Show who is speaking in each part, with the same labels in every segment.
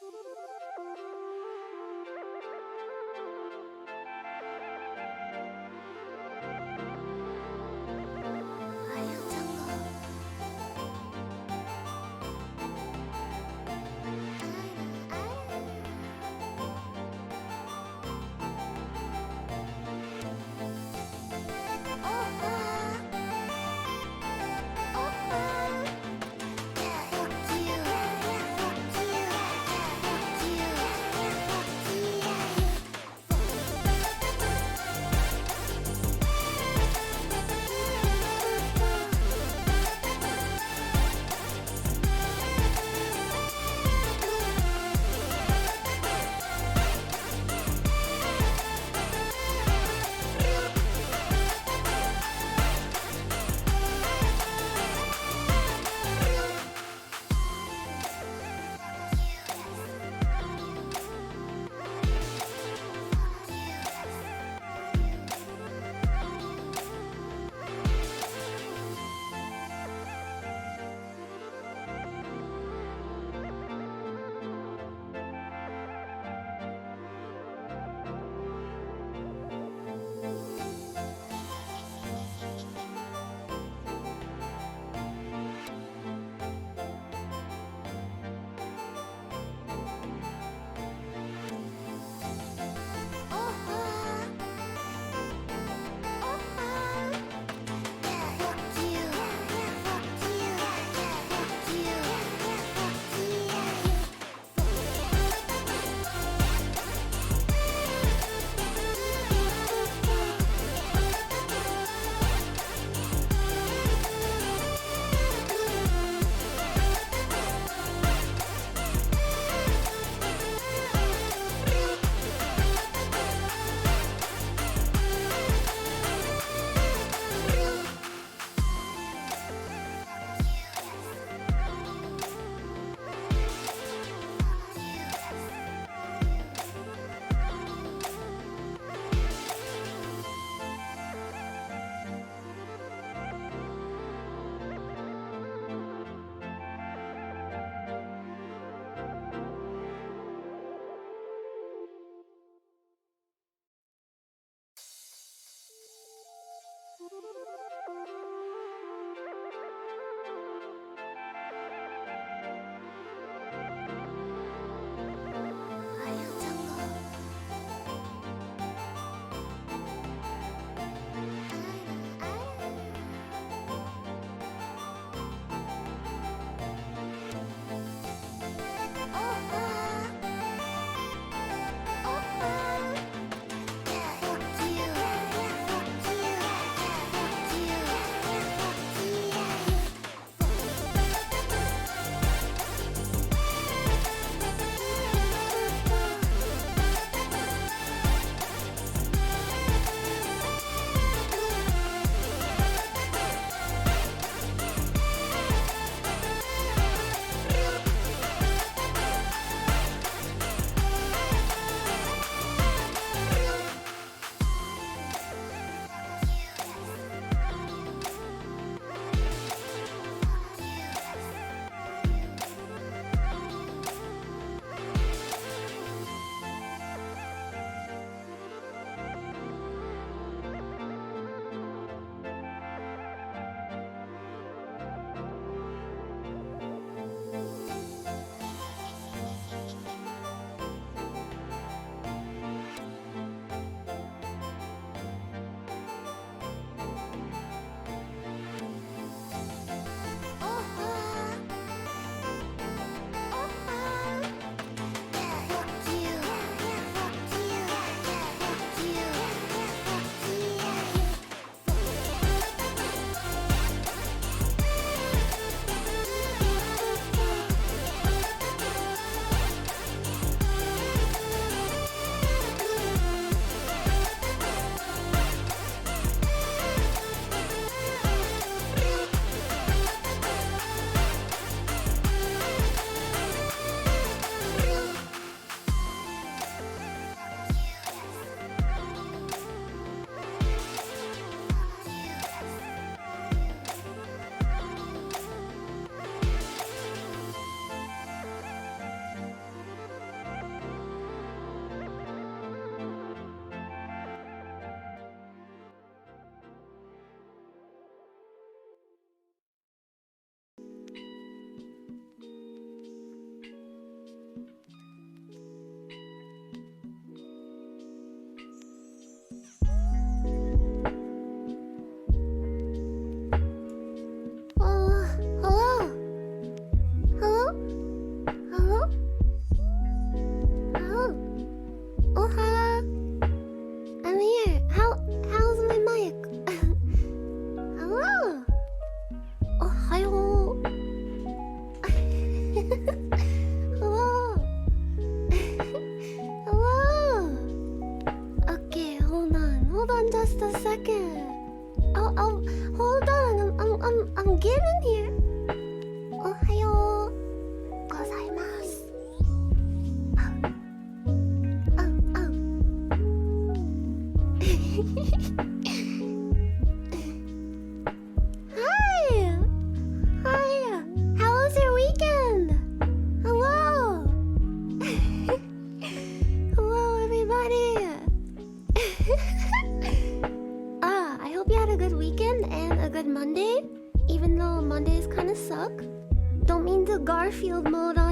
Speaker 1: Fuck you.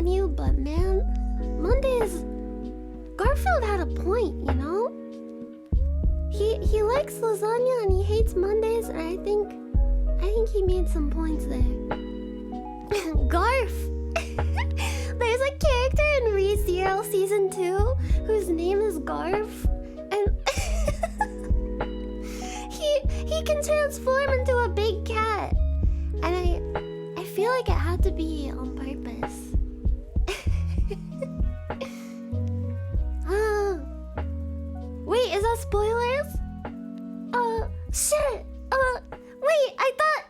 Speaker 1: on you, but man, Mondays... Garfield had a point, you know? He likes lasagna and he hates Mondays, and I think he made some points there. Garf! There's a character in ReZero Season 2 whose name is Garf, and he can transform into a big cat, and I feel like it had to be on purpose. Wait, is that spoilers? Shit. Wait, I thought,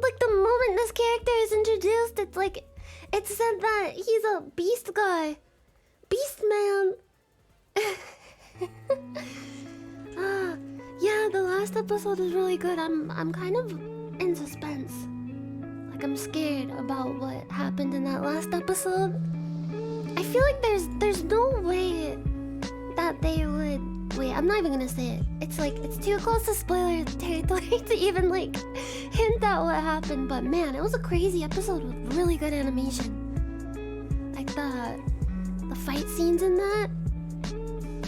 Speaker 1: like, the moment this character is introduced, it's like, it said that he's a beast guy. Beast man. Yeah, the last episode is really good. I'm kind of in suspense. Like, I'm scared about what happened in that last episode. I feel like there's no way that they would... Wait, I'm not even gonna say it. It's like, it's too close to spoiler territory to even like hint at what happened. But man, it was a crazy episode with really good animation. Like the fight scenes in that,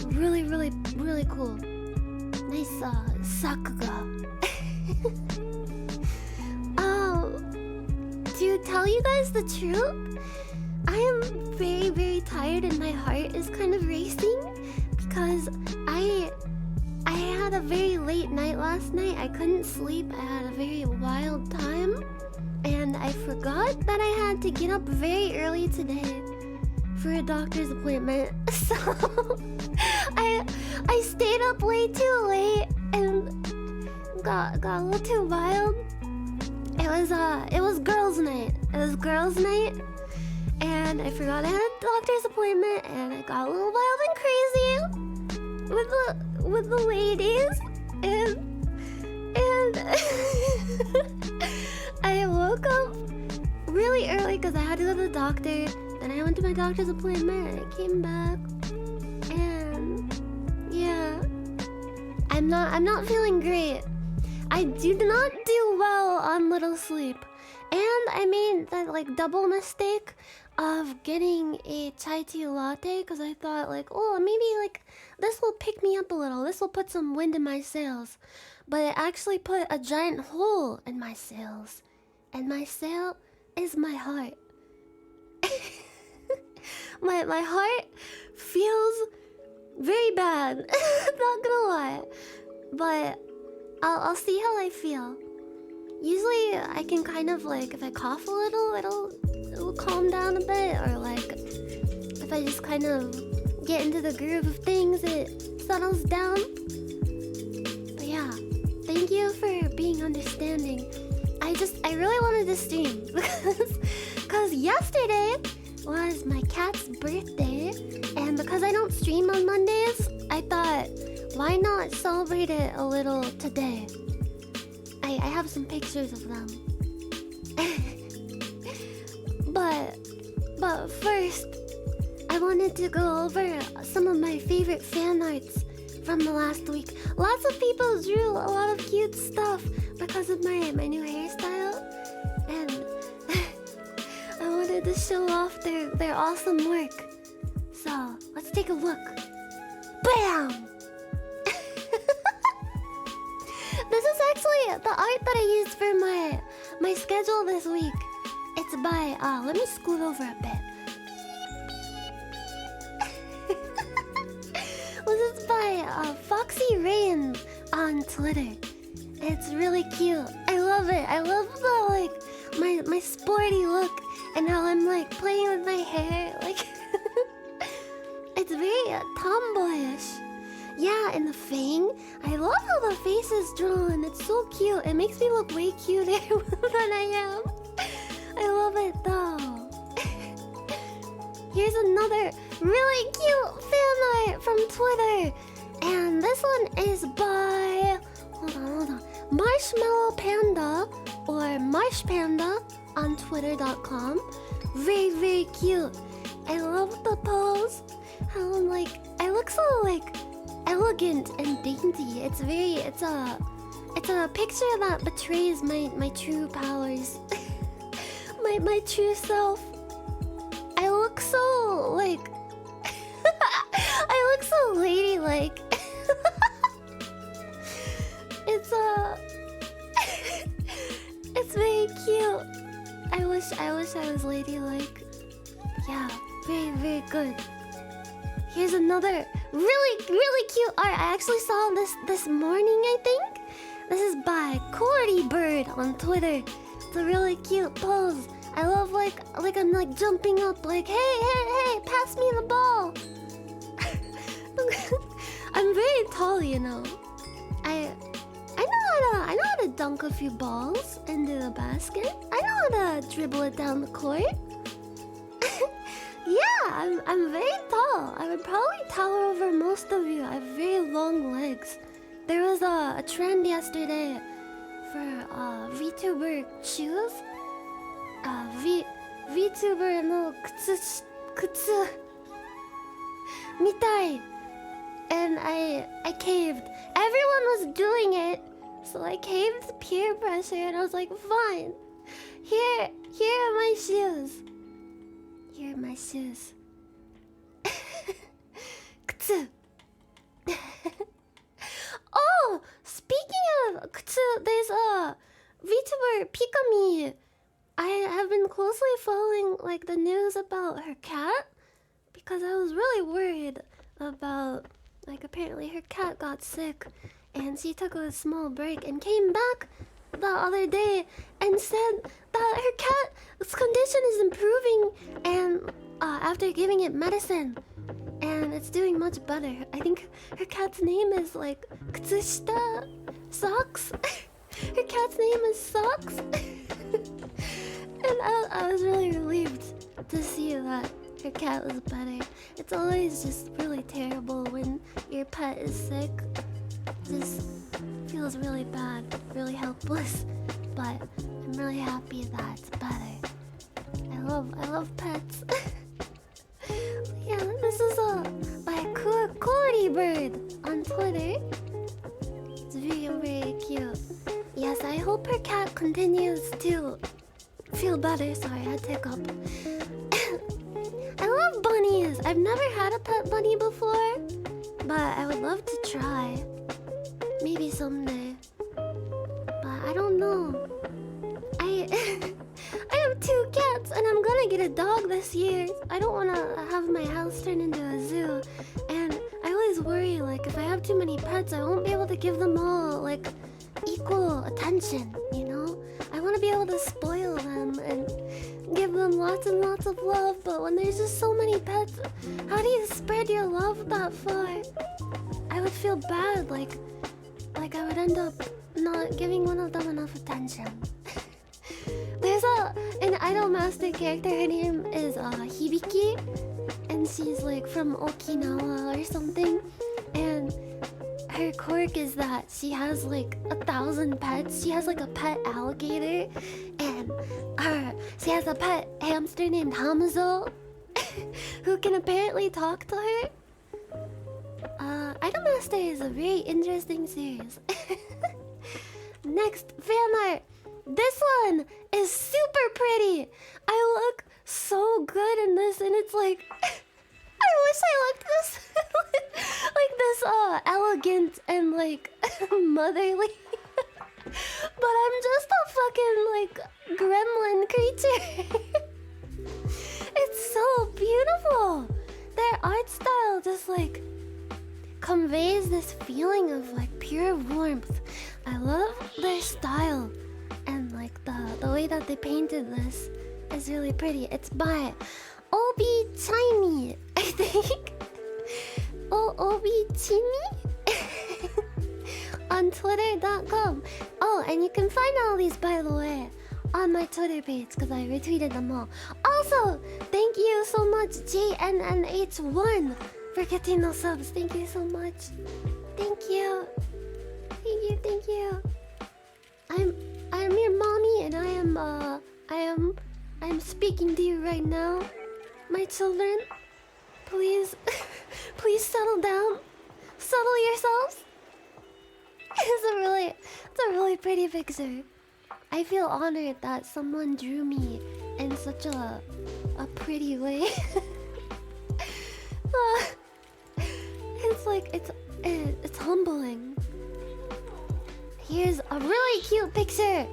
Speaker 1: really, really, really cool. Nice sakuga. To tell you guys the truth, I am very, very tired and my heart is kind of racing because I had a very late night last night. I couldn't sleep. I had a very wild time, and I forgot that I had to get up very early today for a doctor's appointment. So I stayed up way too late and got a little too wild. It was girls' night. It was girls' night. And I forgot I had a doctor's appointment, and I got a little wild and crazy with the ladies, and I woke up really early because I had to go to the doctor. Then I went to my doctor's appointment, and I came back, and yeah, I'm not feeling great. I do not do well on little sleep. And I made that like double mistake of getting a chai tea latte because I thought like, oh, maybe like this will pick me up a little. This will put some wind in my sails. But it actually put a giant hole in my sails. And my sail is my heart. my heart feels very bad. Not gonna lie. But I'll see how I feel. Usually I can kind of like, if I cough a little, it'll calm down a bit, or like if I just kind of get into the groove of things, it settles down. But yeah, thank you for being understanding. I really wanted to stream because yesterday was my cat's birthday, and because I don't stream on Mondays, I thought, why not celebrate it a little today? I have some pictures of them. But first, I wanted to go over some of my favorite fan arts from the last week. Lots of people drew a lot of cute stuff because of my new hairstyle, and I wanted to show off their awesome work. So let's take a look. Bam! This is actually the art that I used for my schedule this week. It's by let me scoot over a bit. This is by Foxy Rain on Twitter. It's really cute. I love it. I love the like my sporty look and how I'm like playing with my hair. Like it's very tomboyish. Yeah, and the fang. I love how the face is drawn. It's so cute. It makes me look way cuter than I am. I love it though. Here's another really cute fan art from Twitter. And this one is by... Hold on. Marshmallow Panda, or Marsh Panda on Twitter.com. Very, very cute. I love the pose. How I'm like... I look so like... elegant and dainty. It's a picture that betrays my true powers. my true self. I look so like I look so ladylike. It's it's very cute. I wish I was ladylike. Yeah, very, very good. Here's another really cute art. I actually saw this morning, I think. This is by Cordy Bird on Twitter. It's a really cute pose. I love like I'm like jumping up like hey, pass me the ball. I'm very tall, you know. I know how to dunk a few balls into the basket. I know how to dribble it down the court. Yeah, I'm very tall. I would probably tower over most of you. I have very long legs. There was a trend yesterday for VTuber shoes. VTuber no kutsu mitai. And I caved. Everyone was doing it, so I caved to peer pressure and I was like, fine. Here are my shoes. Here are my shoes. Kutsu. Oh, speaking of kutsu, there's a VTuber Pikami. I have been closely following like the news about her cat because I was really worried about like apparently her cat got sick and she took a small break and came back the other day and said that her cat's condition is improving and after giving it medicine and it's doing much better. I think her cat's name is like Kutsushita Socks. Her cat's name is Socks. And I was really relieved to see that her cat was better. It's always just really terrible when your pet is sick. Just feels really bad, really helpless. But I'm really happy that it's better. I love pets. Yeah, this is by Cordy Bird on Twitter. It's very cute. Yes, I hope her cat continues to feel better. Sorry, I had to hiccup. I love bunnies. I've never had a pet bunny before, but I would love to try. Maybe someday. But I don't know. I have 2 cats and I'm gonna get a dog this year. I don't wanna have my house turned into a zoo. And I always worry like if I have too many pets, I won't be able to give them all like equal attention, you know? I want to be able to spoil them and give them lots and lots of love, but when there's just so many pets, how do you spread your love that far? I would feel bad, like I would end up not giving one of them enough attention. There's an Idol Master character, her name is Hibiki, and she's like from Okinawa or something, and her quirk is that she has like 1,000 pets. She has like a pet alligator, and she has a pet hamster named Hamazo, who can apparently talk to her. Idol Master is a very interesting series. Next, fan art. This one is super pretty. I look so good in this, and it's like... I wish I looked this like this elegant and like motherly. But I'm just a fucking like gremlin creature. It's so beautiful. Their art style just like conveys this feeling of like pure warmth. I love their style, and like the way that they painted this is really pretty. It's by Obi Chimi, I think. Obi Chimi? On Twitter.com. Oh, and you can find all these, by the way, on my Twitter page, because I retweeted them all. Also, thank you so much, JNNH1, for getting those subs. Thank you so much. Thank you. Thank you. I'm your mommy, and I'm speaking to you right now. My children, please settle down. Settle yourselves. It's a really pretty picture. I feel honored that someone drew me such a pretty way. It's like it's humbling. Here's a really cute picture.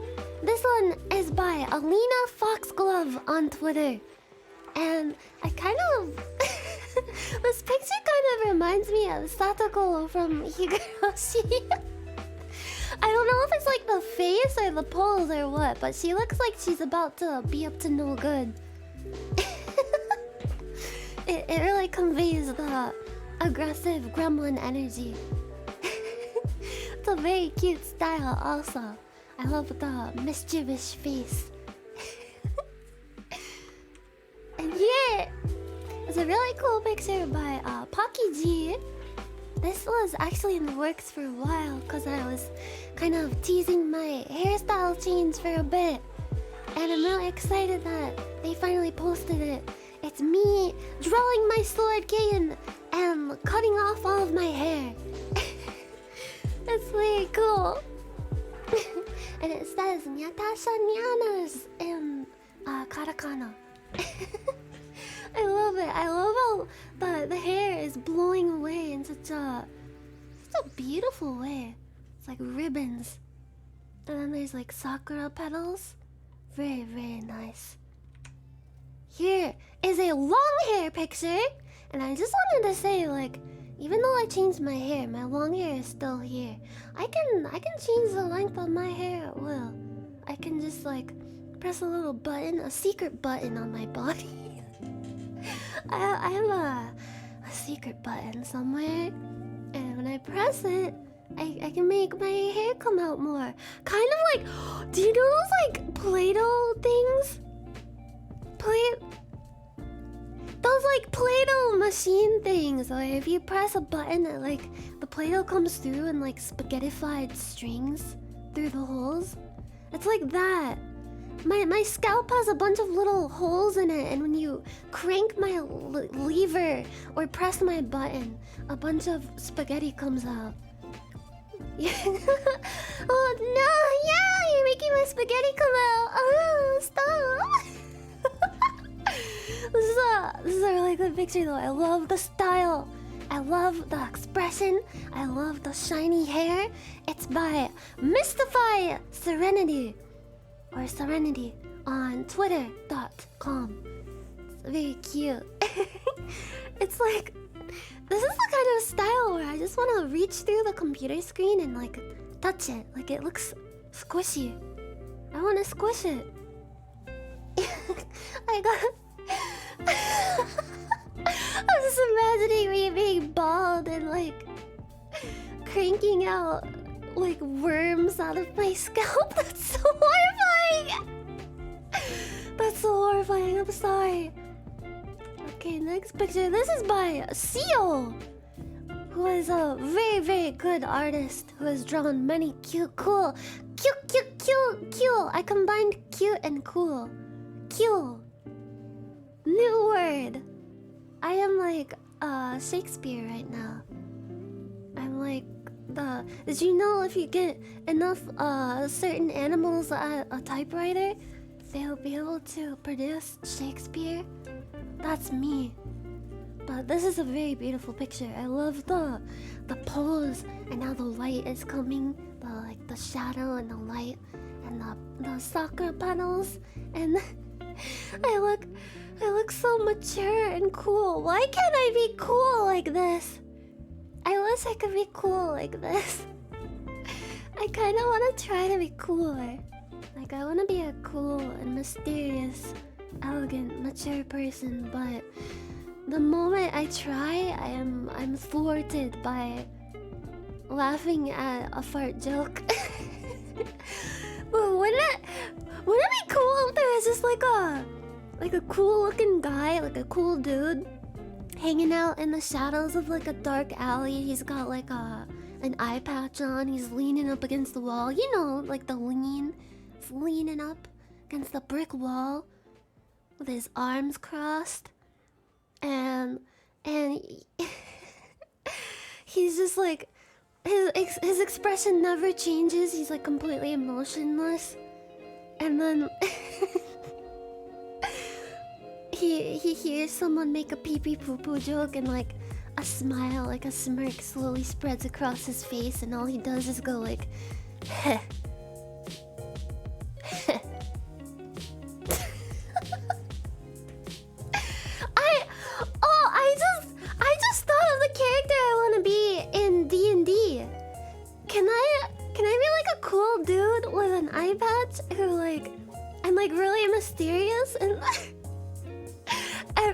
Speaker 1: This one is by Alina Foxglove on Twitter, and I kind of this picture kind of reminds me of Satoko from Higurashi. I don't know if it's like the face or the pose or what, but she looks like she's about to be up to no good. It really conveys the aggressive gremlin energy. It's a very cute style also. I love the mischievous face. And here is a really cool picture by Pocky G. This was actually in the works for a while because I was kind of teasing my hairstyle change for a bit. And I'm really excited that they finally posted it. It's me drawing my sword cane and cutting off all of my hair. It's really cool. And it says Nyanners in katakana. I love it. I love how the hair is blowing away in such a beautiful way. It's like ribbons. And then there's like sakura petals. Very, very nice. Here is a long hair picture. And I just wanted to say, like, even though I changed my hair, my long hair is still here. I can change the length of my hair at will. I can just like press a little button, a secret button on my body. I have a secret button somewhere, and when I press it, I can make my hair come out more. Kind of like, do you know those like Play-Doh things? Those like Play-Doh machine things, where if you press a button, like the Play-Doh comes through in like spaghettified strings through the holes. It's like that. My scalp has a bunch of little holes in it, and when you crank my lever or press my button, a bunch of spaghetti comes out. Oh no! Yeah, you're making my spaghetti come out. Oh, stop! This is a really good picture though. I love the style. I love the expression. I love the shiny hair. It's by Mystify Serenity. Or Serenity on twitter.com. It's very cute. It's like, this is the kind of style where I just want to reach through the computer screen and like touch it. Like it looks squishy. I want to squish it. I got... I'm just imagining me being bald and like cranking out like worms out of my scalp. That's so horrifying. That's so horrifying. I'm sorry. Okay, next picture. This is by Seal, who is a very, very good artist who has drawn many cute. I combined cute and cool. Cute. New word. I am like Shakespeare right now. I'm like did you know if you get enough certain animals at a typewriter, they'll be able to produce Shakespeare? That's me. But this is a very beautiful picture. I love the pose and how the light is coming, the shadow and the light and the sakura petals, and I look so mature and cool. Why can't I be cool like this? I wish I could be cool like this. I kind of want to try to be cooler. Like, I want to be a cool and mysterious, elegant, mature person, but the moment I try, I'm thwarted by laughing at a fart joke. But wouldn't it be cool if there was just like a cool looking guy, like a cool dude, hanging out in the shadows of like a dark alley? He's got like an eye patch on. He's leaning up against the wall. You know, like the lean. He's leaning up against the brick wall with his arms crossed, and he's just like his expression never changes. He's like completely emotionless, and then he hears someone make a pee pee poo poo joke and like a smile, like a smirk slowly spreads across his face, and all he does is go like heh. I just thought of the character I want to be in D&D. Can I be like a cool dude with an eye patch who like I'm like really mysterious and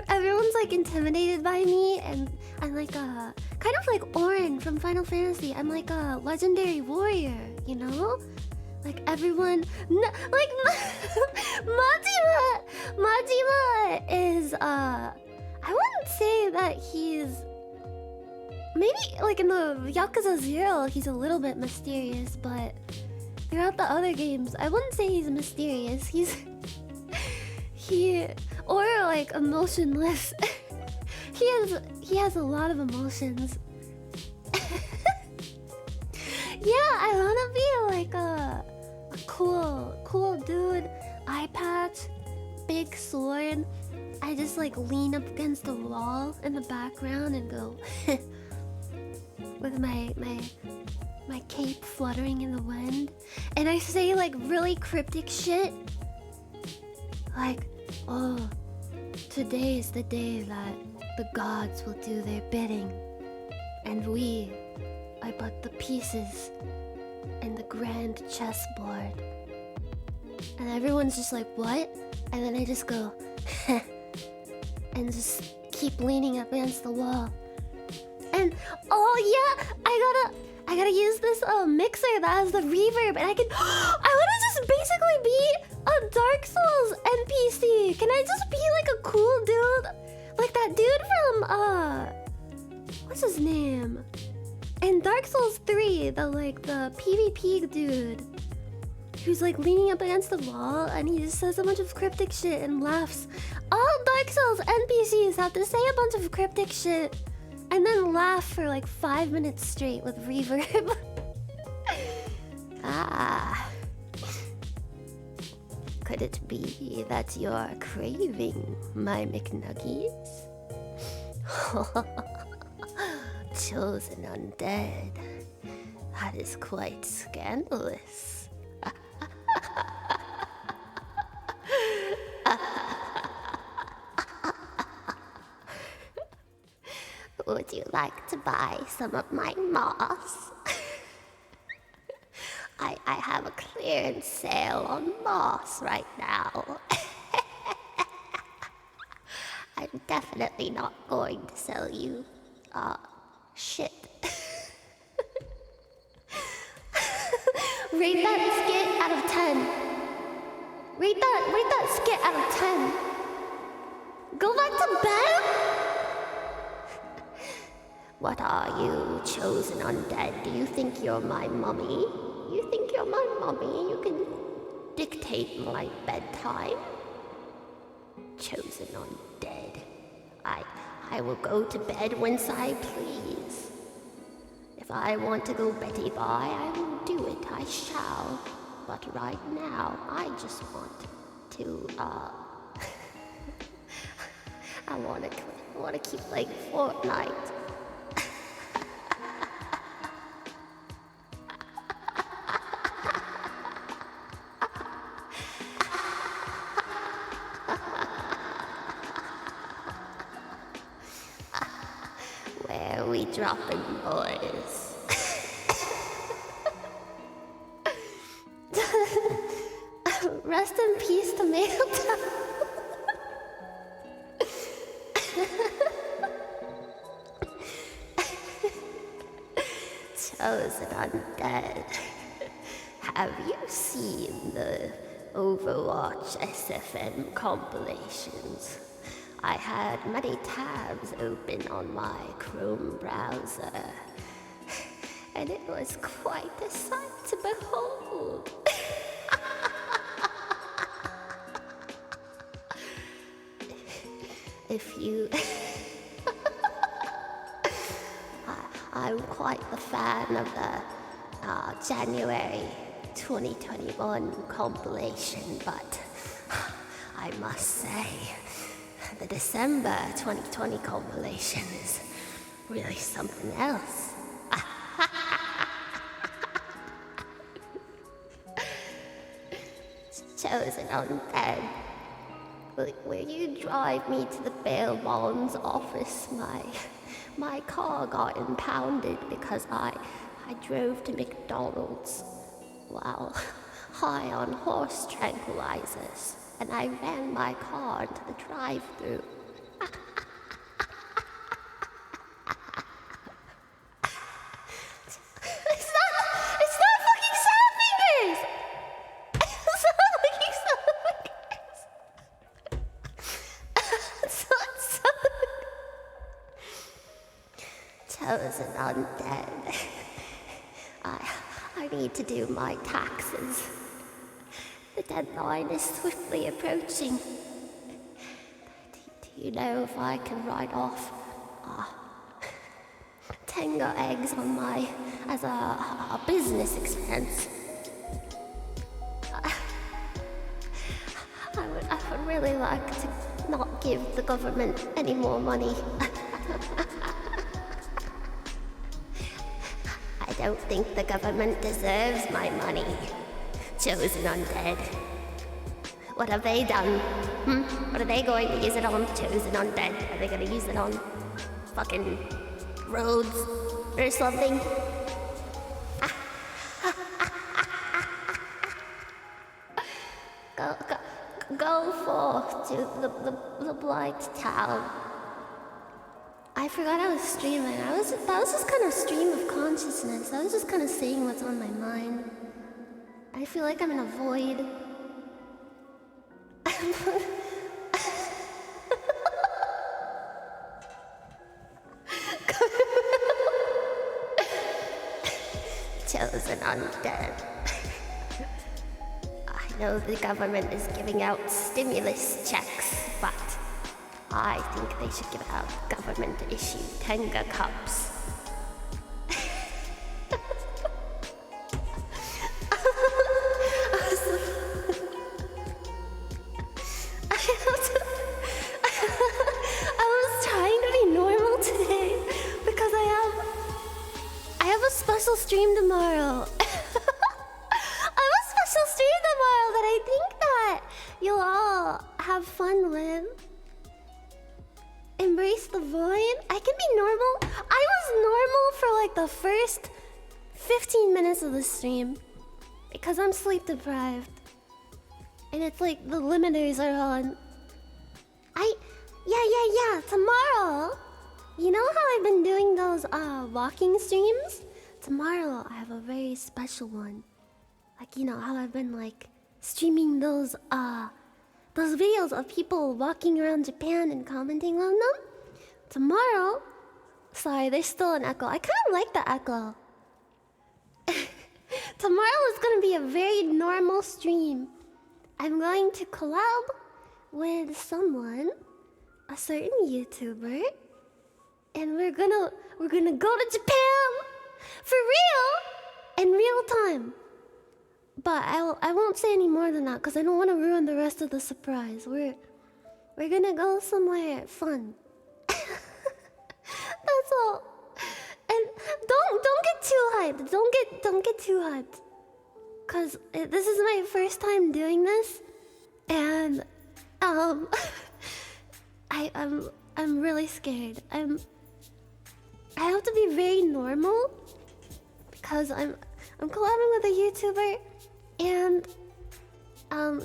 Speaker 1: everyone's like intimidated by me, and I'm like kind of like Orin from Final Fantasy. I'm like a legendary warrior, you know? Like everyone like Majima is I wouldn't say that he's... Maybe, like, in the Yakuza 0, he's a little bit mysterious, but... Throughout the other games, I wouldn't say he's mysterious. He's... Or, like, emotionless. He has a lot of emotions. Yeah, I wanna be, like, a cool dude. Eye patch, big sword. I just like lean up against the wall in the background and go with my cape fluttering in the wind, and I say like really cryptic shit like, oh, today is the day that the gods will do their bidding, and we are but the pieces in the grand chessboard. And everyone's just like, what? And then I just go and just keep leaning up against the wall. And oh yeah, I gotta use this mixer that has the reverb, and I can I wanna just basically be a Dark Souls NPC. Can I just be like a cool dude? Like that dude from what's his name? In Dark Souls 3, the PvP dude. Who's like leaning up against the wall, and he just says a bunch of cryptic shit and laughs. All Dark Souls NPCs have to say a bunch of cryptic shit and then laugh for like 5 minutes straight with reverb. Ah. Could it be that you're craving my McNuggies? Chosen undead. That is quite scandalous. Would you like to buy some of my moss? I have a clearance sale on moss right now. I'm definitely not going to sell you shit. Rate that skit out of 10. Rate that skit out of 10. Go back to bed? What are you, chosen undead? Do you think you're my mummy? You think you're my mummy? You can dictate my bedtime? Chosen undead. I will go to bed whence I please. If I want to go Betty by, I will do it. I shall. But right now, I just want to, I want to keep playing Fortnite. Where are we dropping, boys? Rest in peace, Tomato Town. Chosen undead. Have you seen the Overwatch SFM compilations? I had many tabs open on my Chrome browser, and it was quite a sight to behold. If you... I'm quite a fan of the January 2021 compilation, but I must say, the December 2020 compilation is really something else. Chosen undead. Will you drive me to the bail bonds office? My car got impounded because I drove to McDonald's while high on horse tranquilizers, and I ran my car into the drive-thru. It's not fucking Sound Fingers! It's not fucking Sound Fingers! Chosen undead. I need to do my taxes. The deadline is swiftly approaching. Do you know if I can write off Tenga eggs on as a business expense? I would really like to not give the government any more money. I don't think the government deserves my money. Chosen undead. What have they done? What are they going to use it on? Chosen undead. Are they going to use it on fucking roads or something? Go forth to the blight town. I forgot I was streaming. That was just kind of stream of consciousness. I was just kind of saying what's on my mind. I feel like I'm in a void. Chosen undead. I know the government is giving out stimulus checks, but I think they should give out government-issued Tenga cups. I was trying to be normal today because I have a special stream tomorrow. That I think that you'll all have fun with. Embrace the void. I can be normal. I was normal for like the first 15 minutes of the stream because I'm sleep deprived. And it's like the limiters are on. Yeah. Tomorrow, you know how I've been doing those walking streams? Tomorrow I have a very special one. Like, you know how I've been like streaming those videos of people walking around Japan and commenting on them? Tomorrow, sorry, there's still an echo. I kind of like the echo. Tomorrow is going to be a very normal stream. I'm going to collab with someone, a certain YouTuber, and we're gonna go to Japan for real in real time. But I won't say any more than that because I don't want to ruin the rest of the surprise. We're gonna go somewhere fun. That's all. And don't get too hyped. Don't get too hyped. Cause this is my first time doing this, and I'm really scared. I have to be very normal because I'm collabing with a YouTuber. And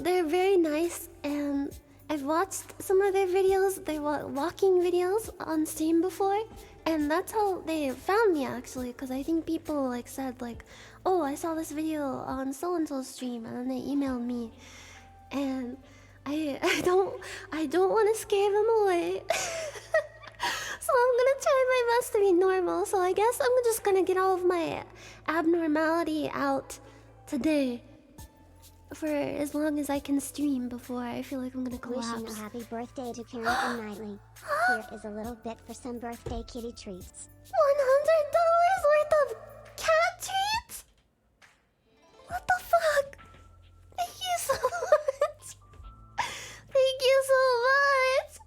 Speaker 1: they're very nice, and I've watched some of their videos, their walking videos on stream before, and that's how they found me actually, because I think people like said like, oh, I saw this video on so-and-so's stream, and then they emailed me, and I don't want to scare them away. So I'm gonna try my best to be normal, so I guess I'm just gonna get all of my abnormality out today. For as long as I can stream before I feel like I'm gonna collapse.
Speaker 2: Wishing a happy birthday to Karen and Knightley. Here is a little bit for some birthday kitty treats.
Speaker 1: $100 worth of cat treats? What the fuck? Thank you so much. Thank you so much.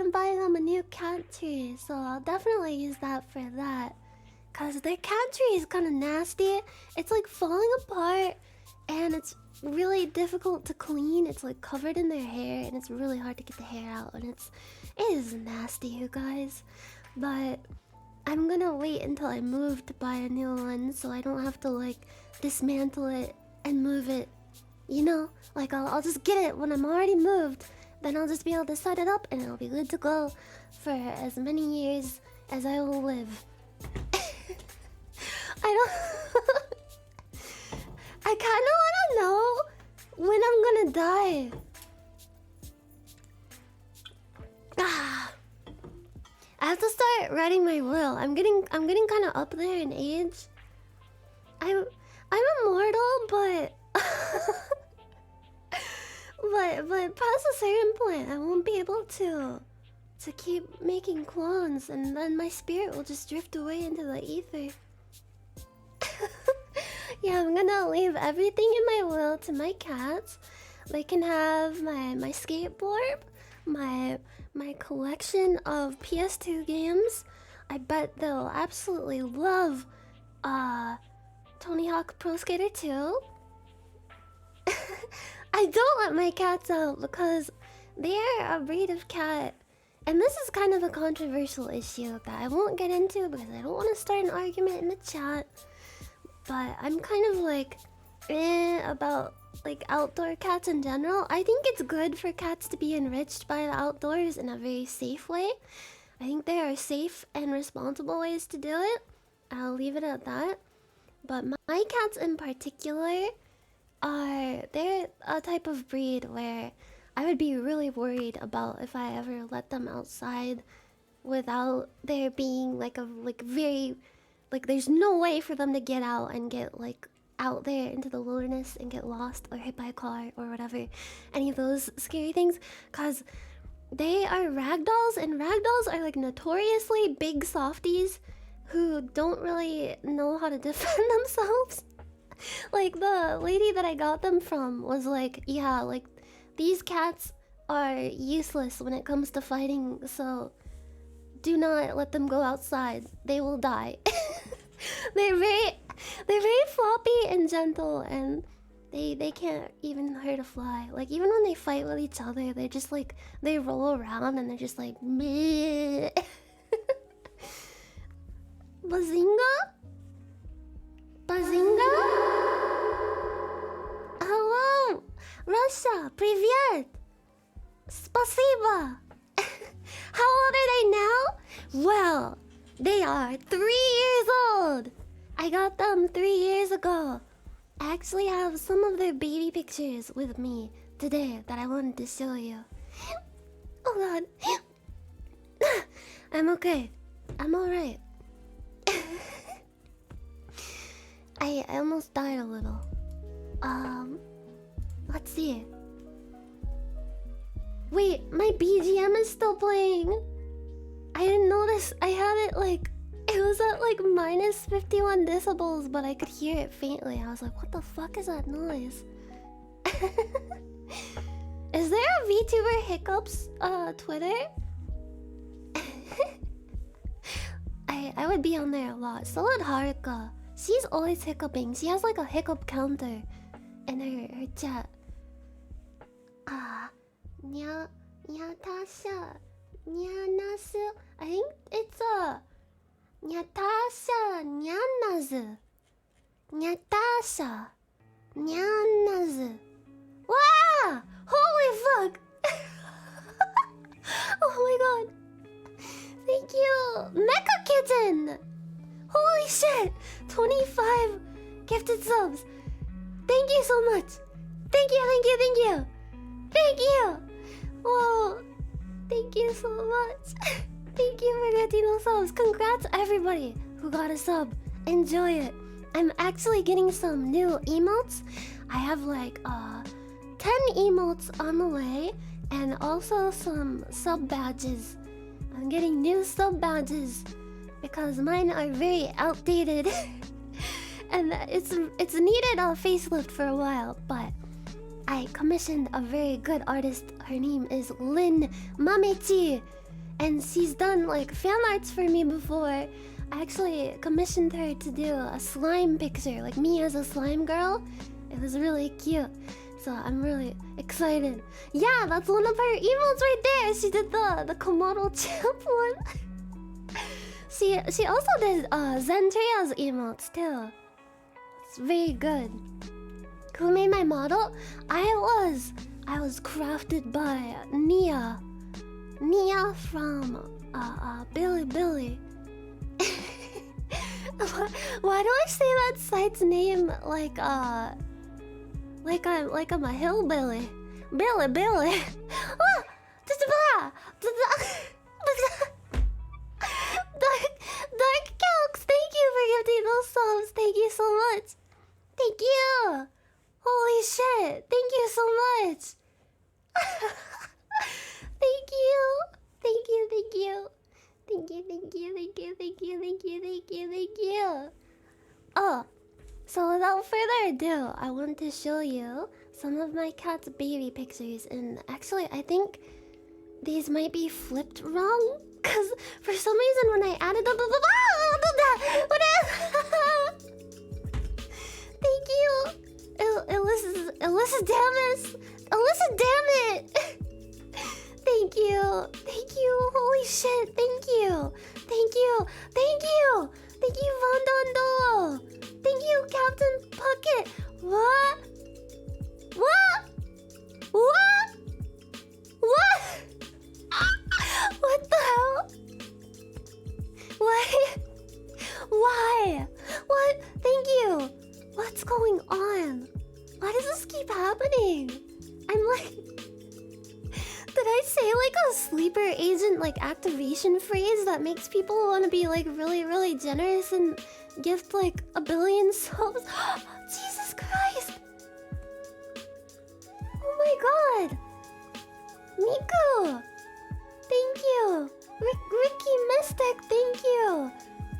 Speaker 1: I'm buying them a new cat tree, so I'll definitely use that for that. Cause their cat tree is kind of nasty. It's like falling apart, and it's really difficult to clean. It's like covered in their hair, and it's really hard to get the hair out. And it is nasty, you guys. But I'm gonna wait until I move to buy a new one, so I don't have to like dismantle it and move it. You know, like I'll just get it when I'm already moved. Then I'll just be able to set it up, and it'll be good to go for as many years as I will live. I don't. I kind of want to know when I'm gonna die. Ah, I have to start writing my will. I'm getting kind of up there in age. I'm immortal, but but past a certain point, I won't be able to keep making clones, and then my spirit will just drift away into the ether. Yeah, I'm gonna leave everything in my will to my cats. They can have my skateboard, my collection of PS2 games. I bet they'll absolutely love Tony Hawk Pro Skater 2. I don't let my cats out because they're a breed of cat. And this is kind of a controversial issue that I won't get into because I don't want to start an argument in the chat. But I'm kind of like about like outdoor cats in general. I think it's good for cats to be enriched by the outdoors in a very safe way. I think there are safe and responsible ways to do it. I'll leave it at that. But my cats in particular they're a type of breed where I would be really worried about if I ever let them outside without there being like very there's no way for them to get out and get like out there into the wilderness and get lost or hit by a car or whatever, any of those scary things, cause they are ragdolls, and ragdolls are like notoriously big softies who don't really know how to defend themselves. Like the lady that I got them from was like, yeah, like these cats are useless when it comes to fighting, so do not let them go outside. They will die. They're very floppy and gentle, and they can't even hurt a fly. Like even when they fight with each other, they're just like they roll around and they're just like meh. Bazinga? Bazinga? Hello, Russia. Привет. Спасибо. How old are they now? Well, they are 3 years old. I got them 3 years ago. I actually have some of their baby pictures with me today that I wanted to show you. Oh god. I'm okay. I'm alright. I almost died a little. Let's see. Wait, my BGM is still playing. I didn't notice. I had it like it was at like minus 51 decibels, but I could hear it faintly. I was like, what the fuck is that noise? Is there a VTuber Hiccups Twitter? I would be on there a lot. So would Haruka. She's always hiccuping. She has like a hiccup counter in her chat. Natasha. Nyanners. I think it's Natasha Nyanners. Natasha Nyanners. Wow! Holy fuck! Oh my god. Thank you, Mecha Kitten! Holy shit! 25 gifted subs. Thank you so much. Thank you, thank you, thank you. Thank you. Whoa. Thank you so much. Thank you for getting those subs. Congrats everybody who got a sub. Enjoy it. I'm actually getting some new emotes. I have like 10 emotes on the way, and also some sub badges. I'm getting new sub badges because mine are very outdated. And it's needed a facelift for a while, but I commissioned a very good artist. Her name is Lynn Mamechi, and she's done like fan arts for me before. I actually commissioned her to do a slime picture, like me as a slime girl. It was really cute, so I'm really excited. Yeah, that's one of her emotes right there. She did the Komodo champ one. She also did Zentrea's emotes too. It's very good. Who made my model? I was crafted by Nia. Nia from Billy. Why do I say that site's name like I'm a hillbilly? Billy. Ah! Dark Calcs, thank you for gifting those subs. Thank you so much. Thank you. Holy shit. Thank you so much. Thank you. Thank you, thank you. Thank you, thank you, thank you, thank you, thank you, thank you, thank you. Oh, so without further ado, I want to show you some of my cat's baby pictures. And actually, I think these might be flipped wrong. Because for some reason when I added them... Thank you. Alyssa, damn it. Alyssa, damn it. Thank you. Thank you. Holy shit. Thank you. Thank you. Thank you. Thank you, Vondondo. Thank you, Captain Puckett. What? What? What? What? What the hell? Why? Why? What? Thank you. What's going on? Why does this keep happening? I'm like... Did I say like a sleeper agent like activation phrase that makes people want to be like really generous and gift like a billion subs? Jesus Christ! Oh my god! Miku! Thank you! Ricky Mystic, thank you!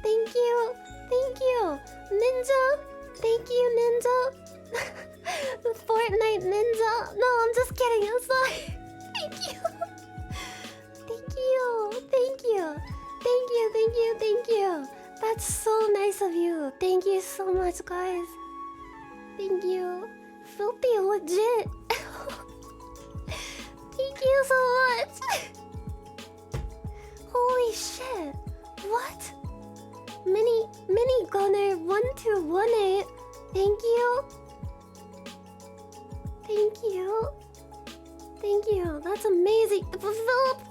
Speaker 1: Thank you! Thank you! Ninja! Thank you, Ninja! The Fortnite Ninja! No, I'm just kidding, I'm sorry! Thank you! Thank you! Thank you! Thank you, thank you, thank you! That's so nice of you! Thank you so much, guys! Thank you! Filthy legit! Thank you so much! Holy shit! What? Mini Gunner 1218. Thank you. Thank you. Thank you. That's amazing. Philip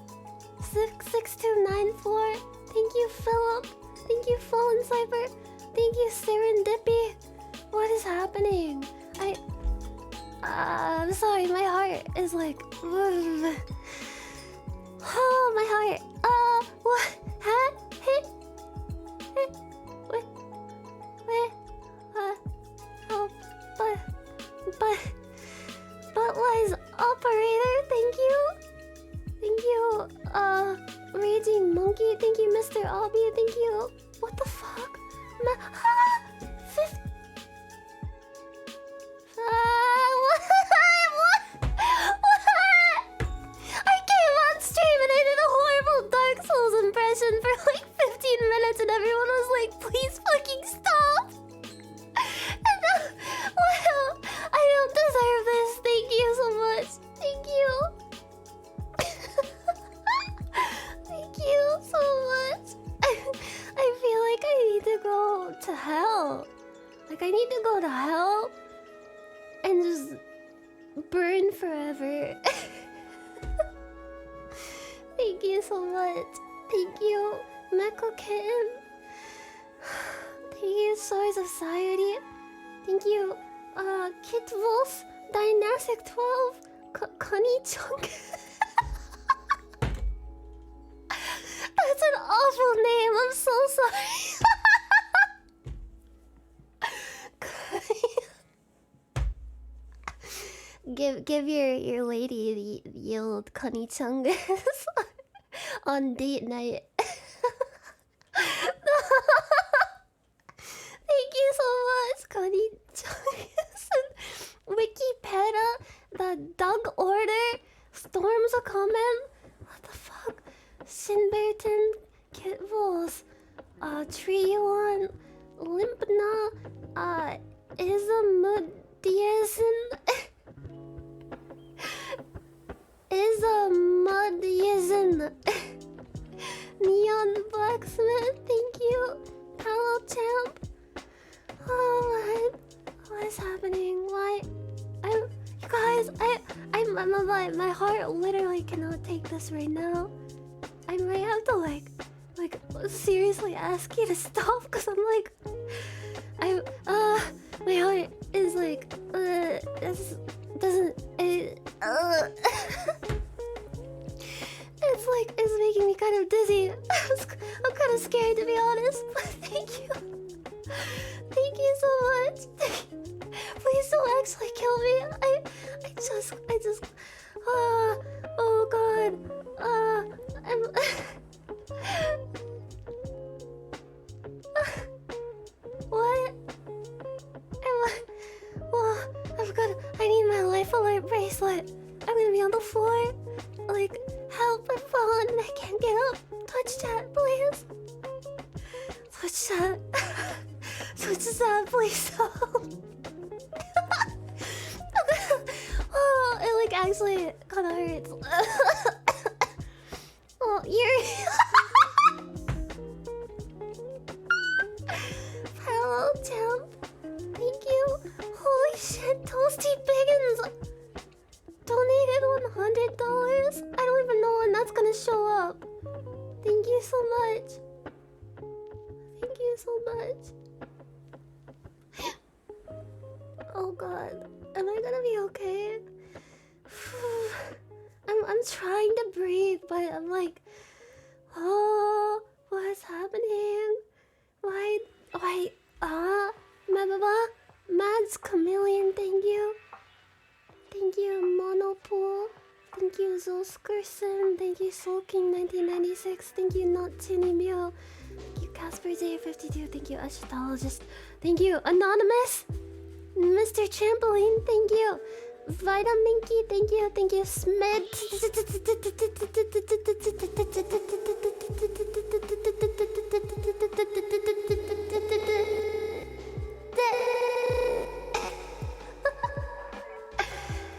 Speaker 1: 66294. Thank you, Philip. Thank you, Fallen Cypher. Thank you, Serendipity. What is happening? I'm sorry, my heart is like... Oh, my heart. What? Huh? Hit? What? Where? Oh, but wise operator, thank you. Thank you, Raging Monkey, thank you, Mr. Obby, thank you. What the fuck? Fifth... What? I came on stream and I did a horrible Dark Souls impression for like 15 minutes and everyone was like, please fucking stop! And well, I don't deserve this. Thank you so much. Thank you. Thank you so much. I feel like I need to go to hell. Like I need to go to hell and just burn forever. Thank you so much. Thank you, Mecha Kitten. Thank you, Swords of Society. Thank you, Kit Wolf, Dynasic 12, Connie Chunk. That's an awful name. I'm so sorry. Give your lady the old Connie Chungus on date night. Thank you so much, Connie Chungus. Wikipedia, Doug Order. Storms are coming. What the fuck? Shinberton, Kit Vols, Trion, Limpna, Isamudiasin. Isamudiasin. Neon Blacksmith, thank you. Palo Champ. Oh, what is happening? Why? You guys, my heart literally cannot take this right now. I might have to like seriously ask you to stop, because I'm like, my heart is like, this doesn't, it's like, it's making me kind of dizzy. I'm kind of scared, to be honest, but thank you. Thank you so much. Please don't actually kill me. I just, oh god. What? I need my life alert bracelet. I'm gonna be on the floor. Like, help, I'm falling and I can't get up. Touch chat, please. Touch chat. Touch chat, please. Oh, it like actually kinda hurts. Oh, you're Hello, champ. Thank you. Holy shit, Toasty Biggins donated $100. I don't even know when that's gonna show up. Thank you so much. Thank you so much. Oh god, am I gonna be okay? I'm trying to breathe, but I'm like, oh, what's happening? Why, Mads Chameleon, thank you. Thank you, Monopool. Thank you, Zoskerson. Thank you, Sulking1996. Thank you, Not Tinimio. Thank you, Casper-J52. Thank you, Ashitologist. Thank you, Anonymous. Mr. Trampoline, thank you. Vitaminky, thank you. Thank you, Smid.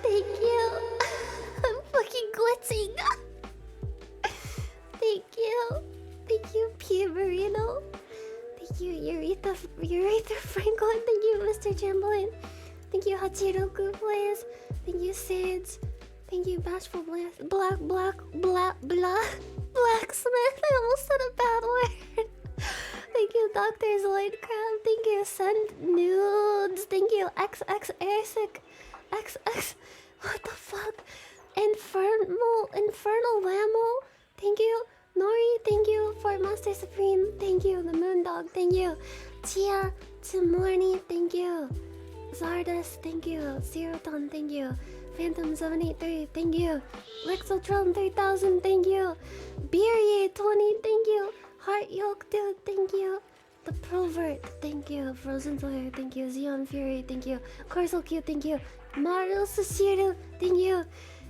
Speaker 1: Thank you. I'm fucking glitzing. Thank you. Thank you, P. Marino. Thank you, Urethra Franklin. Thank you, Mr. Trampoline. Thank you, Hachiroku Plays. Thank you, Sage. Thank you, Bashful Blacksmith. I almost said a bad word. Thank you, Dr. Zoidcraft. Thank you, Send Nudes. Thank you, XX Airsick. XX. What the fuck? Infernal Lamo. Thank you. Nori, thank you. For Master Supreme, thank you. The Moondog, thank you. Chia Timorni, thank you. Zardas, thank you. Zeroton, thank you. Phantom783, thank you. Lexotron 3000, thank you. Beery20, thank you. Heart Yolk Dude, thank you. The Provert, thank you. Frozen Fire, thank you. Xeon Fury, thank you. Corso Q, thank you. Mario Sushiru, thank you.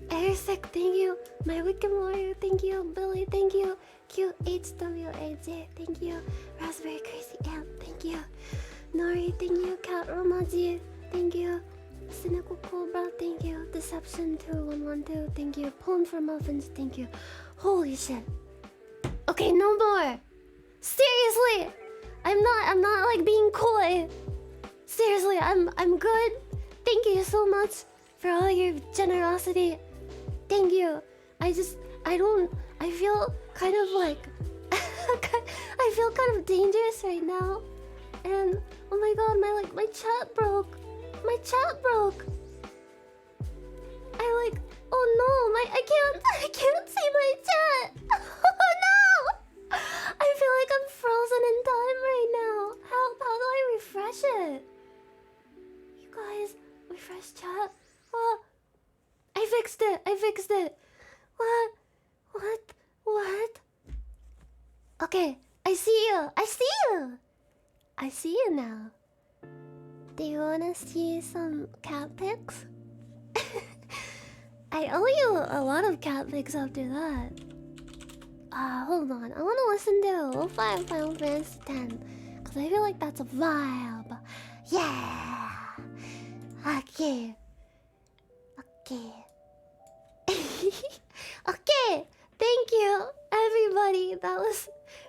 Speaker 1: Airsec, thank you. My Wicked Warrior, thank you. Billy, thank you. QHWAJ, thank you. Raspberry Crazy Ant, thank you. Nori, thank you. Cat Romaji, thank you. Cynical Cobra, thank you. Deception 2112, thank you. Pwn for Muffins, thank you. Holy shit. Okay, no more. Seriously, I'm not like being coy. Seriously, I'm good. Thank you so much for all your generosity. Thank you. I feel kind of like I feel kind of dangerous right now. And oh my god, my chat broke. My chat broke. Oh no, I can't see my chat. Oh no! I feel like I'm frozen in time right now. How do I refresh it? You guys, refresh chat. Oh, I fixed it. What? Okay, I see you now. Do you wanna see some cat pics? I owe you a lot of cat pics after that. Hold on. I want to listen to Lo-Fi Final Fantasy X. Because I feel like that's a vibe. Yeah! Okay. Okay. Okay! Thank you, everybody. That was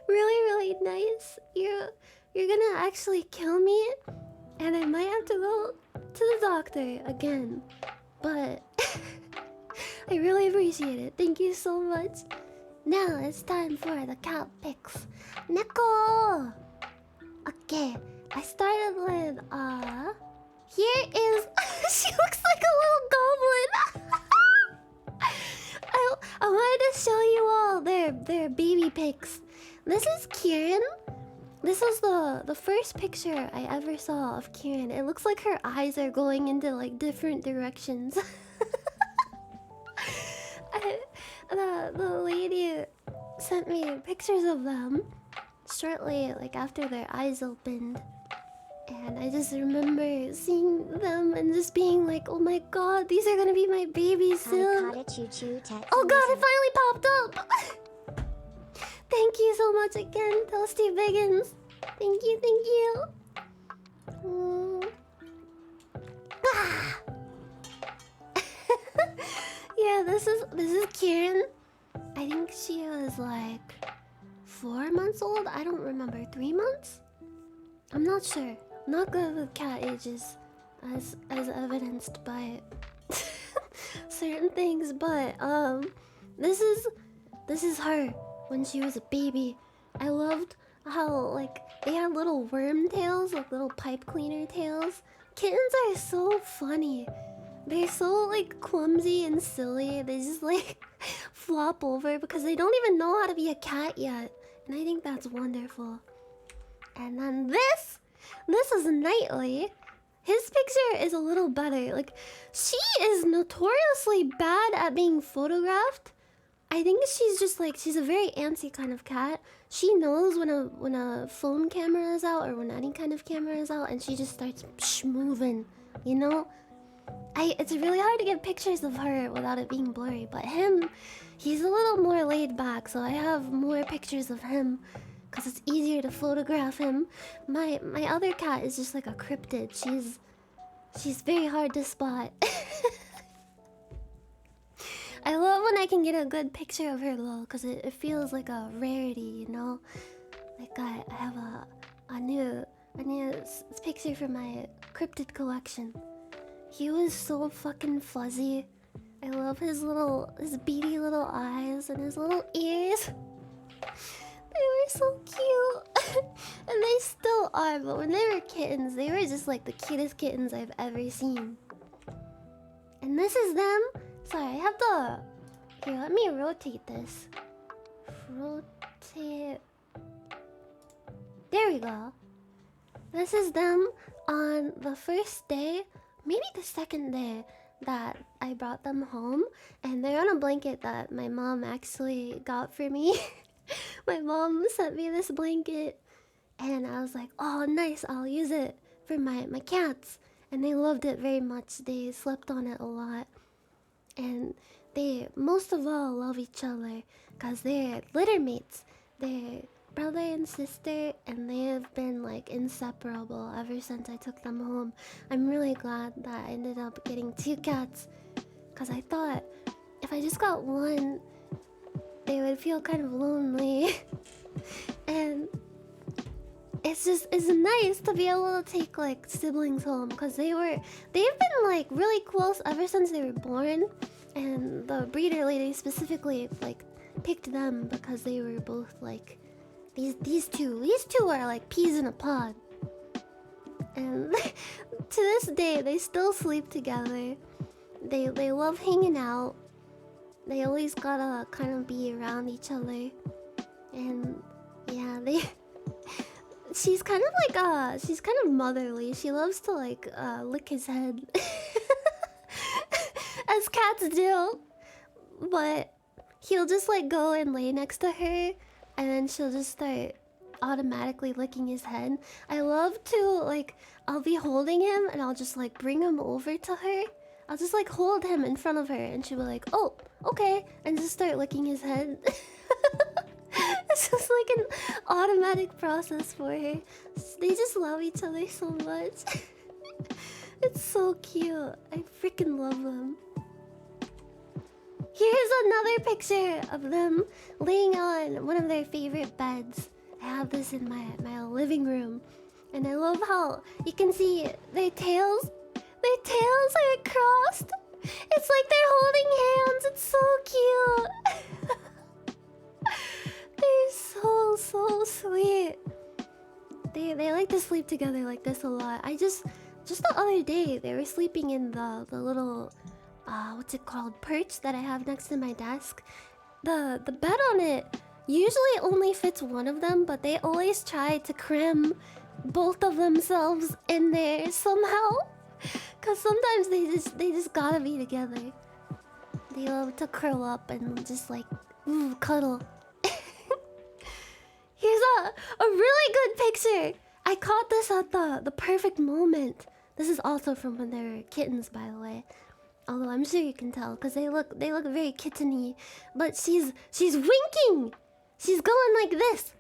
Speaker 1: really, really nice. You're gonna actually kill me. And I might have to go to the doctor again. But I really appreciate it. Thank you so much. Now it's time for the cat pics. Neko! Okay, I started with here is she looks like a little goblin. I wanted to show you all their baby pics. This is Kieran. This is the first picture I ever saw of Kieran. It looks like her eyes are going into like different directions. The lady sent me pictures of them shortly like after their eyes opened. And I just remember seeing them and just being like, oh my god, these are gonna be my babies soon. Oh god, it finally popped up! Thank you so much again, Toasty Biggins. Thank you, thank you. Ah. Yeah, this is Kieran. I think she was like 4 months old. I don't remember. 3 months? I'm not sure. Not good with cat ages, as evidenced by certain things. But this is her when she was a baby. I loved how like they had little worm tails, like little pipe cleaner tails. Kittens are so funny. They're so like clumsy and silly. They just like flop over because they don't even know how to be a cat yet. And I think that's wonderful. And then this is Knightley. His picture is a little better. Like, she is notoriously bad at being photographed. I think she's just like, she's a very antsy kind of cat. She knows when a phone camera is out or when any kind of camera is out, and she just starts moving, you know? It's really hard to get pictures of her without it being blurry, but him, he's a little more laid back, so I have more pictures of him because it's easier to photograph him. My other cat is just like a cryptid. She's very hard to spot. I love when I can get a good picture of her though, because it feels like a rarity, you know? Like I have a new picture for my cryptid collection. He was so fucking fuzzy. I love his beady little eyes and his little ears. They were so cute. And they still are, but when they were kittens, they were just like the cutest kittens I've ever seen. And this is them. Sorry, I have to... Here, let me rotate this. Rotate... There we go. This is them on the first day, maybe the second day that I brought them home. And they're on a blanket that my mom actually got for me. My mom sent me this blanket. And I was like, oh, nice, I'll use it for my cats. And they loved it very much. They slept on it a lot. And they most of all love each other because they're litter mates. They're brother and sister, and they have been like inseparable ever since I took them home. I'm really glad that I ended up getting 2 cats because I thought if I just got one, they would feel kind of lonely. And it's nice to be able to take like siblings home because they've been like really close ever since they were born, and the breeder lady specifically like picked them because they were both like these two are like peas in a pod, and to this day they still sleep together. They love hanging out. They always gotta kind of be around each other, and yeah, she's kind of motherly. She loves to like lick his head. As cats do. But he'll just like go and lay next to her, and then she'll just start automatically licking his head. I love to like, I'll be holding him and I'll just like bring him over to her. I'll just like hold him in front of her and she'll be like, oh, okay, and just start licking his head. It's just like an automatic process for her. They just love each other so much. It's so cute. I freaking love them. Here's another picture of them laying on one of their favorite beds. I have this in my living room. And I love how you can see their tails. Their tails are crossed. It's like they're holding hands. It's so cute. They're so sweet. They like to sleep together like this a lot. Just the other day they were sleeping in the little what's it called, perch that I have next to my desk. The bed on it usually only fits one of them, but they always try to cram both of themselves in there somehow. Cause sometimes they just gotta be together. They love to curl up and just like cuddle. Here's a really good picture. I caught this at the perfect moment. This is also from when they were kittens, by the way. Although I'm sure you can tell because they look very kitteny. But she's winking. She's going like this.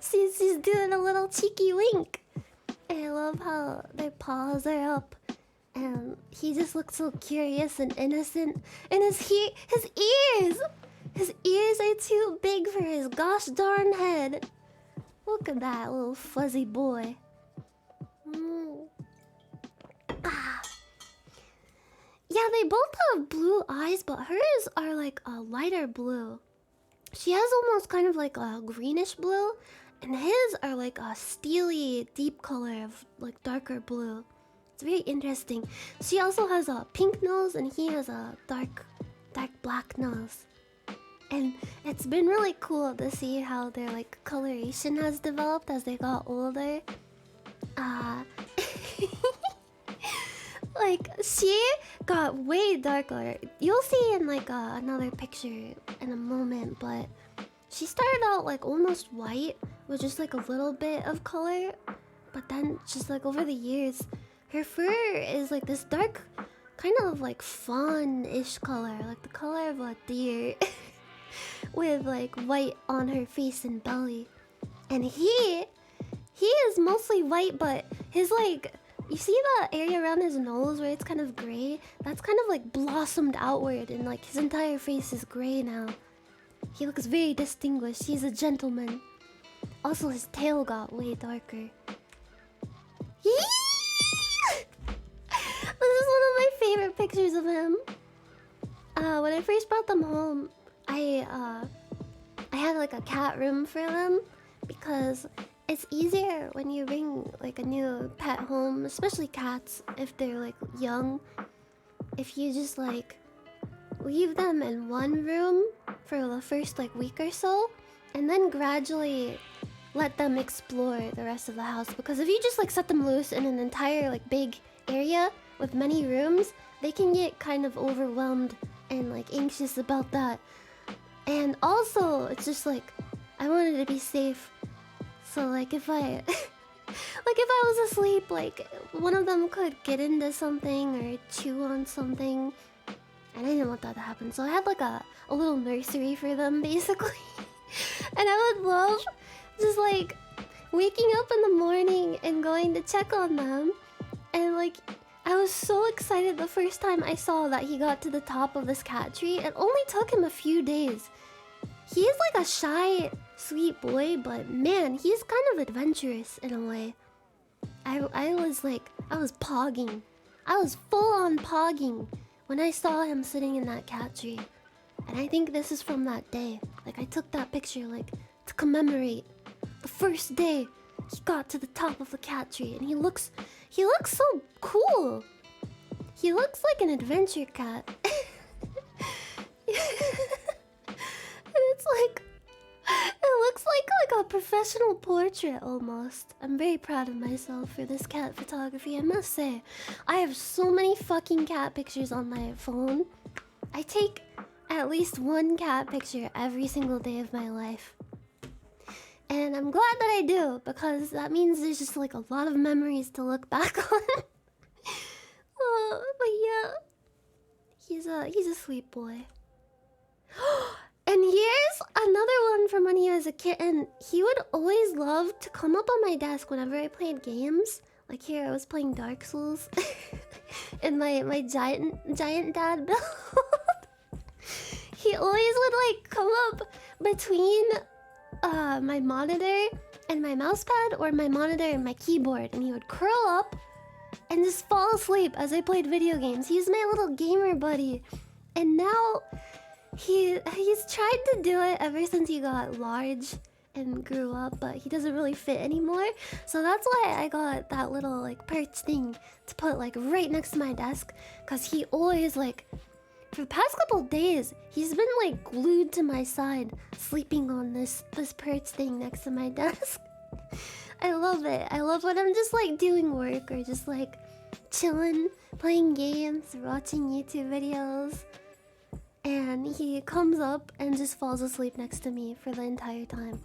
Speaker 1: She's doing a little cheeky wink. And I love how their paws are up. And he just looks so curious and innocent. And his ears! His ears are too big for his gosh darn head. Look at that little fuzzy boy. Yeah, they both have blue eyes, but hers are like a lighter blue. She has almost kind of like a greenish blue, and his are like a steely, deep color of like darker blue. It's very interesting. She also has a pink nose, and he has a dark black nose. And it's been really cool to see how their like coloration has developed as they got older. Like she got way darker. You'll see in like another picture in a moment, but she started out like almost white with just like a little bit of color, but then just like over the years, her fur is like this dark, kind of like fawn-ish color, like the color of a deer. With like white on her face and belly. And he is mostly white, but his like, you see the area around his nose where it's kind of gray? That's kind of like blossomed outward, and like his entire face is gray now. He looks very distinguished. He's a gentleman. Also, his tail got way darker. This is one of my favorite pictures of him. When I first brought them home, I had like a cat room for them because it's easier when you bring like a new pet home, especially cats if they're like young. If you just like leave them in one room for the first like week or so, and then gradually let them explore the rest of the house. Because if you just like set them loose in an entire like big area with many rooms, they can get kind of overwhelmed and like anxious about that. And also, it's just like I wanted to be safe. So like if I like if I was asleep, like one of them could get into something or chew on something. And I didn't want that to happen. So I had like a little nursery for them basically. And I would love just like waking up in the morning and going to check on them. And like I was so excited the first time I saw that he got to the top of this cat tree. It only took him a few days. He is like a shy, sweet boy, but man, he's kind of adventurous in a way. I was pogging. I was full on pogging when I saw him sitting in that cat tree. And I think this is from that day. Like I took that picture like to commemorate the first day he got to the top of the cat tree, and he looks so cool. He looks like an adventure cat. It's like it looks like a professional portrait almost. I'm very proud of myself for this cat photography, I must say. I have so many fucking cat pictures on my phone. I take at least one cat picture every single day of my life. And I'm glad that I do, because that means there's just like a lot of memories to look back on. But yeah, he's a sweet boy. And here's another one from when he was a kitten. He would always love to come up on my desk whenever I played games. Like here, I was playing Dark Souls in my giant dad build. He always would like come up between my monitor and my mouse pad, or my monitor and my keyboard, and he would curl up and just fall asleep as I played video games. He's my little gamer buddy, and now he's tried to do it ever since he got large and grew up, but he doesn't really fit anymore. So that's why I got that little like perch thing to put like right next to my desk, because he always like, for the past couple days, he's been like glued to my side, sleeping on this perch thing next to my desk. I love it. I love when I'm just like doing work or just like chilling, playing games, watching YouTube videos, and he comes up and just falls asleep next to me for the entire time.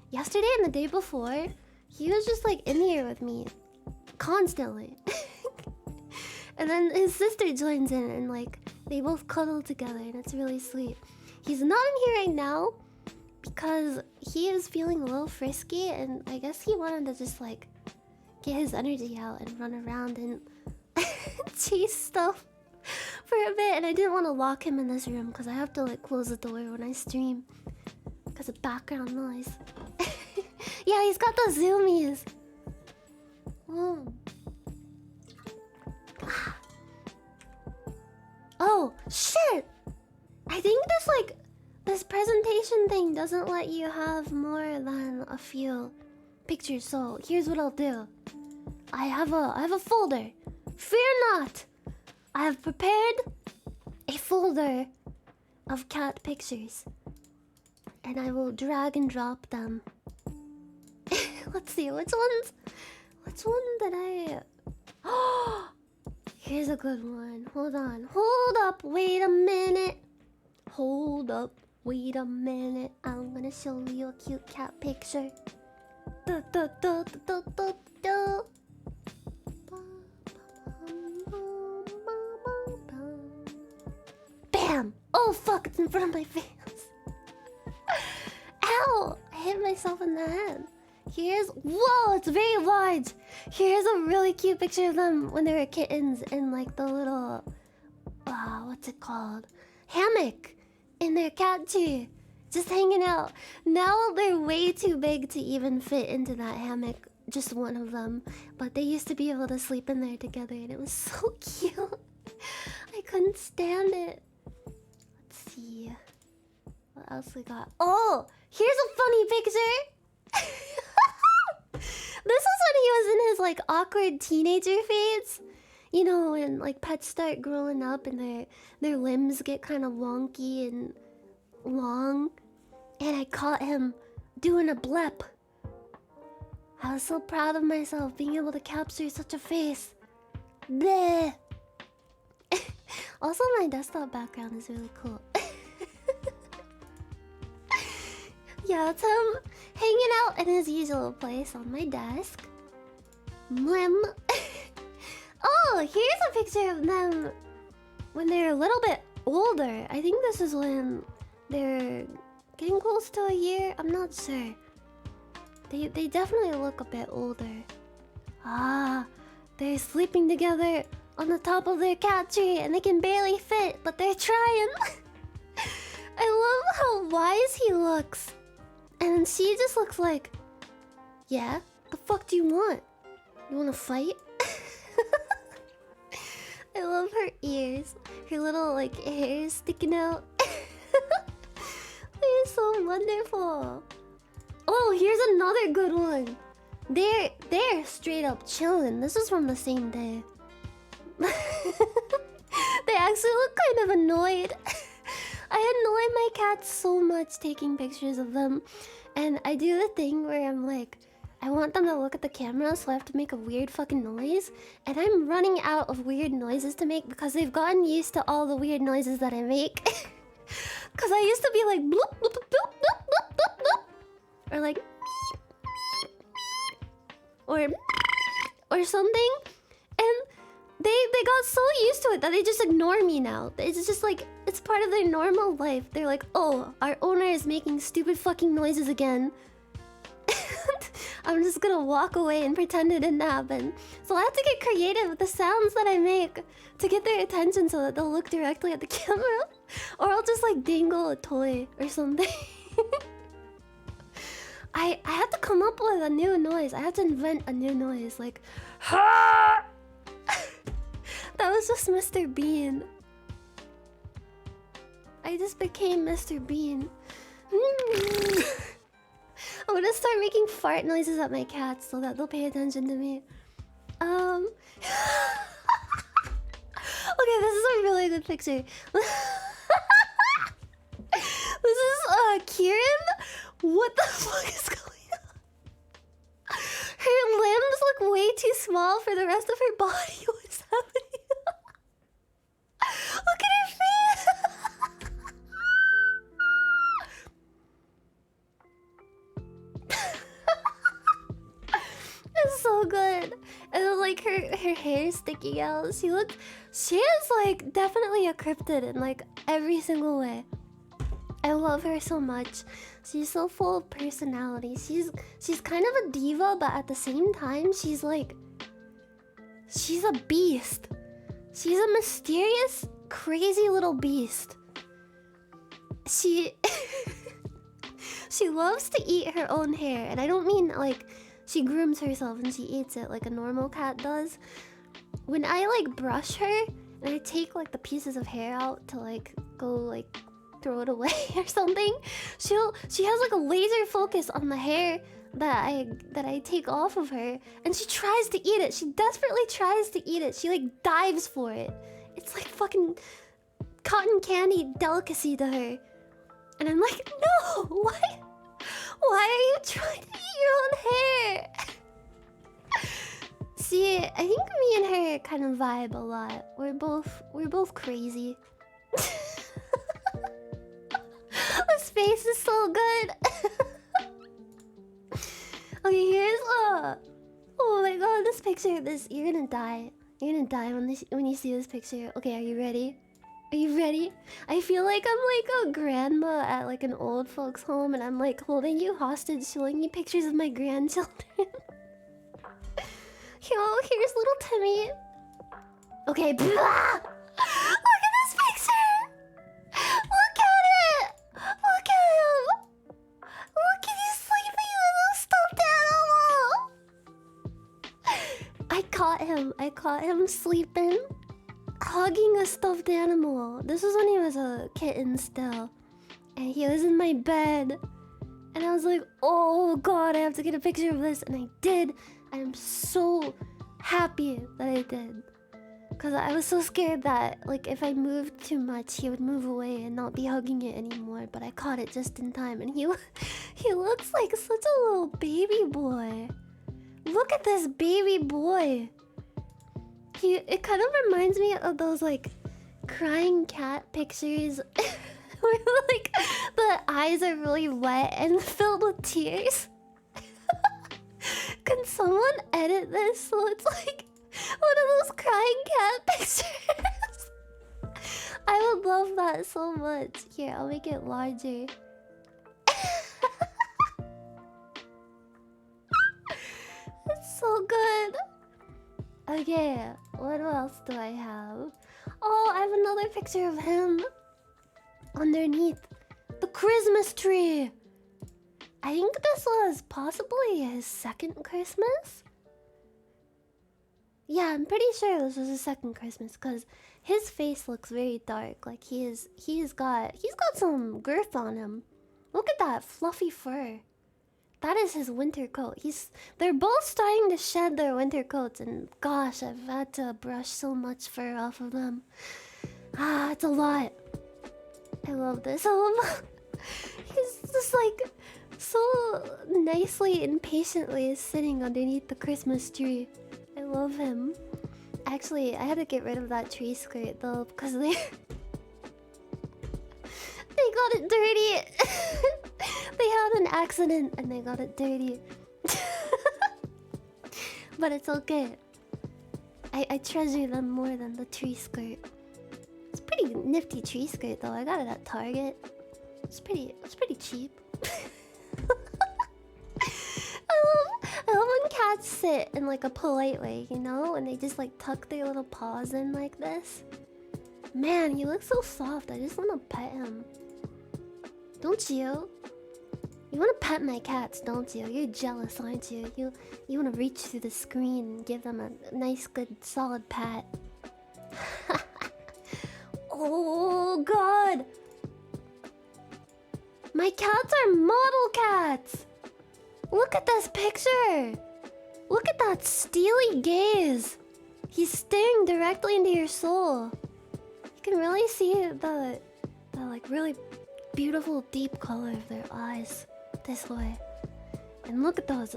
Speaker 1: Yesterday and the day before, he was just like in here with me constantly. And then his sister joins in and like they both cuddle together, and it's really sweet. He's not in here right now because he is feeling a little frisky, and I guess he wanted to just like get his energy out and run around and chase stuff for a bit. And I didn't want to lock him in this room because I have to like close the door when I stream because of background noise. Yeah, he's got the zoomies. Oh shit! I think this presentation thing doesn't let you have more than a few pictures. So here's what I'll do. I have a folder. Fear not. I have prepared a folder of cat pictures, and I will drag and drop them. Let's see which one did I. Oh, here's a good one. Hold on. Hold up. Wait a minute. Hold up. Wait a minute. I'm gonna show you a cute cat picture. Bam! Oh fuck, it's in front of my face. Ow! I hit myself in the head. Whoa, it's very large. Here's a really cute picture of them when they were kittens in like the little, what's it called? Hammock in their cat tree, just hanging out. Now they're way too big to even fit into that hammock, just one of them. But they used to be able to sleep in there together, and it was so cute. I couldn't stand it. Let's see. What else we got? Oh, here's a funny picture. This is when he was in his like awkward teenager phase. You know, when like pets start growing up and their limbs get kind of wonky and long. And I caught him doing a blep. I was so proud of myself being able to capture such a face. Bleh. Also, my desktop background is really cool. Yeah, it's him hanging out in his usual place on my desk. Mlim. Oh, here's a picture of them when they're a little bit older. I think this is when they're getting close to a year. I'm not sure. They definitely look a bit older. Ah, they're sleeping together on the top of their cat tree, and they can barely fit, but they're trying. I love how wise he looks. And she just looks like, yeah, the fuck do you want? You wanna fight? I love her ears. Her little like hairs sticking out. They're so wonderful. Oh, here's another good one. They're straight up chilling. This is from the same day. They actually look kind of annoyed. I annoy my cats so much taking pictures of them, and I do the thing where I'm like, I want them to look at the camera, so I have to make a weird fucking noise, and I'm running out of weird noises to make because they've gotten used to all the weird noises that I make. Because I used to be like bloop bloop bloop bloop bloop bloop bloop, or like meep or something, and they got so used to it that they just ignore me now. It's just like it's part of their normal life. They're like, oh, our owner is making stupid fucking noises again. I'm just gonna walk away and pretend it didn't happen. So I have to get creative with the sounds that I make to get their attention so that they'll look directly at the camera. Or I'll just like dangle a toy or something. I had to come up with a new noise. I had to invent a new noise, like ha! That was just Mr. Bean. I just became Mr. Bean. I'm gonna start making fart noises at my cats so that they'll pay attention to me. Okay, this is a really good picture. This is Kieran. What the fuck is going on? Her limbs look way too small for the rest of her body. What's happening? Look at her face. It's so good. And then, like her hair sticking out. She is like definitely a cryptid in like every single way. I love her so much. She's so full of personality. She's kind of a diva, but at the same time, she's a beast. She's a mysterious, crazy little beast. She she loves to eat her own hair, and I don't mean like she grooms herself and she eats it like a normal cat does. When I like brush her and I take like the pieces of hair out to like go like throw it away or something, she has like a laser focus on the hair that I take off of her, and she tries to eat it. She desperately tries to eat it. She like dives for it. It's like fucking cotton candy delicacy to her. And I'm like, no, why are you trying to eat your own hair? See, I think me and her kind of vibe a lot. We're both crazy. This face is so good. Okay, here's oh my god, this picture. You're gonna die. You're gonna die when you see this picture. Okay, are you ready? Are you ready? I feel like I'm like a grandma at like an old folks home, and I'm like holding you hostage, showing you pictures of my grandchildren. Yo, here's little Timmy. Okay, blah! Look at this picture! Look at it! Look at him! Look at you sleeping with a stuffed animal! I caught him sleeping, hugging a stuffed animal. This was when he was a kitten still. And he was in my bed. And I was like, oh god, I have to get a picture of this. And I did. I am so happy that I did. Because I was so scared that, like, if I moved too much, he would move away and not be hugging it anymore. But I caught it just in time. And he looks like such a little baby boy. Look at this baby boy. It kind of reminds me of those, like, crying cat pictures where, like, the eyes are really wet and filled with tears. Can someone edit this so it's like one of those crying cat pictures? I would love that so much. Here, I'll make it larger. It's so good. Okay, what else do I have? Oh, I have another picture of him underneath the Christmas tree. I think this was possibly his second Christmas. Yeah, I'm pretty sure this was his second Christmas because his face looks very dark. Like he's got some girth on him. Look at that fluffy fur. That is his winter coat. They're both starting to shed their winter coats, and gosh, I've had to brush so much fur off of them. Ah, it's a lot. I love this. He's just like so nicely and patiently sitting underneath the Christmas tree. I love him. Actually, I had to get rid of that tree skirt though because they got it dirty. They had an accident and they got it dirty. But it's okay. I treasure them more than the tree skirt. It's a pretty nifty tree skirt though. I got it at Target. It's pretty cheap. I love when cats sit in like a polite way, you know? And they just like tuck their little paws in like this. Man, he looks so soft. I just want to pet him. Don't you? You want to pet my cats, don't you? You're jealous, aren't you? You want to reach through the screen and give them a nice, good, solid pat. Oh, God. My cats are model cats. Look at this picture. Look at that steely gaze. He's staring directly into your soul. You can really see the like really beautiful deep color of their eyes this way. And look at those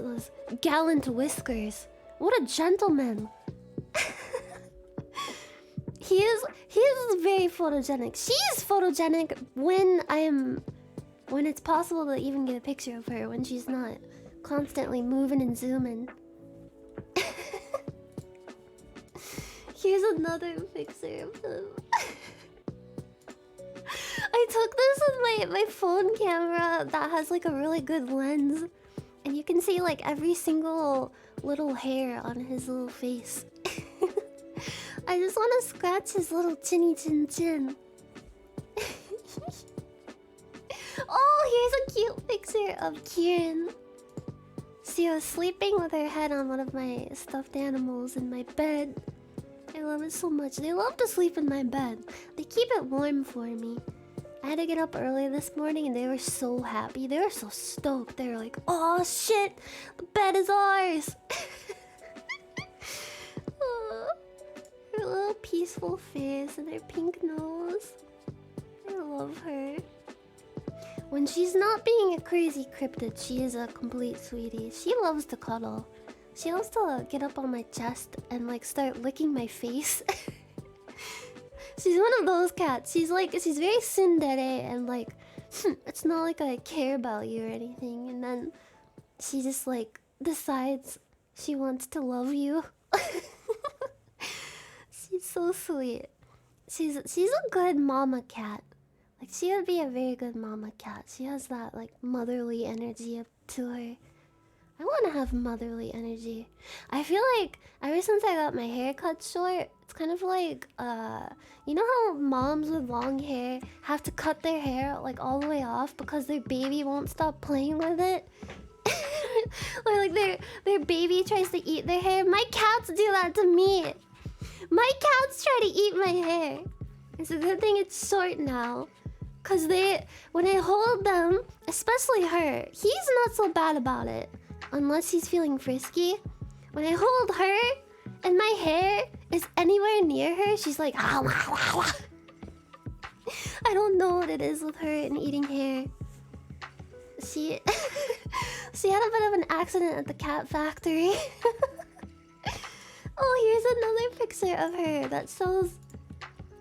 Speaker 1: gallant whiskers. What a gentleman. He is very photogenic. She's photogenic when it's possible to even get a picture of her, when she's not constantly moving and zooming. Here's another picture of him. I took this with my phone camera that has like a really good lens, and you can see like every single little hair on his little face. I just want to scratch his little chinny chin chin. Oh, here's a cute picture of Kieran. She was sleeping with her head on one of my stuffed animals in my bed. I love it so much. They love to sleep in my bed. They keep it warm for me. I had to get up early this morning and they were so happy. They were so stoked. They were like, oh shit, the bed is ours. Oh, her little peaceful face and her pink nose. I love her. When she's not being a crazy cryptid, she is a complete sweetie. She loves to cuddle. She loves to get up on my chest and like start licking my face. She's one of those cats. She's very tsundere and like, it's not like I care about you or anything. And then she just like decides she wants to love you. She's so sweet. She's a good mama cat. Like, she would be a very good mama cat. She has that, like, motherly energy up to her. I want to have motherly energy. I feel like, ever since I got my hair cut short, it's kind of like, you know how moms with long hair have to cut their hair, like, all the way off because their baby won't stop playing with it? Or, like, their baby tries to eat their hair. My cats do that to me. My cats try to eat my hair. It's a good thing it's short now. Cause when I hold them, especially her, he's not so bad about it. Unless he's feeling frisky. When I hold her and my hair is anywhere near her, she's like, ah, wah, wah, wah. I don't know what it is with her and eating hair. She had a bit of an accident at the cat factory. Oh, here's another picture of her that shows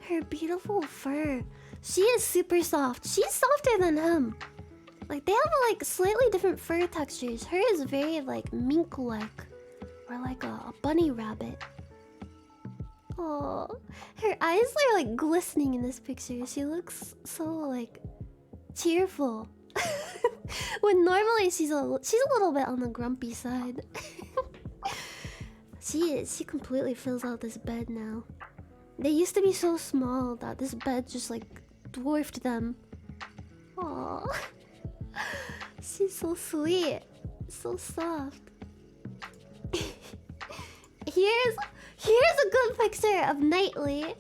Speaker 1: her beautiful fur. She is super soft. She's softer than him. Like, they have like slightly different fur textures. Her is very like mink-like, or like a bunny rabbit. Oh, her eyes are like glistening in this picture. She looks so like cheerful. When normally she's a little bit on the grumpy side. She completely fills out this bed now. They used to be so small that this bed just like dwarfed them. Aww. She's so sweet. So soft. Here's a good picture of Nightly.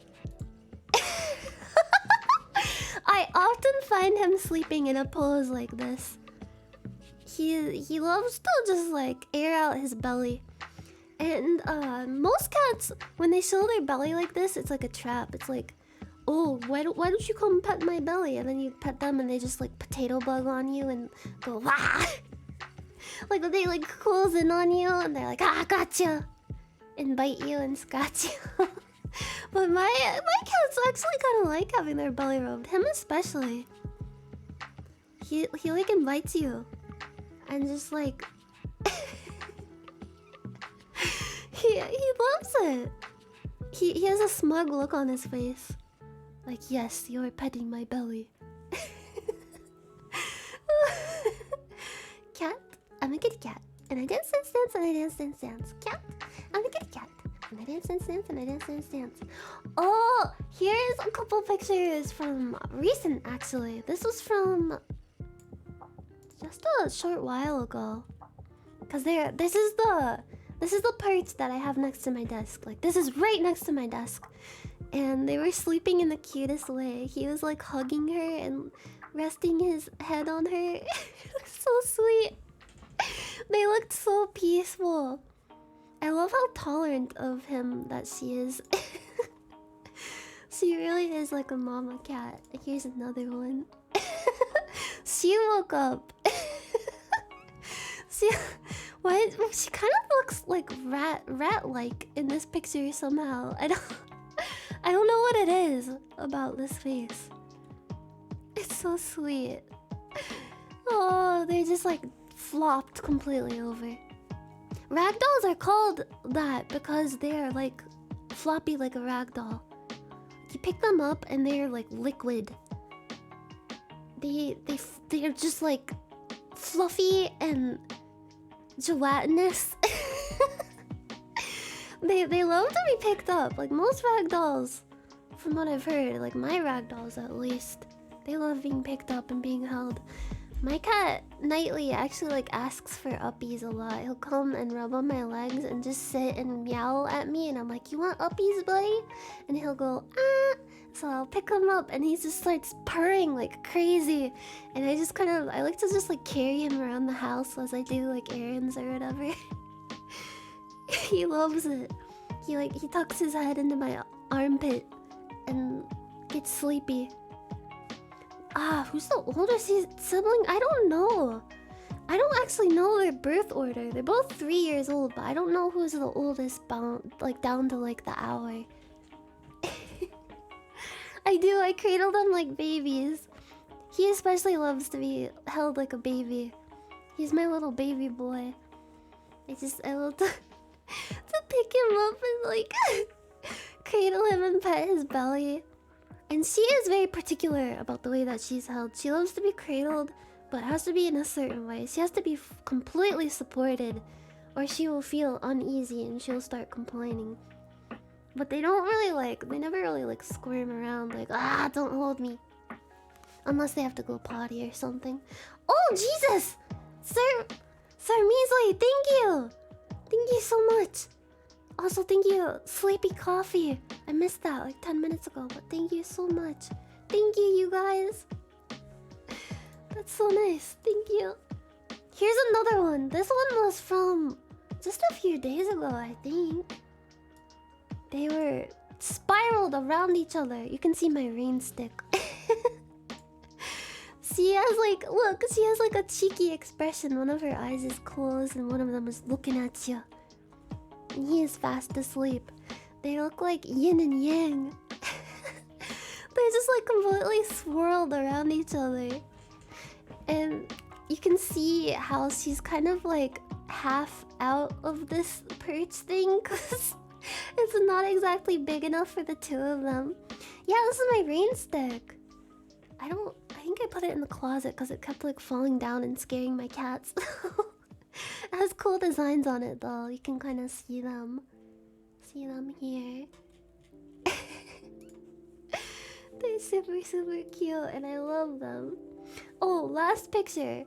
Speaker 1: I often find him sleeping in a pose like this. He loves to just like air out his belly. And most cats, when they show their belly like this, it's like a trap. It's like, oh, why don't you come pet my belly? And then you pet them and they just like potato bug on you and go, wah! Like they like close in on you and they're like, ah, gotcha! And bite you and scratch you. But my cats actually kind of like having their belly rubbed. Him especially. He like invites you. And just like... he loves it. He has a smug look on his face. Like, yes, you're petting my belly. Cat, I'm a kitty cat. And I dance dance dance and I dance dance dance. Cat, I'm a kitty cat. And I dance dance dance and I dance dance dance. Oh, here's a couple pictures from recent actually. This was from just a short while ago. Cause this is the perch that I have next to my desk. Like this is right next to my desk. And they were sleeping in the cutest way. He was like hugging her and resting his head on her. It was so sweet. They looked so peaceful. I love how tolerant of him that she is. She really is like a mama cat. Here's another one. She woke up. She kind of looks like rat-like in this picture somehow. I don't know what it is about this face. It's so sweet. Oh, they're just like flopped completely over. Ragdolls are called that because they're like floppy like a ragdoll. You pick them up and they're like liquid. They're just like fluffy and gelatinous. They love to be picked up. Like most ragdolls, from what I've heard, like my ragdolls at least, they love being picked up and being held. My cat nightly actually like asks for uppies a lot. He'll come and rub on my legs and just sit and meow at me, and I'm like, "You want uppies, buddy?" And he'll go, "Ah." So I'll pick him up and he just starts purring like crazy. And I like to just like carry him around the house as I do like errands or whatever. He loves it. He tucks his head into my armpit and gets sleepy. Ah, who's the oldest sibling? I don't know. I don't actually know their birth order. They're both 3 years old, but I don't know who's the oldest down to like the hour. I cradle them like babies. He especially loves to be held like a baby. He's my little baby boy. I love to pick him up and like cradle him and pet his belly. And she is very particular about the way that she's held. She loves to be cradled, but it has to be in a certain way. She has to be completely supported, or she will feel uneasy and she'll start complaining. But they never really like squirm around like, "Ah, don't hold me." Unless they have to go potty or something. Oh, Jesus! Sir Measley, thank you! Thank you so much. Also, thank you, Sleepy Coffee. I missed that like 10 minutes ago, but thank you so much. Thank you, you guys. That's so nice. Thank you. Here's another one. This one was from just a few days ago, I think. They were spiraled around each other. You can see my rain stick. She has like a cheeky expression. One of her eyes is closed and one of them is looking at you. And he is fast asleep. They look like yin and yang. They're just like completely swirled around each other. And you can see how she's kind of like half out of this perch thing, because it's not exactly big enough for the two of them. Yeah, this is my rain stick. I think I put it in the closet because it kept like falling down and scaring my cats. It has cool designs on it though. You can kind of see them. See them here. They're super, super cute and I love them. Oh, last picture.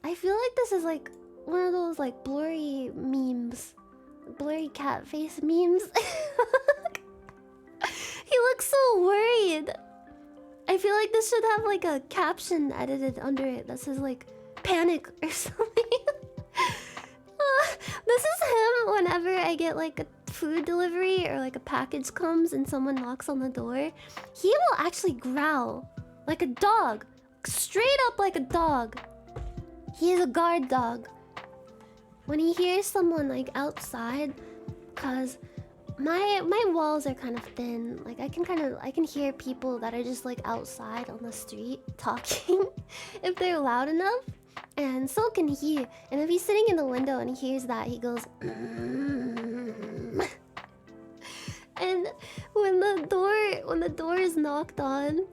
Speaker 1: I feel like this is like one of those like blurry memes. Blurry cat face memes. He looks so worried. I feel like this should have like a caption edited under it that says like panic or something. This is him whenever I get like a food delivery or like a package comes and someone knocks on the door. He will actually growl like a dog. Straight up like a dog. He is a guard dog. When he hears someone like outside, cause my walls are kind of thin. Like I can hear people that are just like outside on the street talking if they're loud enough. And so can he. And if he's sitting in the window and he hears that, he goes when the door is knocked on,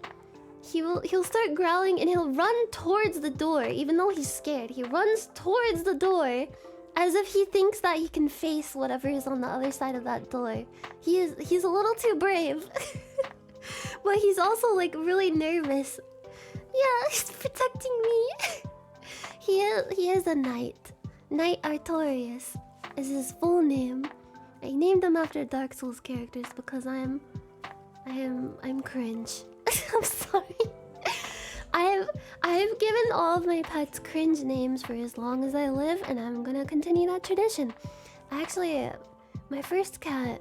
Speaker 1: he'll start growling and he'll run towards the door, even though he's scared. He runs towards the door as if he thinks that he can face whatever is on the other side of that door. He's a little too brave. But he's also like really nervous. Yeah, he's protecting me. He is a knight. Knight Artorias is his full name. I named him after Dark Souls characters because I'm cringe. I'm sorry. I've given all of my pets cringe names for as long as I live, and I'm gonna continue that tradition. Actually, my first cat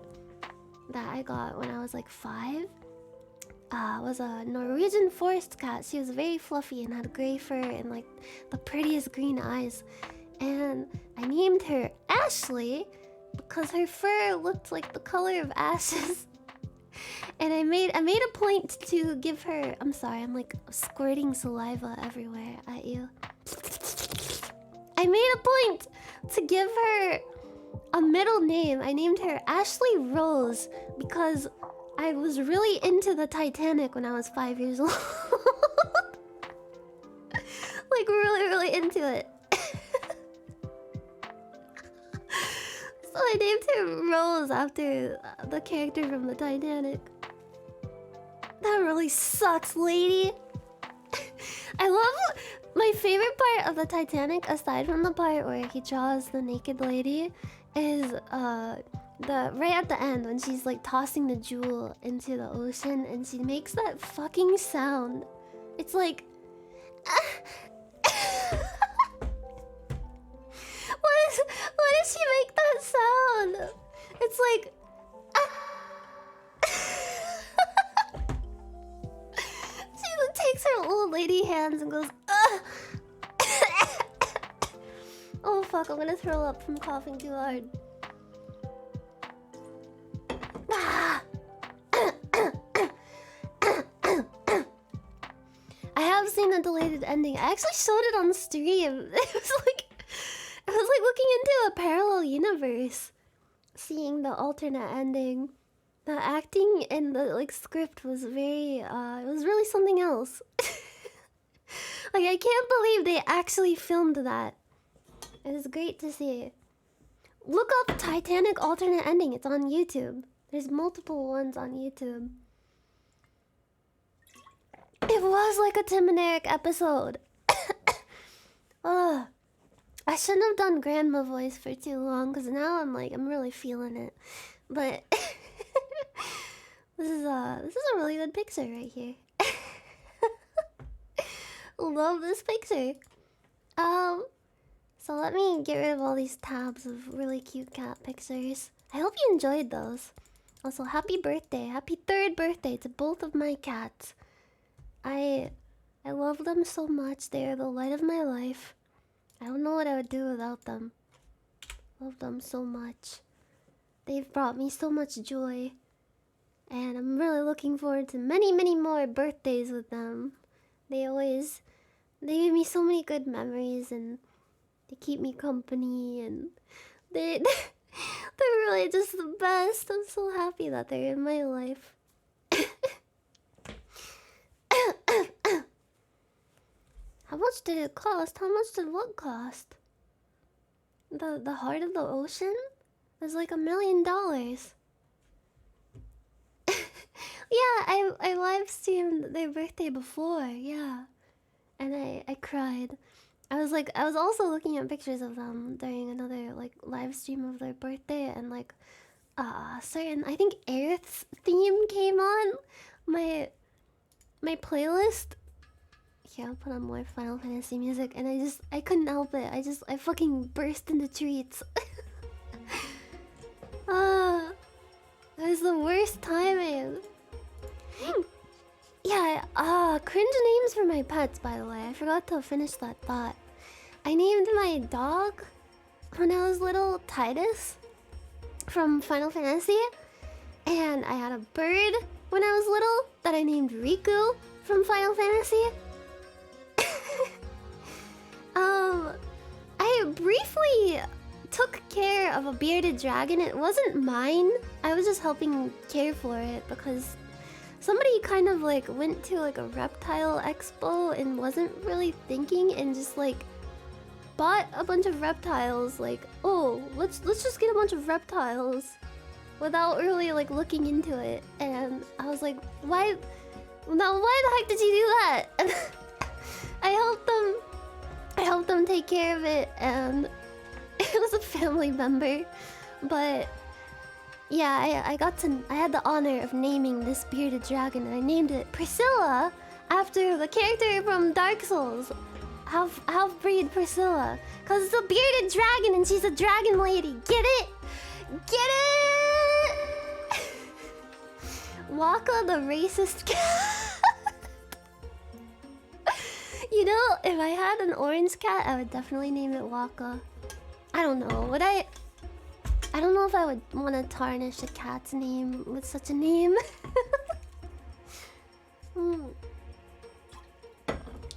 Speaker 1: that I got when I was like 5 was a Norwegian forest cat. She was very fluffy and had gray fur and like the prettiest green eyes. And I named her Ashley because her fur looked like the color of ashes. And I made a point to give her... I'm sorry, I'm like squirting saliva everywhere at you. I made a point to give her a middle name. I named her Ashley Rose because I was really into the Titanic when I was 5 years old. Like really into it. So I named her Rose after the character from the Titanic. That really sucks, lady. I love... My favorite part of the Titanic, aside from the part where he draws the naked lady, is the right at the end when she's like tossing the jewel into the ocean and she makes that fucking sound. It's like... Why does she make that sound? It's like... She takes her old lady hands and goes... Oh fuck, I'm gonna throw up from coughing too hard. I have seen the deleted ending. I actually showed it on stream. It was like looking into a parallel universe, seeing the alternate ending. The acting and the like script was very it was really something else. Like I can't believe they actually filmed that. It was great to see. Look up Titanic alternate ending. It's on YouTube. There's multiple ones on YouTube. It was like a Tim and Eric episode. Ugh. I shouldn't have done grandma voice for too long because now I'm really feeling it. But this is a really good picture right here. Love this picture. So let me get rid of all these tabs of really cute cat pictures. I hope you enjoyed those. Also, happy birthday. Happy 3rd birthday to both of my cats. I love them so much. They are the light of my life. I don't know what I would do without them. Love them so much. They've brought me so much joy. And I'm really looking forward to many, many more birthdays with them. They give me so many good memories and they keep me company and they're really just the best. I'm so happy that they're in my life. How much did it cost? How much did what cost? The heart of the ocean? It was like $1 million. Yeah, I live streamed their birthday before, yeah. And I cried. I was also looking at pictures of them during another like live stream of their birthday and like certain I think Earth's theme came on my playlist. Here, I'll put on more Final Fantasy music and I couldn't help it. I fucking burst into treats. That was the worst timing. Yeah, cringe names for my pets, by the way. I forgot to finish that thought. I named my dog when I was little Titus from Final Fantasy. And I had a bird when I was little that I named Riku from Final Fantasy. I briefly took care of a bearded dragon. It wasn't mine. I was just helping care for it because somebody kind of like went to like a reptile expo and wasn't really thinking and just like bought a bunch of reptiles. Like, oh, let's just get a bunch of reptiles without really like looking into it. And I was like, why? Now, why the heck did you do that? And I helped them take care of it, and it was a family member. But yeah, I had the honor of naming this bearded dragon, and I named it Priscilla after the character from Dark Souls, half-breed Priscilla, cause it's a bearded dragon and she's a dragon lady. Get it? Get it? Waka the racist cat. You know, if I had an orange cat, I would definitely name it Waka. I don't know. I don't know if I would want to tarnish a cat's name with such a name.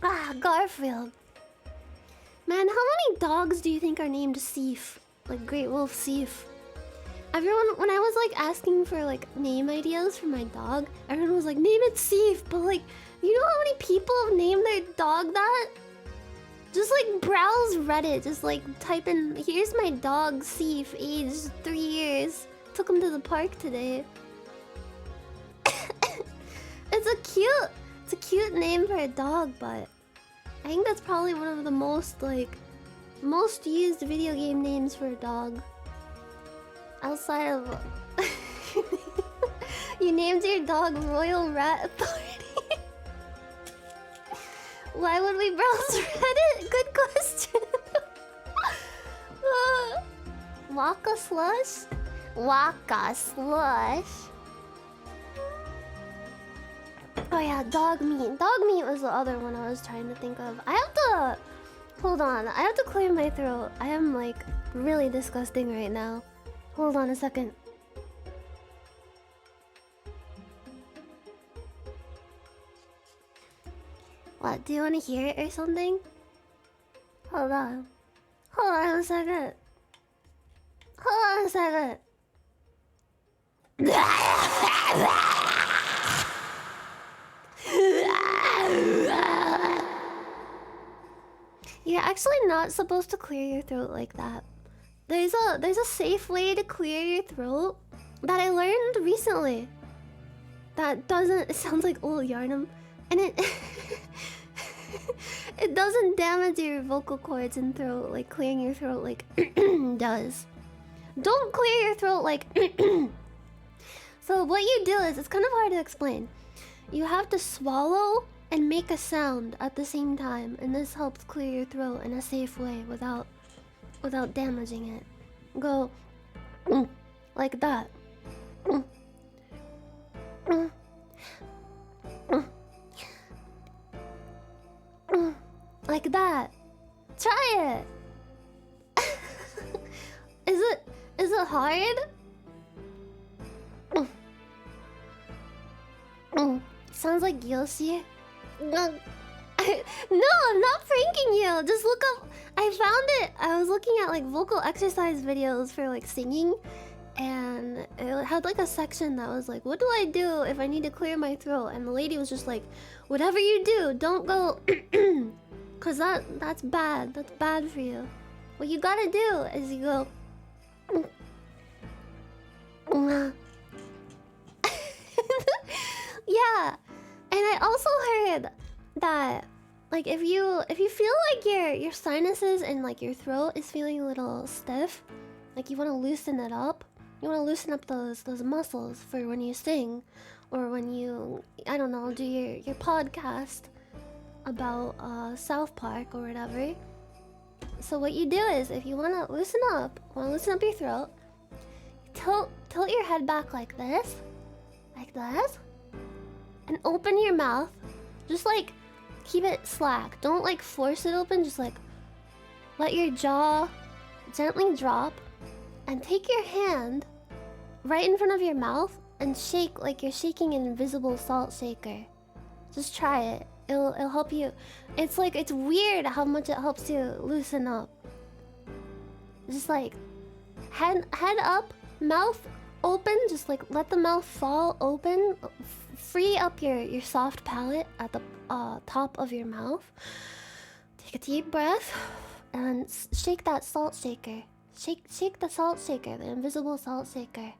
Speaker 1: Ah, Garfield. Man, how many dogs do you think are named Seif? Like Great Wolf Seif. Everyone, when I was like asking for like name ideas for my dog, everyone was like, name it Seif. But like, you know how many people have named their dog that? Just like browse Reddit, just like type in, here's my dog Seif, age 3 years. Took him to the park today. It's a cute name for a dog, but I think that's probably one of the most used video game names for a dog. Outside of you named your dog Royal Rat Authority. Why would we browse Reddit? Good question. Waka Slush? Waka Slush? Oh yeah, dog meat. Dog meat was the other one I was trying to think of. I have to... Hold on, I have to clear my throat. I am like really disgusting right now. Hold on a second. What, do you want to hear it or something? Hold on. Hold on a second. Hold on a second. You're actually not supposed to clear your throat like that. There's a safe way to clear your throat that I learned recently. That doesn't... It sounds like old Yarnum. And it... it doesn't damage your vocal cords and throat like clearing your throat like does. Don't clear your throat like... So what you do is... It's kind of hard to explain. You have to swallow and make a sound at the same time. And this helps clear your throat in a safe way without damaging it. Go like that. Like that. Try it. Is it hard? Sounds like Yoshi. No, I'm not pranking you. Just look up. I found it. I was looking at like vocal exercise videos for like singing, and it had like a section that was like, what do I do if I need to clear my throat? And the lady was just like, whatever you do, don't go cause that's bad. That's bad for you. What you gotta do is you go yeah. And I also heard that like if you feel like your sinuses and like your throat is feeling a little stiff, like you want to loosen it up, you want to loosen up those muscles for when you sing or when you, I don't know, do your podcast about South Park or whatever. So what you do is if you want to loosen up your throat, tilt your head back like this, and open your mouth. Just like keep it slack. Don't like force it open. Just like let your jaw gently drop and take your hand right in front of your mouth and shake like you're shaking an invisible salt shaker. Just try it. It'll help you. It's weird how much it helps you loosen up. Just like Head up, mouth open. Just like let the mouth fall open. Free up your soft palate at the top of your mouth. Take a deep breath and shake that salt shaker. Shake the salt shaker, the invisible salt shaker,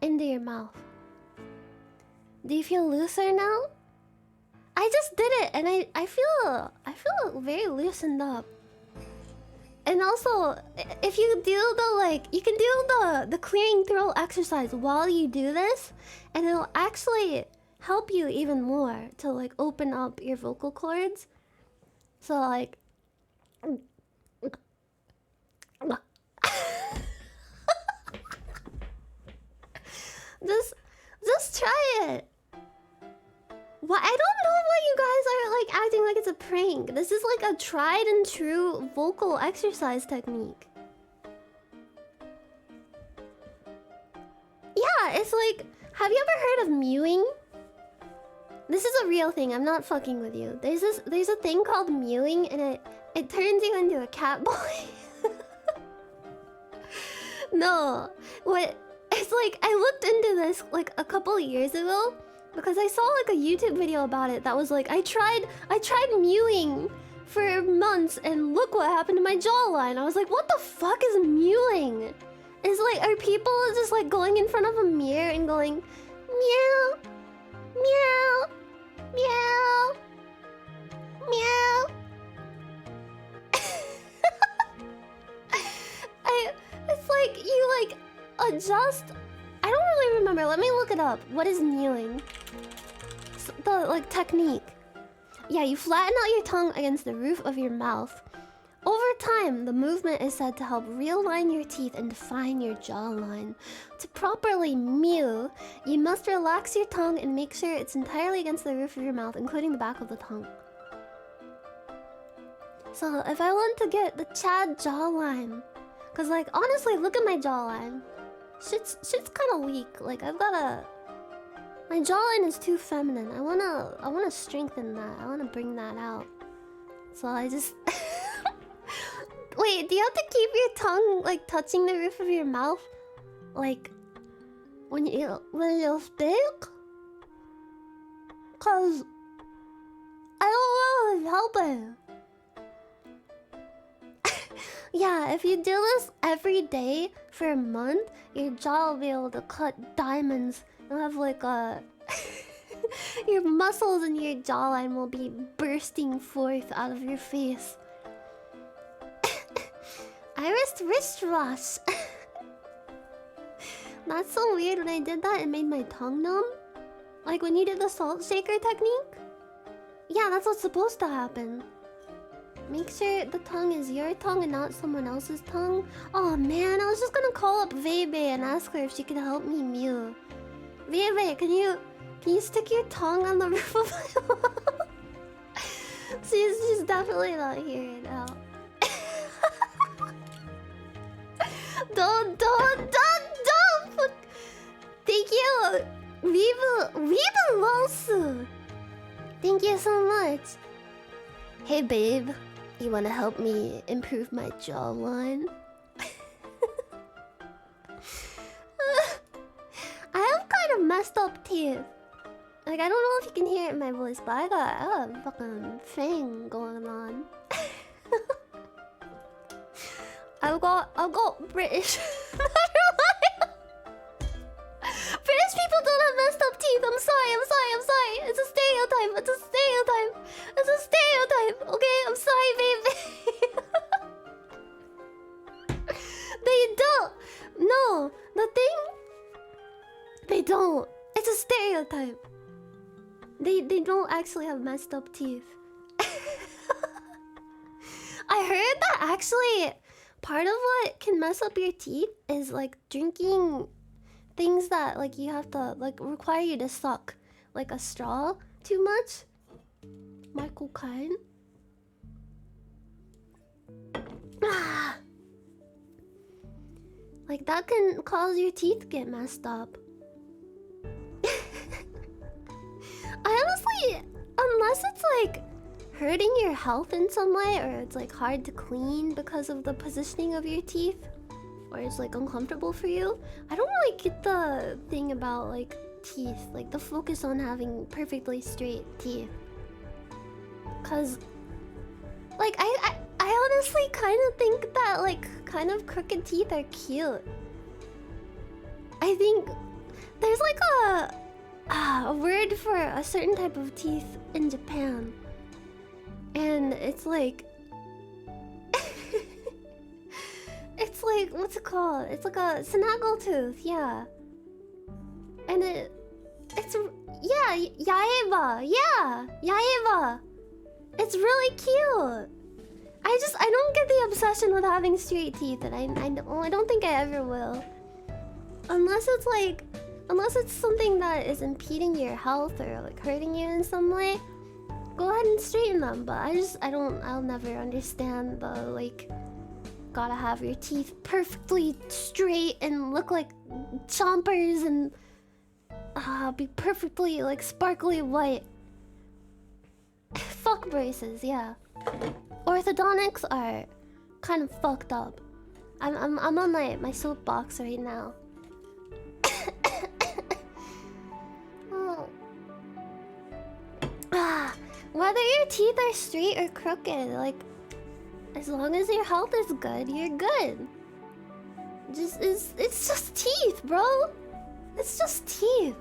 Speaker 1: into your mouth. Do you feel looser now? I just did it, and I feel very loosened up. And also, if you do you can do the clearing throat exercise while you do this, and it'll actually help you even more to like open up your vocal cords. So like. Just try it. What? I don't know why you guys are like acting like it's a prank. This is like a tried and true vocal exercise technique. Yeah, it's like, have you ever heard of mewing? This is a real thing. I'm not fucking with you. There's a thing called mewing, and it turns you into a cat boy. No, what? It's like I looked into this like a couple of years ago because I saw like a YouTube video about it that was like I tried mewing for months and look what happened to my jawline. I was like, what the fuck is mewing? It's like, are people just like going in front of a mirror and going meow, meow, meow, meow? It's like you like adjust. I don't really remember. Let me look it up. What is mewing? The like technique. Yeah, you flatten out your tongue against the roof of your mouth. Over time, the movement is said to help realign your teeth and define your jawline. To properly mew, you must relax your tongue and make sure it's entirely against the roof of your mouth, including the back of the tongue. So if I want to get the Chad jawline, cause like honestly, look at my jawline. Shit's kind of weak. Like my jawline is too feminine. I wanna strengthen that. I wanna bring that out. So I just wait. Do you have to keep your tongue like touching the roof of your mouth, like when you speak? Cause I don't know if it's helping. Yeah, if you do this every day for a month, your jaw will be able to cut diamonds. You'll have like a... your muscles in your jawline will be bursting forth out of your face. Iris wristwash. That's so weird. When I did that, it made my tongue numb. Like when you did the salt shaker technique. Yeah, that's what's supposed to happen. Make sure the tongue is your tongue and not someone else's tongue. Oh man, I was just gonna call up Vebe and ask her if she could help me mew. Vebe, can you stick your tongue on the roof of my mouth? She's definitely not here right now. Don't. Thank you, Viva Losu. Thank you so much. Hey babe, you wanna help me improve my jawline? I have kind of messed up teeth. Like I don't know if you can hear it in my voice, but I got a fucking thing going on. I've got British. British people don't have messed up teeth. I'm sorry. It's a stereotype. Okay, I'm sorry, baby. They don't. No, the thing. They don't. It's a stereotype. They don't actually have messed up teeth. I heard that actually part of what can mess up your teeth is like drinking things that like you have to like require you to suck like a straw too much. Michael Kine. Like that can cause your teeth to get messed up. I honestly, unless it's like hurting your health in some way, or it's like hard to clean because of the positioning of your teeth, or it's like uncomfortable for you. I don't really get the thing about like teeth, like the focus on having perfectly straight teeth. Cause like I honestly kind of think that like kind of crooked teeth are cute. I think there's like a word for a certain type of teeth in Japan. And it's like it's like, what's it called? It's like a snaggle tooth, yeah. And it's yeah, yaeva, yeah, yaeva. It's really cute. I don't get the obsession with having straight teeth, and I don't think I ever will. Unless it's something that is impeding your health or like hurting you in some way, go ahead and straighten them. But I'll never understand the like, gotta have your teeth perfectly straight and look like chompers and be perfectly like sparkly white. Fuck braces, yeah. Orthodontics are kind of fucked up. I'm on my soapbox right now. Oh. Whether your teeth are straight or crooked, like as long as your health is good, you're good. It's just teeth, bro. It's just teeth.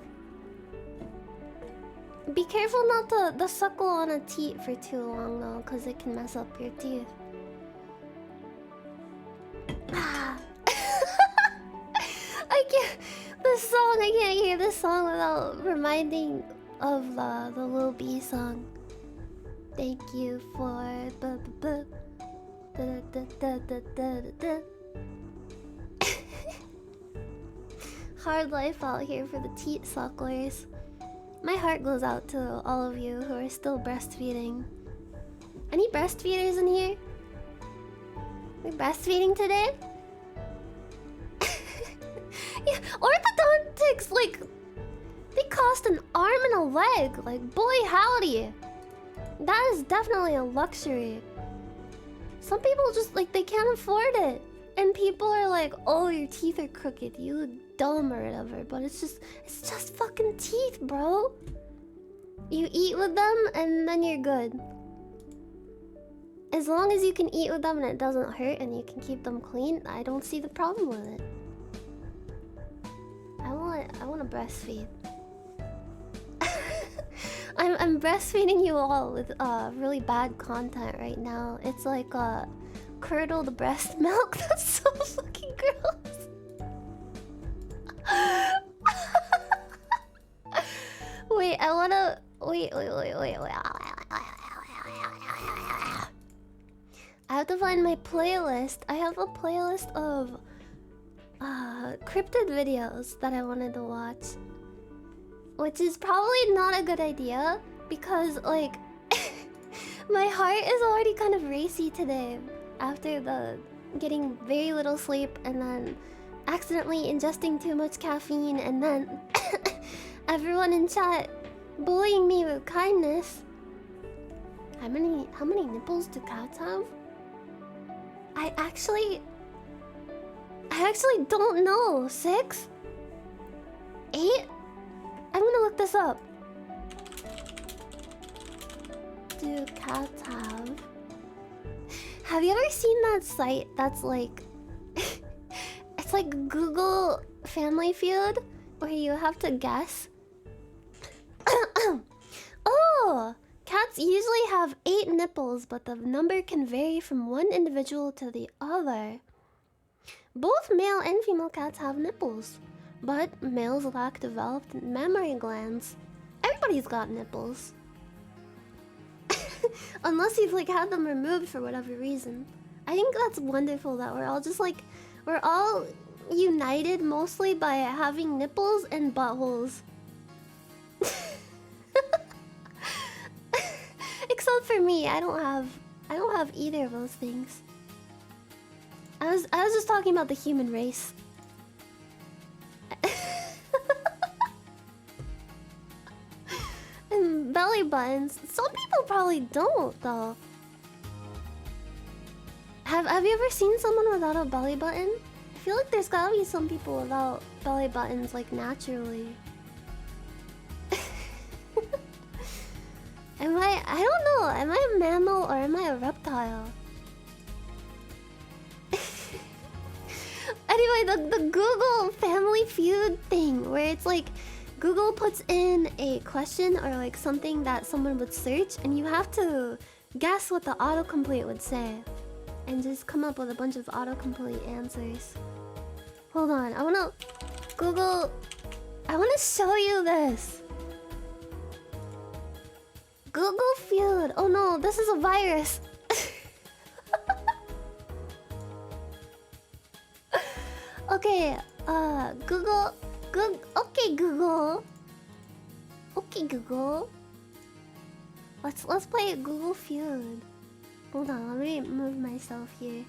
Speaker 1: Be careful not to suckle on a teat for too long though, cause it can mess up your teeth. I can't hear this song without reminding of the Lil B song. Thank you for hard life out here for the teat sucklers. My heart goes out to all of you who are still breastfeeding. Any breastfeeders in here? We're breastfeeding today? Yeah, orthodontics, like, they cost an arm and a leg. Like, boy howdy. That is definitely a luxury. Some people just, like, they can't afford it. And people are like, oh, your teeth are crooked, you look dumb or whatever. But it's just fucking teeth, bro. You eat with them and then you're good. As long as you can eat with them and it doesn't hurt and you can keep them clean, I don't see the problem with it. I want to breastfeed. I'm breastfeeding you all with really bad content right now. It's like curdled breast milk. That's so fucking gross. Wait, I wanna wait. I have to find my playlist. I have a playlist of cryptid videos that I wanted to watch, which is probably not a good idea because like my heart is already kind of racy today after the getting very little sleep and then accidentally ingesting too much caffeine and then everyone in chat bullying me with kindness. How many nipples do cats have? I actually don't know. 6? 8? I'm gonna look this up. Do cats have? Have you ever seen that site that's like it's like Google Family Feud where you have to guess? Oh, cats usually have 8 nipples, but the number can vary from one individual to the other. Both male and female cats have nipples, but males lack developed mammary glands. Everybody's got nipples. Unless you've like had them removed for whatever reason. I think that's wonderful that we're all just like, we're all united mostly by having nipples and buttholes. Except for me, I don't have either of those things. I was just talking about the human race. And belly buttons. Some people probably don't though. Have you ever seen someone without a belly button? feel like there's gotta be some people without belly buttons, like, naturally. I don't know, am I a mammal or am I a reptile? Anyway, the Google Family Feud thing, where it's like, Google puts in a question or like something that someone would search, and you have to guess what the autocomplete would say. And just come up with a bunch of autocomplete answers. Hold on, I wanna show you this. Google Feud. Oh no, this is a virus. Okay, Google. Okay, Google. Okay, Google. Let's play Google Feud. Hold on, let me move myself here.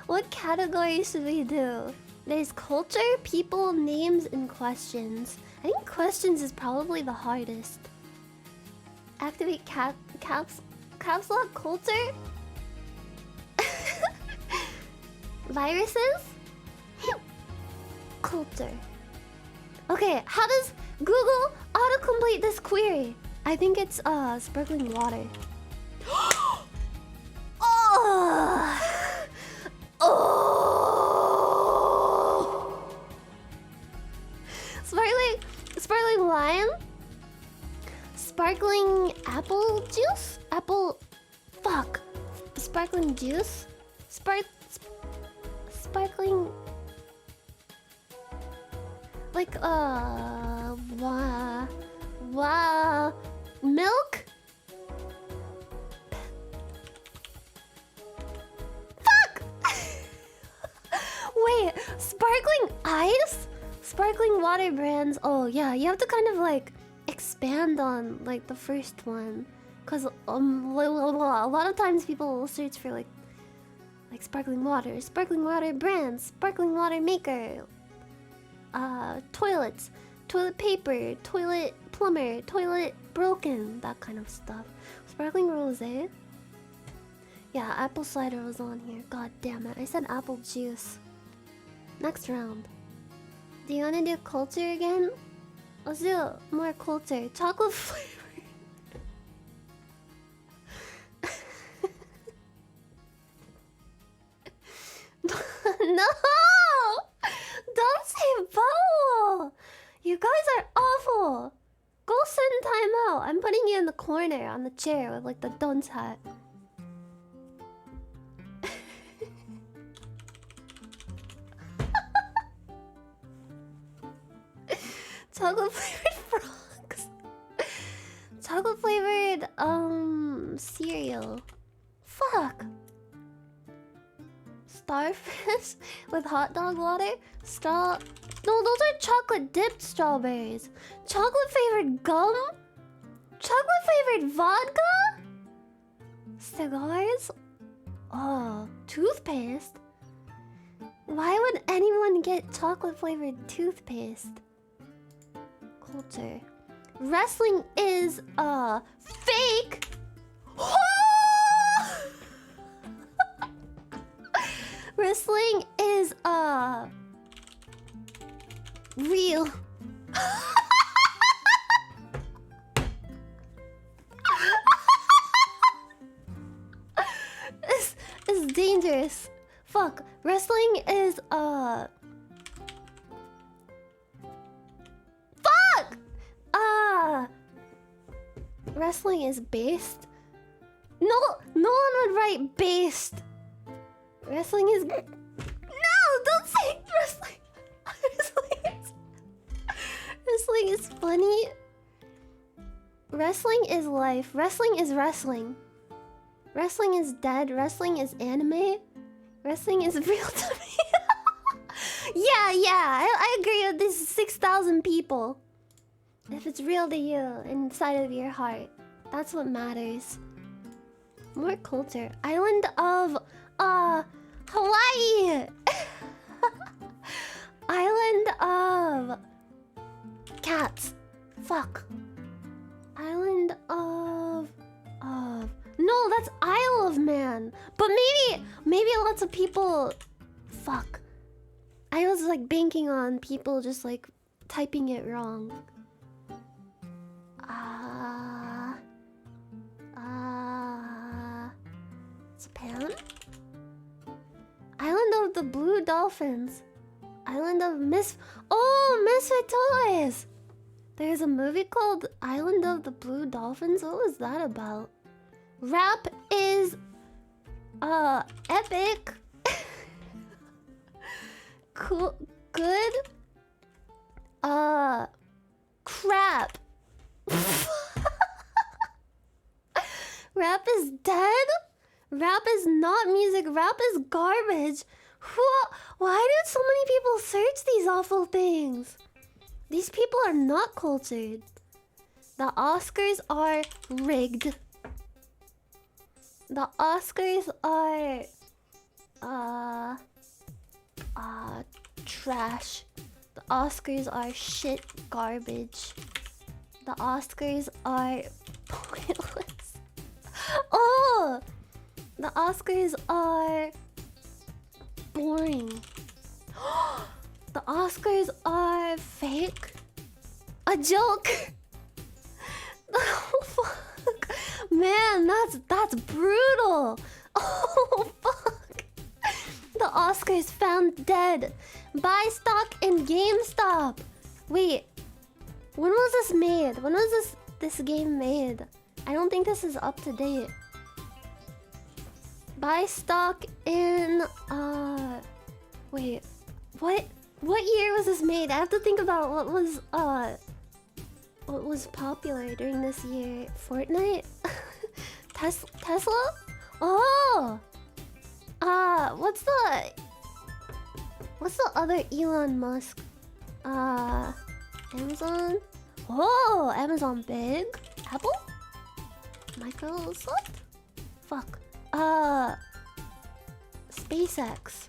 Speaker 1: What category should we do? There's culture, people, names, and questions. I think questions is probably the hardest. Activate caps lock culture? Viruses? Culture. Okay, how does Google autocomplete this query? I think it's sparkling water. Oh! Oh! Sparkling lime? Sparkling apple juice? Fuck. Sparkling juice? Sparkling... Like, milk? Fuck! Wait, sparkling ice? Sparkling water brands. Oh yeah, you have to kind of like expand on like the first one, cause a lot of times people will search for like sparkling water brands, sparkling water maker, toilets, toilet paper, toilet plumber, toilet broken, that kind of stuff. Sparkling rosé. Yeah, apple cider was on here. God damn it, I said apple juice. Next round. Do you wanna do culture again? Let's do more culture. Chocolate flavor. No! Don't say bubble! You guys are awful! Go sit in timeout. I'm putting you in the corner on the chair with like the dunce hat. Chocolate flavored frogs. Chocolate flavored cereal. Fuck. Starfish with hot dog water? No, those are chocolate dipped strawberries. Chocolate flavored gum? Chocolate flavored vodka? Cigars? Oh, toothpaste? Why would anyone get chocolate flavored toothpaste? Culture. Wrestling is fake. Wrestling is real. It's dangerous. Fuck. Wrestling is fuck. Wrestling is based. No one would write based. Wrestling is... No! Don't say wrestling! Wrestling is funny. Wrestling is life. Wrestling is wrestling. Wrestling is dead. Wrestling is anime. Wrestling is real to me. Yeah, I agree with these 6,000 people. If it's real to you, inside of your heart, that's what matters. More culture. Island of... Hawaii! Island of... cats. Fuck. Island of... No, that's it's Isle of Man. But maybe lots of people. Fuck. I was like banking on people just like typing it wrong. Japan? Island of the Blue Dolphins. Island of Misfit Toys! There's a movie called Island of the Blue Dolphins. What was that about? Rap is epic. Cool, good. Crap. Rap is dead? Rap is not music. Rap is garbage. Why do so many people search these awful things? These people are not cultured. The Oscars are rigged. The Oscars are trash. The Oscars are shit garbage. The Oscars are pointless. Oh! The Oscars are boring. The Oscars are fake. A joke. Oh fuck. Man, that's brutal. Oh fuck. The Oscars found dead. Buy stock in GameStop. Wait. When was this made? When was this game made? I don't think this is up to date. Buy stock in wait. What year was this made? I have to think about what was popular during this year. Fortnite? Tesla? Oh! What's the other Elon Musk? Amazon? Oh, Amazon big? Apple? Microsoft? Fuck. SpaceX.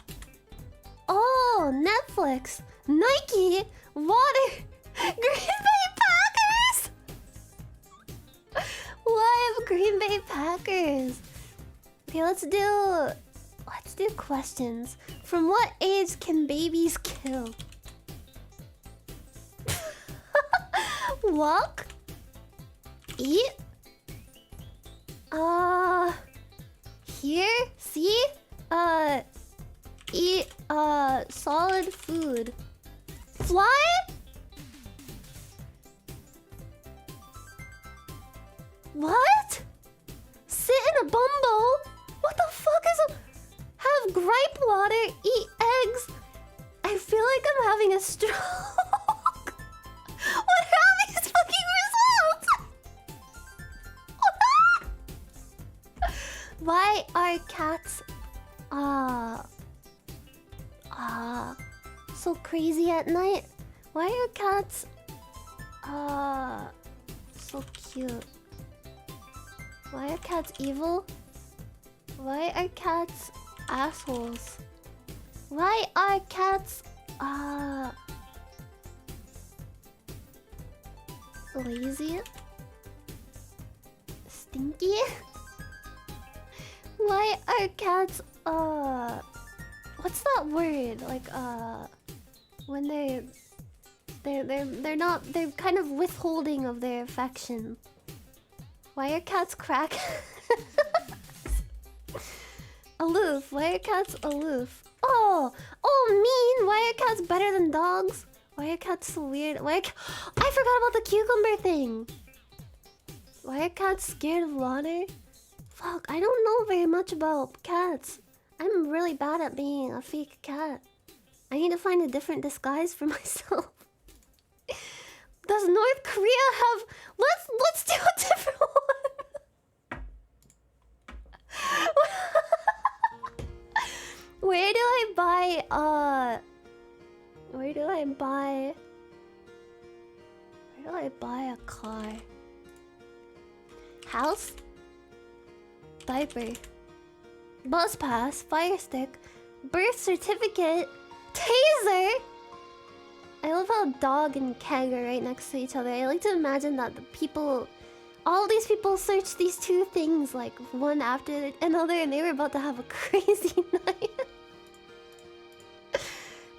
Speaker 1: Oh, Netflix. Nike. Water. Green Bay Packers. Why have Green Bay Packers? Okay, let's do questions. From what age can babies kill? Walk? Eat? Here? See? Eat, solid food. Fly? What? Sit in a bumbo? What the fuck is a... Have gripe water, eat eggs. I feel like I'm having a stroke. What are these fucking results? Why are cats so crazy at night? Why are cats so cute? Why are cats evil? Why are cats assholes? Why are cats lazy? Stinky? Why are cats what's that word? Like when they're not, they're kind of withholding of their affection. Why are cats crack? Aloof. Why are cats aloof? Oh, mean. Why are cats better than dogs? Why are cats so weird? I forgot about the cucumber thing. Why are cats scared of water? Fuck, I don't know very much about cats. I'm really bad at being a fake cat. I need to find a different disguise for myself. Does North Korea have... Let's do a different one. Where do I buy a car? House? Diaper. Bus pass, fire stick, birth certificate, taser. I love how dog and keg are right next to each other. I like to imagine that the people all these people searched these two things like one after another, and they were about to have a crazy night.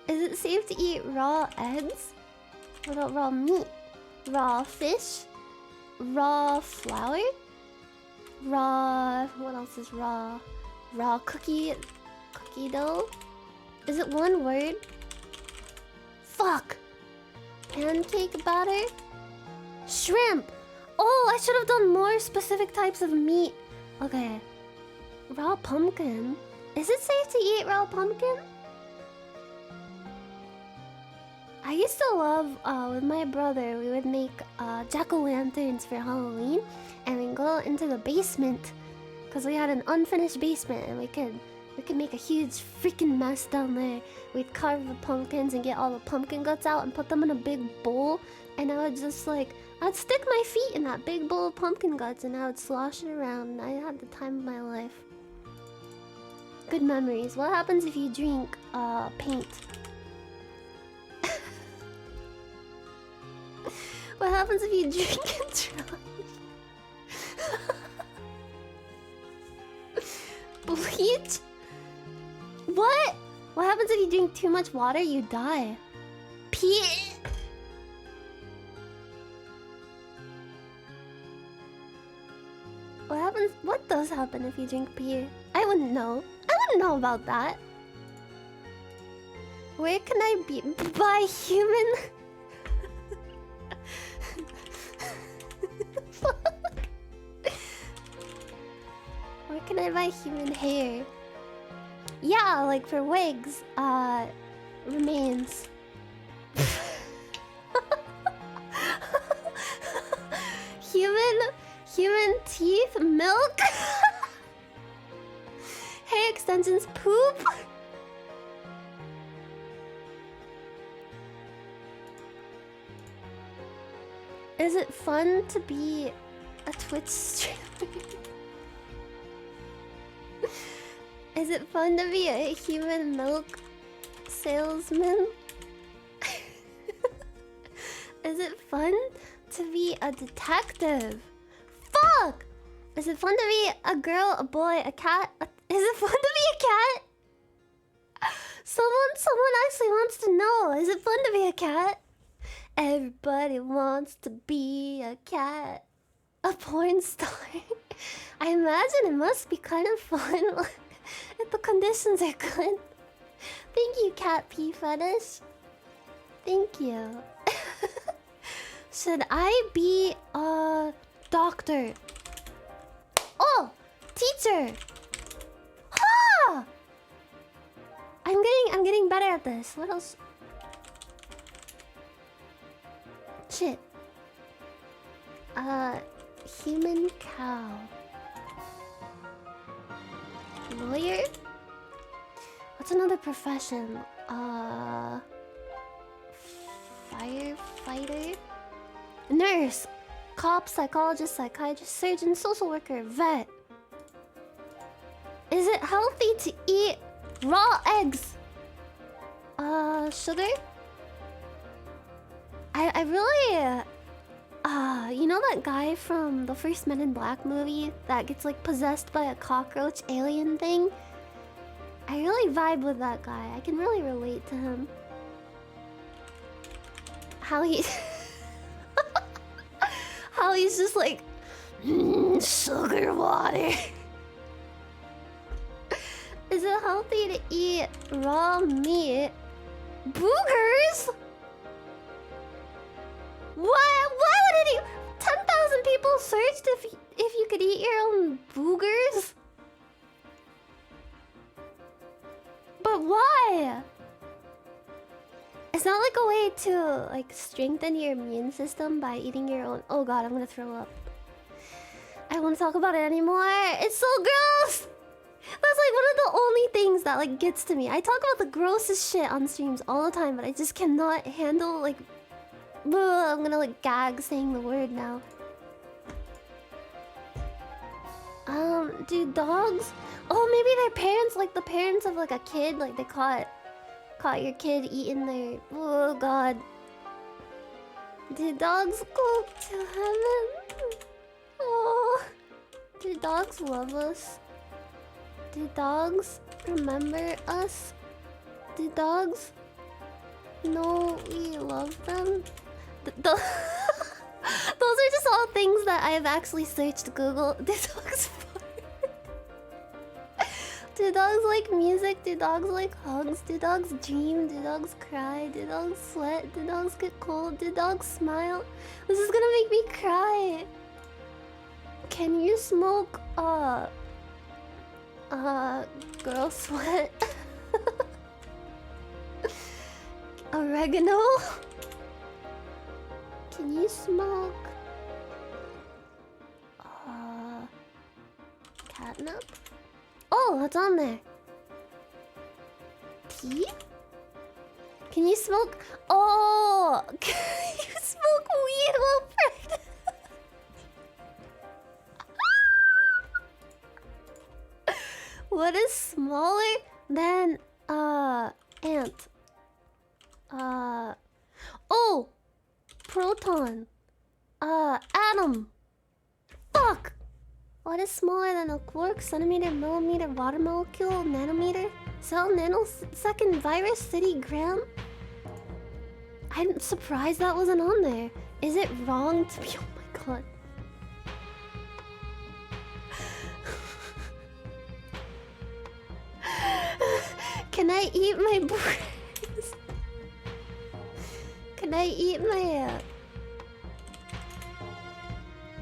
Speaker 1: Is it safe to eat raw eggs? What about raw meat? Raw fish? Raw flour? Raw... what else is raw? Raw cookie dough? Is it one word? Fuck! Pancake batter? Shrimp! Oh, I should have done more specific types of meat. Okay. Raw pumpkin? Is it safe to eat raw pumpkin? I used to love, with my brother, we would make jack-o'-lanterns for Halloween. And we'd go into the basement. Because we had an unfinished basement and we could make a huge freaking mess down there. We'd carve the pumpkins and get all the pumpkin guts out and put them in a big bowl. And I would just like... I'd stick my feet in that big bowl of pumpkin guts and I would slosh it around. And I had the time of my life. Good memories. What happens if you drink paint? What happens if you drink and try? Bleach? What? What happens if you drink too much water? You die. Pee. What happens? What does happen if you drink pee? I wouldn't know. I wouldn't know about that. Where can I be? By human? Where can I buy human hair? Yeah, like for wigs, remains. Human teeth, milk, hair extensions, poop. Is it fun to be a Twitch streamer? Is it fun to be a human milk salesman? Is it fun to be a detective? Fuck! Is it fun to be a girl, a boy, a cat? Is it fun to be a cat? Someone actually wants to know. Is it fun to be a cat? Everybody wants to be a cat. A porn star. I imagine it must be kind of fun if the conditions are good. Thank you, cat pee fetish. Thank you. Should I be a doctor? Oh, teacher. Ha! I'm getting better at this. What else? Shit. Human cow. Lawyer? What's another profession? Firefighter? Nurse. Cop, psychologist, psychiatrist, surgeon, social worker, vet. Is it healthy to eat raw eggs? Sugar? I really... you know that guy from the first Men in Black movie that gets like possessed by a cockroach alien thing? I really vibe with that guy. I can really relate to him. How he... how he's just like... sugar water. Is it healthy to eat raw meat? Boogers? What? Why would it? 10,000 people searched if you could eat your own boogers. But why? It's not like a way to like strengthen your immune system by eating your own. Oh god, I'm gonna throw up. I don't want to talk about it anymore. It's so gross. That's like one of the only things that like gets to me. I talk about the grossest shit on streams all the time, but I just cannot handle like... Ugh, I'm gonna like gag saying the word now. Do dogs... Oh, maybe their parents, like the parents of like a kid, like they caught your kid eating their... Oh god. Do dogs go to heaven? dogs love us? Do dogs remember us? Do dogs know we love them? Those are just all things that I've actually searched Google. Do dogs fart? Do dogs like music? Do dogs like hugs? Do dogs dream? Do dogs cry? Do dogs sweat? Do dogs get cold? Do dogs smile? This is gonna make me cry. Can you smoke girl sweat? Oregano? Can you smoke catnip? Oh, what's on there? Tea? Can you smoke? Oh, can you smoke weed while pregnant? What is smaller than ant? Oh, proton. Atom. Fuck. What is smaller than a quark, centimeter, millimeter, water molecule, nanometer, cell, nanosecond, virus, city, gram? I'm surprised that wasn't on there. Is it wrong to be? Oh my god. Can I eat my brains? Can I eat my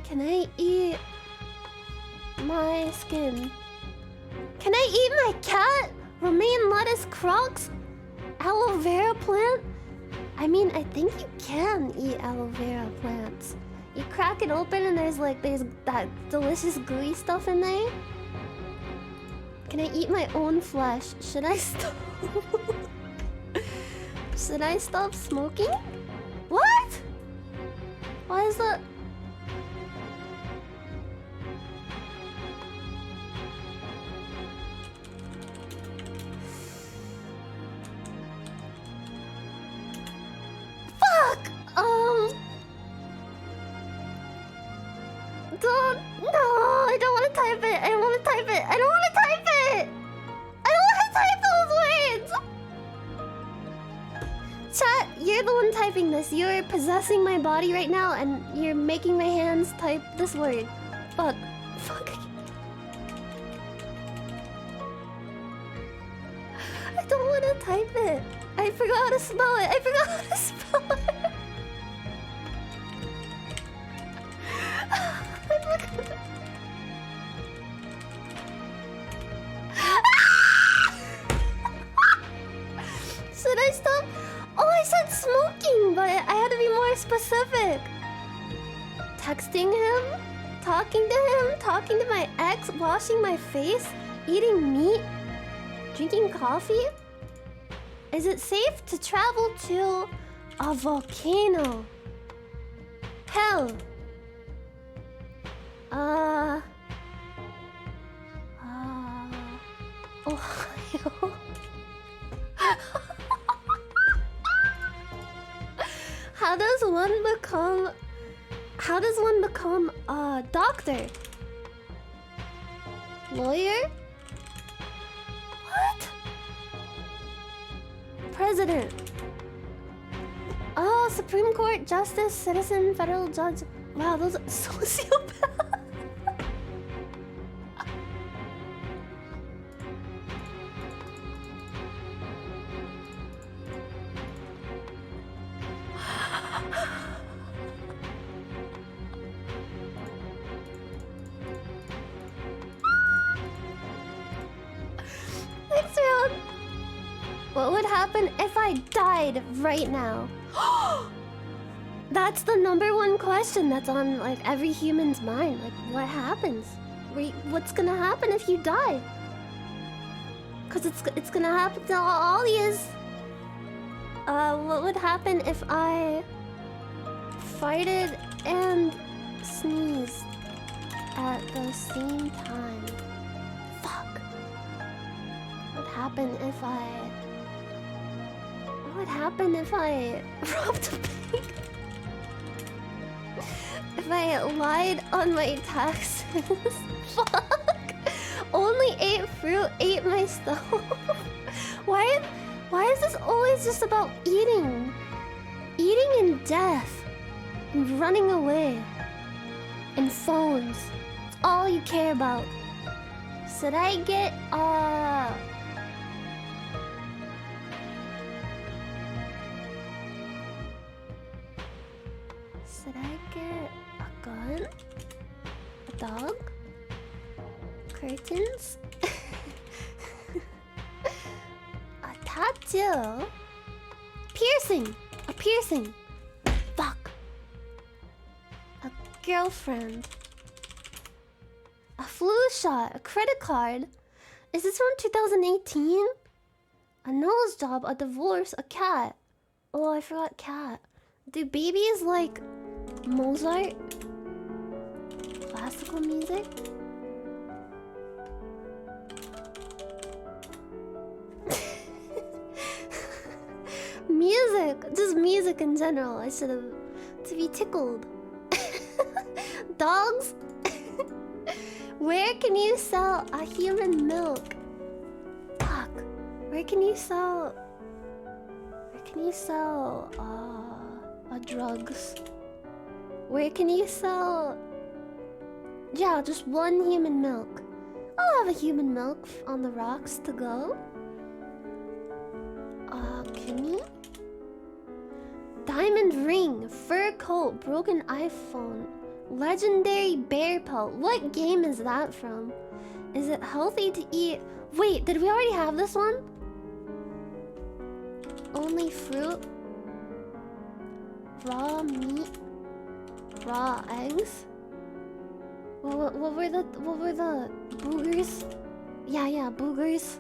Speaker 1: Can I eat my skin? Can I eat my cat? Romaine lettuce, crocs, aloe vera plant? I mean, I think you can eat aloe vera plants. You crack it open and there's that delicious gooey stuff in there. Can I eat my own flesh? Should I stop? Should I stop smoking? What? Why is that? Fuck! Don't. No, I don't want to type it. I don't want to type it. I don't want to type it. I don't want to type those words. Chat, you're the one typing this. You're possessing my body right now, and you're making my hands type this word. Fuck. Fuck. I don't want to type it. I forgot how to spell it. I forgot how to spell it. Should I stop? Oh, I said smoking, but I had to be more specific. Texting him, talking to him, talking to my ex, washing my face, eating meat, drinking coffee. Is it safe to travel to a volcano? Hell. Ohio. How does one become a doctor? Lawyer? What? President. Oh, Supreme Court, Justice, Citizen, Federal Judge. Wow, those are sociopaths. Next round. What would happen if I died right now? That's the #1 question that's on like every human's mind. Like, what happens? What's gonna happen if you die? Cause it's gonna happen to all yous. What would happen if I farted and sneezed at the same time? Fuck. What would happen if I? What would happen if I robbed a bank? if I lied on my taxes. Fuck. Only ate fruit, ate my stuff. Why is this always just about eating? Eating and death. And running away. And phones. It's all you care about. Should I get should I get a gun? A dog? Curtains? A tattoo? Piercing! A piercing! Fuck! A girlfriend. A flu shot, a credit card. Is this from 2018? A nose job, a divorce, a cat. Oh, I forgot cat. Do babies like Mozart? Classical music? Music! Just music in general. I should have... To be tickled. Dogs? Where can you sell a human milk? Fuck. Where can you sell... drugs? Where can you sell... Yeah, just one human milk. I'll have a human milk on the rocks to go. Kimmy? Diamond ring, fur coat, broken iPhone, legendary bear pelt. What game is that from? Is it healthy to eat? Wait, did we already have this one? Only fruit, raw meat, raw eggs. What were the boogers? Yeah, boogers.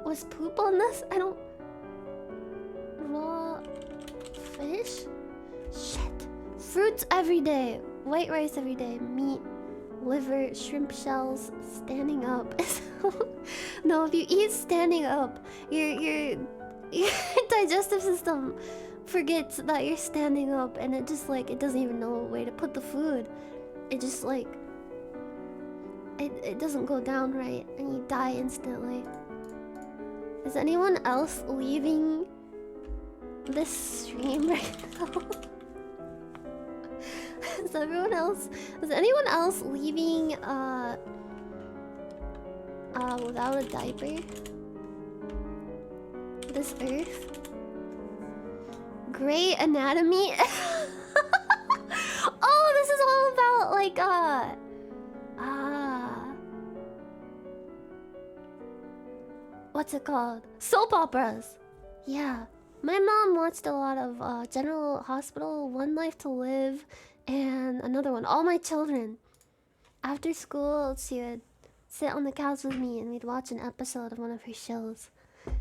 Speaker 1: Was poop on this? I don't... Raw fish? Shit. Fruits every day. White rice every day. Meat, liver, shrimp shells, standing up. No, if you eat standing up, your digestive system forgets that you're standing up, and it just like, it doesn't even know where to put the food. It just like... It doesn't go down right, and you die instantly. Is anyone else leaving this stream right now? Is anyone else leaving without a diaper? This earth? Grey anatomy? Oh, this is all about like what's it called? Soap operas. Yeah. My mom watched a lot of General Hospital, One Life to Live, and another one. All My Children. After school, she would sit on the couch with me and we'd watch an episode of one of her shows.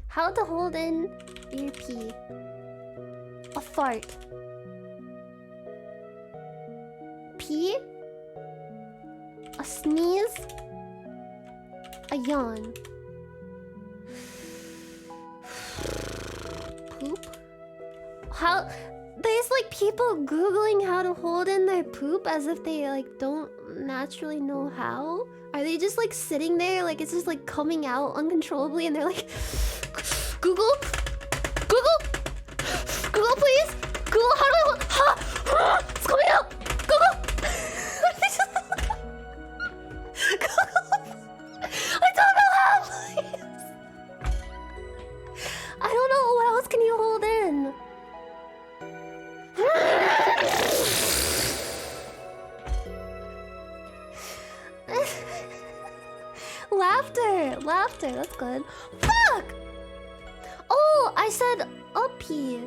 Speaker 1: How to hold in your pee. A fart. Pee. A sneeze. A yawn. Poop? How... There's like people googling how to hold in their poop as if they like don't naturally know how. Are they just like sitting there like it's just like coming out uncontrollably and they're like Google? Google? Google please? Google how do I hold... It's coming out! Google! Google! I don't know how please! I don't know, what else can you hold in? Laughter, that's good. Fuck! Oh, I said uppy.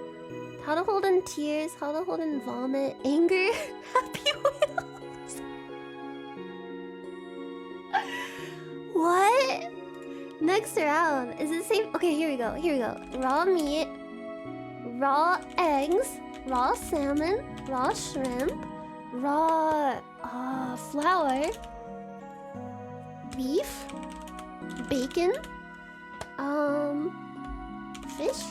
Speaker 1: How to hold in tears, how to hold in vomit, anger, happy wheels. What? Next round. Is it same? Okay, here we go. Raw meat, raw eggs, raw salmon, raw shrimp, raw flour, beef, bacon, fish,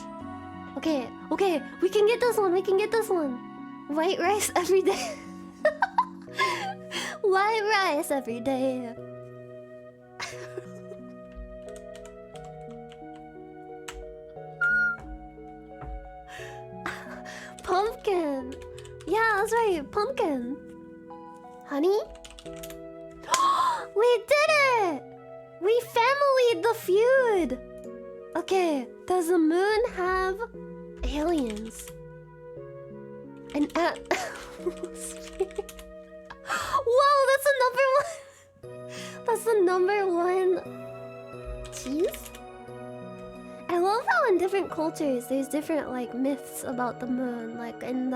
Speaker 1: Okay, okay, we can get this one, we can get this one. White rice every day. White rice every day. Pumpkin. Yeah, that's right, pumpkin. Honey? We did it! We familyed the feud! Okay, does the moon have aliens? An Whoa, that's the number one! That's the number one cheese? I love how in different cultures there's different like myths about the moon. Like in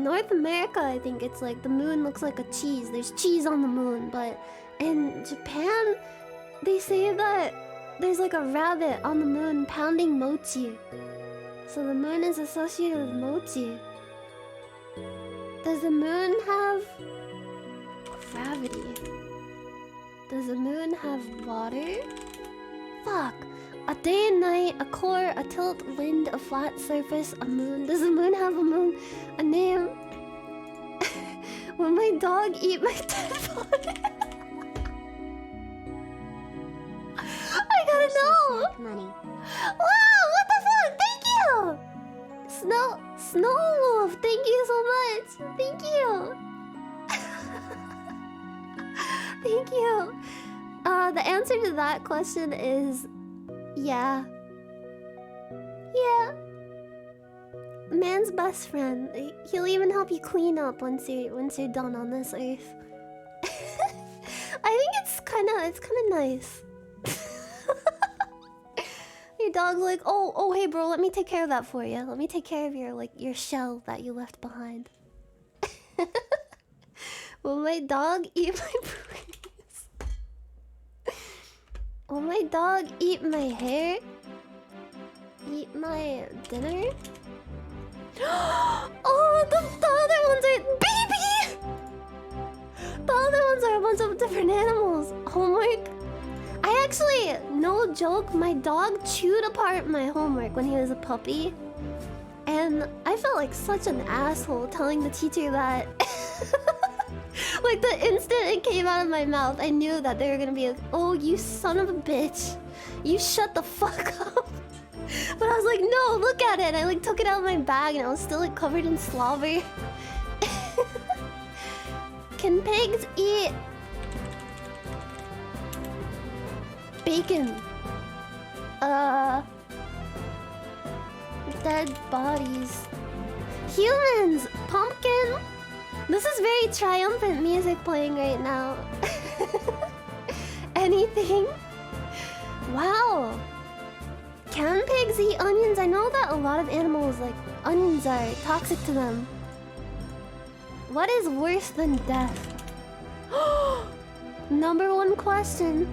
Speaker 1: North America, I think it's like the moon looks like a cheese. There's cheese on the moon, but in Japan, they say that there's like a rabbit on the moon pounding mochi. So the moon is associated with mochi. Does the moon have gravity? Does the moon have water? Fuck. A day and night, a core, a tilt, wind, a flat surface, a moon. Does the moon have a moon? A name? Will my dog eat my dead body? I gotta know!
Speaker 2: Money.
Speaker 1: Wow, what the fuck? Thank you! Snow Wolf, thank you so much! Thank you! Thank you! The answer to that question is... yeah. Yeah. Man's best friend. He'll even help you clean up once you're done on this earth. I think it's kinda nice. Your dog's like, oh, hey, bro, let me take care of that for you. Let me take care of your shell that you left behind. Will my dog eat my breeze? Will my dog eat my hair? Eat my dinner? Oh, the other ones are... baby! The other ones are a bunch of different animals. Homework? I actually, no joke, my dog chewed apart my homework when he was a puppy. And I felt like such an asshole telling the teacher that. Like the instant it came out of my mouth, I knew that they were gonna be like, oh, you son of a bitch. You shut the fuck up. But I was like, no, look at it. I like took it out of my bag and it was still like covered in slobber. Can pigs eat bacon? Dead bodies. Humans! Pumpkin! This is very triumphant music playing right now. Anything? Wow! Can pigs eat onions? I know that a lot of animals, like, onions are toxic to them. What is worse than death? Number one question.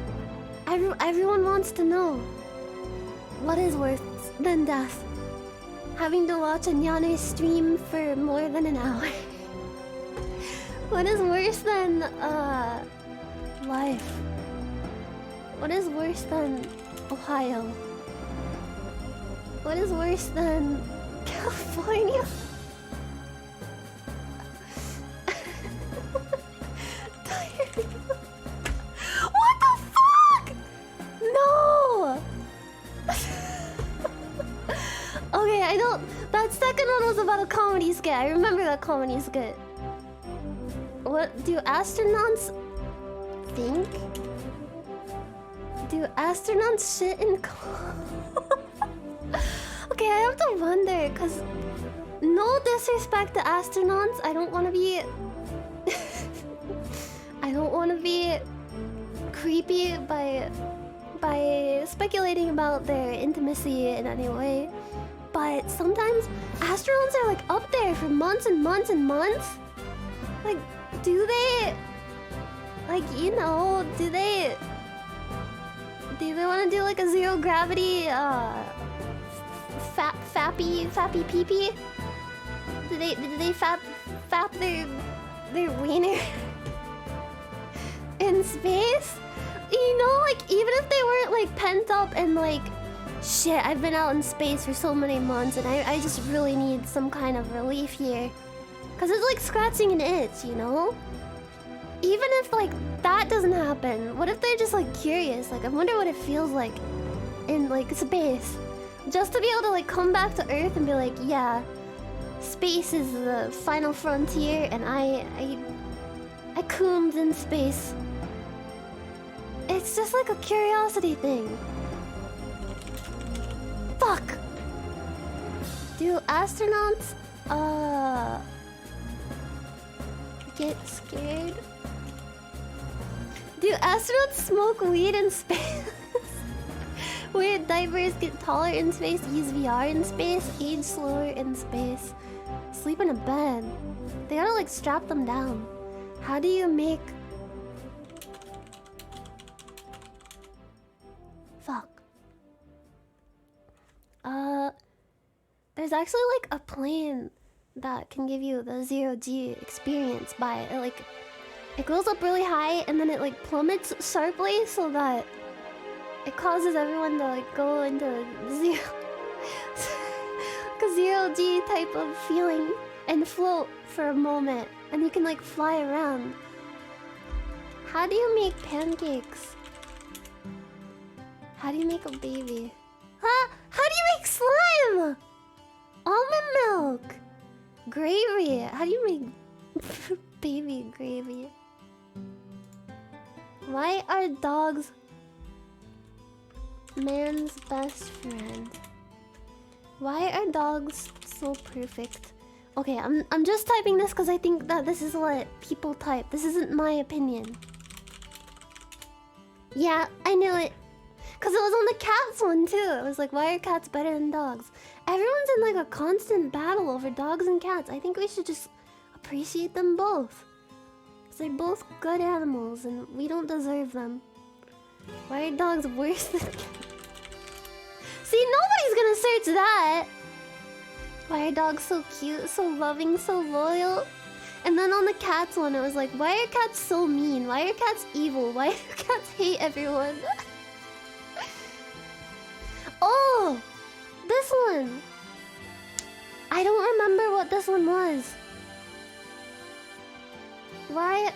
Speaker 1: Everyone wants to know. What is worse than death? Having to watch a Nyanners stream for more than an hour. What is worse than, life? What is worse than Ohio? What is worse than California? What the fuck? No! Okay, I don't... That second one was about a comedy skit. I remember that comedy skit. What do astronauts think? Do astronauts shit in Okay, I have to wonder, because no disrespect to astronauts, I don't want to be... I don't want to be creepy by speculating about their intimacy in any way. But sometimes astronauts are like up there for months and months and months. Like, do they... like, you know, do they want to do like a zero gravity fappy pee-pee? Do they fap their wiener in space? You know, like even if they weren't like pent up and like Shit, I've been out in space for so many months and I just really need some kind of relief here. Cause it's like scratching an itch, you know? Even if like that doesn't happen, what if they're just like curious? Like I wonder what it feels like in like space. Just to be able to like come back to Earth and be like, yeah, space is the final frontier and I coomed in space. It's just like a curiosity thing. Fuck! Do astronauts, get scared? Do astronauts smoke weed in space? Wear diapers, get taller in space, use VR in space, age slower in space, sleep in a bed. They gotta like strap them down. How do you make... Fuck. There's actually like a plane that can give you the 0G experience by it, like it goes up really high and then it like plummets sharply so that it causes everyone to like go into zero 0G type of feeling and float for a moment and you can like fly around. How do you make pancakes? How do you make a baby? Huh? How do you make slime? Almond milk! Gravy! How do you make baby gravy? Why are dogs man's best friend? Why are dogs so perfect? Okay, I'm just typing this because I think that this is what people type. This isn't my opinion. Yeah, I knew it. Because it was on the cats one too. It was like, why are cats better than dogs? Everyone's in like a constant battle over dogs and cats. I think we should just appreciate them both. Because they're both good animals and we don't deserve them. Why are dogs worse than cats? See, nobody's gonna search that. Why are dogs so cute, so loving, so loyal? And then on the cats one, it was like, why are cats so mean? Why are cats evil? Why do cats hate everyone? Oh! This one! I don't remember what this one was. Why...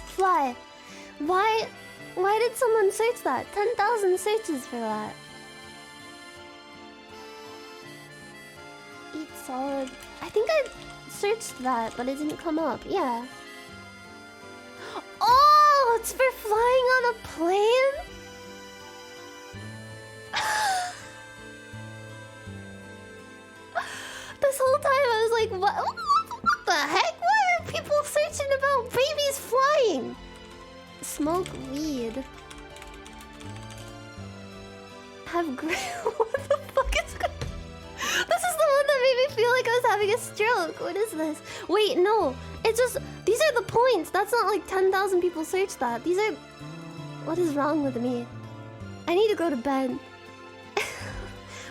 Speaker 1: Fly. Why did someone search that? 10,000 searches for that. Eat solid. I think I searched that, but it didn't come up. Yeah. Oh, it's for flying on a plane? This whole time I was like, what the heck? Why are people searching about babies flying? Smoke weed. Have great... What the fuck is going... This is the one that made me feel like I was having a stroke. What is this? Wait, no. It's just... These are the points. That's not like 10,000 people searched that. These are... What is wrong with me? I need to go to bed.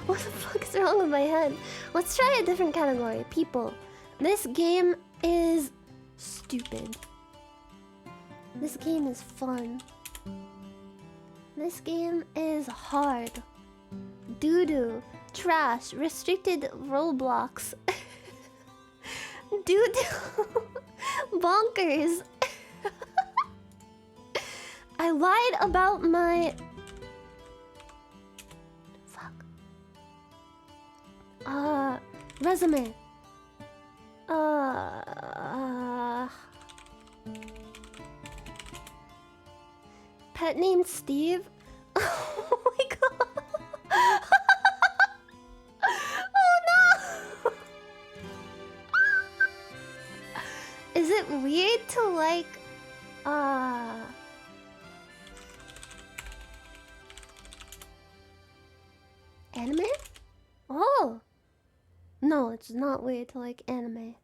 Speaker 1: What the fuck is wrong with my head? Let's try a different category. People. This game is stupid. This game is fun. This game is hard. Doo-doo. Trash. Restricted Roblox. Doo-doo. Bonkers. I lied about my... Fuck. Resume. Pet named Steve? Oh my god. Oh no. Is it weird to like anime? Oh. No, it's not weird to like anime.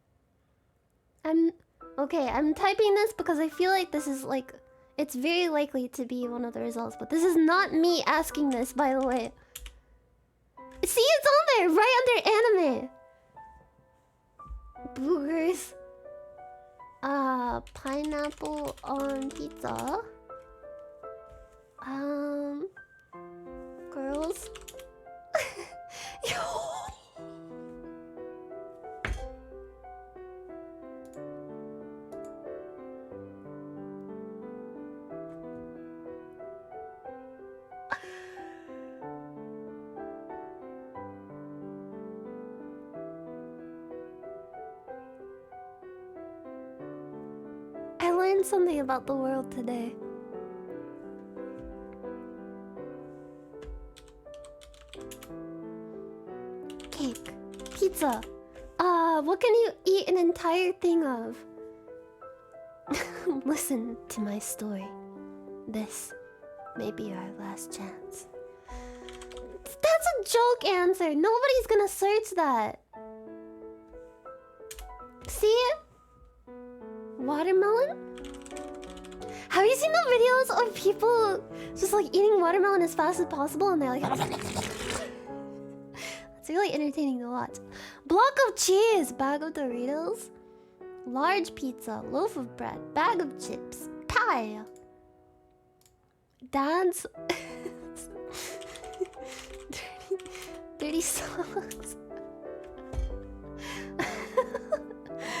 Speaker 1: I'm typing this because I feel like this is like, it's very likely to be one of the results, but this is not me asking this, by the way. See, it's on there, right under anime. Boogers. Pineapple on pizza. learned something about the world today. Cake. Pizza. What can you eat an entire thing of? Listen to my story. This may be our last chance. That's a joke answer. Nobody's gonna search that. See? Watermelon? Have you seen the videos of people just like eating watermelon as fast as possible and they're like... It's really entertaining to watch. Block of cheese, bag of Doritos, large pizza, loaf of bread, bag of chips, pie. Dance. dirty socks.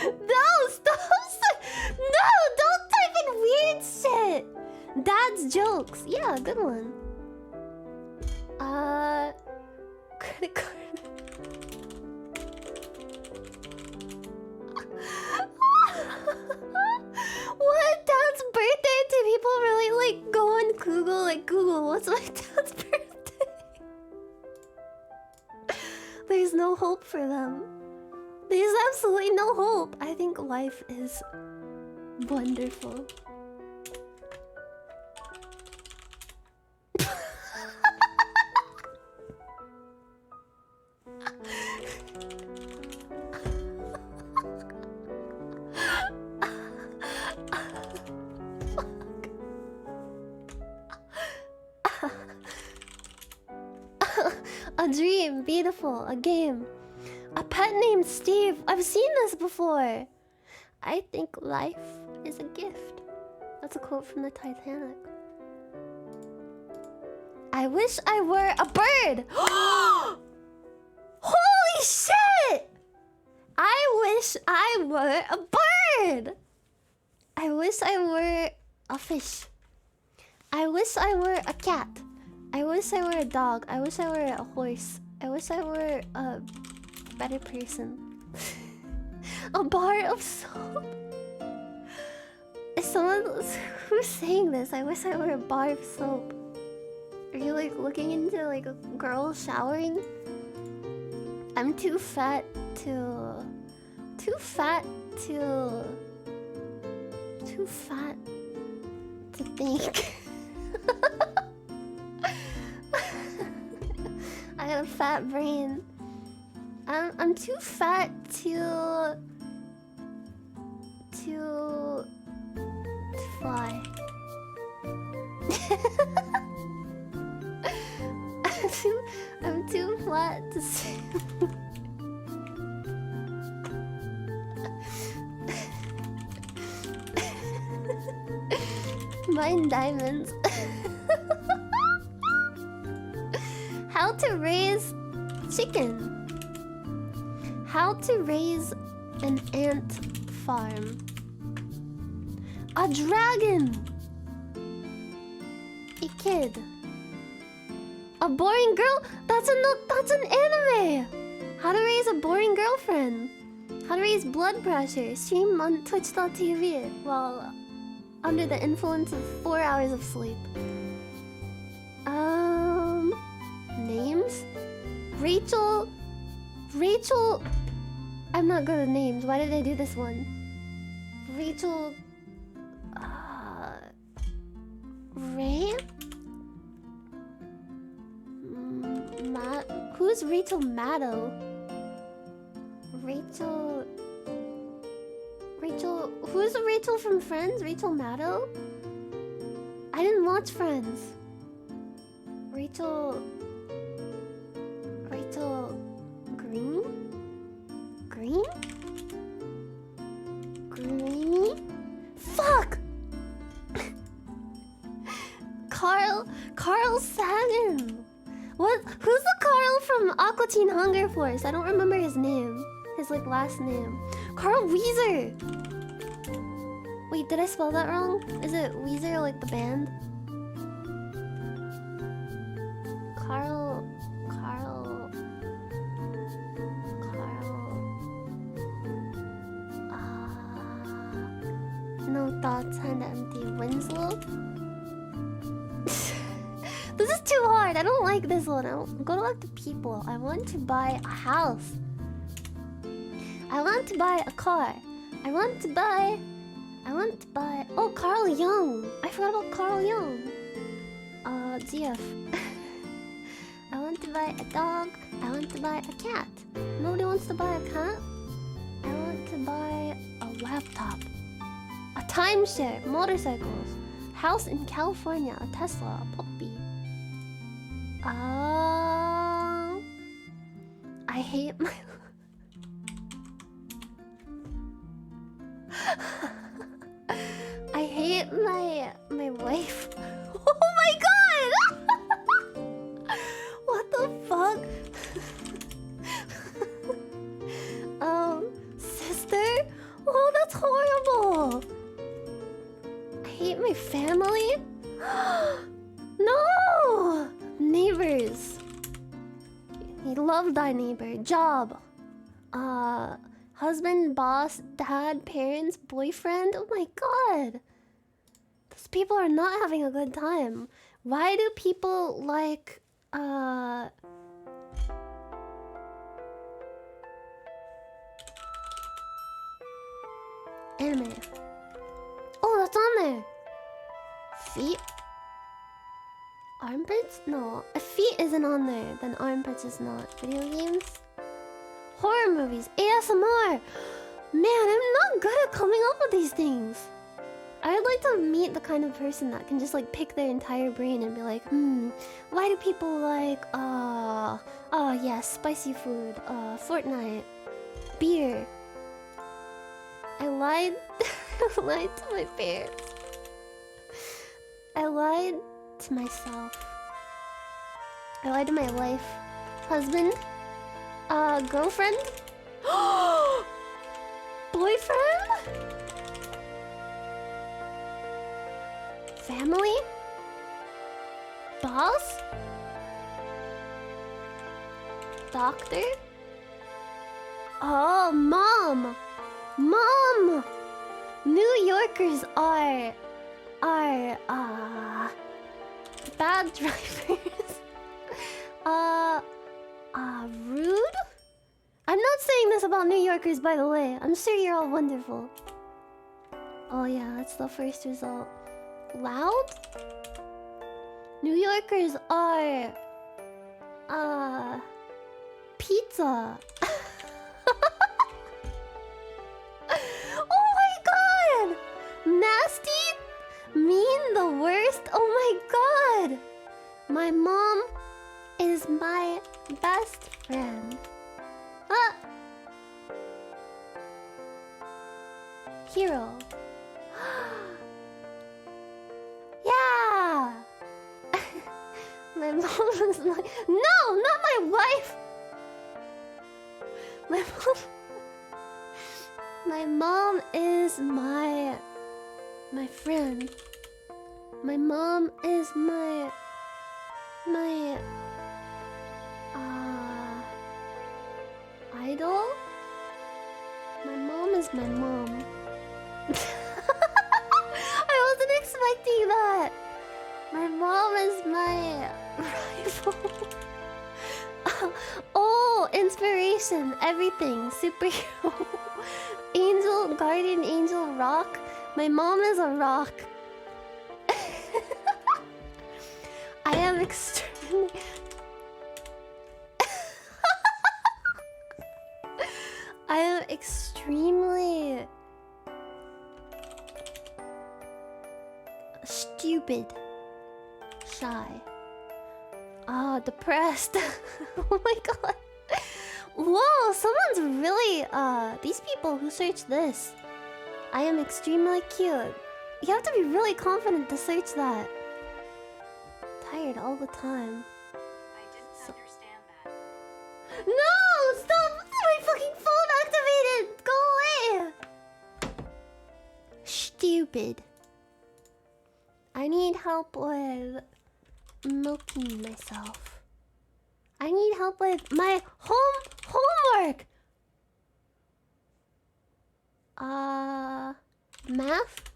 Speaker 1: No, stop! No, don't type in weird shit. Dad's jokes. Yeah, good one. Credit card. What dad's birthday? Do people really like go on Google? Like Google, what's my dad's birthday? There's no hope for them. There's absolutely no hope. I think life is wonderful. A dream, beautiful, a game. A pet named Steve. I've seen this before. I think life is a gift. That's a quote from the Titanic. I wish I were a bird. Holy shit! I wish I were a bird. I wish I were a fish. I wish I were a cat. I wish I were a dog. I wish I were a horse. I wish I were a better person. A bar of soap. Is someone who's saying this? I wish I were a bar of soap. Are you like looking into like a girl showering? I'm too fat to think. I got a fat brain. I'm too fat to fly. I'm too flat to swim. Mine diamonds. How to raise chicken. How to raise an ant farm. A dragon. A kid. A boring girl? That's an anime. How to raise a boring girlfriend. How to raise blood pressure. Stream on twitch.tv while under the influence of 4 hours of sleep. Names? Rachel. I'm not good at names. Why did I do this one? Rachel. Ray? Who's Rachel Maddow? Rachel. Who's Rachel from Friends? Rachel Maddow? I didn't watch Friends. Rachel Green? Greeny? Fuck! Carl Sagan. What? Who's the Carl from Aqua Teen Hunger Force? I don't remember his name. His like last name. Carl Weezer. Wait, did I spell that wrong? Is it Weezer like the band? Carl. No, Long thoughts, hand empty. Winslow? This is too hard. I don't like this one. Go to like the people. I want to buy a house. I want to buy a car. I want to buy. Oh, Carl Jung. I forgot about Carl Jung. GF. I want to buy a dog. I want to buy a cat. Nobody wants to buy a cat? I want to buy a laptop. A timeshare. Motorcycles. House in California. A Tesla. A puppy. I hate my... I hate my wife. Oh my god! What the fuck? Sister? Oh, that's horrible. I hate my family. No! Neighbors. You love thy neighbor. Job. Husband, boss, dad, parents, boyfriend. Oh my god. Those people are not having a good time. Why do people like anime? Oh, that's on there. Feet? Armpits? No. If feet isn't on there, then armpits is not. Video games? Horror movies. ASMR! Man, I'm not good at coming up with these things. I'd like to meet the kind of person that can just like pick their entire brain and be like, why do people like, yeah, spicy food, Fortnite, beer. I lied. I lied to my parents. I lied to myself. I lied to my wife. Husband? Girlfriend? Boyfriend? Family? Boss? Doctor? Oh, mom! Mom! New Yorkers are bad drivers. Rude? I'm not saying this about New Yorkers, by the way. I'm sure you're all wonderful. Oh yeah, that's the first result. Loud? New Yorkers are... pizza. Oh my god! Nasty? Mean? The worst? Oh my god! My mom is my best friend. Hero. Yeah! My mom is my... No! Not my wife! My mom is my friend. My mom is my idol? My mom is my mom. I wasn't expecting that. My mom is my rival. Oh, inspiration, everything, superhero. Angel, guardian angel, rock. My mom is a rock. I am extremely... I am extremely... stupid. Shy. Depressed. Oh my god. Whoa, someone's really... these people who search this. I am extremely cute. You have to be really confident to search that. Tired all the time.
Speaker 3: I didn't understand that.
Speaker 1: No! Stop! My fucking phone activated! Go away! Stupid. I need help with milking myself. I need help with my homework! Math?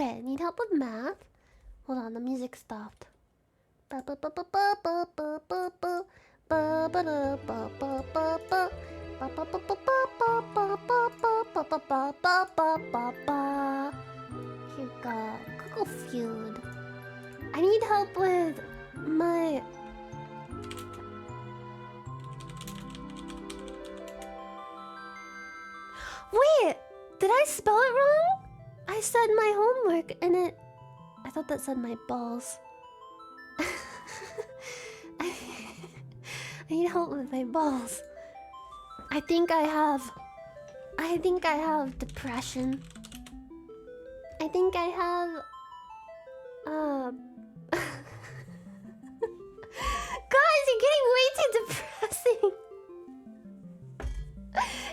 Speaker 1: Okay, need help with math? Hold on, the music stopped. Here we go. Google Feud. I need help with my... Wait! Did I spell it wrong? I said my homework and it... I thought that said my balls. I need help with my balls. I think I have depression. I think I have... Guys, you're getting way too depressing.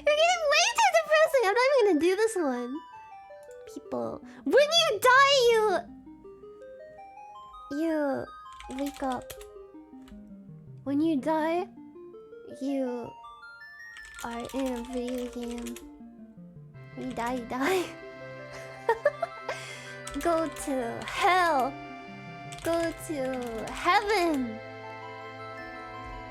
Speaker 1: You're getting way too depressing. I'm not even gonna do this one. People, when you die, you wake up. When you die, you are in a video game. When you die, you die. Go to hell. Go to heaven.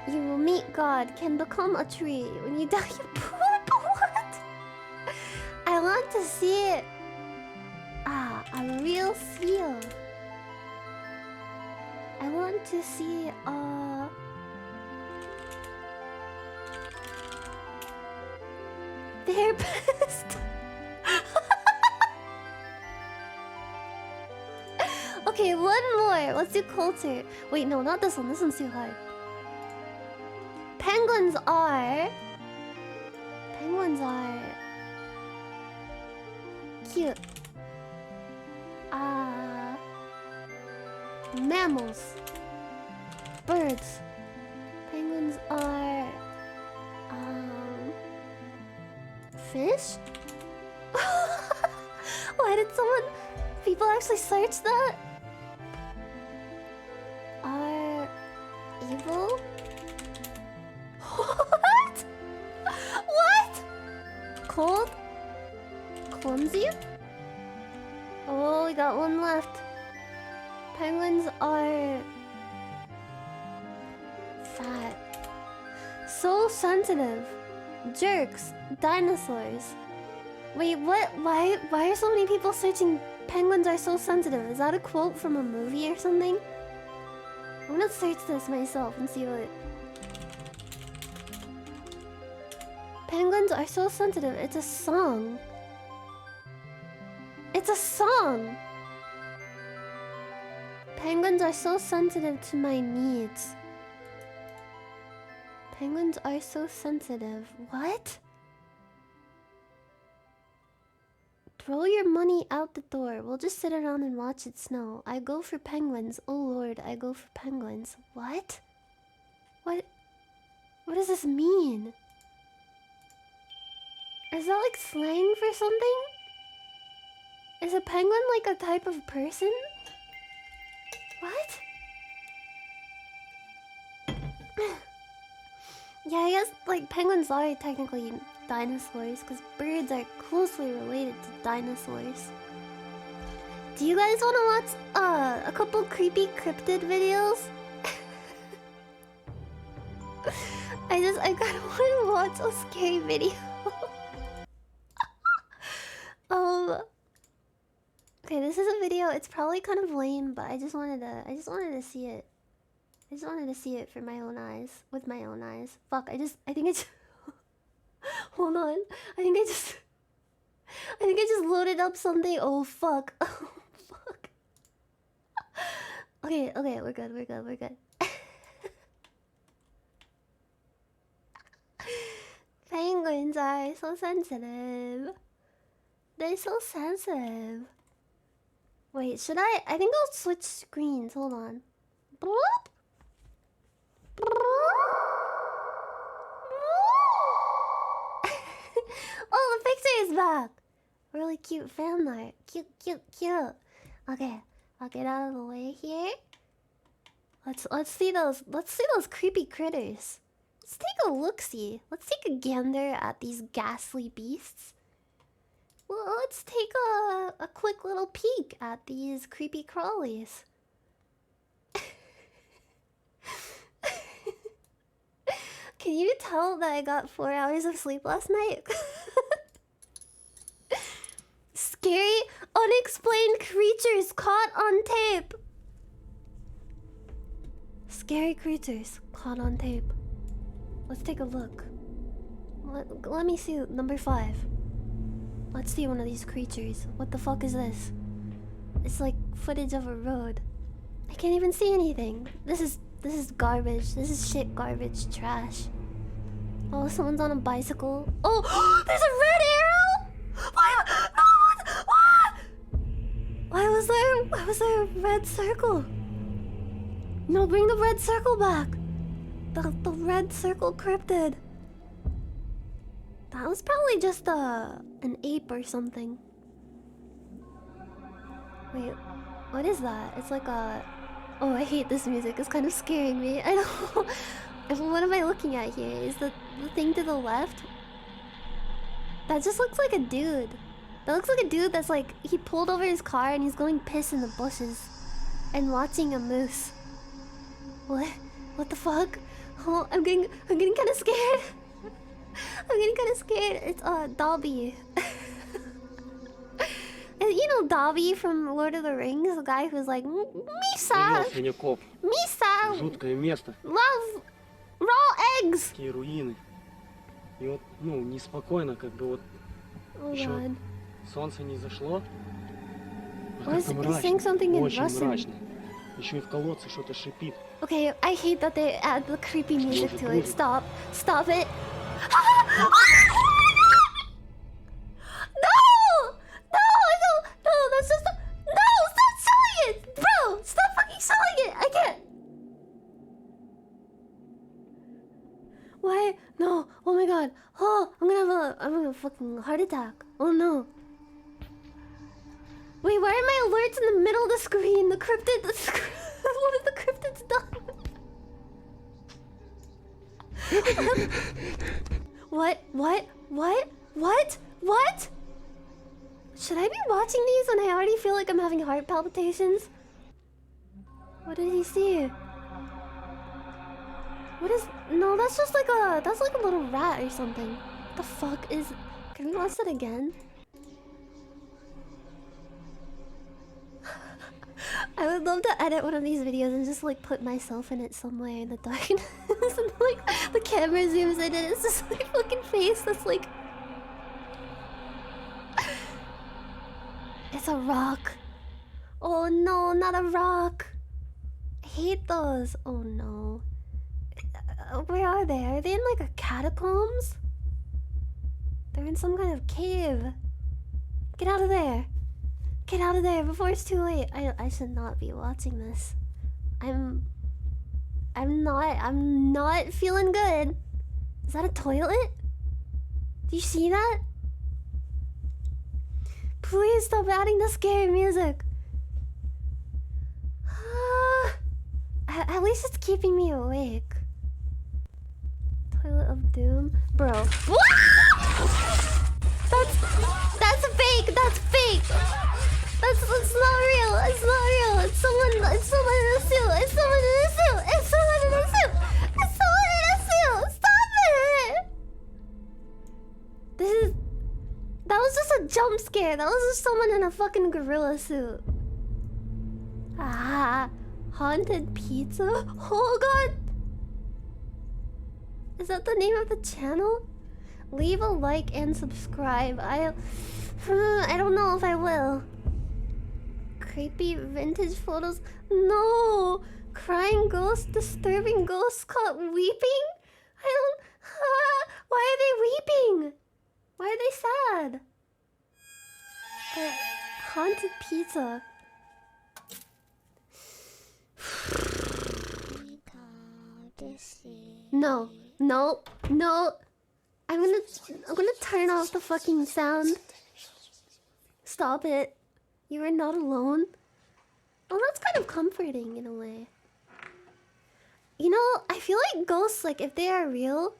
Speaker 1: You will meet God, can become a tree. When you die, you poop. What? I want to see it. A real seal. I want to see therapist. Okay, one more. Let's do culture. Wait, no, not this one. This one's too hard. Penguins are cute. Mammals. Birds. Penguins are fish? Why did people actually search that? Are evil? What? What? Cold? Clumsy? Oh, we got one left. Penguins are fat. So sensitive. Jerks. Dinosaurs. Wait, what? Why are so many people searching penguins are so sensitive? Is that a quote from a movie or something? I'm gonna search this myself and see what... Penguins are so sensitive. It's a song. It's a song! Penguins are so sensitive to my needs. Penguins are so sensitive. What? Throw your money out the door. We'll just sit around and watch it snow. I go for penguins. Oh lord, I go for penguins. What? What does this mean? Is that like slang for something? Is a penguin like a type of person? What? Yeah, I guess like penguins are technically dinosaurs because birds are closely related to dinosaurs. Do you guys want to watch a couple creepy cryptid videos? I kind of want to watch a scary video. Okay, this is a video. It's probably kind of lame, but I just wanted to see it. I just wanted to see it for my own eyes, with my own eyes. Fuck, I think I just... Hold on. I think I just loaded up something. Oh, fuck. Oh, fuck. Okay, we're good. Penguins are so sensitive. They're so sensitive. Wait, should I? I think I'll switch screens. Hold on. Bloop. Oh, the picture is back. Really cute fan art. Cute. Okay, I'll get out of the way here. Let's see those creepy critters. Let's take a look-see. Let's take a gander at these ghastly beasts. Well, let's take a quick little peek at these creepy crawlies. Can you tell that I got 4 hours of sleep last night? Scary, unexplained creatures caught on tape. Scary creatures caught on tape. Let's take a look. Let me see number 5. Let's see one of these creatures. What the fuck is this? It's like footage of a road. I can't even see anything. This is garbage. This is shit garbage trash. Oh, someone's on a bicycle. Oh, there's a red arrow! Why? No, what? Why was there a red circle? No, bring the red circle back. The red circle cryptid. That was probably just an ape or something. Wait, what is that? It's like a... Oh, I hate this music. It's kind of scaring me. I don't... What am I looking at here? Is the thing to the left? That just looks like a dude. That looks like a dude that's like... He pulled over his car and he's going piss in the bushes. And watching a moose. What? What the fuck? Oh, I'm getting kind of scared. I'm getting kind of scared. It's Dobby. You know Dobby from Lord of the Rings, the guy who's like Misa. Misa.
Speaker 4: Жуткое место.
Speaker 1: Love raw eggs.
Speaker 4: Такие руины. И вот, ну, неспокойно, как бы вот.
Speaker 1: Oh
Speaker 4: еще
Speaker 1: god.
Speaker 4: солнце не зашло.
Speaker 1: He's saying something in
Speaker 4: Очень
Speaker 1: Russian.
Speaker 4: мрачно. Еще и в колодце что-то шипит.
Speaker 1: Okay, I hate that they add the creepy music to it. Stop. Stop it. No! No, that's just no, stop showing it! Bro, stop fucking showing it! I can't. Why? No, oh my god. Oh, I'm gonna have a fucking heart attack. Oh no. Wait, why are my alerts in the middle of the screen? The cryptid... What have the cryptids done? What? Should I be watching these when I already feel like I'm having heart palpitations? What did he see? What is... No, that's just like a... That's like a little rat or something. What the fuck is... Can we watch that again? I would love to edit one of these videos and just like put myself in it somewhere in the darkness. And like the camera zooms in and it's just like fucking face that's like... It's a rock. Oh no, not a rock. I hate those. Oh no. Where are they? Are they in like a catacombs? They're in some kind of cave. Get out of there. Get out of there before it's too late. I should not be watching this. I'm not feeling good. Is that a toilet? Do you see that? Please stop adding the scary music. At least it's keeping me awake. Toilet of doom, bro. That's fake. That's fake. That's not real. It's not real. It's someone in a suit. It's someone in a suit. It's someone in a suit. It's someone in a suit. Stop it. That was just a jump scare. That was just someone in a fucking gorilla suit. Ah, haunted pizza. Oh god. Is that the name of the channel? Leave a like and subscribe. I don't know if I will. Creepy vintage photos. No! Crying ghosts, disturbing ghosts caught weeping? I don't... why are they weeping? Why are they sad? Haunted pizza. No. I'm gonna turn off the fucking sound. Stop it. You are not alone. Oh, that's kind of comforting in a way. You know, I feel like ghosts, like, if they are real,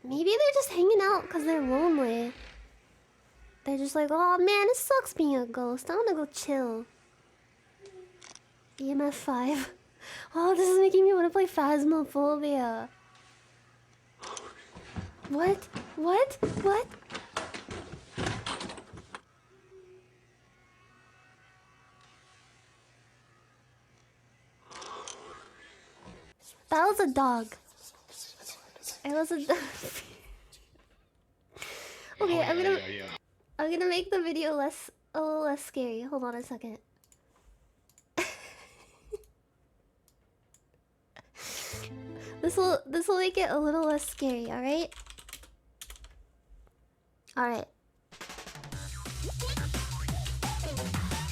Speaker 1: maybe they're just hanging out because they're lonely. They're just like, oh man, it sucks being a ghost. I wanna go chill. EMF 5. Oh, this is making me want to play Phasmophobia. What? What? What? That was a dog. It was a dog. Okay, I'm gonna make the video a little less scary. Hold on a second. This will make it a little less scary, alright? Alright.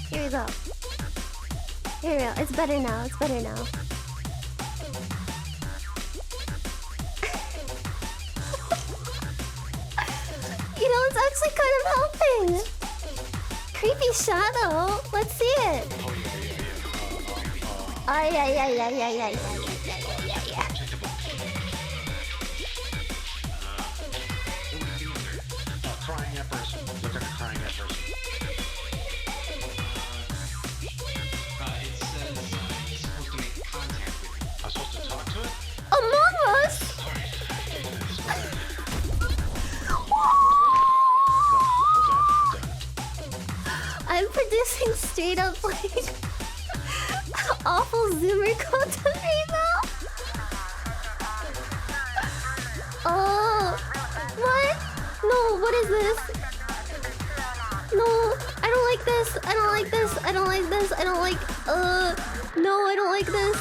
Speaker 1: Here we go. Here we go. It's better now. It's better now. You know, it's actually kind of helping. Creepy shadow. Let's see it. Oh, yeah.
Speaker 5: Crying at person. Look at a crying at person. It says he's supposed to make contact with you. I'm supposed to talk to it?
Speaker 1: Among Us? I'm producing straight up like awful zoomer content right now. Oh, what? No, what is this? No, I don't like this. I don't like this. I don't like this. I don't like. No, I don't like this.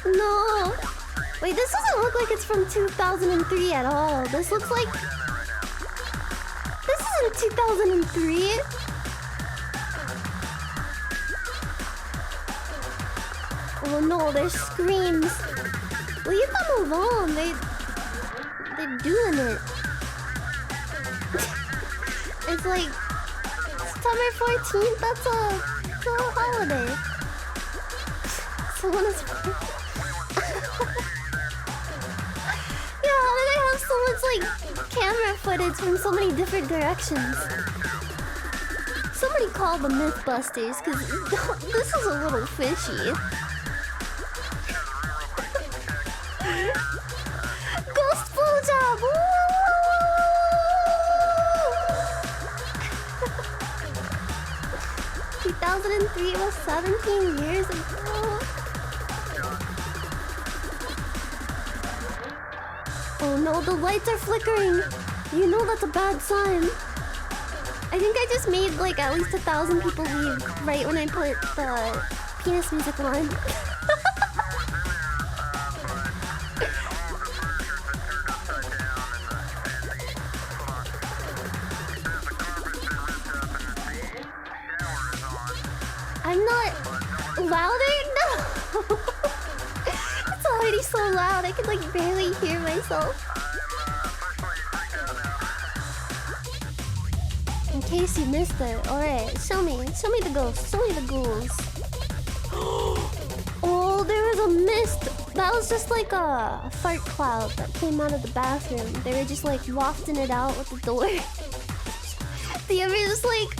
Speaker 1: No. Wait, this doesn't look like it's from 2003 at all. This looks like. This isn't 2003. Oh no, there's screams. Leave them alone. They're doing it. It's like September 14th. That's a holiday. Someone is. Yeah, how did I have so much like camera footage from so many different directions? Somebody call the Mythbusters, because this is a little fishy. Ghost blowjob! Woo! 2003 was 17 years ago. Oh no, the lights are flickering. You know that's a bad sign. I think I just made like at least 1,000 people leave right when I put the penis music on. I'm not louder? No! It's already so loud, I can like barely hear myself. In case you missed it, alright, show me the ghosts, show me the ghouls. Oh, there was a mist! That was just like a fart cloud that came out of the bathroom. They were just like wafting it out with the door. Do you ever just like...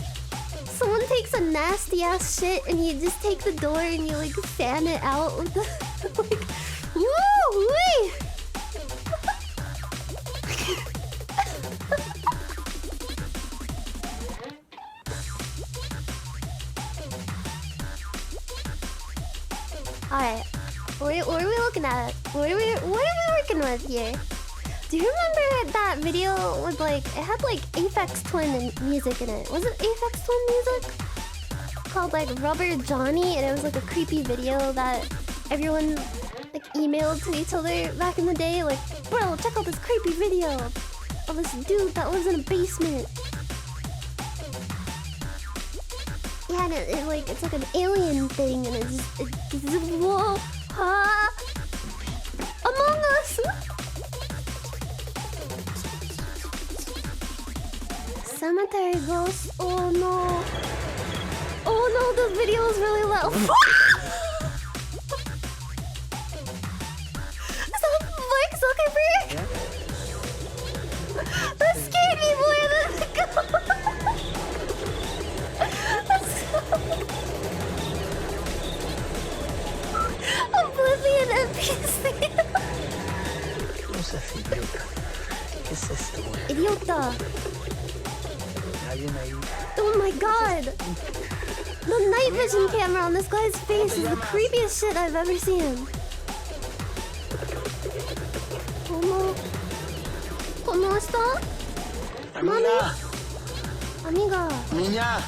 Speaker 1: Someone takes a nasty ass shit and you just take the door and you like fan it out with the like woo-wee! Alright, what are we looking at? What are we working with here? Do you remember that video with like, it had like Aphex Twin music in it? Was it Aphex Twin music? Called like Rubber Johnny, and it was like a creepy video that everyone like emailed to each other back in the day. Like, bro, check out this creepy video of this dude that lives in a basement. Yeah, and it like, it's like an alien thing, and it whoa, ha! Among Us! Cemetery ghosts. Oh no. Oh no, the video is really loud. Is that Mark Zuckerberg? That scared me, boy.
Speaker 6: ¿Qué es esto, güey?
Speaker 1: Idiota.
Speaker 6: Alguien ahí.
Speaker 1: Oh my god. The night vision camera on this guy's face is the creepiest shit I've ever seen. ¿Cómo está? Mami. Amiga.
Speaker 6: Niña.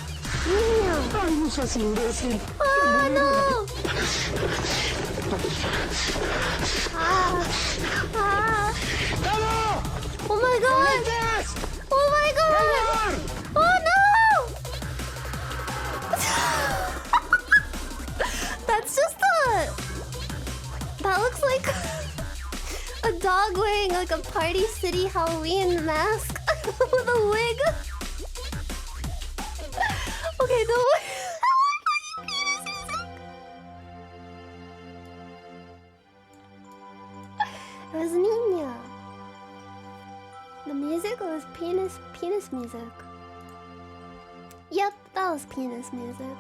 Speaker 1: Niña.
Speaker 6: Ay, no seas imbécil.
Speaker 1: Oh no. Ah. Oh my god. Oh my god. Oh no. That's just that looks like a dog wearing like a Party City Halloween mask with a wig. Okay, the it was Nina. The music was penis music. Yep, that was penis music.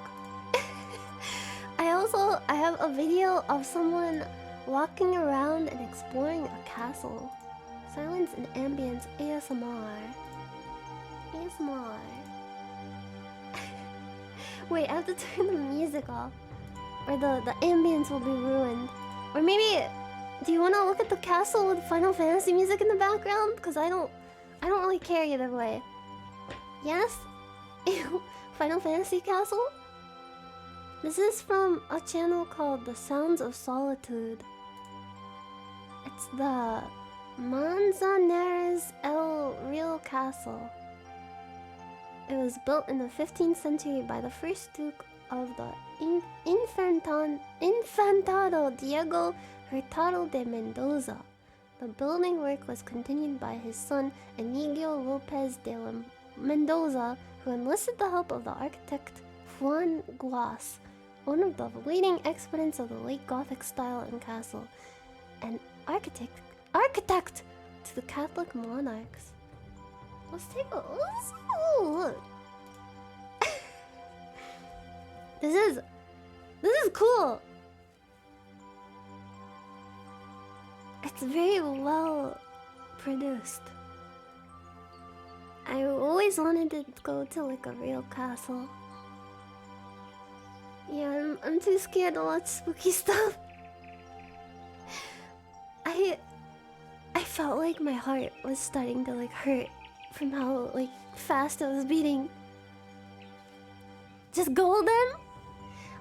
Speaker 1: I have a video of someone walking around and exploring a castle. Silence and ambience ASMR. ASMR. Wait, I have to turn the music off. Or the ambience will be ruined. Or maybe, do you want to look at the castle with Final Fantasy music in the background? Because I don't really care either way. Yes? Final Fantasy Castle? This is from a channel called The Sounds of Solitude. It's the Nyanners Real Castle. It was built in the 15th century by the first Duke of the Infantado Diego Hurtado de Mendoza. The building work was continued by his son Inigo Lopez de Mendoza, who enlisted the help of the architect Juan Guas, one of the leading exponents of the late Gothic style and castle, and architect to the Catholic monarchs. Let's take a look. This is cool. It's very well produced. I always wanted to go to like a real castle. Yeah, I'm too scared to watch spooky stuff. I felt like my heart was starting to like hurt from how like fast it was beating. Just golden?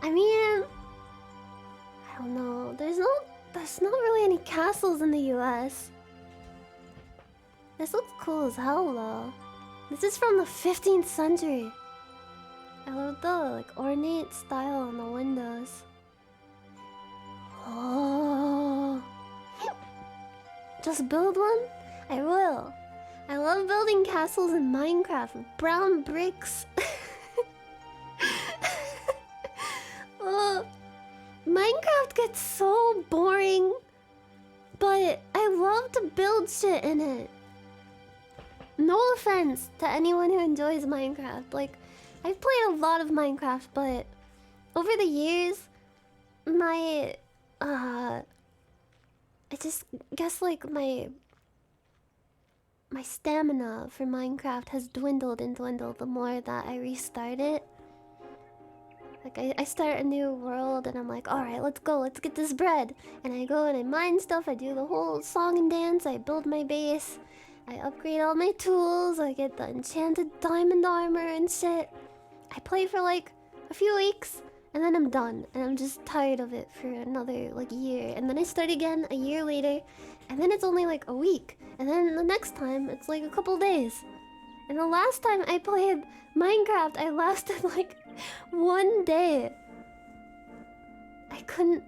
Speaker 1: I mean, I don't know. There's not really any castles in the US. This looks cool as hell though. This is from the 15th century. I love the like ornate style on the windows. Oh. Just build one? I will. I love building castles in Minecraft with brown bricks. Minecraft gets so boring, but I love to build shit in it. No offense to anyone who enjoys Minecraft. Like, I've played a lot of Minecraft, but over the years, I just guess like my stamina for Minecraft has dwindled and dwindled the more that I restart it. Like I start a new world and I'm like, alright, let's go, let's get this bread. And I go and I mine stuff, I do the whole song and dance, I build my base, I upgrade all my tools, I get the enchanted diamond armor and shit. I play for like a few weeks and then I'm done. And I'm just tired of it for another like year. And then I start again a year later and then it's only like a week. And then the next time it's like a couple days. And the last time I played Minecraft, I lasted like 1 day. I couldn't...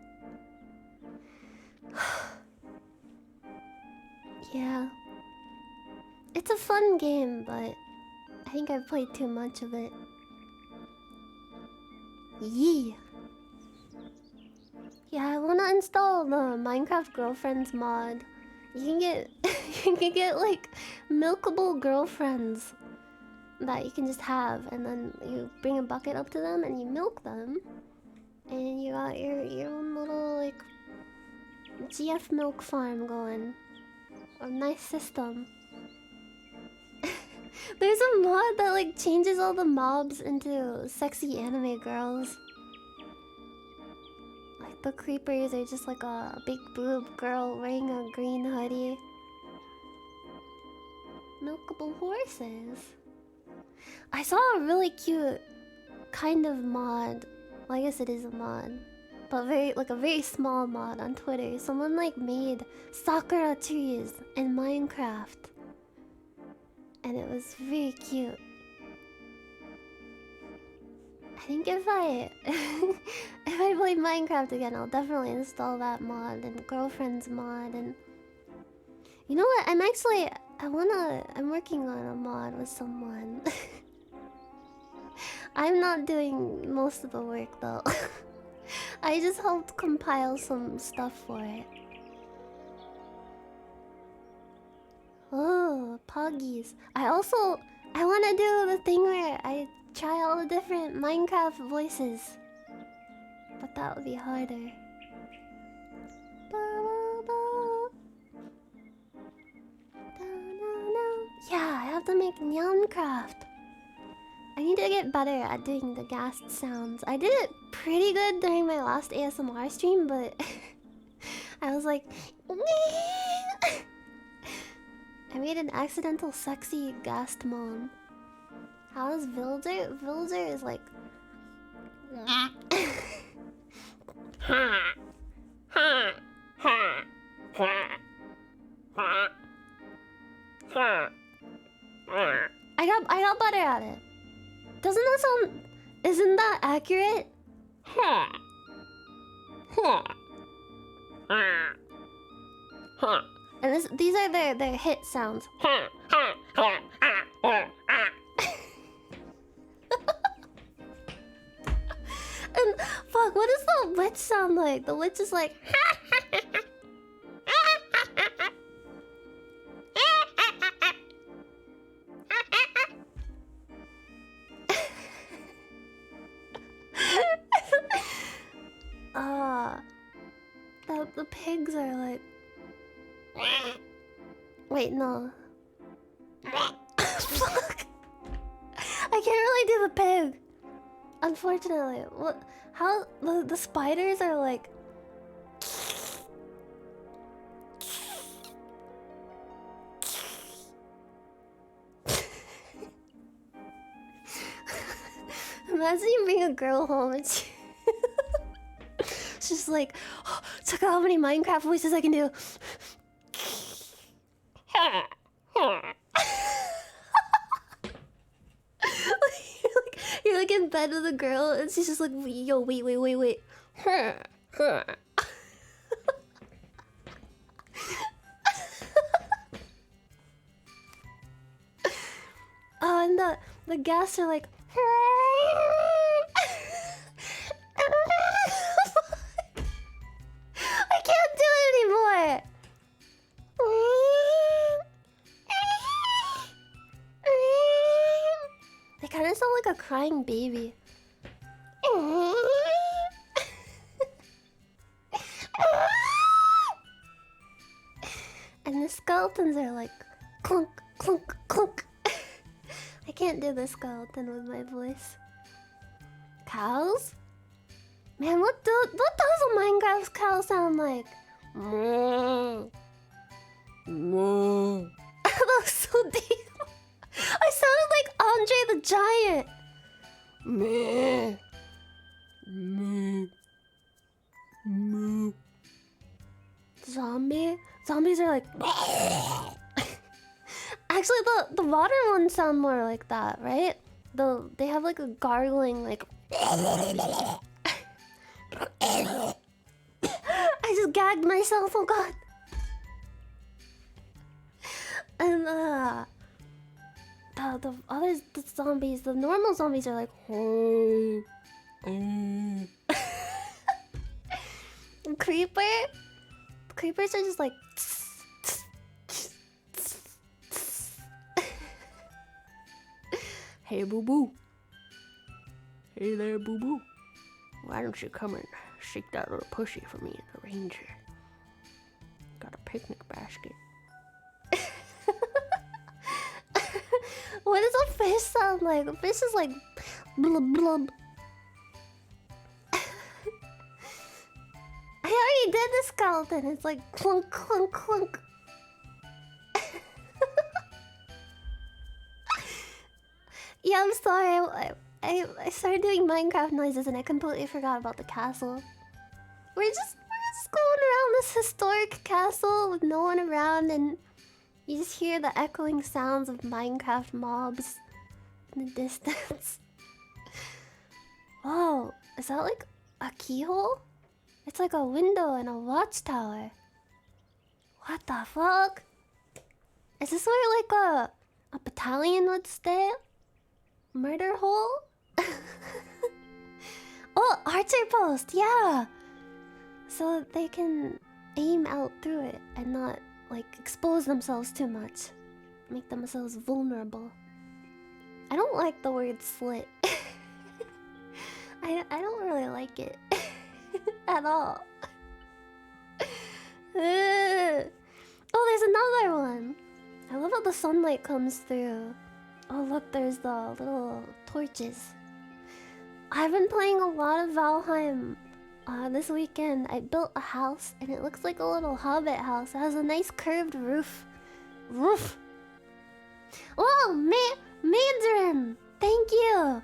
Speaker 1: Yeah. It's a fun game, but I think I've played too much of it. Yeah. Yeah, I wanna install the Minecraft Girlfriends mod. You can get like milkable girlfriends that you can just have, and then you bring a bucket up to them and you milk them, and you got your own little like GF milk farm going. A nice system. There's a mod that like changes all the mobs into sexy anime girls. Like the creepers are just like a big boob girl wearing a green hoodie. Milkable horses. I saw a really cute kind of mod. Well, I guess it is a mod, but a very small mod on Twitter. Someone like made sakura trees in Minecraft, and it was very cute. I think if I if I play Minecraft again, I'll definitely install that mod and girlfriend's mod. And you know what? I'm working on a mod with someone. I'm not doing most of the work though. I just helped compile some stuff for it. Oh, Poggies. I want to do the thing where I try all the different Minecraft voices. But that would be harder. Yeah, I have to make Nyancraft. I need to get better at doing the ghast sounds. I did it pretty good during my last ASMR stream, but I was like... I made an accidental sexy ghast moan. How is Villager? Villager is like... I got better at it. Doesn't that sound... Isn't that accurate? And these are their hit sounds. And fuck, what does the witch sound like? The witch is like... The pigs are like... Wait, no. Fuck! I can't really do the pig. Unfortunately. What? How... The spiders are like... Imagine you bring a girl home and she's just like, oh, check out how many Minecraft voices I can do. You're like in bed with a girl and she's just like, yo, wait. Oh, and the gas are like... I can't do it anymore. They kind of sound like a crying baby. And the skeletons are like clunk, clunk, clunk. I can't do the skeleton with my voice. Cows? Man, what does a Minecraft cow sound like? That was so deep. I sounded like Andre the Giant. Zombies are like... Actually, the water ones sound more like that, right? They have like a gargling, like... I just gagged myself, oh god. And the zombies, the normal zombies are like... Creepers are just like... Hey, boo-boo. Hey there, boo-boo. Why don't you come and shake that little pussy for me in the ranger? Got a picnic basket. What does a fish sound like? A fish is like blub blub. I already did the skeleton. It's like clunk clunk clunk. Yeah, I'm sorry. I started doing Minecraft noises and I completely forgot about the castle. We're just going around this historic castle with no one around, and you just hear the echoing sounds of Minecraft mobs in the distance. Whoa, is that like a keyhole? It's like a window and a watchtower. What the fuck? Is this where like a battalion would stay? Murder hole? Oh, archer post, yeah! So they can aim out through it and not like expose themselves too much. Make themselves vulnerable. I don't like the word slit. I don't really like it. At all. Oh, there's another one. I love how the sunlight comes through. Oh look, there's the little torches. I've been playing a lot of Valheim this weekend. I built a house and it looks like a little hobbit house. It has a nice curved roof. Whoa, Mandarin! Thank you!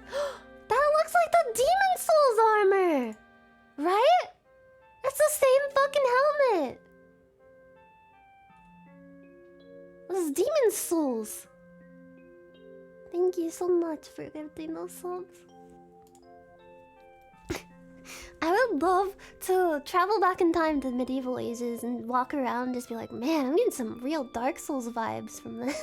Speaker 1: That looks like the Demon Souls armor! Right? It's the same fucking helmet! This is Demon Souls. Thank you so much for gifting those subs. I would love to travel back in time to the medieval ages and walk around and just be like, man, I'm getting some real Dark Souls vibes from this.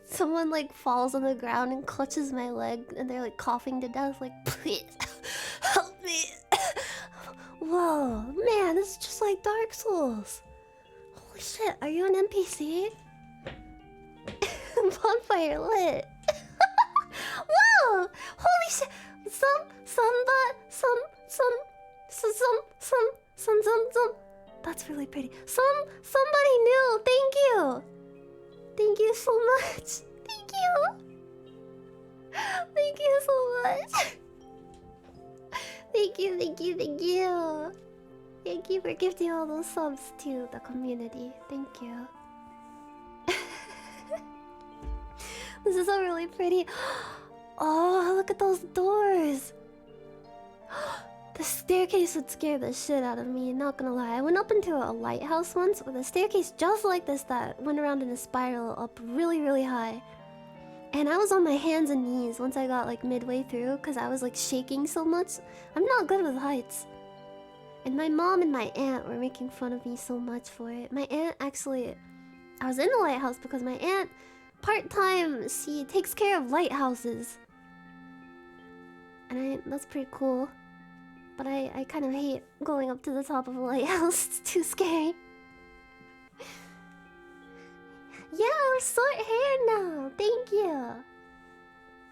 Speaker 1: Someone like falls on the ground and clutches my leg and they're like coughing to death like, please help me. Whoa, man, this is just like Dark Souls. Holy shit, are you an NPC? Bonfire lit. Whoa! Holy shit! Some. That's really pretty. Somebody new. Thank you. Thank you so much. Thank you. Thank you so much. Thank you. Thank you for gifting all those subs to the community. Thank you. This is a really pretty. Oh, look at those doors. The staircase would scare the shit out of me, not gonna lie. I went up into a lighthouse once with a staircase just like this that went around in a spiral up really, really high. And I was on my hands and knees once I got like midway through because I was like shaking so much. I'm not good with heights. And my mom and my aunt were making fun of me so much for it. My aunt actually... I was in the lighthouse because my aunt, part-time, she takes care of lighthouses. And that's pretty cool. But I kind of hate going up to the top of a lighthouse. It's too scary. Yeah, we're short hair now. Thank you.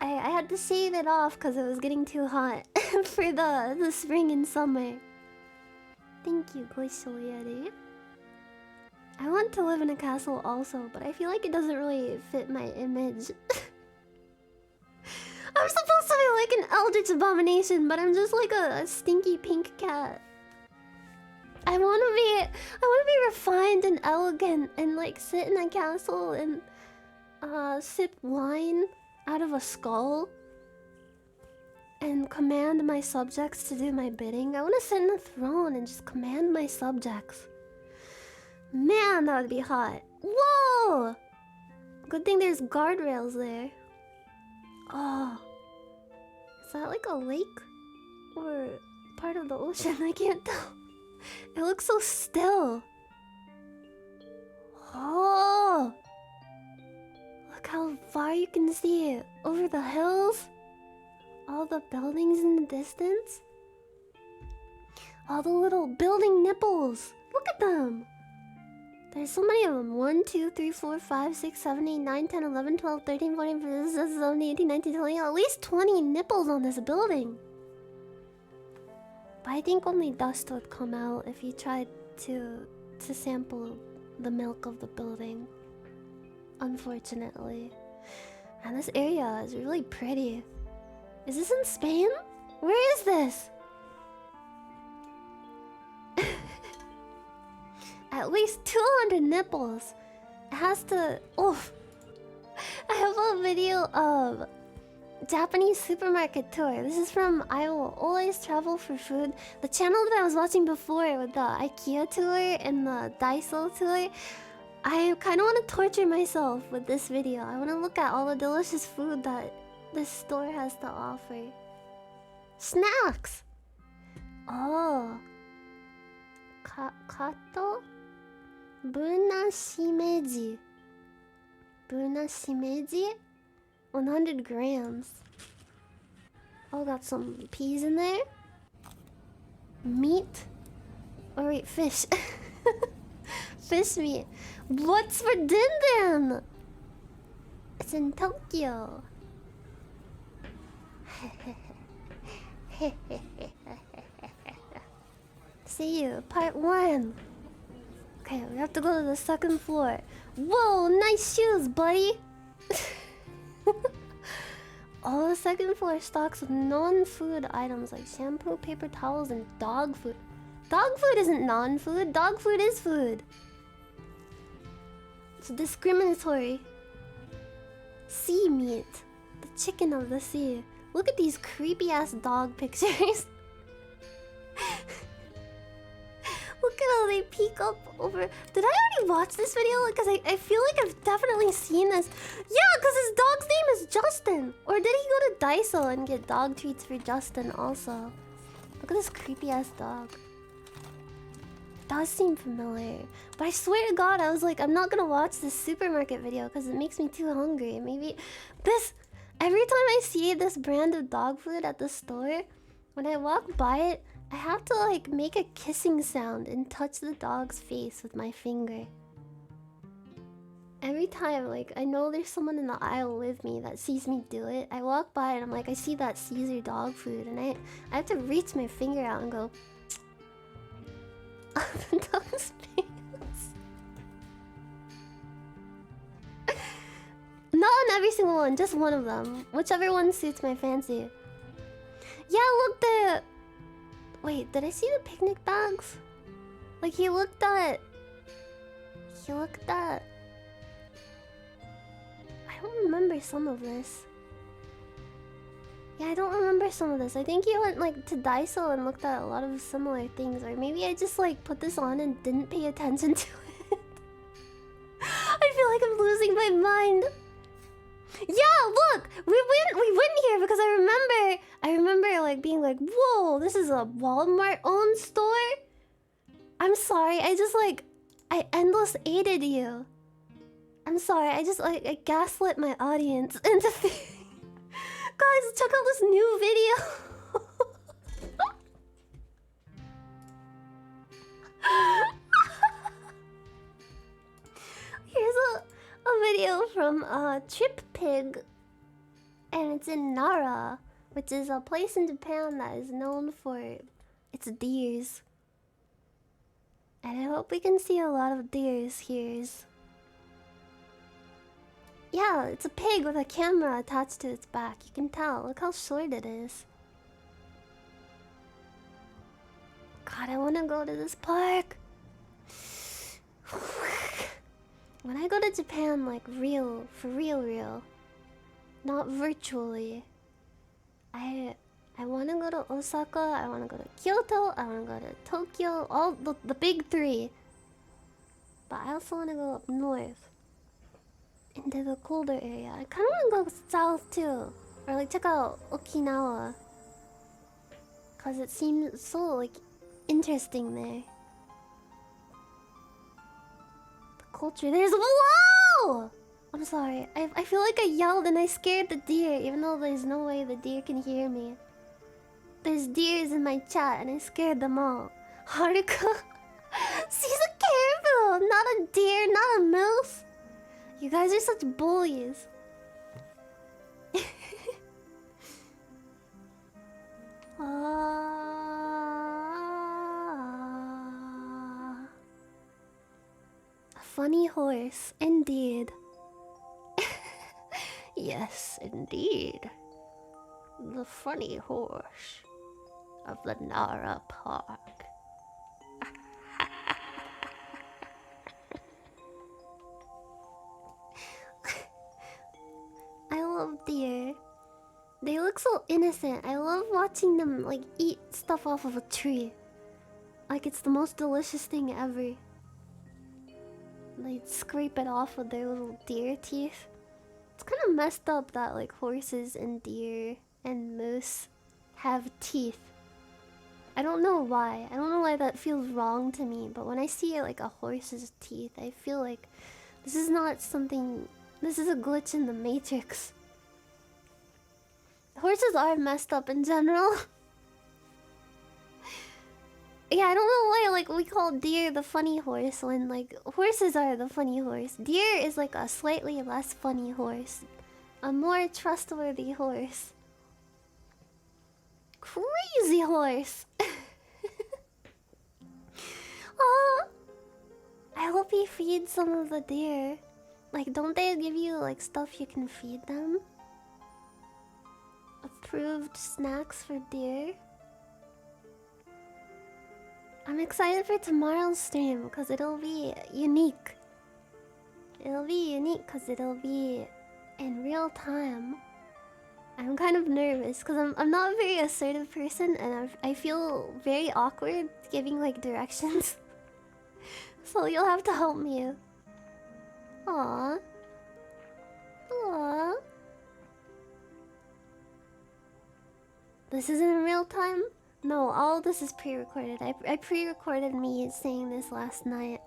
Speaker 1: I had to shave it off because it was getting too hot for the spring and summer. Thank you, Goishoyari. I want to live in a castle also, but I feel like it doesn't really fit my image. I'm supposed to be like an eldritch abomination, but I'm just like a stinky pink cat. I want to be refined and elegant and like sit in a castle and sip wine out of a skull and command my subjects to do my bidding. I want to sit in a throne and just command my subjects. Man, that would be hot. Whoa! Good thing there's guardrails there. Oh. Is that like a lake? Or part of the ocean? I can't tell. It looks so still. Oh! Look how far you can see it. Over the hills. All the buildings in the distance. All the little building nipples. Look at them. There's so many of them. 1, 2, 3, 4, 5, 6, 7, 8, 9, 10, 11, 12, 13, 14, 15, 16, 17, 18, 19, 20. At least 20 nipples on this building. But I think only dust would come out if you tried to sample the milk of the building. unfortunately. And this area is really pretty. Is this in Spain? Where is this? At least 200 nipples. It has to. Oof. I have a video of Japanese supermarket tour. This is from I Will Always Travel for Food. The channel that I was watching before with the IKEA tour and the Daiso tour. I kind of want to torture myself with this video. I want to look at all the delicious food that this store has to offer. Snacks! Oh. Kato? Buna shimeji. Buna shimeji? 100 grams. Oh, got some peas in there. Meat? Oh wait, fish. Fish meat. What's for din? It's in Tokyo. See you, part 1. Okay, we have to go to the second floor. Whoa, nice shoes, buddy. All the second floor stocks with non-food items like shampoo, paper towels, and dog food. Dog food isn't non-food. Dog food is food. It's discriminatory. Sea meat. The chicken of the sea. Look at these creepy-ass dog pictures. Look at how they peek up over... Did I already watch this video? Because I feel like I've definitely seen this. Yeah, because his dog's name is Justin. Or did he go to Daiso and get dog treats for Justin also? Look at this creepy-ass dog. It does seem familiar. But I swear to God, I was like, I'm not going to watch this supermarket video because it makes me too hungry. Maybe this... Every time I see this brand of dog food at the store, when I walk by it, I have to like make a kissing sound and touch the dog's face with my finger. Every time, like, I know there's someone in the aisle with me that sees me do it. I walk by and I'm like, I see that Caesar dog food, and I have to reach my finger out and go on the dog's face. Not on every single one, just one of them. Whichever one suits my fancy. Yeah, look, the... Wait, did I see the picnic bags? Like, he looked at... I don't remember some of this. Yeah, I don't remember some of this. I think he went, like, to Daiso and looked at a lot of similar things. Or maybe I just, like, put this on and didn't pay attention to it. I feel like I'm losing my mind. Yeah, look! We went here because I remember like being like, whoa, this is a Walmart owned store? I'm sorry, I endless aided you. I'm sorry, I gaslit my audience into thinking. Guys, check out this new video. Here's a video from Trip Pig, and it's in Nara, which is a place in Japan that is known for its deers. And I hope we can see a lot of deers here. Yeah, it's a pig with a camera attached to its back. You can tell. Look how short it is. God, I want to go to this park. When I go to Japan, like real, for real, not virtually, I want to go to Osaka, I want to go to Kyoto, I want to go to Tokyo, all the big three. But I also want to go up north, into the colder area. I kind of want to go south too, or like check out Okinawa, cause it seems so like interesting there. Culture. There's whoa! I'm sorry. I feel like I yelled and I scared the deer, even though there's no way the deer can hear me. There's deers in my chat and I scared them all. Haruka, she's a caribou, not a deer, not a moose. You guys are such bullies. A funny horse, indeed. Yes, indeed. The funny horse of the Nara Park. I love deer. They look so innocent. I love watching them like eat stuff off of a tree. Like it's the most delicious thing ever. They scrape it off with their little deer teeth. It's kind of messed up that like horses and deer and moose have teeth. I don't know why. I don't know why that feels wrong to me, but when I see like a horse's teeth, I feel like this is not something. This is a glitch in the matrix. Horses are messed up in general. Yeah, I don't know why like we call deer the funny horse when like horses are the funny horse. Deer is like a slightly less funny horse. A more trustworthy horse. Crazy horse. Oh, I hope he feeds some of the deer. Like, don't they give you like stuff you can feed them? Approved snacks for deer. I'm excited for tomorrow's stream because it'll be unique. It'll be unique because it'll be in real time. I'm kind of nervous because I'm not a very assertive person and I feel very awkward giving like directions. So you'll have to help me. Aww. Aww. This isn't in real time? No, all this is pre-recorded. I pre-recorded me saying this last night.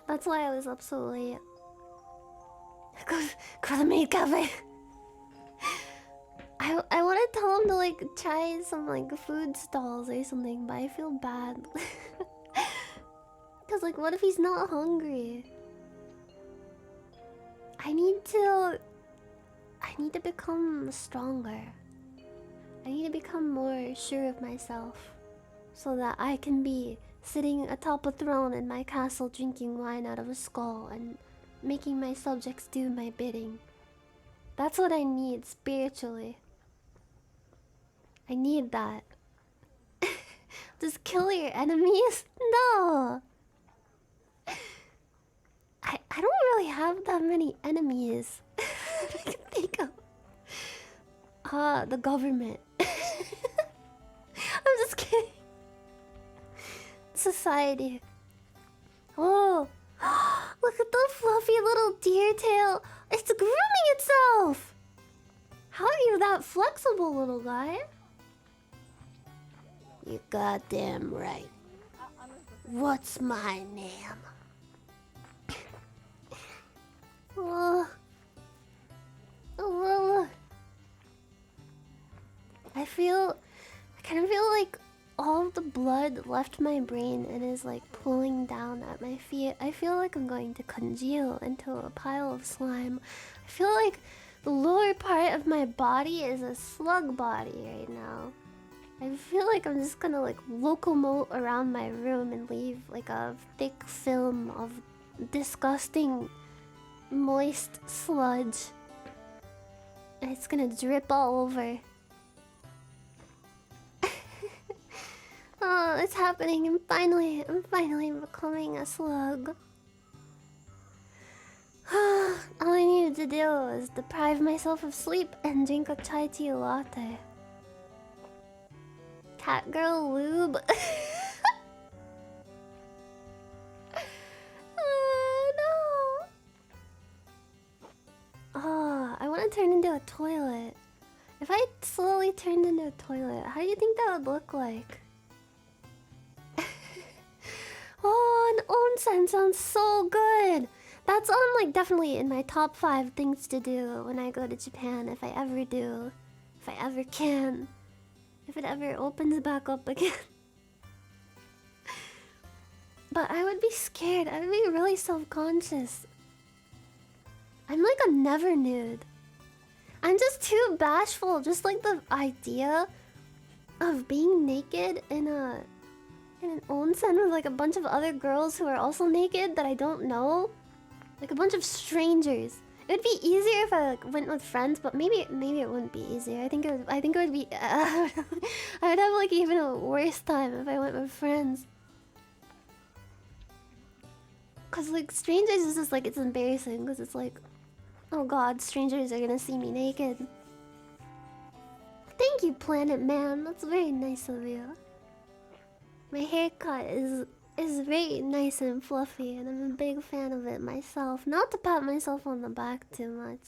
Speaker 1: That's why I was up so late. Go to the maid cafe. I want to tell him to like try some like food stalls or something, but I feel bad. Cause like what if he's not hungry? I need to become stronger. I need to become more sure of myself so that I can be sitting atop a throne in my castle drinking wine out of a skull and making my subjects do my bidding. That's what I need spiritually. I need that. Just kill your enemies? No! I don't really have that many enemies. I can think of. The government. I'm just kidding. Society. Oh, look at the fluffy little deer tail. It's grooming itself. How are you that flexible, little guy? You goddamn right. What's my name? Oh. Oh. I kind of feel like all the blood left my brain and is like pulling down at my feet. I feel like I'm going to congeal into a pile of slime. I feel like the lower part of my body is a slug body right now. I feel like I'm just gonna like locomote around my room and leave like a thick film of disgusting moist sludge. And it's gonna drip all over. Oh, it's happening. I'm finally becoming a slug. All I needed to do was deprive myself of sleep and drink a chai tea latte. Cat girl lube. No. Oh, I want to turn into a toilet. If I slowly turned into a toilet, how do you think that would look like? Oh, an onsen sounds so good. That's on like definitely in my top 5 things to do when I go to Japan, if I ever do. If I ever can. If it ever opens back up again. But I would be scared. I would be really self-conscious. I'm like a never nude. I'm just too bashful. Just like the idea of being naked in an onsen with like a bunch of other girls who are also naked that I don't know. Like a bunch of strangers. It'd be easier if I like, went with friends, but maybe it wouldn't be easier. I think it would be. I would have like even a worse time if I went with friends. Cause like strangers is just like it's embarrassing. Cause it's like, oh god, strangers are gonna see me naked. Thank you, Planet Man. That's very nice of you. My haircut is very nice and fluffy, and I'm a big fan of it myself. Not to pat myself on the back too much.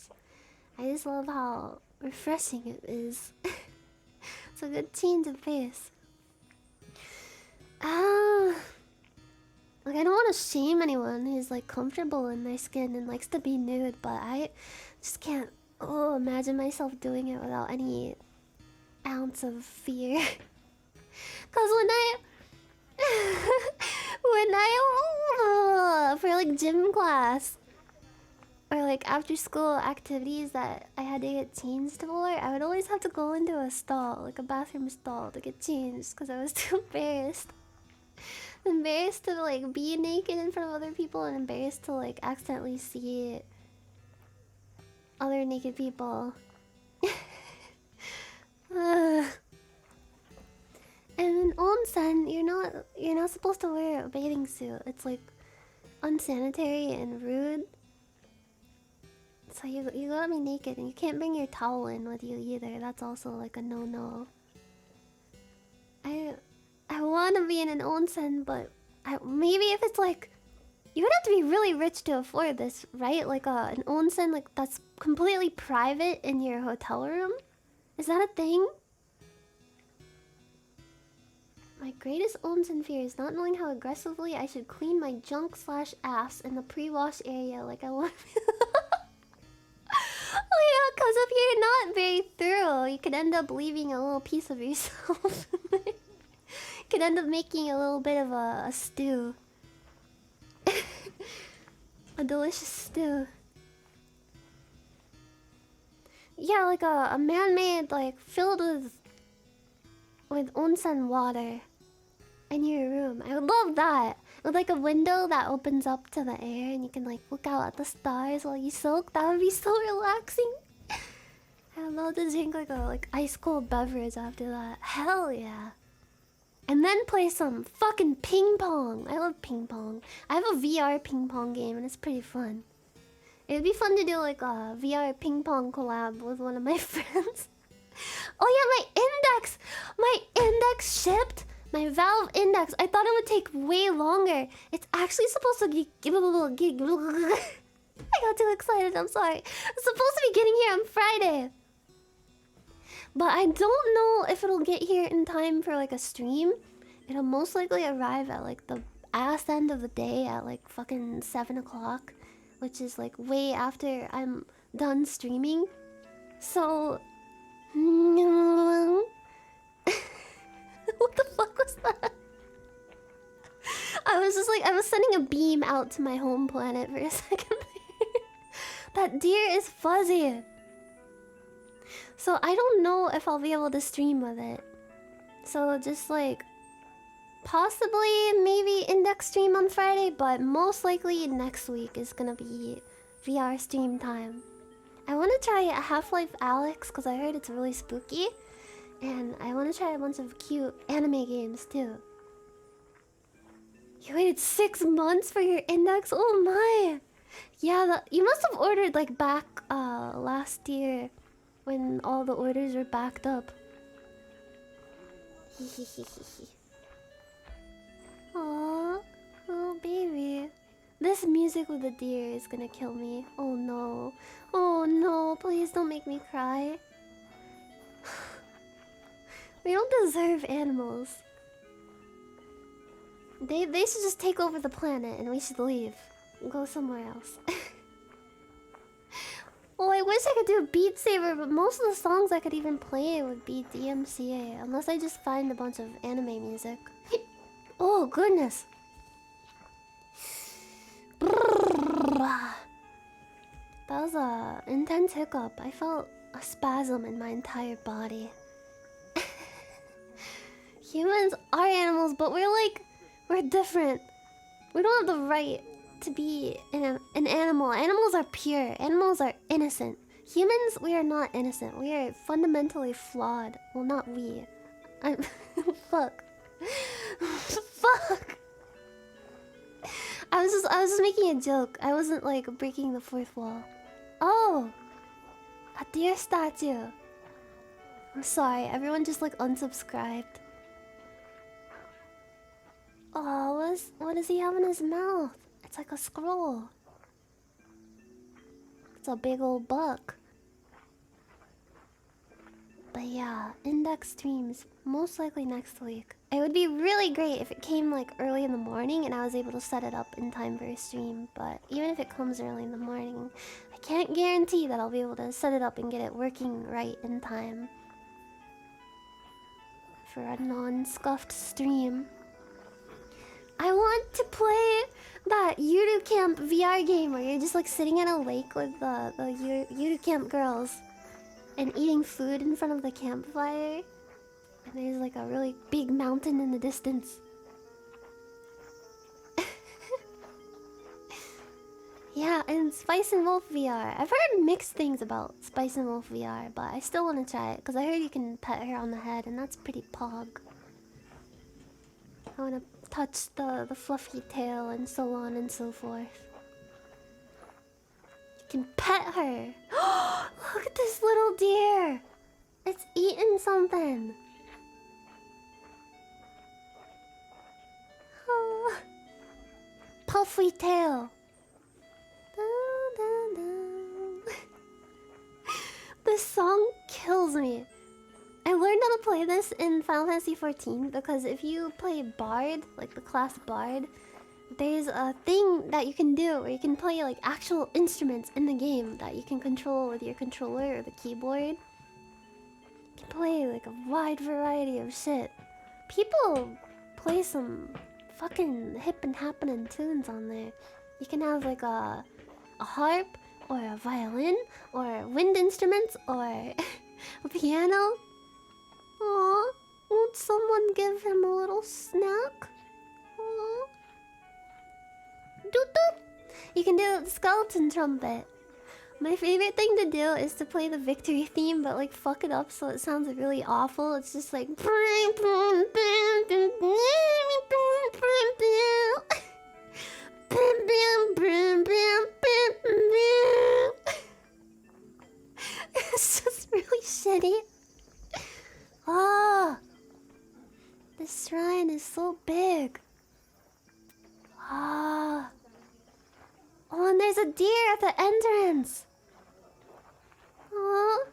Speaker 1: I just love how refreshing it is. It's a good change of pace. Like I don't want to shame anyone who's like comfortable in their skin and likes to be nude, but I just can't imagine myself doing it without any ounce of fear. Cause when I for like gym class or like after school activities that I had to get changed for, I would always have to go into a stall, like a bathroom stall, to get changed because I was too embarrassed. Embarrassed to like be naked in front of other people and embarrassed to like accidentally see other naked people. And in onsen, you're not supposed to wear a bathing suit. It's like unsanitary and rude. So you gotta be naked, and you can't bring your towel in with you either. That's also like a no-no. I want to be in an onsen, but maybe if it's like, you would have to be really rich to afford this, right? Like an onsen like that's completely private in your hotel room. Is that a thing? My greatest onsen fear is not knowing how aggressively I should clean my junk/ass in the pre-wash area like I want. Oh yeah, because if you're not very thorough, you could end up leaving a little piece of yourself. You could end up making a little bit of a stew. A delicious stew. Yeah, like a man-made, like filled with onsen water in your room. I would love that. With like a window that opens up to the air and you can like look out at the stars while you soak. That would be so relaxing. I would love to drink like a ice cold beverage after that. Hell yeah. And then play some fucking ping pong. I love ping pong. I have a VR ping pong game and it's pretty fun. It'd be fun to do like a VR ping pong collab with one of my friends. Oh yeah, my index shipped. My Valve index. I thought it would take way longer. It's actually supposed to get. I got too excited. I'm sorry. It's supposed to be getting here on Friday. But I don't know if it'll get here in time for like a stream. It'll most likely arrive at like the ass end of the day at like fucking 7 o'clock, which is like way after I'm done streaming. So what the fuck was that? I was just like, I was sending a beam out to my home planet for a second. That deer is fuzzy. So I don't know if I'll be able to stream with it. So just like possibly maybe index stream on Friday, but most likely next week is gonna be VR stream time. I want to try Half-Life Alyx because I heard it's really spooky. And I want to try a bunch of cute anime games too. You waited 6 months for your index? Oh my! Yeah, you must have ordered like back last year when all the orders were backed up. Aww, oh baby. This music with the deer is gonna kill me. Oh no. Oh no, please don't make me cry. We don't deserve animals. They should just take over the planet and we should leave. And go somewhere else. Well, I wish I could do Beat Saber, but most of the songs I could even play would be DMCA. Unless I just find a bunch of anime music. Oh, goodness. That was a intense hiccup. I felt a spasm in my entire body. Humans are animals, but we're different. We don't have the right to be an animal. Animals are pure. Animals are innocent. Humans, we are not innocent. We are fundamentally flawed. Well, not we. I'm... Fuck. Fuck! I was just making a joke. I wasn't, like, breaking the fourth wall. Oh! A deer statue. I'm sorry, everyone just, like, unsubscribed. Oh, what does he have in his mouth? It's like a scroll. It's a big old buck. But yeah, index streams most likely next week. It would be really great if it came like early in the morning and I was able to set it up in time for a stream. But even if it comes early in the morning, I can't guarantee that I'll be able to set it up and get it working right in time for a non-scuffed stream. I want to play that Yuru Camp VR game where you're just like sitting in a lake with the Yuru Camp girls and eating food in front of the campfire. And there's like a really big mountain in the distance. Yeah, and Spice and Wolf VR. I've heard mixed things about Spice and Wolf VR, but I still want to try it because I heard you can pet her on the head and that's pretty pog. I want to touch the fluffy tail and so on and so forth. You can pet her. Look at this little deer. It's eating something. Oh. Puffy tail. Dun, dun, dun. This song kills me. I learned how to play this in Final Fantasy XIV because if you play Bard, like the class Bard, there's a thing that you can do where you can play like actual instruments in the game that you can control with your controller or the keyboard. You can play like a wide variety of shit. People play some fucking hip and happening tunes on there. You can have like a harp or a violin or wind instruments or a piano. Aww, won't someone give him a little snack? Aww. Doot doot! You can do the skeleton trumpet. My favorite thing to do is to play the victory theme, but like fuck it up so it sounds really awful. It's just like. It's just really shitty. Ah, this shrine is so big. Ah. Oh, and there's a deer at the entrance. Oh,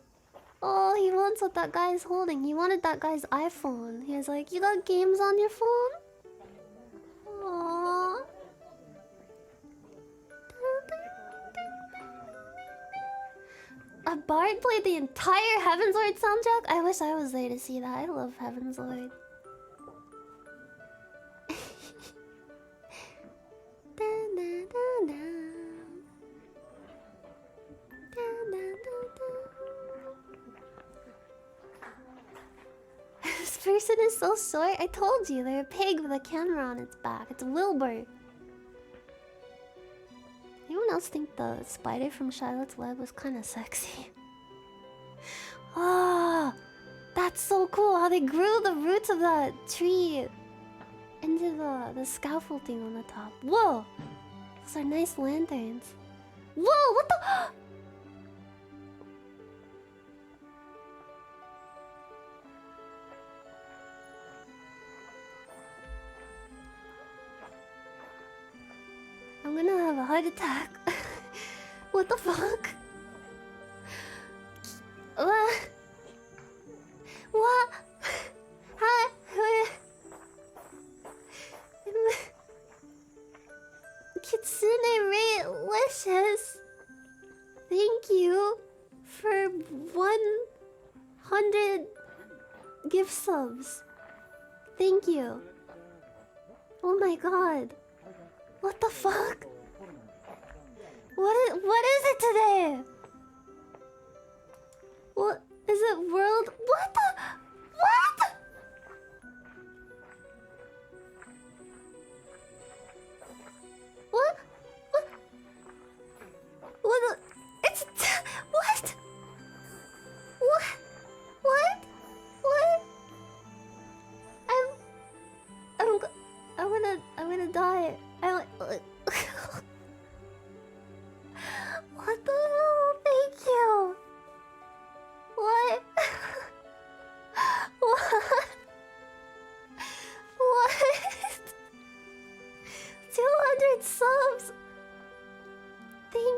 Speaker 1: oh, he wants what that guy is holding. He wanted that guy's iPhone. He was like, "You got games on your phone?" Aww. A bard played the entire Heaven's Lord soundtrack? I wish I was there to see that. I love Heaven's Lord. This person is so short. I told you, they're a pig with a camera on its back. It's Wilbur. Anyone else think the spider from Charlotte's Web was kind of sexy? Ah, that's so cool how they grew the roots of that tree into the scaffolding on the top. Whoa, those are nice lanterns. Whoa, what the? I'm gonna have a heart attack. What the fuck? What? What? Hi. Kitsune Ray-licious. Thank you for 100 gift subs. Thank you. Oh my god. What the fuck? What is it today? What is it? World? What the? What? What?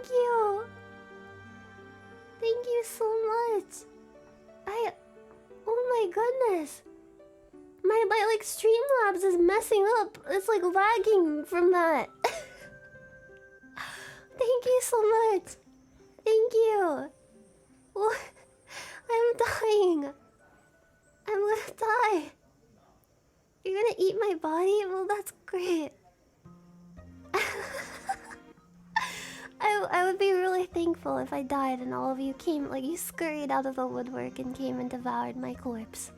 Speaker 1: Thank you. Thank you so much. Oh my goodness. My like Streamlabs is messing up. It's like lagging from that. Thank you so much. Thank you. What? I'm dying. I'm gonna die. You're gonna eat my body? Well, that's great. I would be really thankful if I died and all of you came, like you scurried out of the woodwork and came and devoured my corpse.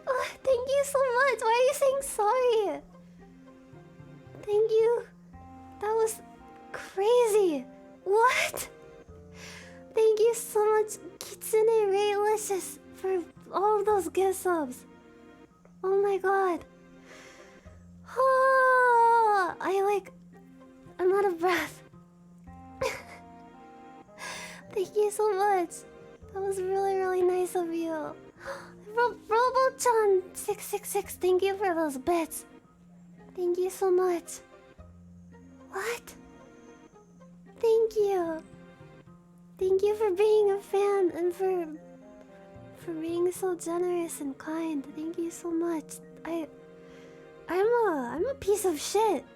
Speaker 1: Oh, thank you so much. Why are you saying sorry? Thank you. That was crazy. What? Thank you so much, Kitsune Raylicious, for all of those gift subs. Oh my god. Oh, I'm out of breath. Thank you so much. That was really, really nice of you. Robo-chan 666, thank you for those bits. Thank you so much. What? Thank you. Thank you for being a fan and for being so generous and kind. Thank you so much. I'm a piece of shit.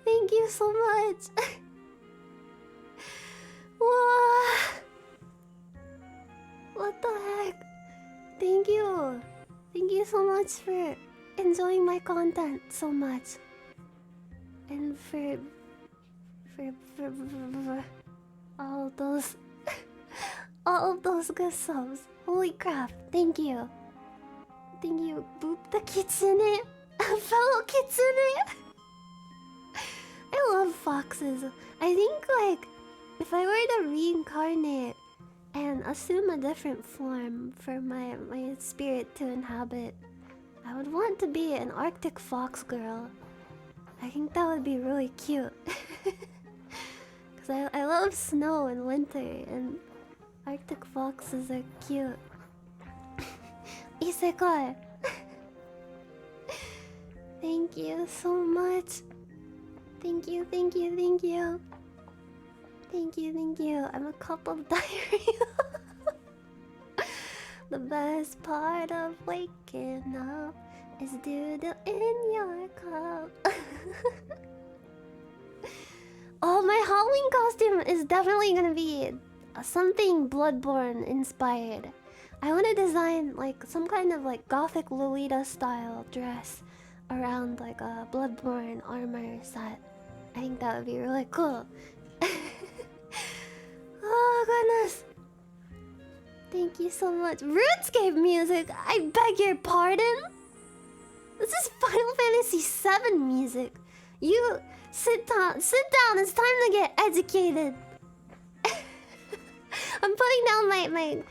Speaker 1: Thank you so much. What the heck? Thank you. Thank you so much for enjoying my content so much. And for all of those good subs. Holy crap. Thank you. Thank you, Boop the Kitsune. Fellow Kitsune. I love foxes. I think, like, if I were to reincarnate and assume a different form for my spirit to inhabit, I would want to be an Arctic fox girl. I think that would be really cute. Because I love snow and winter, and Arctic foxes are cute. Isekai! Thank you so much. Thank you, thank you, thank you. Thank you, thank you. I'm a cup of diarrhea. The best part of waking up is doodle in your cup. Oh, my Halloween costume is definitely gonna be something Bloodborne inspired. I want to design like some kind of like gothic Lolita style dress around like a Bloodborne armor set. I think that would be really cool. Oh goodness. Thank you so much. RuneScape music? I beg your pardon? This is Final Fantasy VII music. You sit down, it's time to get educated. I'm putting down my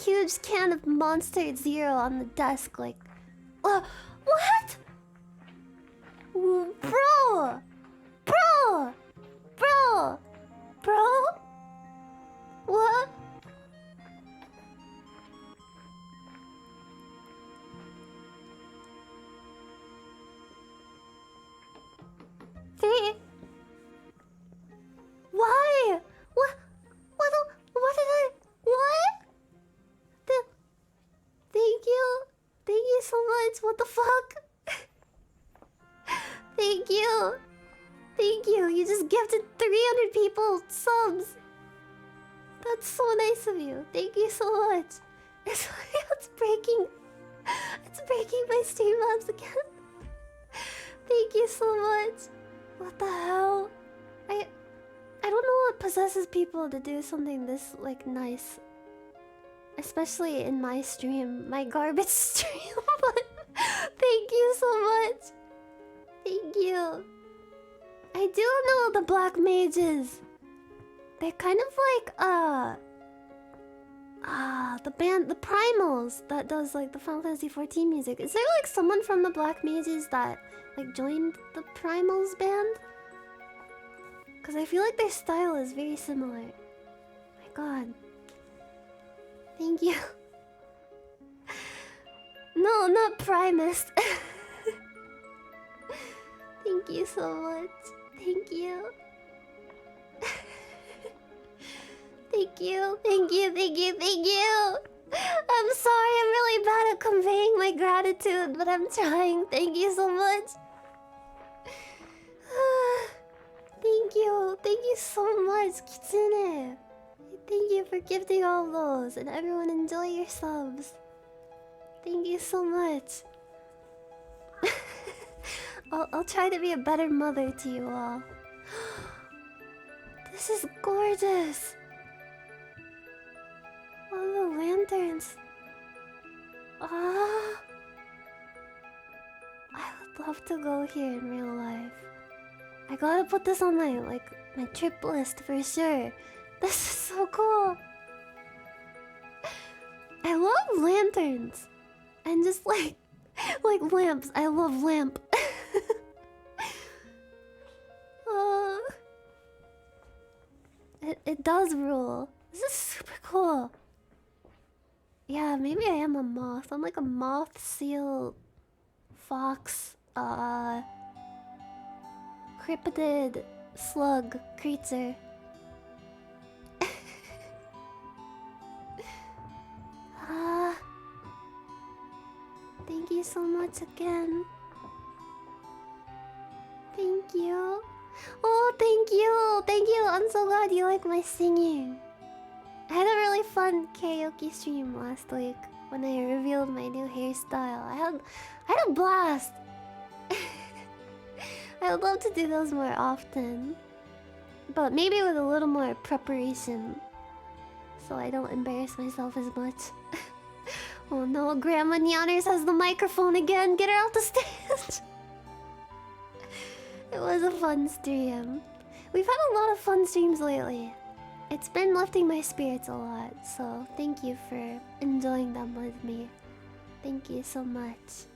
Speaker 1: huge can of Monster Zero on the desk like... what? Bro! Bro! Bro! Bro? What? Three? Why? What did I... What? Thank you. Thank you so much. What the fuck? Thank you. Thank you. You just gifted 300 people subs. That's so nice of you. Thank you so much. It's breaking. It's breaking my Streamlabs again. Thank you so much. What the hell? I don't know what possesses people to do something this like nice. Especially in my stream, my garbage stream. But thank you so much. Thank you. I do know the black mages. They're kind of like the band, the Primals that does like the Final Fantasy 14 music. Is there like someone from the black mages that like joined the Primals band? Because I feel like their style is very similar. My god. Thank you. No, not Primus. Thank you so much. Thank Thank you, thank you, thank you, thank you. I'm sorry, I'm really bad at conveying my gratitude, but I'm trying. Thank you so much. Thank you so much, Kitsune. Thank you for gifting all those, and everyone enjoy your subs. Thank you so much. I'll try to be a better mother to you all. This is gorgeous. All the lanterns. Ah, I would love to go here in real life. I gotta put this on my trip list for sure. This is so cool. I love lanterns and just like lamps. I love lamp. It does rule. This is super cool. Yeah, maybe I am a moth. I'm like a moth, seal, fox, cryptid, slug, creature. Thank you so much again. Thank you. Oh, thank you. Thank you. I'm so glad you like my singing. I had a really fun karaoke stream last week when I revealed my new hairstyle. I had a blast. I would love to do those more often, but maybe with a little more preparation, so I don't embarrass myself as much. Oh no, Grandma Nyanners has the microphone again. Get her off the stage. It was a fun stream. We've had a lot of fun streams lately. It's been lifting my spirits a lot, so thank you for enjoying them with me. Thank you so much.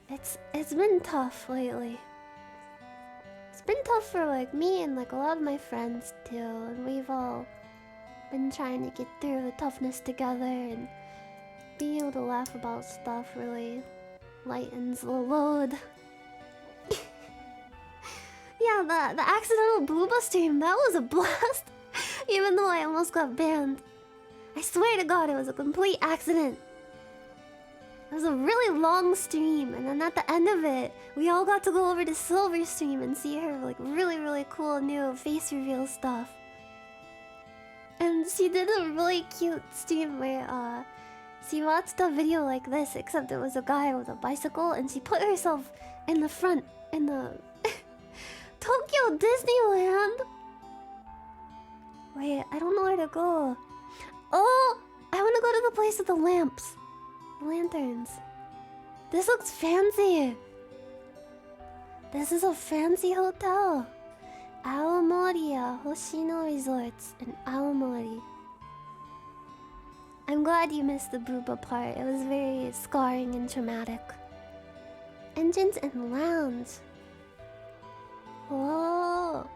Speaker 1: It's been tough lately. It's been tough for like me and like a lot of my friends too, and we've all been trying to get through the toughness together, and being able to laugh about stuff really lightens the load. Yeah, the accidental booba stream, that was a blast. Even though I almost got banned. I swear to God, it was a complete accident. It was a really long stream, and then at the end of it, we all got to go over to Silver stream and see her like really cool new face reveal stuff. And she did a really cute stream where she watched a video like this, except it was a guy with a bicycle, and she put herself in the front in the Tokyo Disneyland. Wait, I don't know where to go. Oh, I want to go to the place with the lamps. Lanterns. This looks fancy. This is a fancy hotel. Aomori Hoshino Resorts in Aomori. I'm glad you missed the booba part. It was very scarring and traumatic. Engines and lounge. Whoa.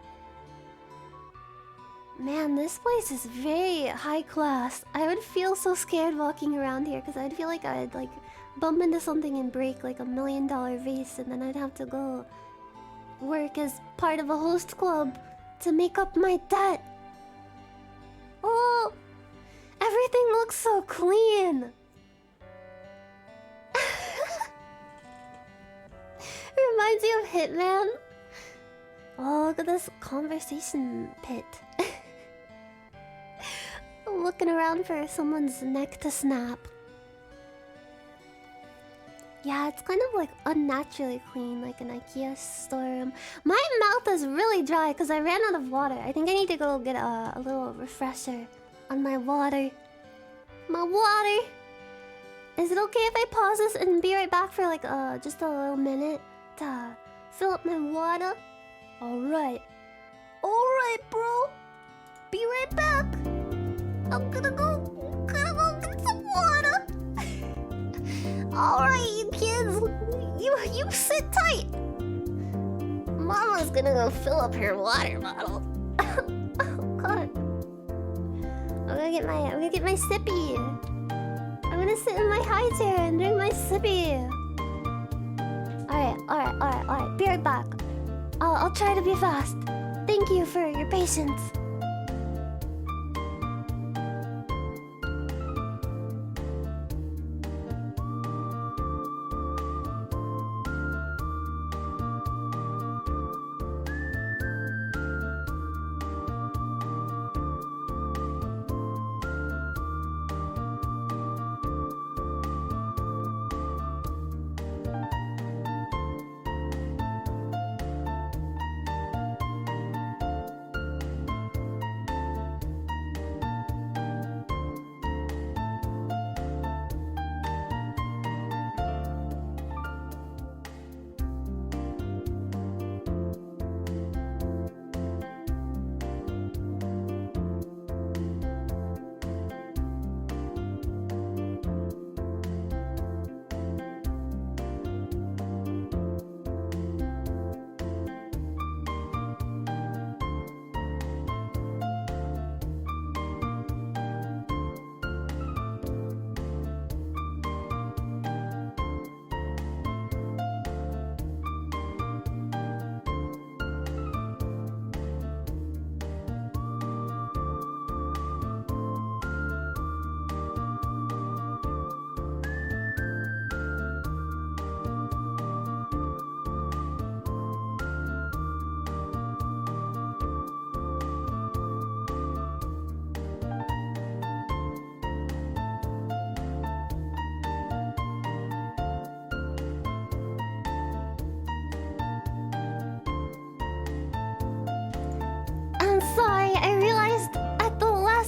Speaker 1: Man, this place is very high class. I would feel so scared walking around here because I'd feel like I'd like bump into something and break like $1 million vase, and then I'd have to go work as part of a host club to make up my debt. Oh, everything looks so clean. Reminds you of Hitman. Oh, look at this conversation pit. I'm looking around for someone's neck to snap. Yeah, it's kind of like unnaturally clean, like an IKEA storeroom. My mouth is really dry because I ran out of water. I think I need to go get a little refresher on my water. My water! Is it okay if I pause this and be right back for like just a little minute to fill up my water? Alright. Alright, bro. Be right back. I'm gonna go get some water. Alright, you kids. You sit tight. Mama's gonna go fill up her water bottle. Oh god. I'm gonna get my sippy. I'm gonna sit in my high chair and drink my sippy. Alright. Be right back. I'll try to be fast. Thank you for your patience.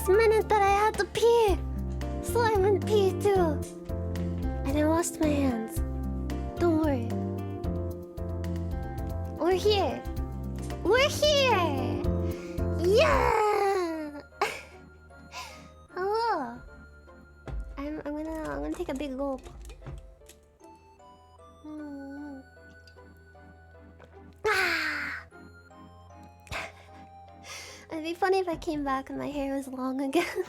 Speaker 1: last minute that I had to pee. So I went pee too. And I washed my hands. Don't worry. We're here. We're here. Yeah. Hello. I'm gonna take a big gulp. Ah. It'd be funny if I came back and my hair was long again.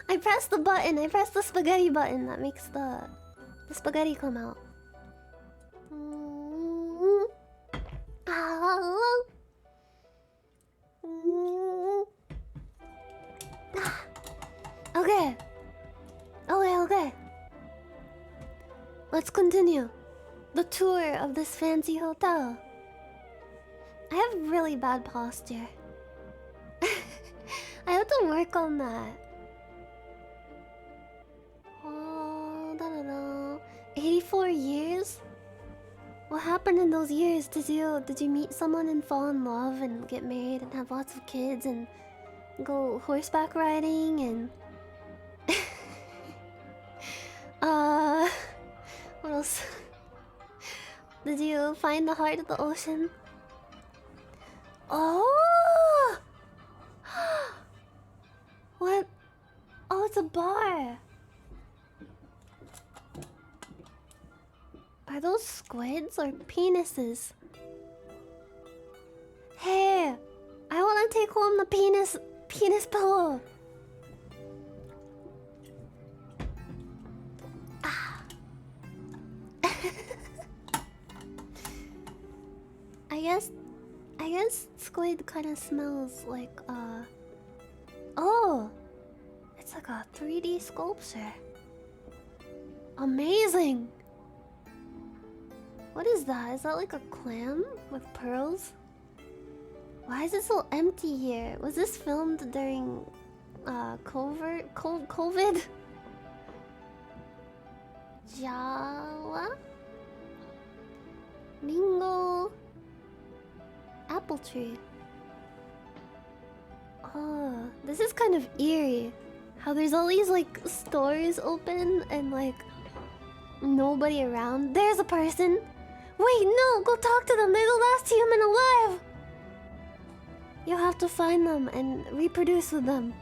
Speaker 1: I pressed the button. I pressed the spaghetti button that makes the spaghetti come out. Okay. Okay. Let's continue the tour of this fancy hotel. I have really bad posture. I have to work on that. Oh, da da da. 84 years? What happened in those years? Did you meet someone and fall in love and get married and have lots of kids and go horseback riding and what else? Did you find the heart of the ocean? Oh! What? Oh, it's a bar. Are those squids or penises? Hey, I want to take home the penis pillow. Ah. I guess squid kind of smells like oh, it's like a 3D sculpture. Amazing. What is that? Is that like a clam with pearls? Why is it so empty here? Was this filmed during COVID? Java? Mingo? Apple tree. Oh, this is kind of eerie. How there's all these like stores open and like nobody around. There's a person. Wait, no, go talk to them. They're the last human alive. You'll have to find them and reproduce with them.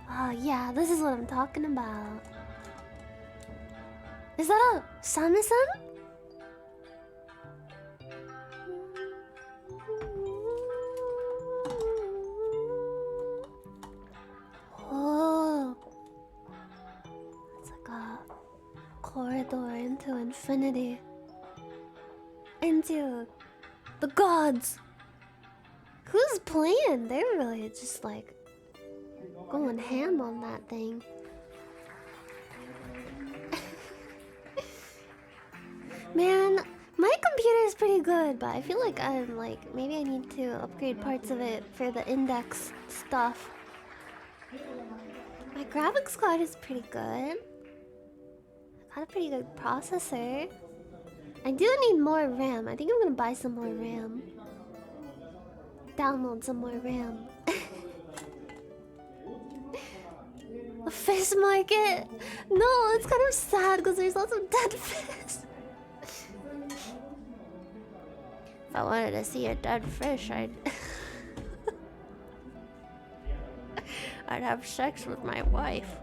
Speaker 1: Oh yeah, this is what I'm talking about. Is that a Same-san? Oh, it's like a corridor into infinity. Into the gods. Who's playing? They're really just like going ham on that thing. Man, my computer is pretty good, but I feel like I'm like maybe I need to upgrade parts of it for the index stuff. My graphics card is pretty good. I got a pretty good processor. I do need more RAM. I think I'm gonna buy some more RAM. Download some more RAM. A fish market? No, it's kind of sad because there's lots of dead fish. If I wanted to see a dead fish, I'd have sex with my wife.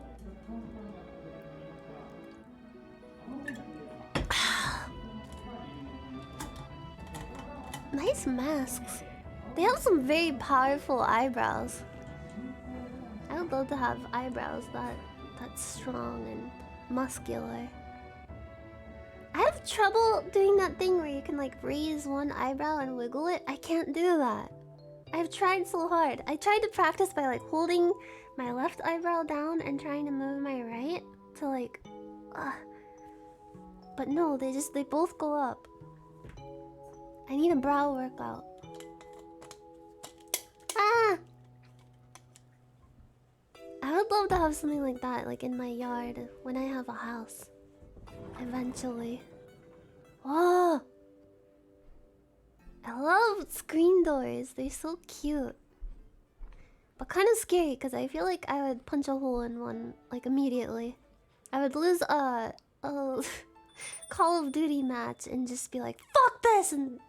Speaker 1: Nice masks. They have some very powerful eyebrows. I would love to have eyebrows that's strong and muscular. I have trouble doing that thing where you can like raise one eyebrow and wiggle it. I can't do that. I've tried so hard. I tried to practice by like holding my left eyebrow down and trying to move my right to like but no, they both go up. I need a brow workout. Ah! I would love to have something like that, like in my yard when I have a house. Eventually. Oh! I love screen doors. They're so cute. But kind of scary because I feel like I would punch a hole in one like immediately. I would lose a Call of Duty match and just be like, "Fuck this!" and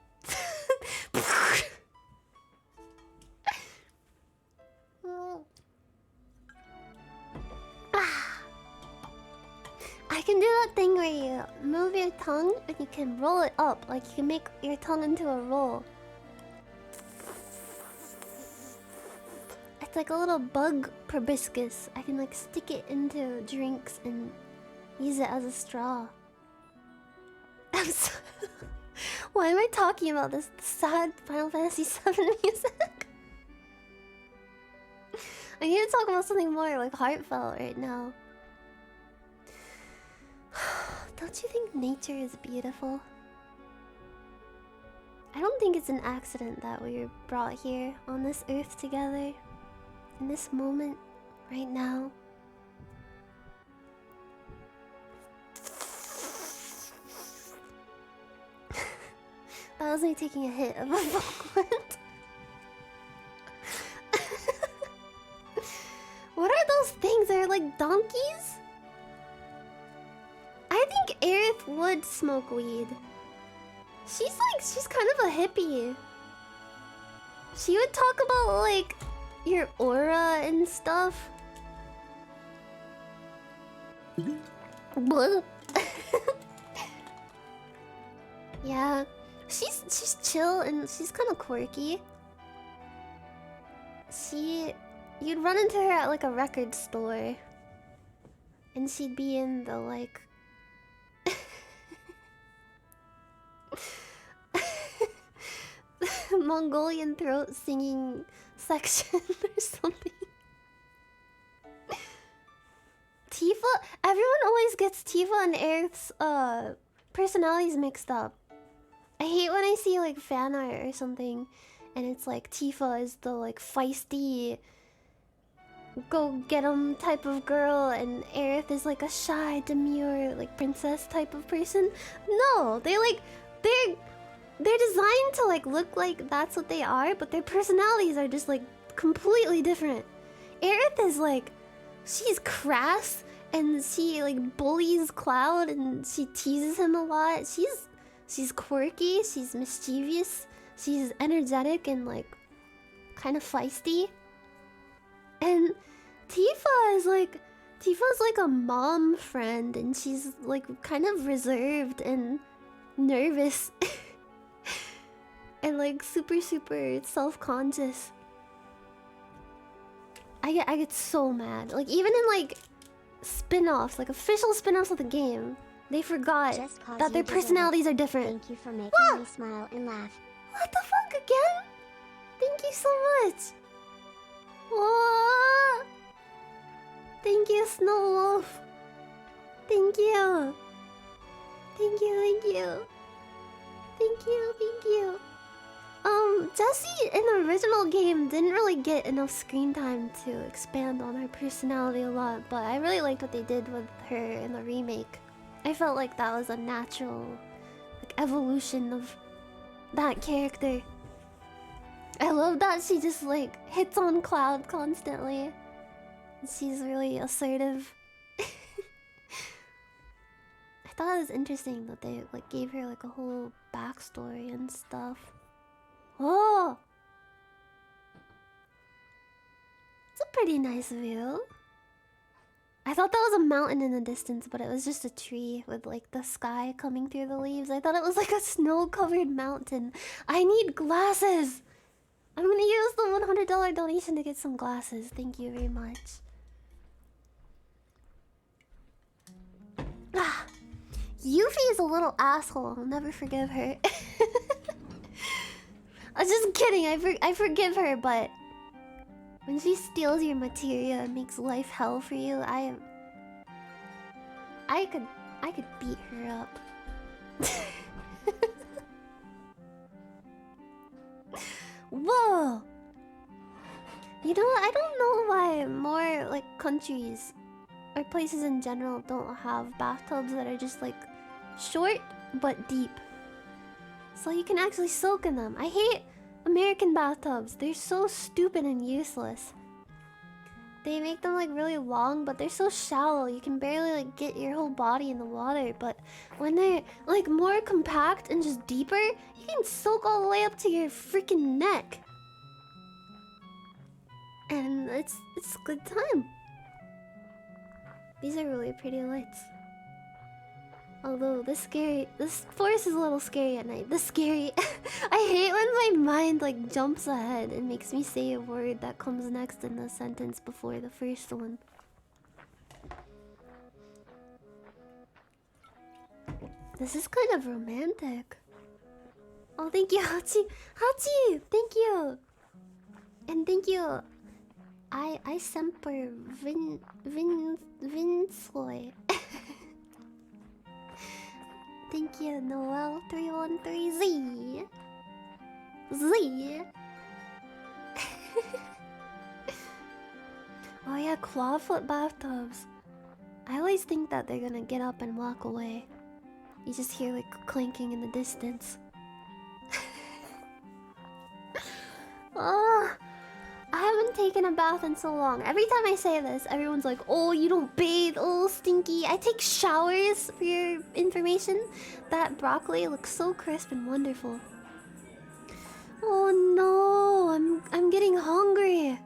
Speaker 1: I can do that thing where you move your tongue and you can roll it up, like you can make your tongue into a roll. It's like a little bug proboscis. I can like stick it into drinks and use it as a straw. I'm so Why am I talking about this sad Final Fantasy VII music? I need to talk about something more like heartfelt right now. Don't you think nature is beautiful? I don't think it's an accident that we were brought here on this earth together. In this moment, right now. That was me taking a hit of a Volkmund. What are those things? They're like donkeys? I think Aerith would smoke weed. She's kind of a hippie. She would talk about like your aura and stuff. Yeah, she's chill and she's kind of quirky. You'd run into her at like a record store, and she'd be in the like Mongolian throat singing section or something. Tifa, everyone always gets Tifa and Aerith's personalities mixed up. I hate when I see like fan art or something and it's like Tifa is the like feisty go get 'em type of girl and Aerith is like a shy, demure, like princess type of person. No, they're designed to like look like that's what they are, but their personalities are just like completely different. Aerith is like, she's crass and she like bullies Cloud and she teases him a lot. She's quirky, she's mischievous, she's energetic and like kind of feisty. And Tifa's like a mom friend and she's like kind of reserved and nervous. And like super self-conscious. I get so mad. Like even in like spin-offs, like official spin-offs of the game, they forgot that their personalities are different.
Speaker 2: Thank you for making me smile and laugh.
Speaker 1: What the fuck again? Thank you so much. Oh, thank you, Snow Wolf. Thank you. Thank you. Jessie in the original game didn't really get enough screen time to expand on her personality a lot, but I really liked what they did with her in the remake. I felt like that was a natural like evolution of that character. I love that she just like hits on Cloud constantly. She's really assertive. I thought it was interesting that they like gave her like a whole backstory and stuff. Oh! It's a pretty nice view. I thought that was a mountain in the distance, but it was just a tree with like the sky coming through the leaves. I thought it was like a snow-covered mountain. I need glasses! I'm gonna use the $100 donation to get some glasses. Thank you very much. Ah! Yuffie is a little asshole. I'll never forgive her. I'm just kidding. I forgive her, but when she steals your materia and makes life hell for you, I could beat her up. Whoa! You know, I don't know why more like countries or places in general don't have bathtubs that are just like short but deep. So you can actually soak in them. I hate American bathtubs. They're so stupid and useless. they make them like really long, but they're so shallow you can barely like get your whole body in the water. But when they're like more compact and just deeper, you can soak all the way up to your freaking neck. And it's a good time. These are really pretty lights. Although this forest is a little scary at night. This scary. I hate when my mind like jumps ahead and makes me say a word that comes next in the sentence before the first one. This is kind of romantic. Oh, thank you, Hachi. Hachi, thank you. And thank you. I semper Vinsoy. Thank you, Noel 313Z. Z. Oh yeah, clawfoot bathtubs. I always think that they're gonna get up and walk away. You just hear like clanking in the distance. Oh, I haven't taken a bath in so long. Every time I say this, everyone's like, oh, you don't bathe, oh, stinky. I take showers, for your information. That broccoli looks so crisp and wonderful. Oh no, I'm getting hungry.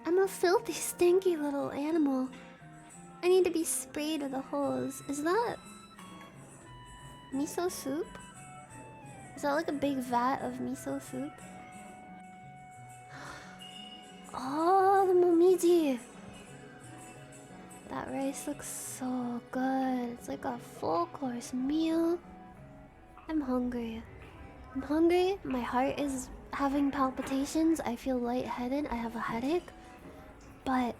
Speaker 1: I'm a filthy, stinky little animal. I need to be sprayed with a hose. Is that miso soup? Is that like a big vat of miso soup? Oh, the momiji. That rice looks so good. It's like a full course meal. I'm hungry. I'm hungry. My heart is having palpitations. I feel lightheaded. I have a headache. But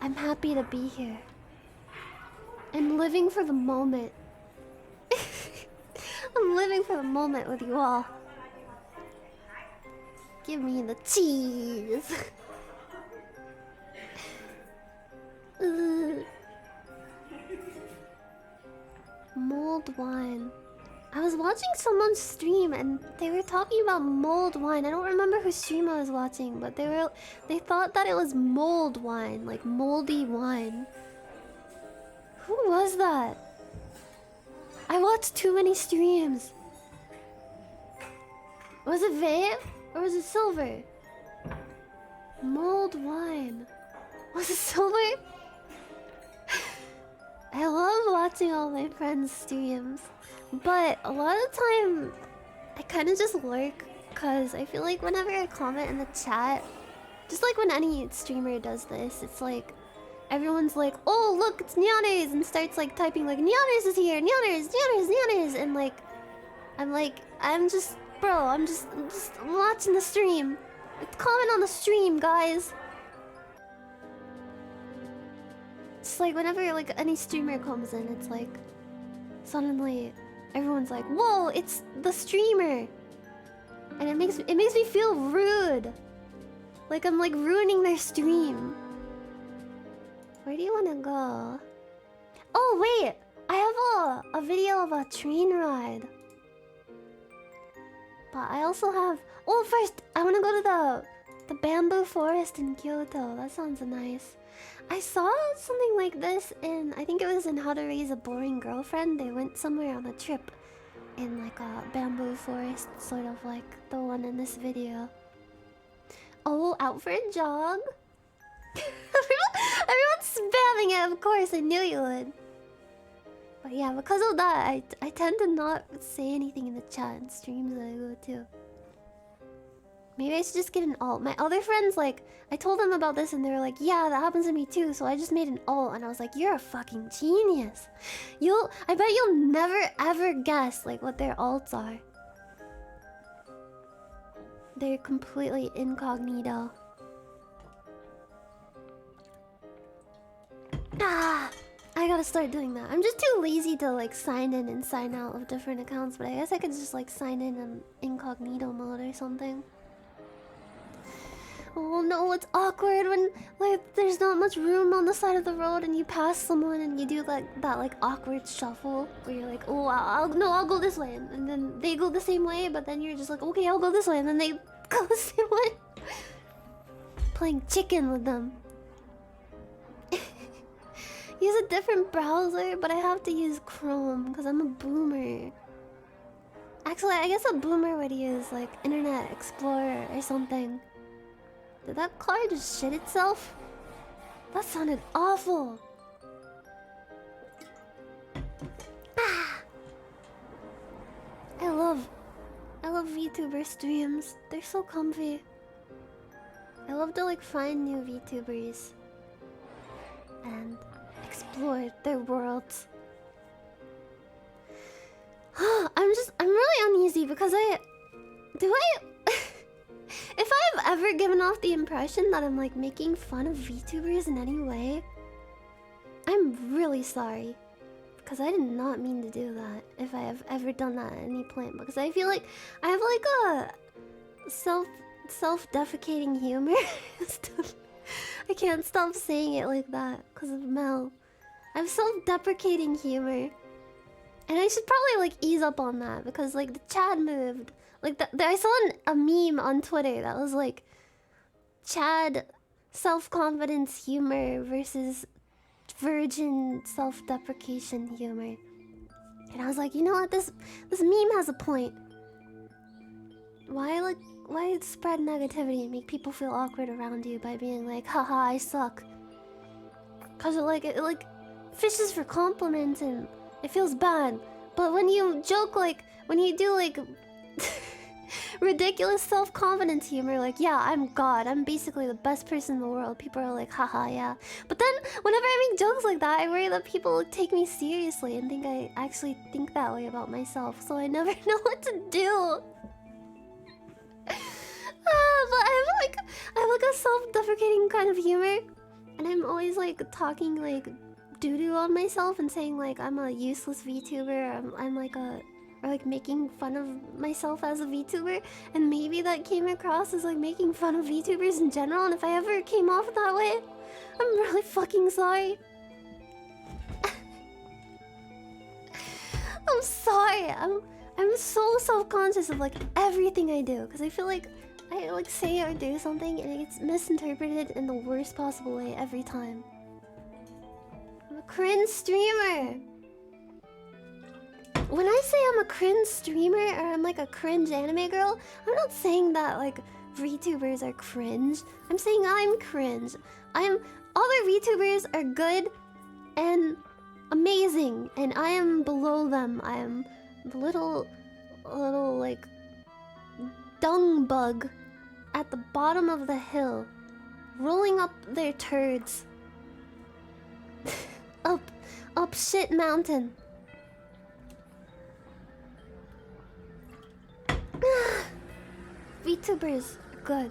Speaker 1: I'm happy to be here. I'm living for the moment. I'm living for the moment with you all. Give me the cheese. Mulled wine. I was watching someone's stream and they were talking about mulled wine. I don't remember whose stream I was watching, but they thought that it was mulled wine, like moldy wine. Who was that? I watched too many streams. Was it Vape or was it Silver? Mulled wine. Was it Silver? I love watching all my friends' streams, but a lot of the time I kind of just lurk because I feel like whenever I comment in the chat, just like when any streamer does this, it's like everyone's like, oh look, it's Nyanners, and starts like typing like Nyanners is here, Nyanners, Nyanners, Nyanners, and like I'm just watching the stream. Comment on the stream, guys. It's like whenever like any streamer comes in, it's like suddenly everyone's like, whoa, it's the streamer, and it makes me feel rude, like I'm like ruining their stream. Where do you want to go? Oh wait, I have a video of a train ride, but I also have. Oh, first I want to go to the bamboo forest in Kyoto. That sounds nice. I saw something like this in, I think it was in How to Raise a Boring Girlfriend. They went somewhere on a trip in like a bamboo forest, sort of like the one in this video. Oh, out for a jog. Everyone's spamming it, of course, I knew you would. But yeah, because of that, I tend to not say anything in the chat and streams that I go to. Maybe I should just get an alt. My other friends, like, I told them about this and they were like, yeah, that happens to me too. So I just made an alt and I was like, you're a fucking genius. I bet you'll never ever guess like what their alts are. They're completely incognito. Ah, I gotta start doing that. I'm just too lazy to like sign in and sign out of different accounts, but I guess I could just like sign in incognito mode or something. Oh no, it's awkward when like there's not much room on the side of the road and you pass someone and you do like that like awkward shuffle where you're like, oh, I'll go this way, and then they go the same way, but then you're just like, okay, I'll go this way, and then they go the same way. playing chicken with them. Use a different browser, but I have to use Chrome because I'm a boomer. Actually, I guess a boomer would use like Internet Explorer or something. Did that car just shit itself? That sounded awful. Ah. I love VTuber streams. They're so comfy. I love to like find new VTubers and explore their worlds. I'm really uneasy because if I've ever given off the impression that I'm like making fun of VTubers in any way, I'm really sorry. Because I did not mean to do that if I have ever done that at any point. Because I feel like I have like a self-defecating humor. I can't stop saying it like that because of Mel. I have self-deprecating humor. And I should probably like ease up on that because like the Chad moved. Like I saw a meme on Twitter that was like Chad self-confidence humor versus virgin self-deprecation humor. And I was like, you know what, this meme has a point. Why spread negativity and make people feel awkward around you by being like, haha, I suck. Cause it fishes for compliments and it feels bad. But when you joke when you do ridiculous self-confidence humor, like, yeah, I'm God, I'm basically the best person in the world, people are like, haha, yeah. But then, whenever I make jokes like that, I worry that people take me seriously and think I actually think that way about myself, so I never know what to do. But I have a self-deprecating kind of humor, and I'm always talking doo-doo on myself and saying I'm a useless VTuber, or making fun of myself as a VTuber, and maybe that came across as making fun of VTubers in general, and if I ever came off that way, I'm really fucking sorry. I'm sorry. I'm so self-conscious of everything I do, because I feel like I say or do something and it gets misinterpreted in the worst possible way every time. I'm a cringe streamer. When I say I'm a cringe streamer or I'm a cringe anime girl, I'm not saying that VTubers are cringe. I'm saying I'm cringe. Other VTubers are good and amazing, and I am below them. I am the little dung bug at the bottom of the hill, rolling up their turds up shit mountain. VTubers are good.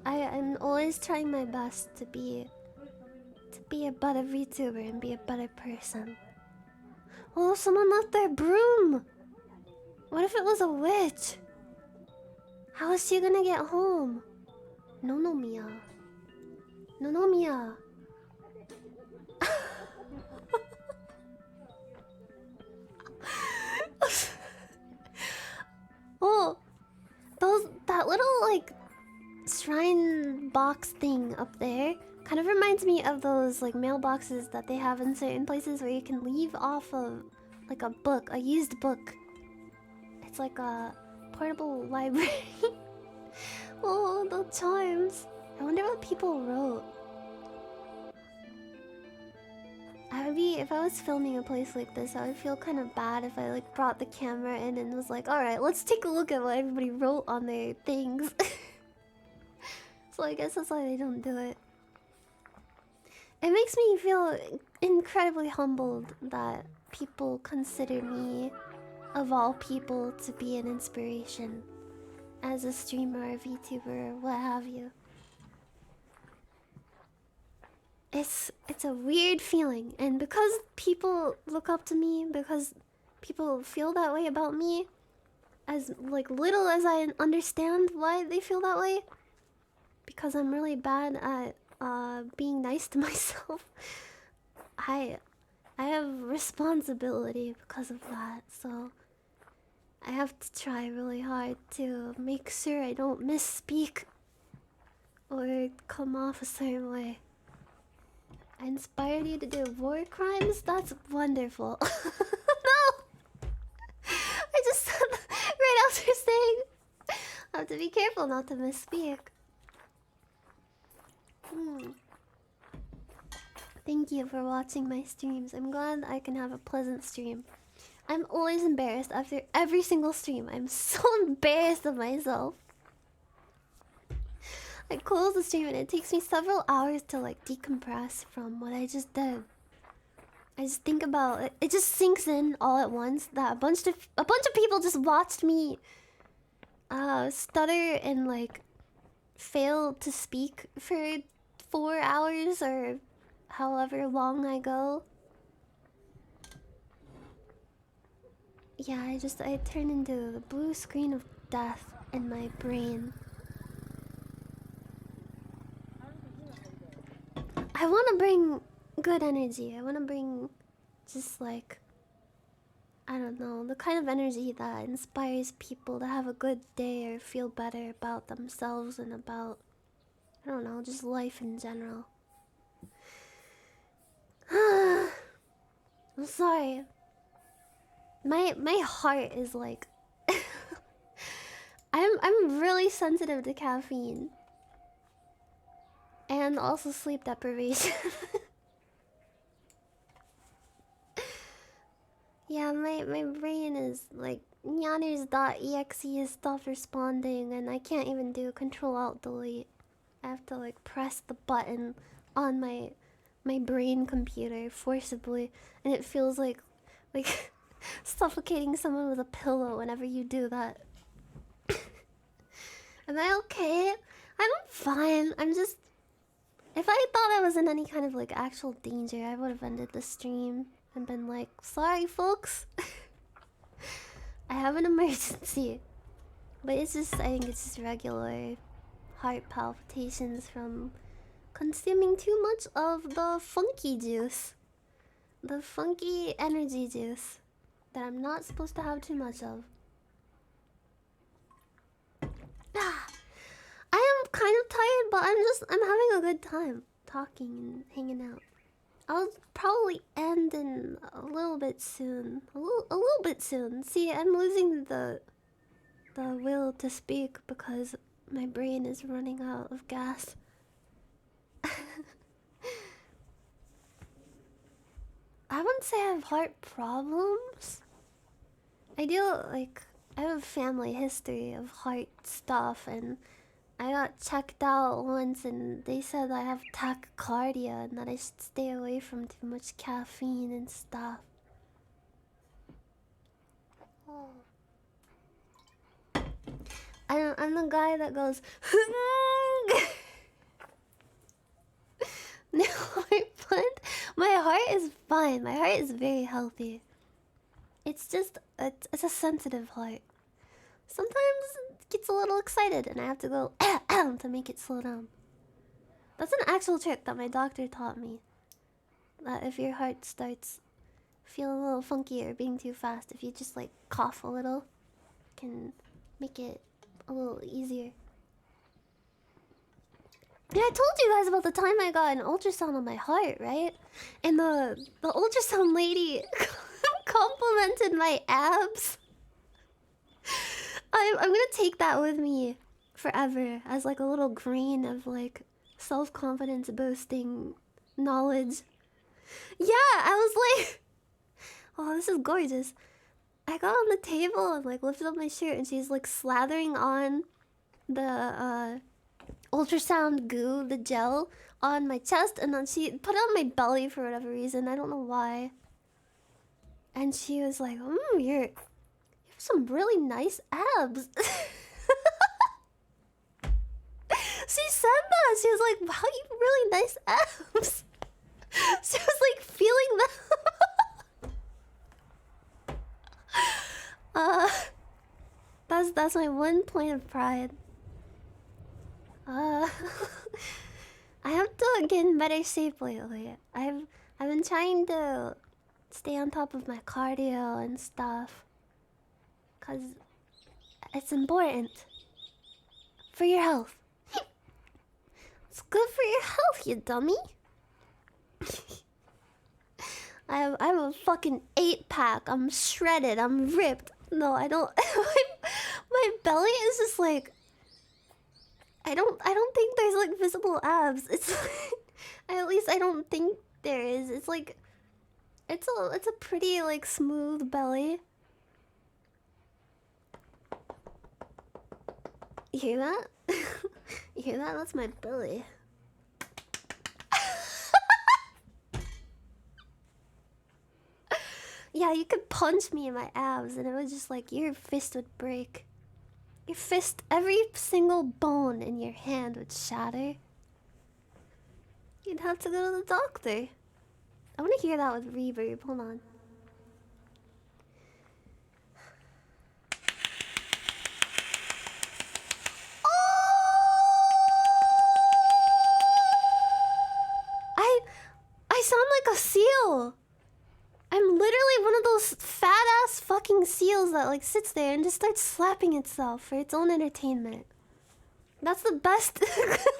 Speaker 1: I'm always trying my best to be a better VTuber and be a better person. Oh, someone left their broom! What if it was a witch? How is she gonna get home? No, Mia. No, Mia. Oh, that little shrine box thing up there kind of reminds me of those mailboxes that they have in certain places where you can leave off of a book, a used book. It's like a portable library. Oh, the chimes. I wonder what people wrote. If I was filming a place like this, I would feel kind of bad if I brought the camera in and was like, alright, let's take a look at what everybody wrote on their things. So I guess that's why they don't do it. It makes me feel incredibly humbled that people consider me, of all people, to be an inspiration as a streamer, a VTuber, or what have you. It's a weird feeling, and because people look up to me, because people feel that way about me, as little as I understand why they feel that way, because I'm really bad at being nice to myself, I have responsibility because of that, so I have to try really hard to make sure I don't misspeak or come off a certain way. I inspired you to do war crimes? That's wonderful. No! I just said that right after saying I have to be careful not to misspeak. Thank you for watching my streams. I'm glad I can have a pleasant stream. I'm always embarrassed after every single stream. I'm so embarrassed of myself. I close the stream and it takes me several hours to like decompress from what I just did. I just think about it. It just sinks in all at once that a bunch of people just watched me stutter and like fail to speak for 4 hours or however long I go. Yeah, I turn into the blue screen of death in my brain. I want to bring good energy. I want to bring just like, I don't know, the kind of energy that inspires people to have a good day or feel better about themselves and about, I don't know, just life in general. I'm sorry. My heart is like I'm really sensitive to caffeine. And also sleep deprivation. Yeah, my brain is like Nyanners.exe is stopped responding and I can't even do Control-Alt-Delete. I have to like press the button on my brain computer forcibly and it feels like suffocating someone with a pillow whenever you do that. Am I okay? I'm fine. I'm just... If I thought I was in any kind of like actual danger, I would have ended the stream and been like, sorry folks. I have an emergency. But it's just, I think it's just regular heart palpitations from consuming too much of the funky juice. The funky energy juice that I'm not supposed to have too much of. I am kind of tired, but I'm having a good time talking and hanging out. I'll probably end in a little bit soon. A little bit soon. See, I'm losing the will to speak because my brain is running out of gas. I wouldn't say I have heart problems. I do, like, I have a family history of heart stuff, and I got checked out once and they said I have tachycardia and that I should stay away from too much caffeine and stuff. Oh. I'm the guy that goes no heart. My heart is fine. My heart is very healthy. It's just it's a sensitive heart. Sometimes it gets a little excited and I have to go to make it slow down. That's an actual trick that my doctor taught me. That if your heart starts feeling a little funky or being too fast, if you just like cough a little, it can make it a little easier. Yeah, I told you guys about the time I got an ultrasound on my heart, right? And the ultrasound lady complimented my abs. I'm gonna take that with me forever as like a little grain of like self-confidence boosting knowledge. Yeah, I was like, oh, this is gorgeous. I got on the table and like lifted up my shirt and she's like slathering on the ultrasound goo, the gel, on my chest, and then she put it on my belly for whatever reason. I don't know why. And she was like, you have some really nice abs. She said that. She was like, wow, you have really nice abs. She was like feeling that. That's my one point of pride. I have to get in better shape lately. I've been trying to stay on top of my cardio and stuff, 'cause it's important for your health. good for your health, you dummy. I'm a fucking 8-pack. I'm shredded. I'm ripped. No, I don't. My belly is just like. I don't think there's like visible abs. It's at least I don't think there is. It's like it's a pretty like smooth belly. You hear that? You hear that? That's my belly. Yeah, you could punch me in my abs and it was just like your fist would break. Your fist, every single bone in your hand would shatter. You'd have to go to the doctor. I want to hear that with reverb. Hold on. I sound like a seal. I'm literally one of those fat ass fucking seals that like sits there and just starts slapping itself for its own entertainment. That's the best. That's the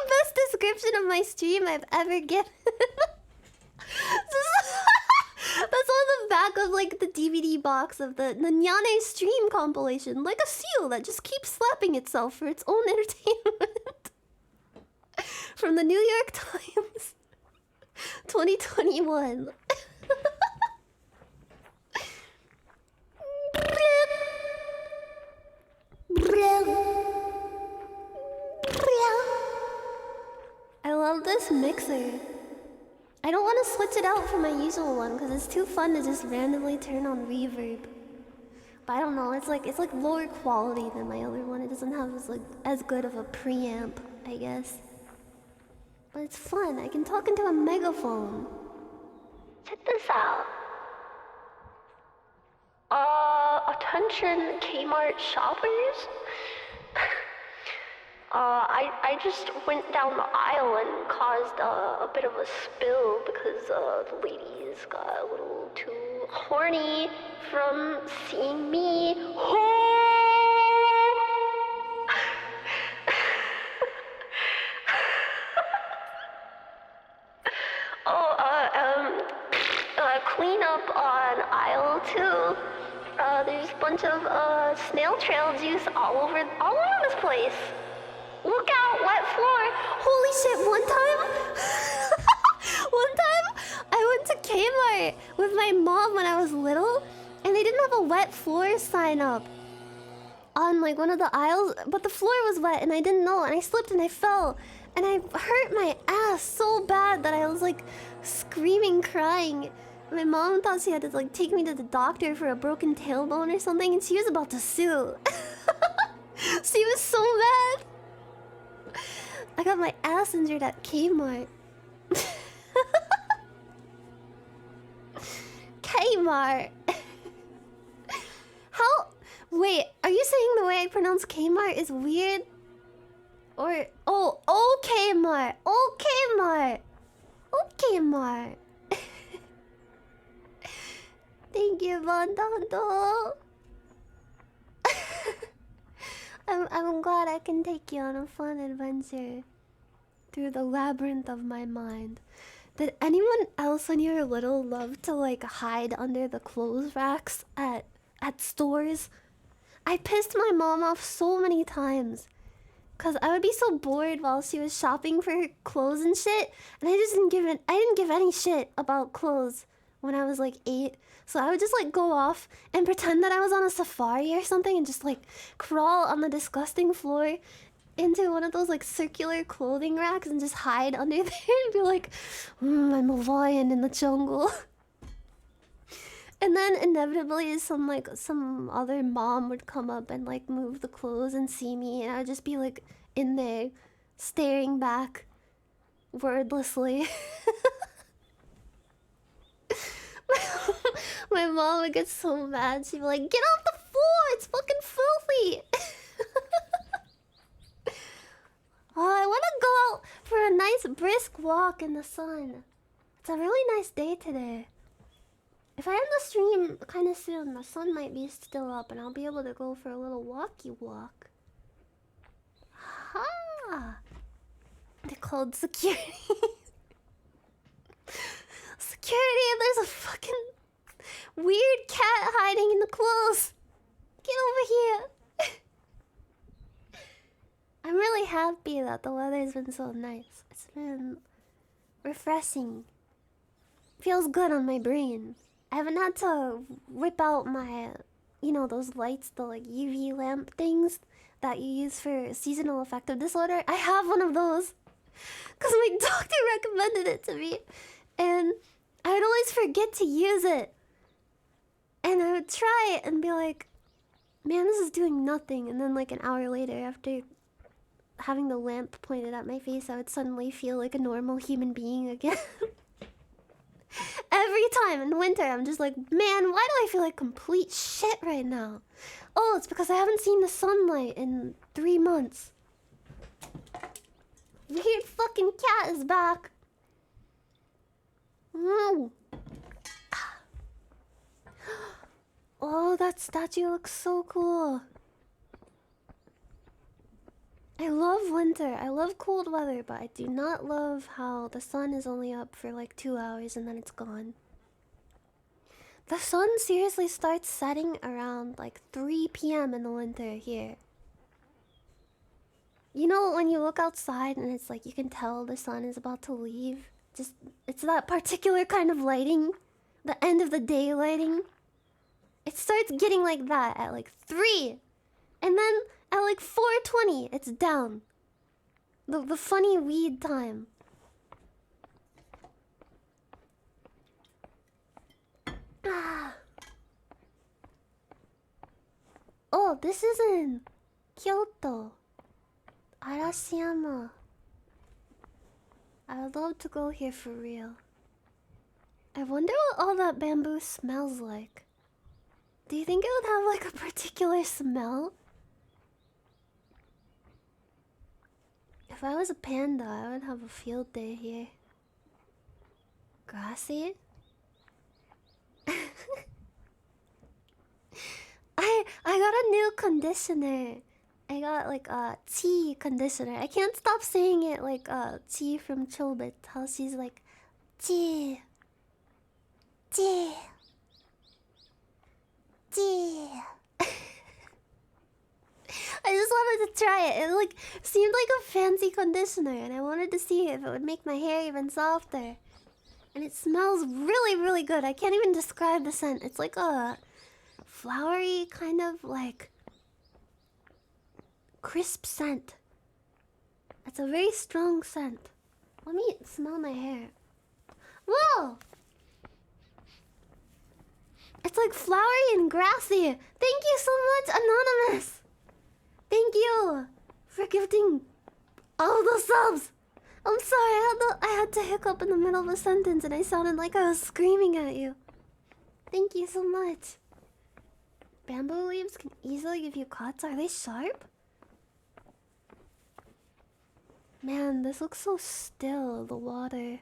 Speaker 1: best description of my stream I've ever given. That's on the back of like the DVD box of the Nyanners stream compilation, like a seal that just keeps slapping itself for its own entertainment. From the New York Times, 2021. I love this mixer. I don't want to switch it out from my usual one because it's too fun to just randomly turn on reverb. But I don't know, it's like lower quality than my other one. It doesn't have as good of a preamp, I guess. But it's fun. I can talk into a megaphone. Check this out. Attention Kmart shoppers. I just went down the aisle and caused a bit of a spill because the ladies got a little too horny from seeing me. Clean up on aisle 2. There's a bunch of snail trail juice all over this place. Look out, wet floor. Holy shit, one time I went to Kmart with my mom when I was little, and they didn't have a wet floor sign up on like one of the aisles, but the floor was wet and I didn't know, and I slipped and I fell and I hurt my ass so bad that I was like screaming, crying. My mom thought she had to like take me to the doctor for a broken tailbone or something, and she was about to sue. She was so mad. I got my ass injured at Kmart. Kmart. How? Wait, are you saying the way I pronounce Kmart is weird? Or Kmart. Kmart. Kmart. Thank you, Bandanto. I'm glad I can take you on a fun adventure through the labyrinth of my mind. Did anyone else when you were little love to like hide under the clothes racks at stores? I pissed my mom off so many times. Cause I would be so bored while she was shopping for her clothes and shit, and I didn't give any shit about clothes when I was like 8. So I would just like go off and pretend that I was on a safari or something and just like crawl on the disgusting floor into one of those like circular clothing racks and just hide under there and be like, I'm a lion in the jungle. And then inevitably some other mom would come up and like move the clothes and see me, and I'd just be like in there staring back wordlessly. My mom would get so mad. She'd be like, get off the floor! It's fucking filthy! Oh, I want to go out for a nice brisk walk in the sun. It's a really nice day today. If I end the stream kind of soon, the sun might be still up and I'll be able to go for a little walkie walk. Ha! The called security. Security, and there's a fucking weird cat hiding in the clothes. Get over here. I'm really happy that the weather's been so nice. It's been refreshing. Feels good on my brain. I haven't had to rip out my, you know, those lights, the like UV lamp things that you use for seasonal affective disorder. I have one of those because my doctor recommended it to me, and I would always forget to use it. And I would try it and be like, man, this is doing nothing. And then like an hour later, after having the lamp pointed at my face, I would suddenly feel like a normal human being again. Every time in winter, I'm just like, man, why do I feel like complete shit right now? Oh, it's because I haven't seen the sunlight in 3 months. Weird fucking cat is back. Mm. Oh, that statue looks so cool. I love winter. I love cold weather, but I do not love how the sun is only up for like 2 hours and then it's gone. The sun seriously starts setting around like 3 p.m. in the winter here. You know when you look outside and it's like you can tell the sun is about to leave? Just, it's that particular kind of lighting. The end of the day lighting. It starts getting like that at like 3. And then at like 4:20, it's down. The funny weed time. Ah. Oh, this is in Kyoto. Arashiyama. I would love to go here for real. I wonder what all that bamboo smells like. Do you think it would have like a particular smell? If I was a panda, I would have a field day here. Grassy? I got a new conditioner. I got like a tea conditioner. I can't stop saying it like tea from Chobit. How she's like tea. Tea. Tea. I just wanted to try it. It like seemed like a fancy conditioner, and I wanted to see if it would make my hair even softer. And it smells really, really good. I can't even describe the scent. It's like a flowery kind of like crisp scent. It's a very strong scent. Let me smell my hair. Whoa! It's like flowery and grassy. Thank you so much, Anonymous. Thank you for gifting all the subs. I'm sorry, I had to hiccup in the middle of a sentence and I sounded like I was screaming at you. Thank you so much. Bamboo leaves can easily give you cuts. Are they sharp? Man, this looks so still, the water.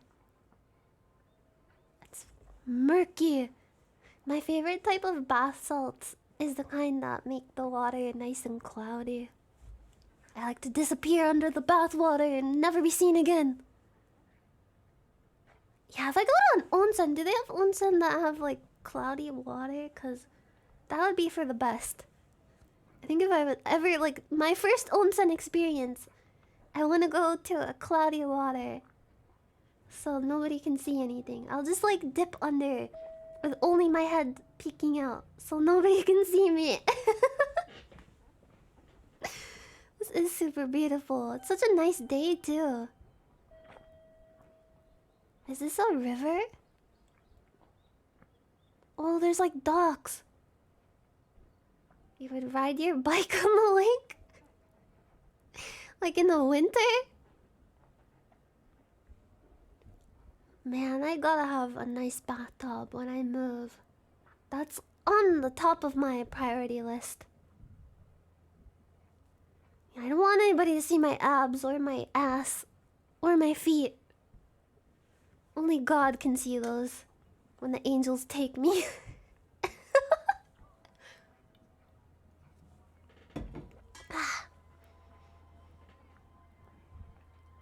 Speaker 1: It's murky. My favorite type of bath salts is the kind that make the water nice and cloudy. I like to disappear under the bath water and never be seen again. Yeah, if I go to an onsen, do they have onsen that have like cloudy water? Cause that would be for the best. I think if I would ever like my first onsen experience, I want to go to a cloudy water so nobody can see anything. I'll just like dip under with only my head peeking out so nobody can see me. This is super beautiful. It's such a nice day too. Is this a river? Oh, there's like docks. You would ride your bike on the lake? Like in the winter? Man, I gotta have a nice bathtub when I move. That's on the top of my priority list. I don't want anybody to see my abs or my ass or my feet. Only God can see those when the angels take me.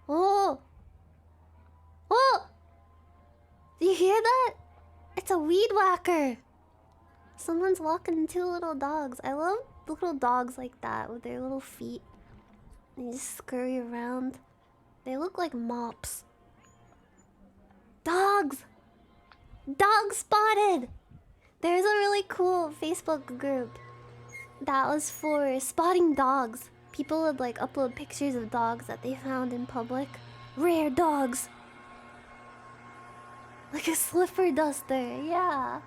Speaker 1: Oh, hear that? It's a weed whacker. Someone's walking two little dogs. I love little dogs like that with their little feet. They just scurry around. They look like mops. Dogs! Dog spotted! There's a really cool Facebook group that was for spotting dogs. People would like upload pictures of dogs that they found in public. Rare dogs. Like a slipper duster, yeah.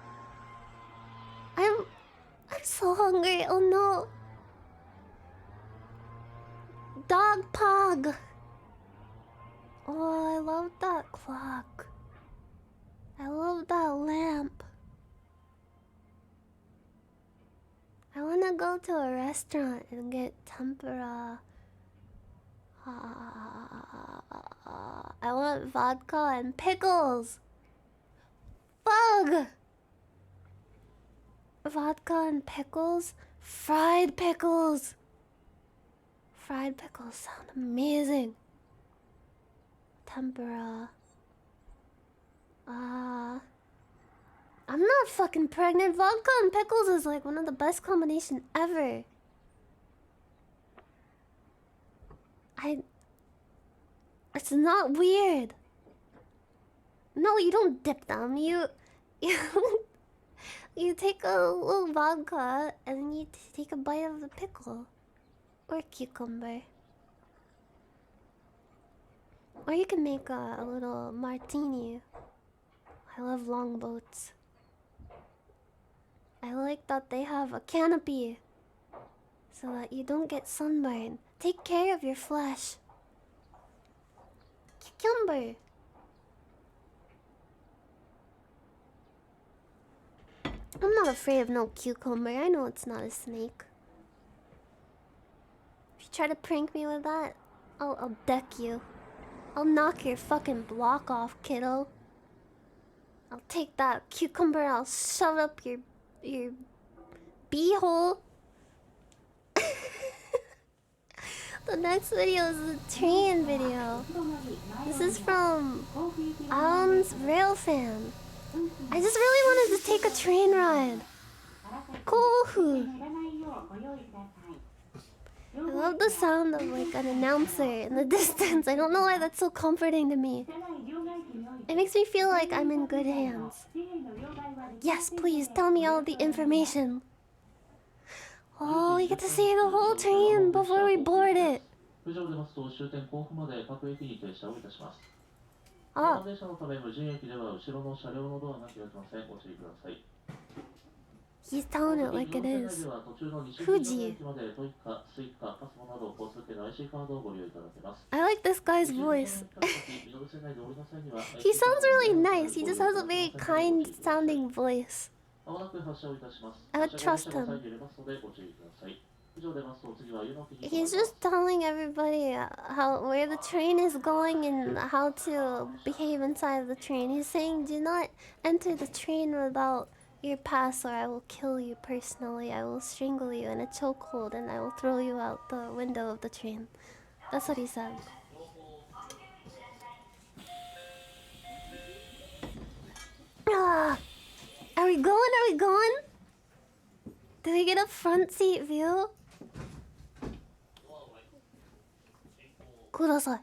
Speaker 1: I'm so hungry, oh no. Dog pog. Oh, I love that clock. I love that lamp. I wanna go to a restaurant and get tempura. I want vodka and pickles. Bug! Vodka and pickles? Fried pickles! Fried pickles sound amazing. Tempura. I'm not fucking pregnant. Vodka and pickles is like one of the best combinations ever. It's not weird. No, you don't dip them. You take a little vodka and then you take a bite of the pickle or cucumber. Or you can make a little martini. I love longboats. I like that they have a canopy so that you don't get sunburn. Take care of your flesh. Cucumber. I'm not afraid of no cucumber. I know it's not a snake. If you try to prank me with that, I'll deck you. I'll knock your fucking block off, kiddo. I'll take that cucumber, I'll shove it up your beehole. The next video is a train video. This is from Alan's Railfan. I just really wanted to take a train ride. Kohu. I love the sound of like an announcer in the distance. I don't know why that's so comforting to me. It makes me feel like I'm in good hands. Yes, please tell me all the information. Oh, we get to see the whole train before we board it. Oh. He's telling it like it is. Fuji. I like this guy's voice. He sounds really nice. He just has a very kind sounding voice. I would trust him. He's just telling everybody where the train is going and how to behave inside the train. He's saying, do not enter the train without your pass or I will kill you personally. I will strangle you in a chokehold and I will throw you out the window of the train. That's what he said. Are we going? Are we going? Do we get a front seat view? Kudasai.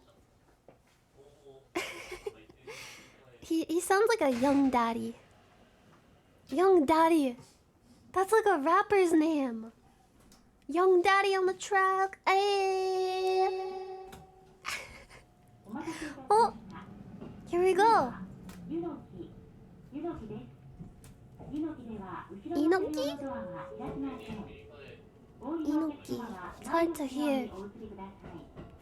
Speaker 1: He sounds like a young daddy. Young Daddy. That's like a rapper's name. Young Daddy on the track. Ay. Oh, here we go. Inoki? Inoki. It's hard to hear.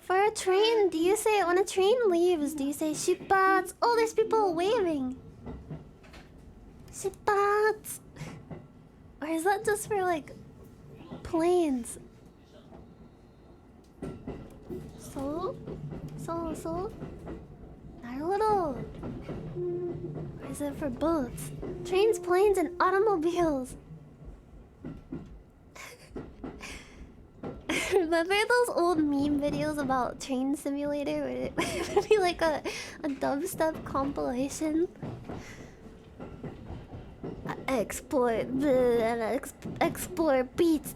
Speaker 1: For a train, do you say when a train leaves, do you say shippats? Oh, there's people waving. Shippats. Or is that just for like planes? So? Naruhodo. Or is it for boats? Trains, planes, and automobiles. Remember those old meme videos about Train Simulator where it would be like a dubstep compilation? Explore explore beats.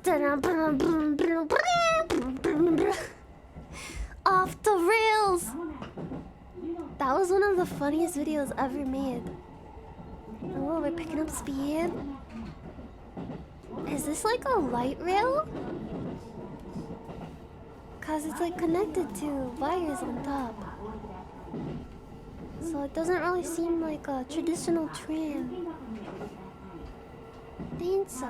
Speaker 1: Off the rails. That was one of the funniest videos ever made. Oh, we're picking up speed. Is this like a light rail? Cause it's like connected to wires on top. So it doesn't really seem like a traditional tram. Dancer.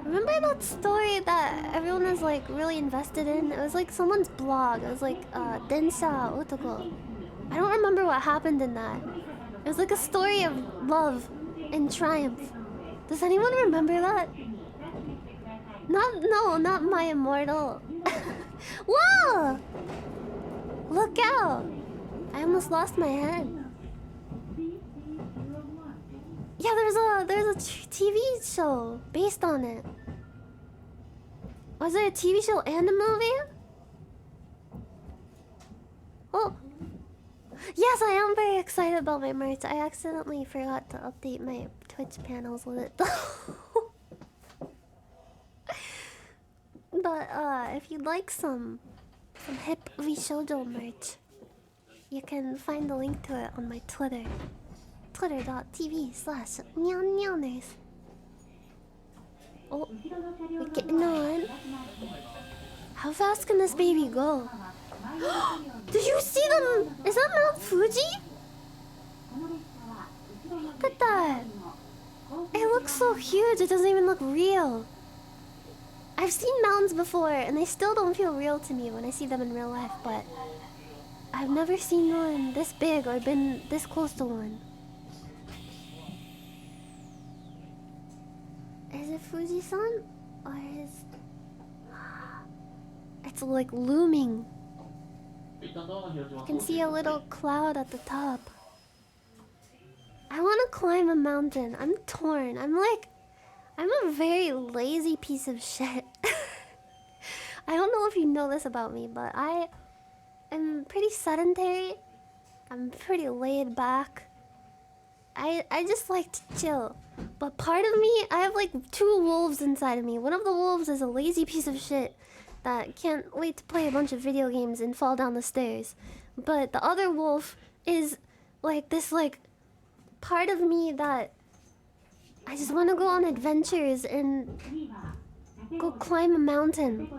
Speaker 1: Remember that story that everyone was like really invested in? It was like someone's blog. It was like Densa Otoko. I don't remember what happened in that. It was like a story of love and triumph. Does anyone remember that? Not my immortal. Whoa! Look out! I almost lost my head. Yeah, there's a TV show based on it. Was there a TV show and a movie? Oh. Yes, I am very excited about my merch. I accidentally forgot to update my Twitch panels with it though. But if you'd like some hip Rishoujo merch, you can find the link to it on my Twitter. Twitter.tv/Nyanners. Oh, we're getting on. How fast can this baby go? Did you see them? Is that Mount Fuji? Look at that. It looks so huge, it doesn't even look real. I've seen mountains before, and they still don't feel real to me when I see them in real life, but I've never seen one this big or been this close to one. Is it Fuji-san? Or is... It's like looming. You can see a little cloud at the top. I want to climb a mountain. I'm torn. I'm a very lazy piece of shit. I don't know if you know this about me, but I am pretty sedentary. I'm pretty laid back. I just like to chill. But part of me, I have like two wolves inside of me. One of the wolves is a lazy piece of shit that can't wait to play a bunch of video games and fall down the stairs. But the other wolf is like this like part of me that I just want to go on adventures and go climb a mountain.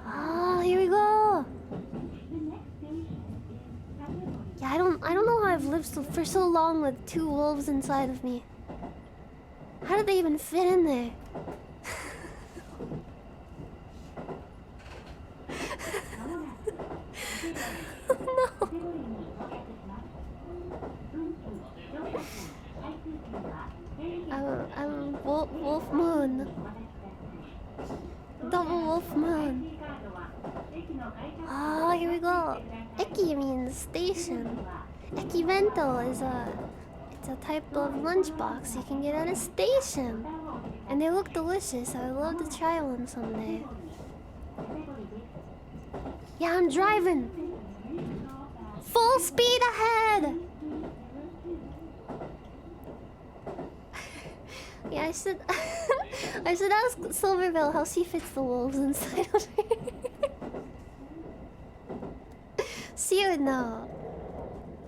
Speaker 1: Ah, here we go. Yeah, I don't know how I've lived for so long with two wolves inside of me. How did they even fit in there? No. I'm Wolf Moon. Double Wolf Moon. Ah, here we go. Eki means station. Ekibento is it's a type of lunchbox you can get at a station. And they look delicious. I would love to try one someday. Yeah, I'm driving. Full speed ahead. Yeah, I should I should ask Silverville how she fits the wolves inside of her. She would know.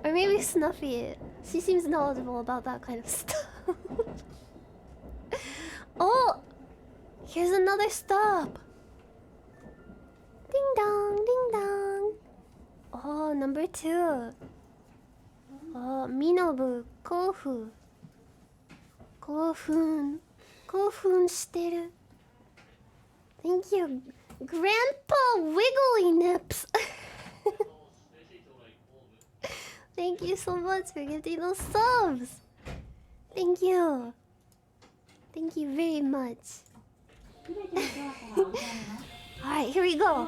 Speaker 1: Or maybe Snuffy. She seems knowledgeable about that kind of stuff. Oh! Here's another stop. Ding dong, ding dong. Oh, number 2. Oh, Minobu, Kofu. Kofun. Kofun shiteru. Thank you, Grandpa Wiggly Nips. Thank you so much for gifting those subs. Thank you. Thank you very much. Alright, here we go.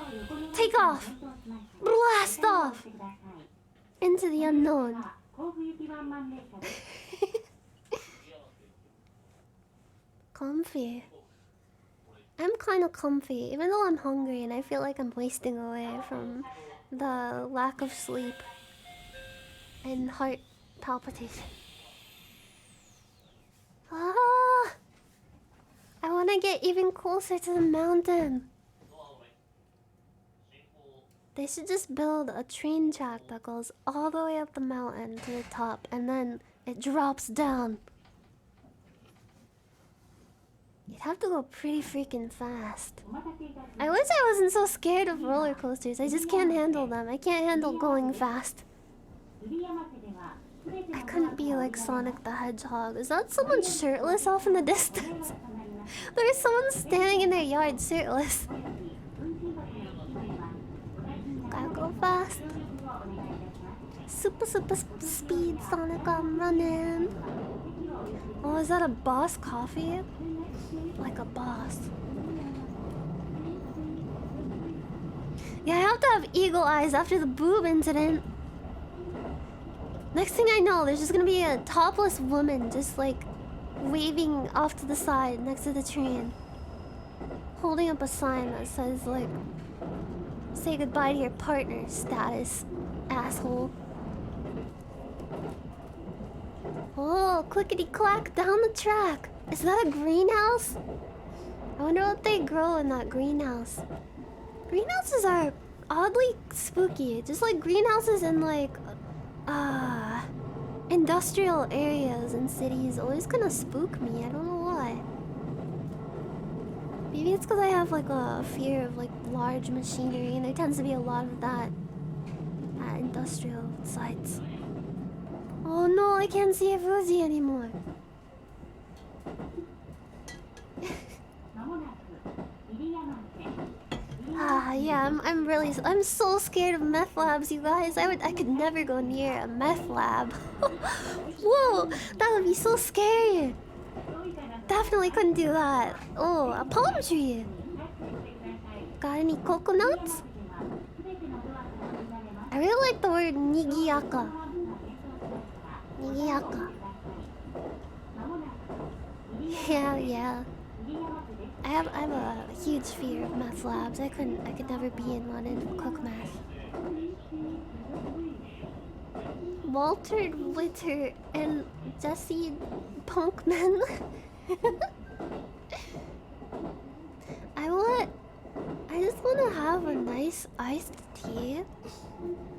Speaker 1: Take off. Blast off. Into the unknown. Comfy. I'm kind of comfy, even though I'm hungry and I feel like I'm wasting away from the lack of sleep and heart palpitation. Ah! I want to get even closer to the mountain. They should just build a train track that goes all the way up the mountain to the top and then it drops down. You'd have to go pretty freaking fast. I wish I wasn't so scared of roller coasters. I just can't handle them. I can't handle going fast. I couldn't be like Sonic the Hedgehog. Is that someone shirtless off in the distance? There's someone standing in their yard shirtless. Gotta go fast. Super speed Sonic, I'm running. Oh, is that a Boss coffee? Like a boss. Yeah, I have to have eagle eyes after the boob incident. Next thing I know, there's just gonna be a topless woman just like waving off to the side next to the train, holding up a sign that says like, say goodbye to your partner status, asshole. Oh, clickety clack down the track. Is that a greenhouse? I wonder what they grow in that greenhouse. Greenhouses are oddly spooky, just like greenhouses in like industrial areas and cities always kind of spook me. I don't know why. Maybe it's because I have like a fear of like large machinery, and there tends to be a lot of that at industrial sites. Oh no, I can't see a Fuji anymore. Yeah, I'm so scared of meth labs, you guys. I could never go near a meth lab. Whoa, that would be so scary. Definitely couldn't do that. Oh, a palm tree. Got any coconuts? I really like the word nigiyaka. Nigiyaka. Yeah. I have a huge fear of meth labs. I could never be in one and cook meth. Walter Witter and Jesse Punkman. I just want to have a nice iced tea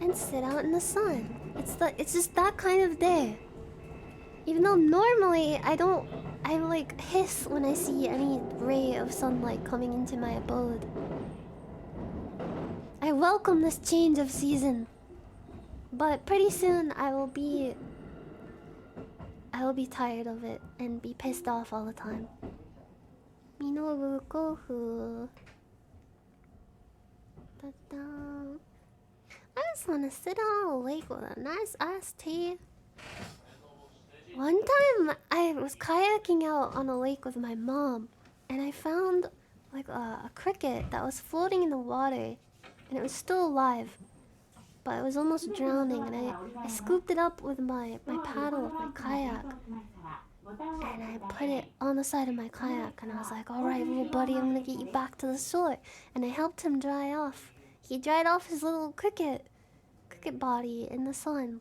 Speaker 1: and sit out in the sun. It's just that kind of day. Even though normally I like hiss when I see any ray of sunlight coming into my abode. I welcome this change of season. But pretty soon I will be tired of it and be pissed off all the time. Minoru Kofu. I just want to sit on a lake with a nice iced tea. One time I was kayaking out on a lake with my mom, and I found like a cricket that was floating in the water, and it was still alive, but it was almost drowning, and I scooped it up with my paddle of my kayak, and I put it on the side of my kayak, and I was like, alright little buddy, I'm gonna get you back to the shore. And I helped him dry off. He dried off his little cricket body in the sun.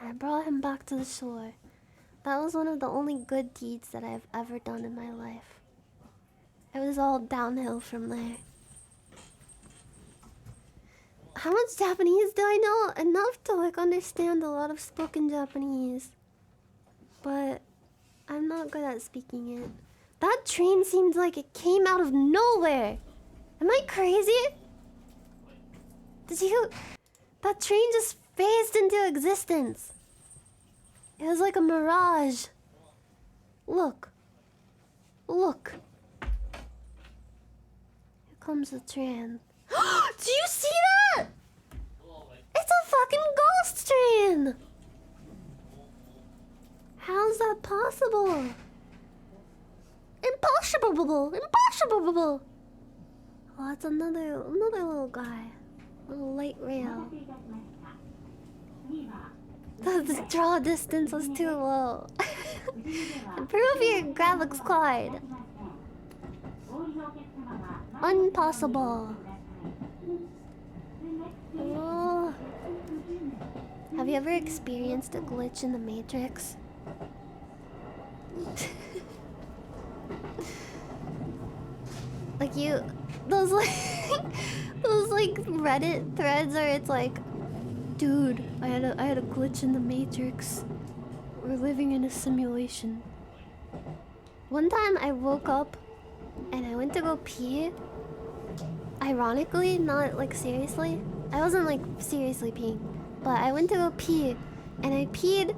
Speaker 1: I brought him back to the shore. That was one of the only good deeds that I've ever done in my life. It was all downhill from there. How much Japanese do I know? Enough to like understand a lot of spoken Japanese. But I'm not good at speaking it. That train seemed like it came out of nowhere. Am I crazy? That train just phased into existence. It was like a mirage. Look. Here comes the train. Do you see that? It's a fucking ghost train. How's that possible? Impossible. Oh, that's another little guy. Little light rail. The draw distance was too low. Improve your graphics card. Impossible. you ever experienced a glitch in the Matrix? Like those like those like Reddit threads where it's like, dude, I had a glitch in the Matrix. We're living in a simulation. One time I woke up and I went to go pee. Ironically, not like seriously. I wasn't like seriously peeing, but I went to go pee and I peed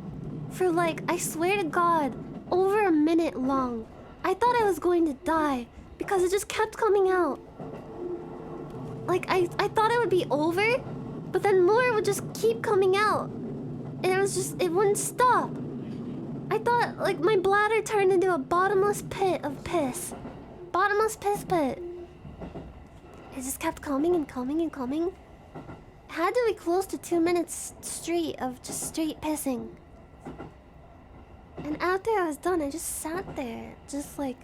Speaker 1: for like, I swear to God, over a minute long. I thought I was going to die because it just kept coming out. Like I thought it would be over, but then more would just keep coming out. And it wouldn't stop. I thought like my bladder turned into a bottomless pit of piss. Bottomless piss pit. It just kept coming and coming and coming. It had to be close to 2 minutes straight of just straight pissing. And after I was done, I just sat there, just like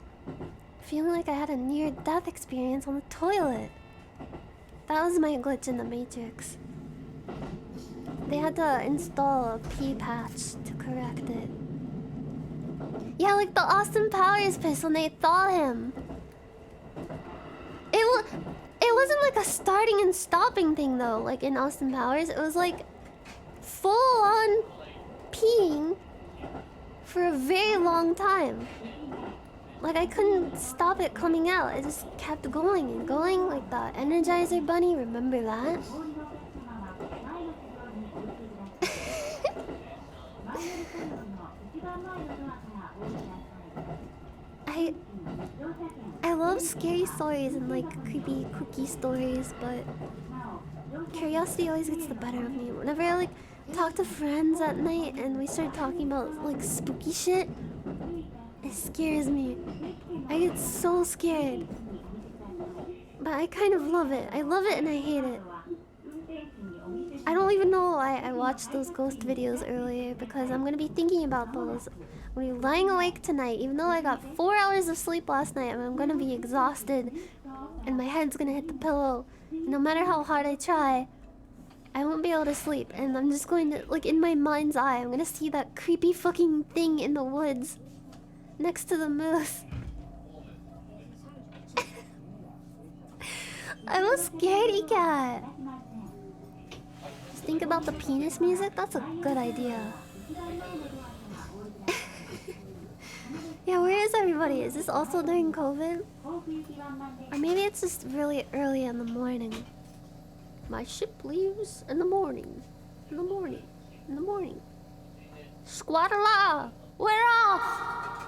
Speaker 1: feeling like I had a near-death experience on the toilet. That was my glitch in the Matrix. They had to install a pee patch to correct it. Yeah, like the Austin Powers piss when they thaw him. It wasn't like a starting and stopping thing though, like in Austin Powers. It was like full-on peeing for a very long time. Like I couldn't stop it coming out. It just kept going and going, like the Energizer Bunny. Remember that? I love scary stories and like creepy cookie stories, but curiosity always gets the better of me. Whenever I like talk to friends at night and we start talking about like spooky shit, it scares me. I get so scared. But I kind of love it. I love it and I hate it. I don't even know why I watched those ghost videos earlier, because I'm gonna be thinking about those. I'm gonna be lying awake tonight, even though I got 4 hours of sleep last night. I'm gonna be exhausted and my head's gonna hit the pillow. And no matter how hard I try, I won't be able to sleep. And I'm just going to, like in my mind's eye, I'm gonna see that creepy fucking thing in the woods next to the moose. I'm a scaredy cat. Just think about the penis music. That's a good idea. Yeah, where is everybody? Is this also during COVID? Or maybe it's just really early in the morning. My ship leaves in the morning. In the morning. In the morning. Squattala! We're off!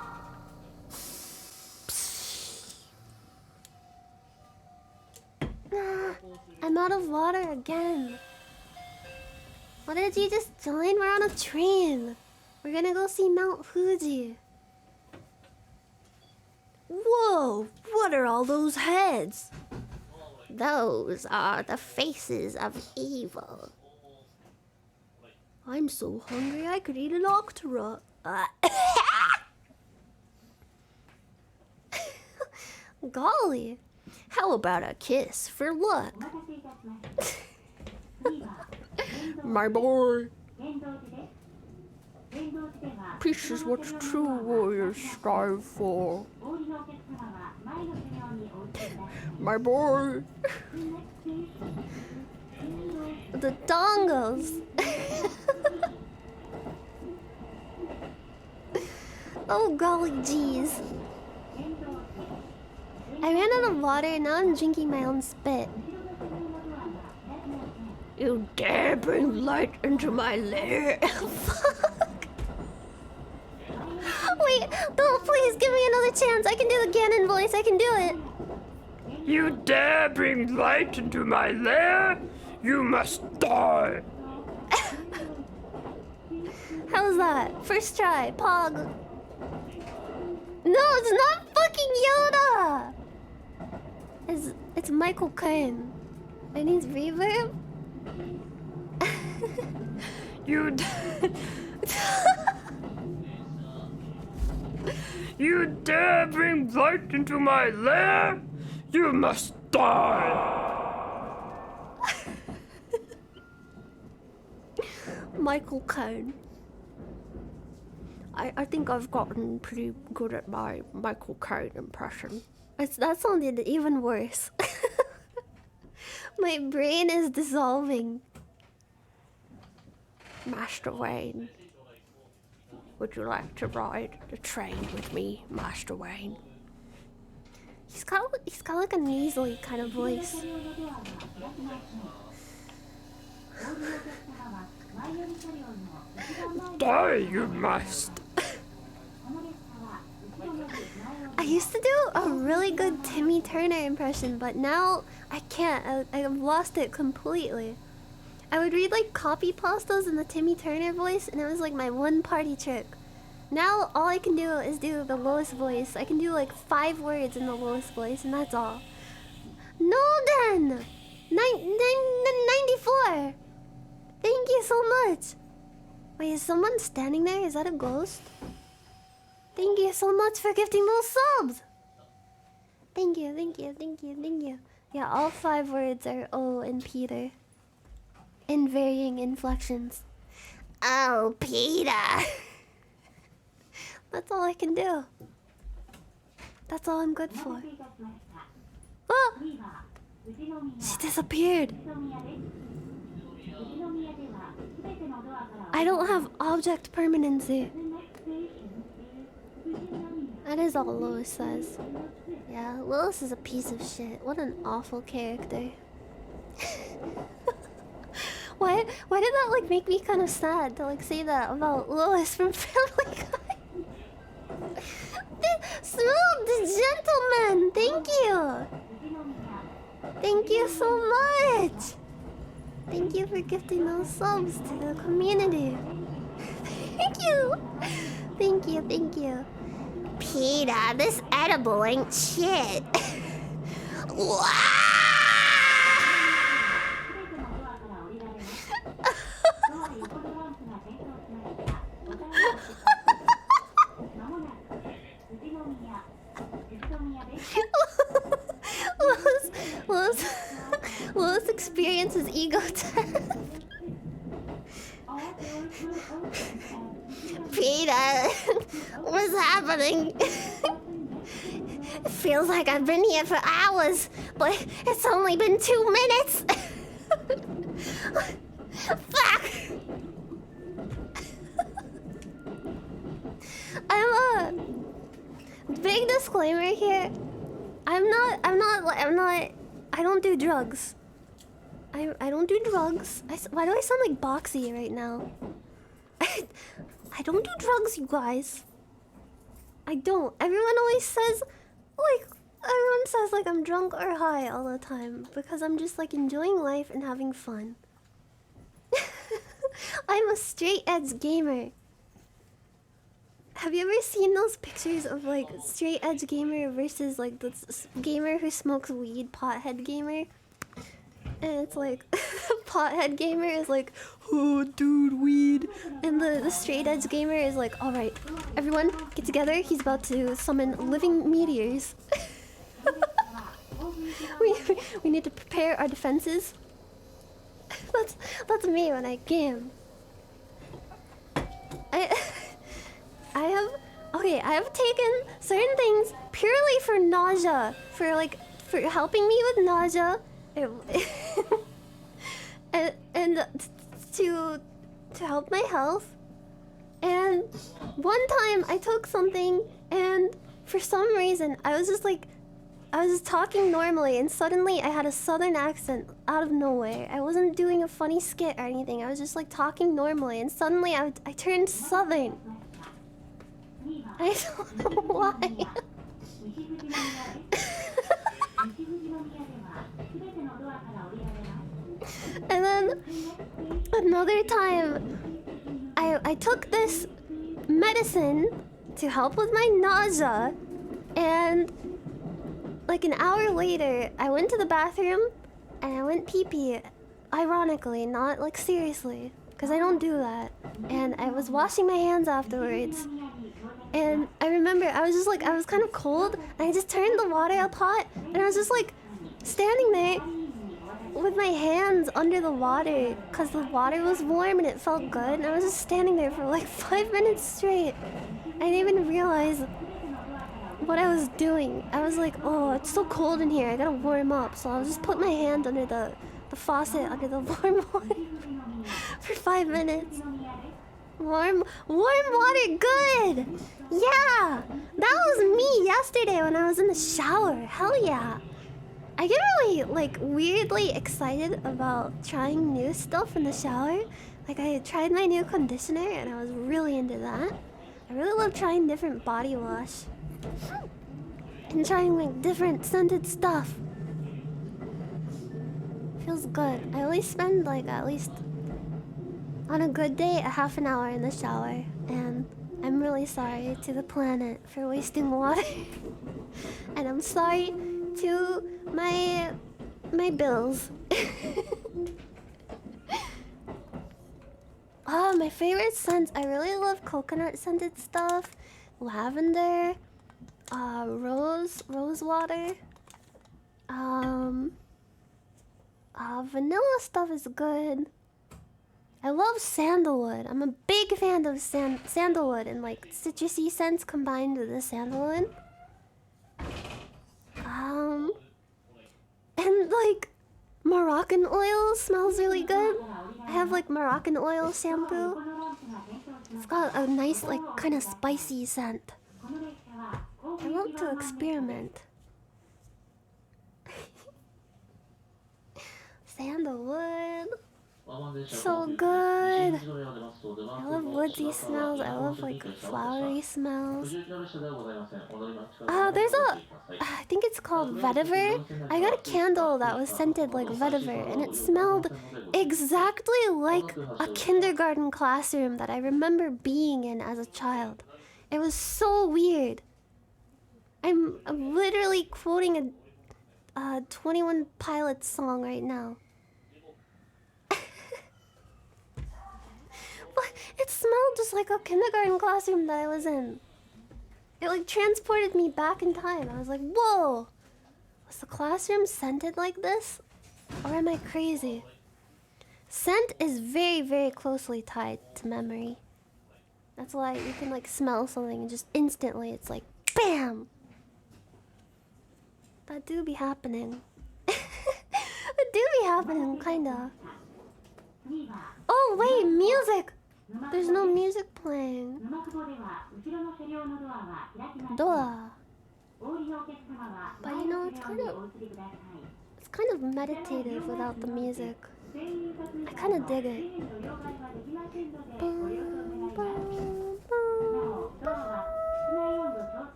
Speaker 1: I'm out of water again. What did you just join? We're on a train. We're gonna go see Mount Fuji. Whoa! What are all those heads? Those are the faces of evil. I'm so hungry I could eat an octorock. Golly! How about a kiss for luck? My boy! Peace is what true warriors strive for. My boy! The dongles! Oh golly jeez. I ran out of water and now I'm drinking my own spit. You dare bring light into my lair? Fuck. Wait, don't please give me another chance. I can do the Ganon voice. I can do it.
Speaker 7: You dare bring light into my lair? You must die.
Speaker 1: How's that? First try. Pog. No, it's not fucking Yoda. It's Michael Caine. It needs reverb.
Speaker 7: You You dare bring light into my lair? You must die.
Speaker 1: Michael Caine. I think I've gotten pretty good at my Michael Caine impression. That sounded even worse. My brain is dissolving. Master Wayne. Would you like to ride the train with me, Master Wayne? He's got like a nasally kind of voice.
Speaker 7: Die, you must.
Speaker 1: I used to do a really good Timmy Turner impression, but now I can't. I've lost it completely. I would read like copy pastas in the Timmy Turner voice, and it was like my one party trick. Now all I can do is do the lowest voice. I can do like 5 words in the lowest voice, and that's all. No, then 94. Thank you so much. Wait, is someone standing there? Is that a ghost? Thank you so much for gifting those subs. Thank you, thank you, thank you, thank you. Yeah, all 5 words are O and Peter. In varying inflections. Oh, Peter. That's all I can do. That's all I'm good for. Oh! She disappeared. I don't have object permanency. That is all Lois says. Yeah, Lois is a piece of shit. What an awful character. Why did that like make me kind of sad to like say that about Lois from Family Guy? Smooth gentleman, thank you. Thank you so much. Thank you for gifting those subs to the community. Thank you. Thank you, thank you. Peter, this edible ain't shit. Lois experiences ego death. Peter, what's happening? It feels like I've been here for hours, but it's only been 2 minutes. Fuck! Big disclaimer here. I don't do drugs. I don't do drugs. Why do I sound like Boxy right now? I don't do drugs, you guys. I don't. Everyone says like I'm drunk or high all the time because I'm just like enjoying life and having fun. I'm a straight edge gamer. Have you ever seen those pictures of like straight edge gamer versus like the gamer who smokes weed, pothead gamer? And it's like pothead gamer is like, oh dude, weed, and the straight edge gamer is like, all right, everyone get together. He's about to summon living meteors. we need to prepare our defenses. That's me when I game. I have taken certain things purely for nausea, for helping me with nausea, and to help my health. And one time I took something, and for some reason I was just talking normally, and suddenly I had a southern accent out of nowhere. I wasn't doing a funny skit or anything. I was just like talking normally, and suddenly I turned southern. I don't know why. And then another time I took this medicine to help with my nausea, and like an hour later I went to the bathroom and I went pee-pee. Ironically, not like seriously, because I don't do that. And I was washing my hands afterwards. And I remember I was kind of cold, and I just turned the water up hot, and I was just like standing there, with my hands under the water because the water was warm and it felt good. And I was just standing there for like 5 minutes straight. I didn't even realize what I was doing. I was like, oh, it's so cold in here. I gotta warm up. So I'll just put my hand under the faucet under the warm water for 5 minutes. Warm water, good! Yeah! That was me yesterday when I was in the shower. Hell yeah! I get really, like, weirdly excited about trying new stuff in the shower. Like, I tried my new conditioner and I was really into that. I really love trying different body wash. And trying, like, different scented stuff. Feels good. I always spend, like, at least... on a good day, a half an hour in the shower. And I'm really sorry to the planet for wasting water. And I'm sorry to my bills. Oh, my favorite scents. I really love coconut scented stuff, lavender, rose water. Vanilla stuff is good. I love sandalwood. I'm a big fan of sandalwood and like citrusy scents combined with the sandalwood. And like Moroccan oil smells really good. I have like Moroccan oil shampoo. It's got a nice like kind of spicy scent. I love to experiment. Sandalwood. So good. I love woodsy smells. I love like flowery smells. There's I think it's called vetiver. I got a candle that was scented like vetiver and it smelled exactly like a kindergarten classroom that I remember being in as a child. It was so weird. I'm literally quoting a 21 Pilots song right now. It smelled just like a kindergarten classroom that I was in. It like transported me back in time. I was like, whoa! Was the classroom scented like this? Or am I crazy? Scent is very, very closely tied to memory. That's why you can like smell something and just instantly it's like, BAM! That do be happening. That do be happening, kinda. Oh wait, music! There's no music playing. Door. But you know, it's kind of meditative without the music. I kind of dig it.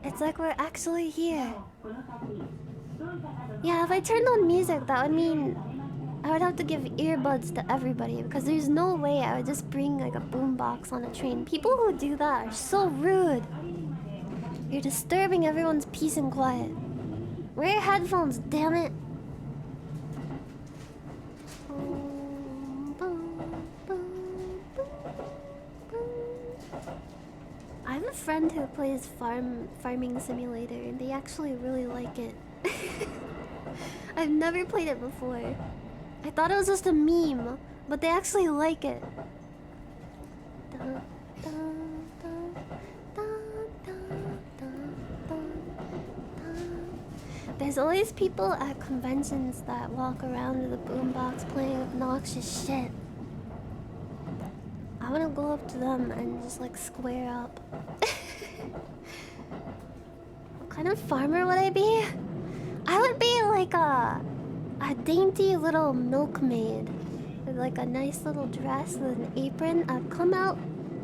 Speaker 1: It's like we're actually here. Yeah, if I turned on music, that would mean I would have to give earbuds to everybody because there's no way I would just bring like a boombox on a train. People who do that are so rude. You're disturbing everyone's peace and quiet. Wear your headphones, damn it. I have a friend who plays farming simulator and they actually really like it. I've never played it before. I thought it was just a meme, but they actually like it. There's always people at conventions that walk around with a boombox playing obnoxious shit. I wanna go up to them and just like square up. What kind of farmer would I be? I would be like a dainty little milkmaid with like a nice little dress with an apron. I'd come out,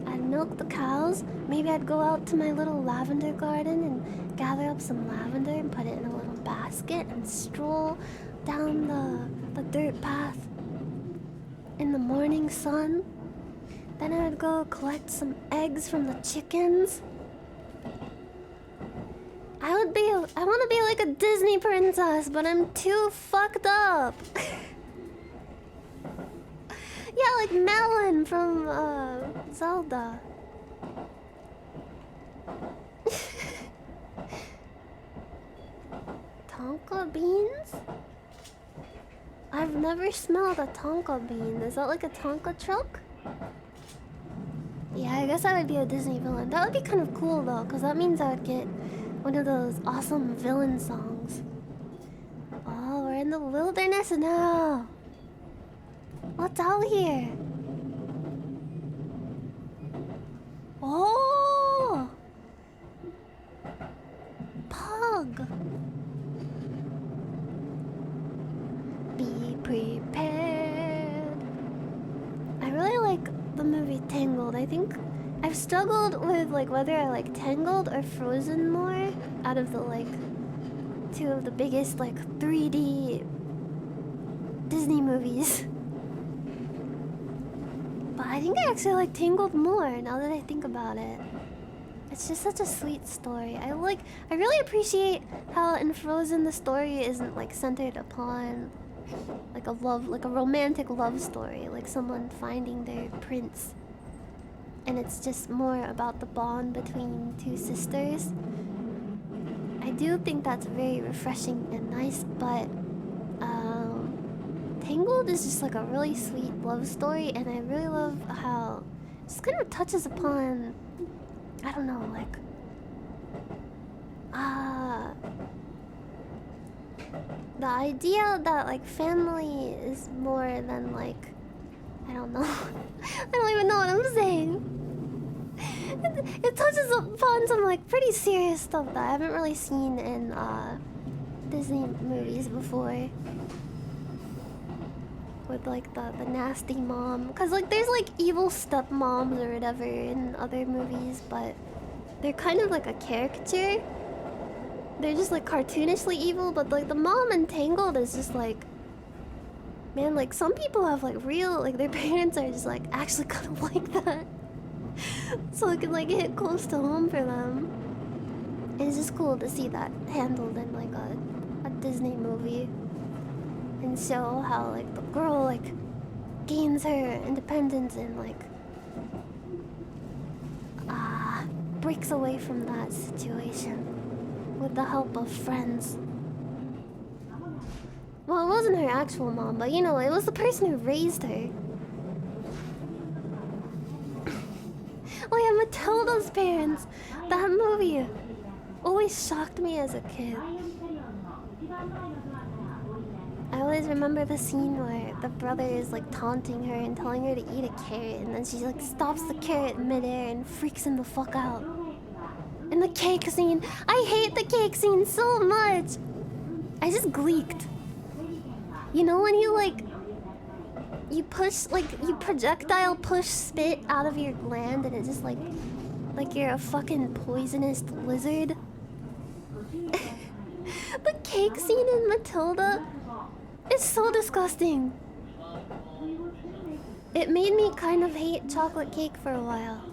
Speaker 1: I'd milk the cows. Maybe I'd go out to my little lavender garden and gather up some lavender and put it in a little basket and stroll down the dirt path in the morning sun. Then I would go collect some eggs from the chickens. I want to be like a Disney princess, but I'm too fucked up. Yeah, like Melon from Zelda. Tonka beans? I've never smelled a Tonka bean. Is that like a Tonka truck? Yeah, I guess I would be a Disney villain. That would be kind of cool though, because that means I would get one of those awesome villain songs. Oh, we're in the wilderness now. What's out here? Oh! Pug. Be prepared. I really like the movie Tangled. I think I've struggled with like whether I like Tangled or Frozen more out of the like two of the biggest like 3D Disney movies. But I think I actually like Tangled more now that I think about it. It's just such a sweet story. I really appreciate how in Frozen the story isn't like centered upon like a romantic love story, like someone finding their prince. And it's just more about the bond between two sisters. I do think that's very refreshing and nice, but Tangled is just like a really sweet love story, and I really love how it just kind of touches upon, I don't know, like the idea that like family is more than like, I don't know. I don't even know what I'm saying. It touches upon some like pretty serious stuff that I haven't really seen in Disney movies before. With like the nasty mom, because like there's like evil stepmoms or whatever in other movies, but they're kind of like a caricature. They're just like cartoonishly evil, but like the mom in Tangled is just like, man, like some people have like real, like their parents are just like actually kind of like that. So it can like hit close to home for them. And it's just cool to see that handled in like a Disney movie. And show how like the girl like gains her independence and like breaks away from that situation with the help of friends. Well, it wasn't her actual mom, but you know, it was the person who raised her. Oh yeah, Matilda's parents. That movie always shocked me as a kid. I always remember the scene where the brother is like taunting her and telling her to eat a carrot, and then she like stops the carrot midair and freaks him the fuck out. And the cake scene, I hate the cake scene so much. I just gleeked. You know when you like you push, like you projectile push spit out of your gland and it just like you're a fucking poisonous lizard. The cake scene in Matilda. It's so disgusting. It made me kind of hate chocolate cake for a while.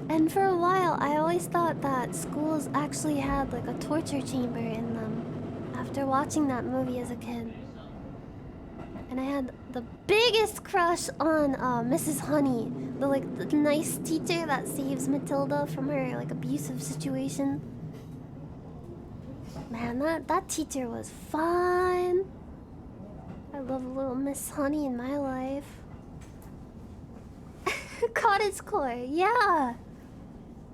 Speaker 1: And for a while, I always thought that schools actually had like a torture chamber in them after watching that movie as a kid. And I had the biggest crush on Mrs. Honey, the nice teacher that saves Matilda from her like abusive situation. Man, that teacher was fun. I love a little Miss Honey in my life. Cottagecore, yeah.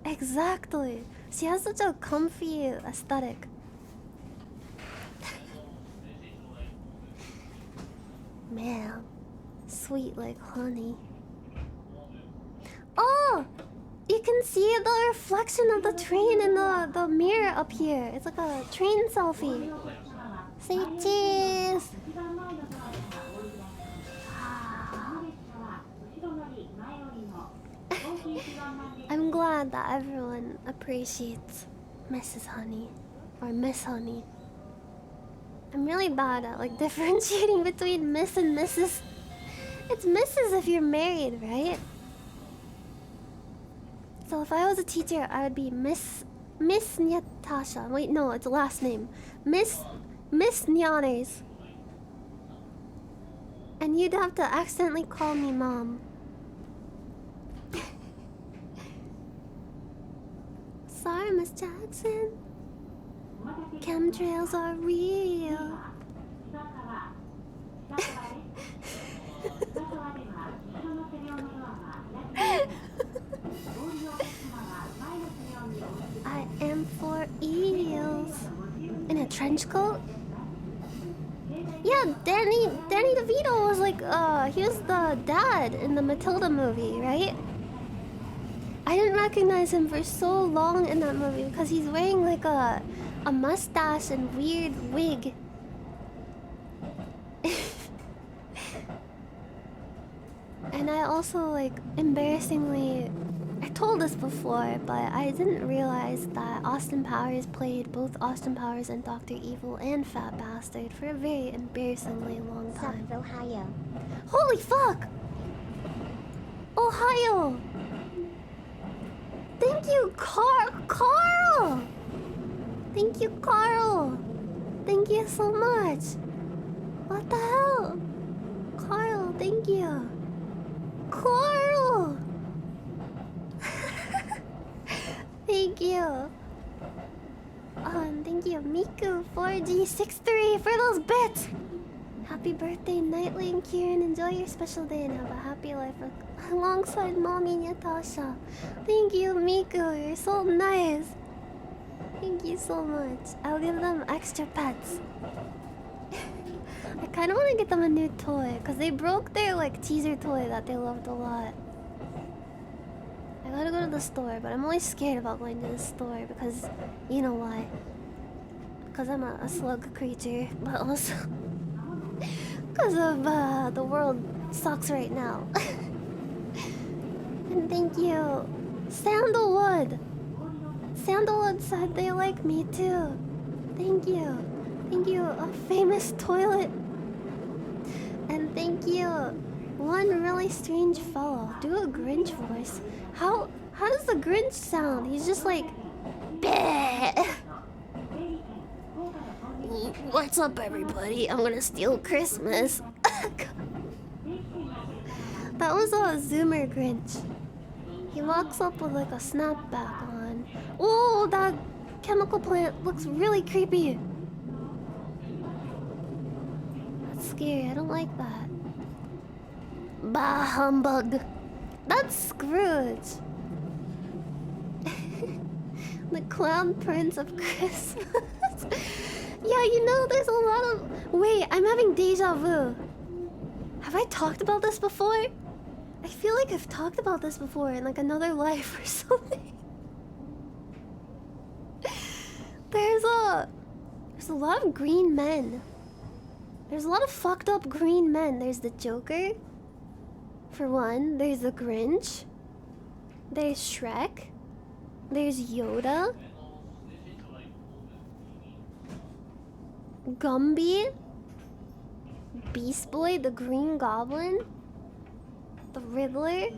Speaker 1: Exactly. She has such a comfy aesthetic. Man, sweet like honey. Oh! You can see the reflection of the train in the mirror up here. It's like a train selfie. Say cheese! I'm glad that everyone appreciates Mrs. Honey. Or Miss Honey. I'm really bad at like differentiating between Miss and Mrs. It's Mrs. if you're married, right? So if I was a teacher, I would be Miss Natasha. Wait, no, it's a last name. Miss Nyanners. And you'd have to accidentally call me mom. Sorry, Miss Jackson. Chemtrails are real. I am for eels. In a trench coat? Yeah, Danny DeVito was like, he was the dad in the Matilda movie, right? I didn't recognize him for so long in that movie because he's wearing like a mustache and weird wig. And I also like embarrassingly, I told this before, but I didn't realize that Austin Powers played both Austin Powers and Dr. Evil and Fat Bastard for a very embarrassingly long time.
Speaker 2: Sup, Ohio.
Speaker 1: Holy fuck! Ohio! Thank you, Carl! Thank you, Carl! Thank you so much! What the hell? Carl, thank you! Carl! Thank you! Thank you, Miku4G63 for those bits! Happy birthday, Nightly and Kieran. Enjoy your special day and have a happy life alongside Mommy Natasha. Thank you, Miku. You're so nice. Thank you so much. I'll give them extra pets. I kind of want to get them a new toy because they broke their like teaser toy that they loved a lot. I gotta go to the store, but I'm always scared about going to the store because you know why. Because I'm a slug creature, but also because of the world sucks right now. And thank you, Sandalwood. Sandalwood said they like me too. Thank you. Thank you, a famous toilet. And thank you, one really strange fellow. Do a Grinch voice. How does the Grinch sound? He's just like, bleh. What's up, everybody? I'm gonna steal Christmas. That was a Zoomer Grinch. He walks up with like a snapback on. Oh, that chemical plant looks really creepy. That's scary. I don't like that. Bah humbug. That's Scrooge. The Clown Prince of Christmas. Yeah, you know, there's a lot of... Wait, I'm having deja vu. Have I talked about this before? I feel like I've talked about this before in like another life or something. There's a lot of green men. There's a lot of fucked up green men. There's the Joker, for one. There's the Grinch. There's Shrek. There's Yoda. Gumby. Beast Boy, the Green Goblin. The Riddler.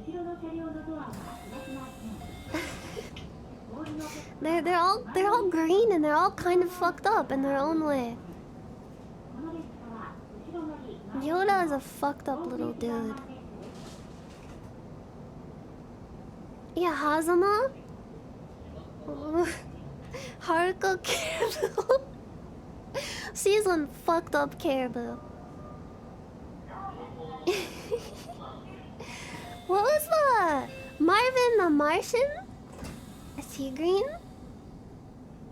Speaker 1: They're all green and they're all kind of fucked up in their own way. Yoda is a fucked up little dude. Yeah, Hazama. Haruka Caribou. She's one fucked up caribou. What was that? Marvin the Martian? Is he green?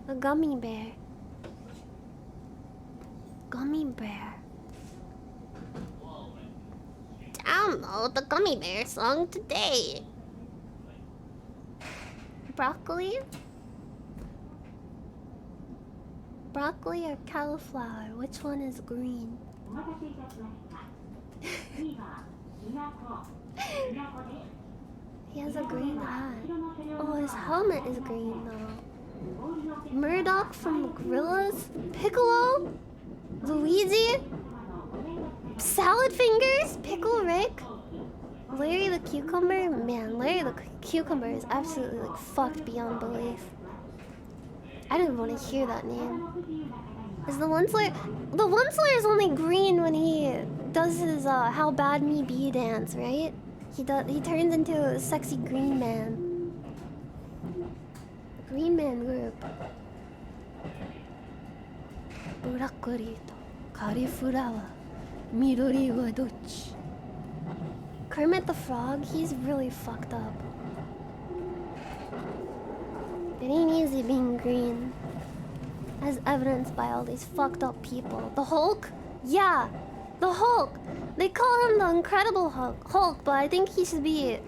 Speaker 1: A gummy bear. Gummy bear. Download the gummy bear song today. Broccoli? Broccoli or cauliflower? Which one is green? He has a green hat. Oh, his helmet is green though. Murdoch from Gorillas? Piccolo? Luigi? Salad Fingers? Pickle Rick? Larry the Cucumber? Man, Larry the Cucumber is absolutely like fucked beyond belief. I don't even want to hear that name. Is the One Slayer... The One Slayer is only green when he does his how bad me be dance, right? He turns into a sexy green man. Green man group. Broccoli to cauliflower. Midori wa dochi? Kermit the Frog, he's really fucked up. It ain't easy being green. As evidenced by all these fucked up people. The Hulk? Yeah! The Hulk! They call him the Incredible Hulk, but I think he should be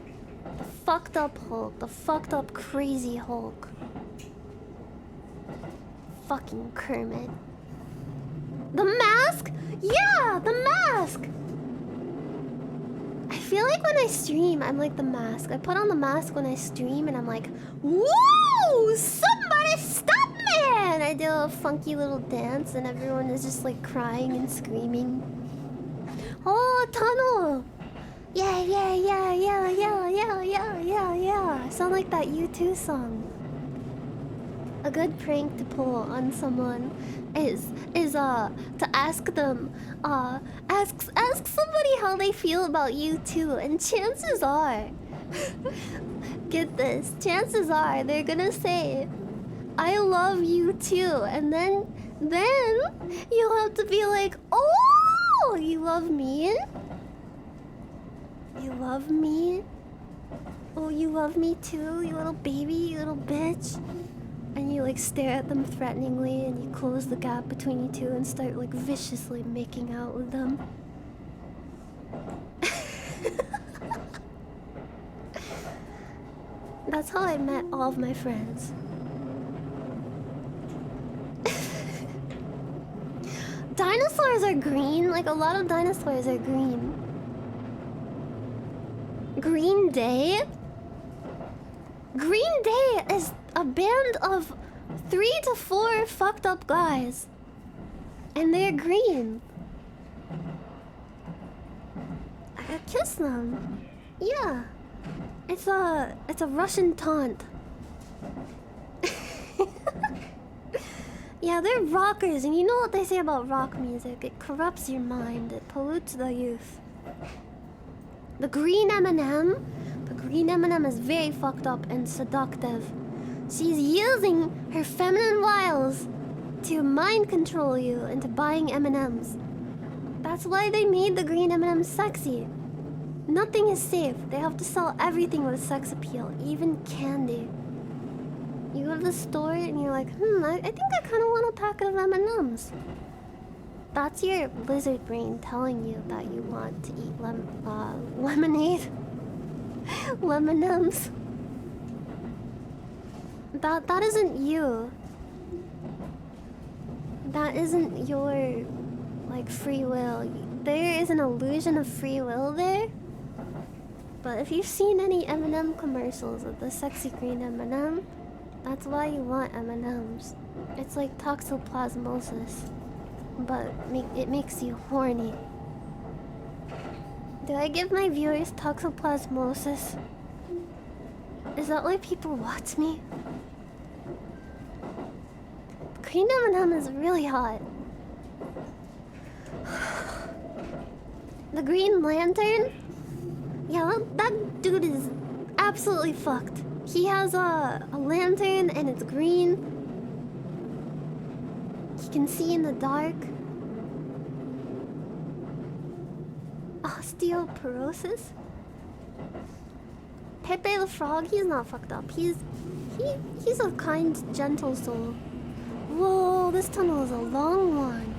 Speaker 1: the fucked up Hulk. The fucked up crazy Hulk. Fucking Kermit. The Mask? Yeah! The Mask! I feel like when I stream, I'm like the Mask. I put on the mask when I stream and I'm like, woo! Somebody stop me! And I do a funky little dance and everyone is just like crying and screaming. Oh, tunnel! Yeah, yeah, yeah, yeah, yeah, yeah, yeah, yeah, yeah. I sound like that U2 song. A good prank to pull on someone is to ask them ask somebody how they feel about you too, and chances are get this, chances are they're gonna say I love you too, and then you'll have to be like, oh, you love me? You love me? Oh, you love me too, you little baby, you little bitch. And you like stare at them threateningly and you close the gap between you two and start like viciously making out with them. That's how I met all of my friends. Dinosaurs are green, like a lot of dinosaurs are green. Green Day? Green Day is a band of 3 to 4 fucked up guys. And they're green. I could kiss them. Yeah. It's a Russian taunt. Yeah, they're rockers, and you know what they say about rock music. It corrupts your mind, it pollutes the youth. The green M&M? The green M&M is very fucked up and seductive. She's using her feminine wiles to mind control you into buying M&Ms. That's why they made the green M&Ms sexy. Nothing is safe. They have to sell everything with sex appeal, even candy. You go to the store and you're like, I think I kind of want a pack of M&Ms. That's your lizard brain telling you that you want to eat lemonade. Lemon-Ms. That isn't you. That isn't your like free will. There is an illusion of free will there. But if you've seen any M&M commercials with the sexy green M&M, that's why you want M&Ms. It's like toxoplasmosis, but it makes you horny. Do I give my viewers toxoplasmosis? Is that why people watch me? Green M&M is really hot. The Green Lantern? Yeah, that dude is absolutely fucked. He has a lantern and it's green. He can see in the dark. Osteoporosis? Pepe the Frog, he's not fucked up. He's a kind, gentle soul. Whoa, this tunnel is a long one.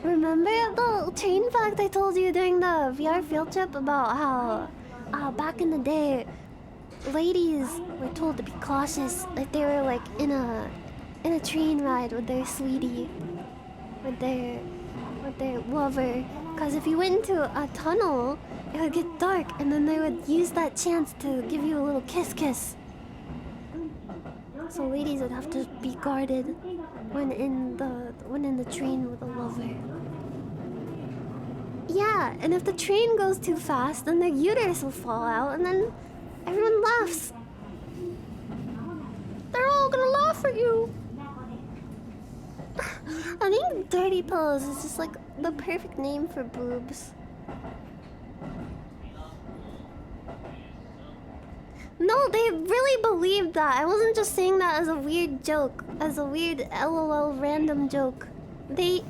Speaker 1: Remember the train fact I told you during the VR field trip about how back in the day ladies were told to be cautious if they were like in a train ride with their sweetie, with their lover, because if you went into a tunnel it would get dark and then they would use that chance to give you a little kiss. So ladies would have to be guarded when in the train with a lover. Yeah, and if the train goes too fast, then their uterus will fall out, and then everyone laughs. They're all gonna laugh at you. I think dirty pillows is just like the perfect name for boobs. No, they really believed that. I wasn't just saying that as a weird joke, as a weird LOL random joke. They...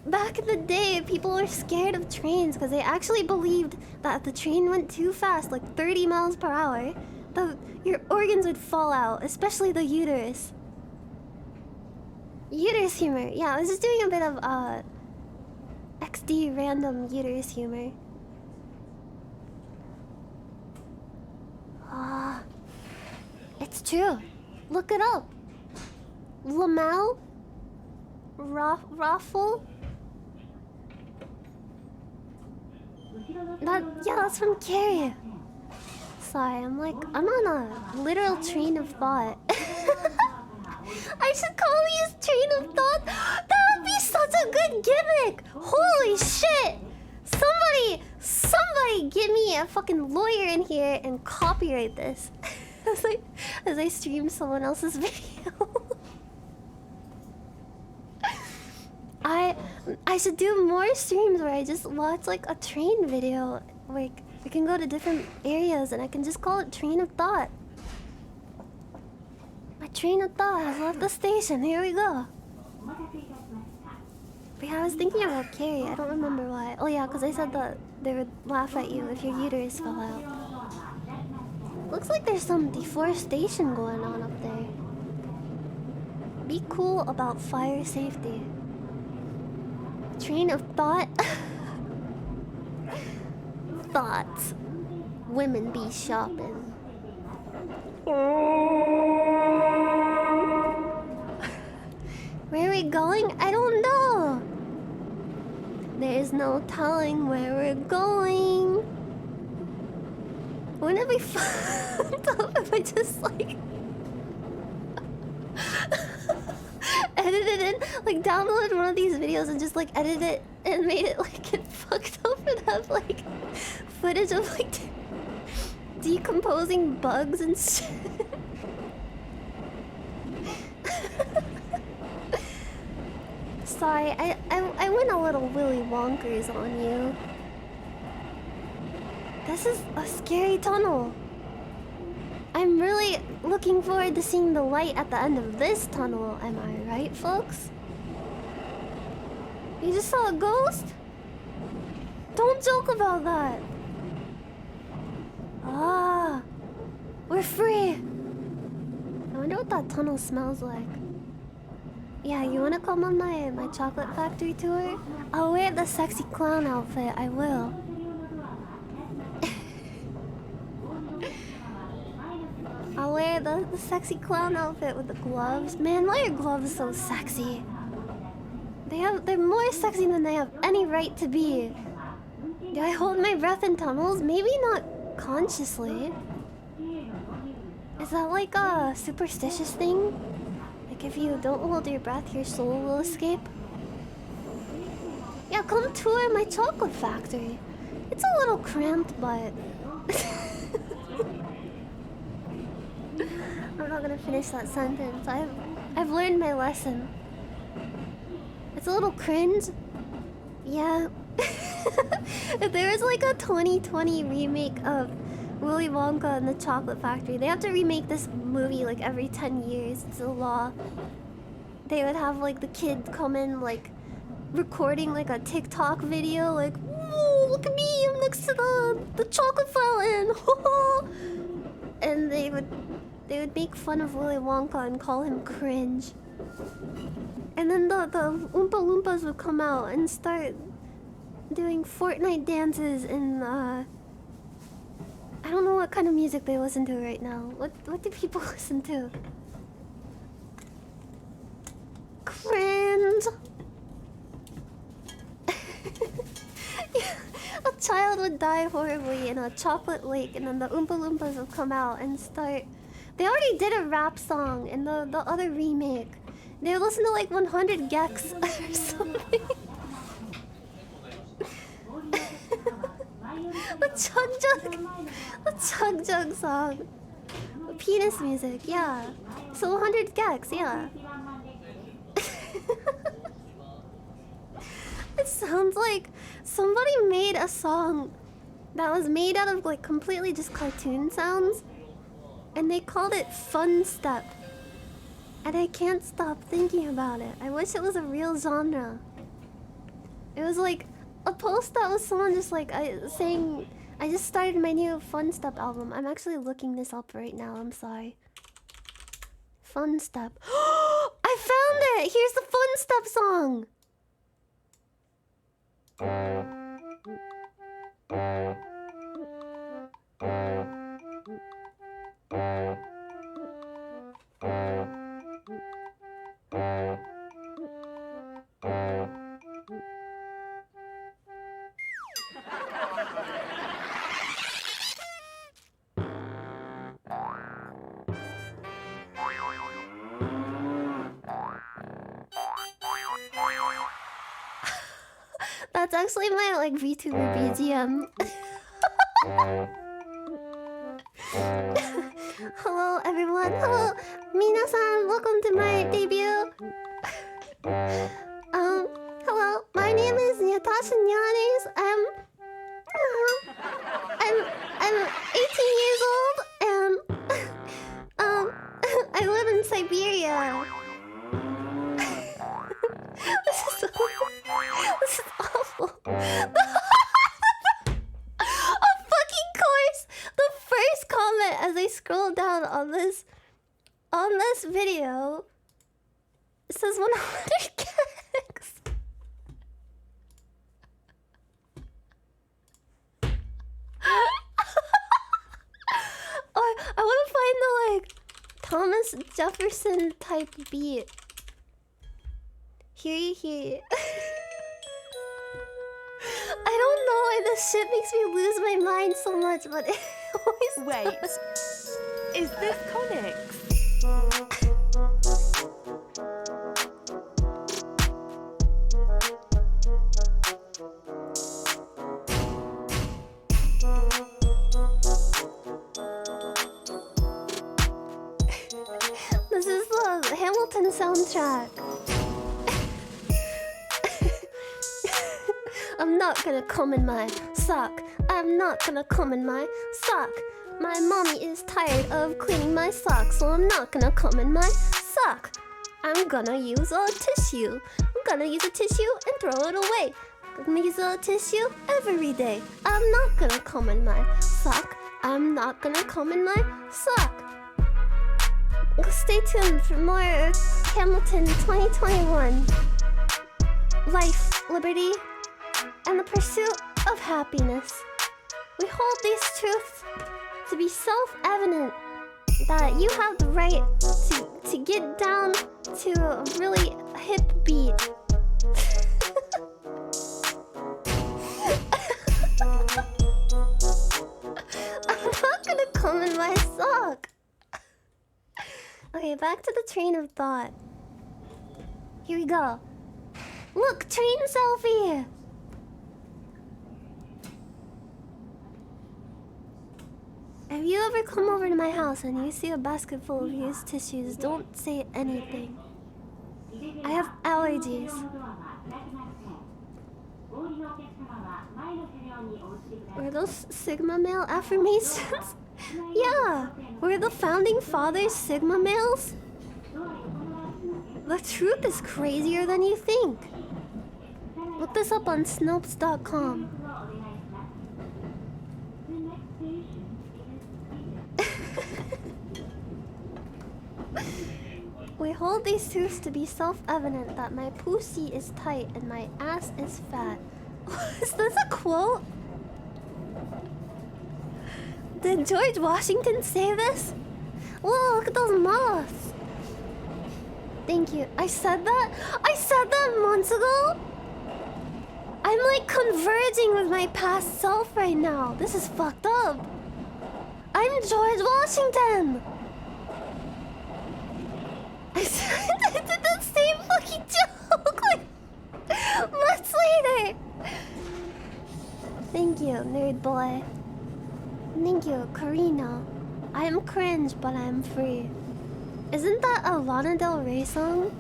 Speaker 1: Back in the day, people were scared of trains because they actually believed that if the train went too fast, like 30 miles per hour, your organs would fall out, especially the uterus. Uterus humor. Yeah, I was just doing a bit of XD random uterus humor. It's true. Look it up. Lamau? Raffle? That's from Carrie. Sorry, I'm on a literal train of thought. I should call these train of thought. That would be such a good gimmick. Holy shit. Somebody get me a fucking lawyer in here and copyright this. as I stream someone else's video. I should do more streams where I just watch like a train video. Like we can go to different areas and I can just call it train of thought. My train of thought has left the station. Here we go. But yeah, I was thinking about Carrie. I don't remember why. Oh yeah, because I said that they would laugh at you if your uterus fell out. Looks like there's some deforestation going on up there. Be cool about fire safety. Train of thought. Thoughts. Women be shopping. Where are we going? I don't know. There's no telling where we're going. Wouldn't it be fun if I just like edited it, like downloaded one of these videos and just like edited it and made it like get fucked up and have like footage of like decomposing bugs and shit. Sorry, I went a little Willy Wonkers on you. This is a scary tunnel. I'm really looking forward to seeing the light at the end of this tunnel. Am I right, folks? You just saw a ghost? Don't joke about that. Ah, we're free. I wonder what that tunnel smells like. Yeah, you wanna come on my chocolate factory tour? I'll wear the sexy clown outfit, I will. I'll wear the sexy clown outfit with the gloves. Man, why are gloves so sexy? They're more sexy than they have any right to be. Do I hold my breath in tunnels? Maybe not consciously. Is that like a superstitious thing? Like if you don't hold your breath, your soul will escape? Yeah, come tour my chocolate factory. It's a little cramped, but... I'm not gonna finish that sentence. I've learned my lesson. It's a little cringe. Yeah. If there was like a 2020 remake of Willy Wonka and the Chocolate Factory, they have to remake this movie like every 10 years. It's a law. They would have like the kid come in like recording like a TikTok video like, "Whoa, look at me, I'm next to the chocolate fountain." And they would make fun of Willy Wonka and call him cringe. And then the Oompa Loompas would come out and start doing Fortnite dances and I don't know what kind of music they listen to right now. What do people listen to? Cringe. Yeah, a child would die horribly in a chocolate lake, and then the Oompa Loompas would come out and start. They already did a rap song in the other remake. They would listen to like 100 Gex or something. The Chug Jug song. Penis music, yeah. So 100 Gex, yeah. It sounds like somebody made a song that was made out of like completely just cartoon sounds, and they called it Fun Step. And I can't stop thinking about it. I wish it was a real genre. It was like a post that was someone just like saying, I just started my new Fun Step album. I'm actually looking this up right now. I'm sorry. Fun Step. I found it! Here's the Fun Step song! That's actually my like VTuber BGM. Hello everyone. Hello Mina-san. Welcome to my debut. Hello. My name is Nyanners. I'm 18 years old and I live in Siberia. This is awful. Of fucking course, the first comment as I scroll down on this video says 100 gigs. I want to find the like Thomas Jefferson type beat. Hear ye. I don't know why this shit makes me lose my mind so much, but it always
Speaker 8: Wait,
Speaker 1: does.
Speaker 8: is this comics?
Speaker 1: This is the Hamilton soundtrack. I'm not gonna come in my sock. I'm not gonna come in my sock. My mommy is tired of cleaning my sock, so I'm not gonna come in my sock. I'm gonna use a tissue. I'm gonna use a tissue and throw it away. I'm gonna use a tissue every day. I'm not gonna come in my sock. I'm not gonna come in my sock. Stay tuned for more Hamilton 2021. Life, liberty, and the pursuit of happiness. We hold these truths to be self-evident that you have the right to get down to a really hip beat. I'm not gonna come in my sock. Okay, back to the train of thought. Here we go. Look, train selfie! If you ever come over to my house and you see a basket full of used tissues, don't say anything. I have allergies. Were those Sigma male affirmations? Yeah, were the founding fathers Sigma males? The truth is crazier than you think. Look this up on Snopes.com. We hold these truths to be self-evident that my pussy is tight and my ass is fat. Is this a quote? Did George Washington say this? Whoa, look at those moths. Thank you. I said that? I said that months ago? I'm like converging with my past self right now. This is fucked up. I'm George Washington. I did the same fucking joke like months later. Thank you, nerd boy. Thank you, Karina. I'm cringe, but I'm free. Isn't that a Lana Del Rey song?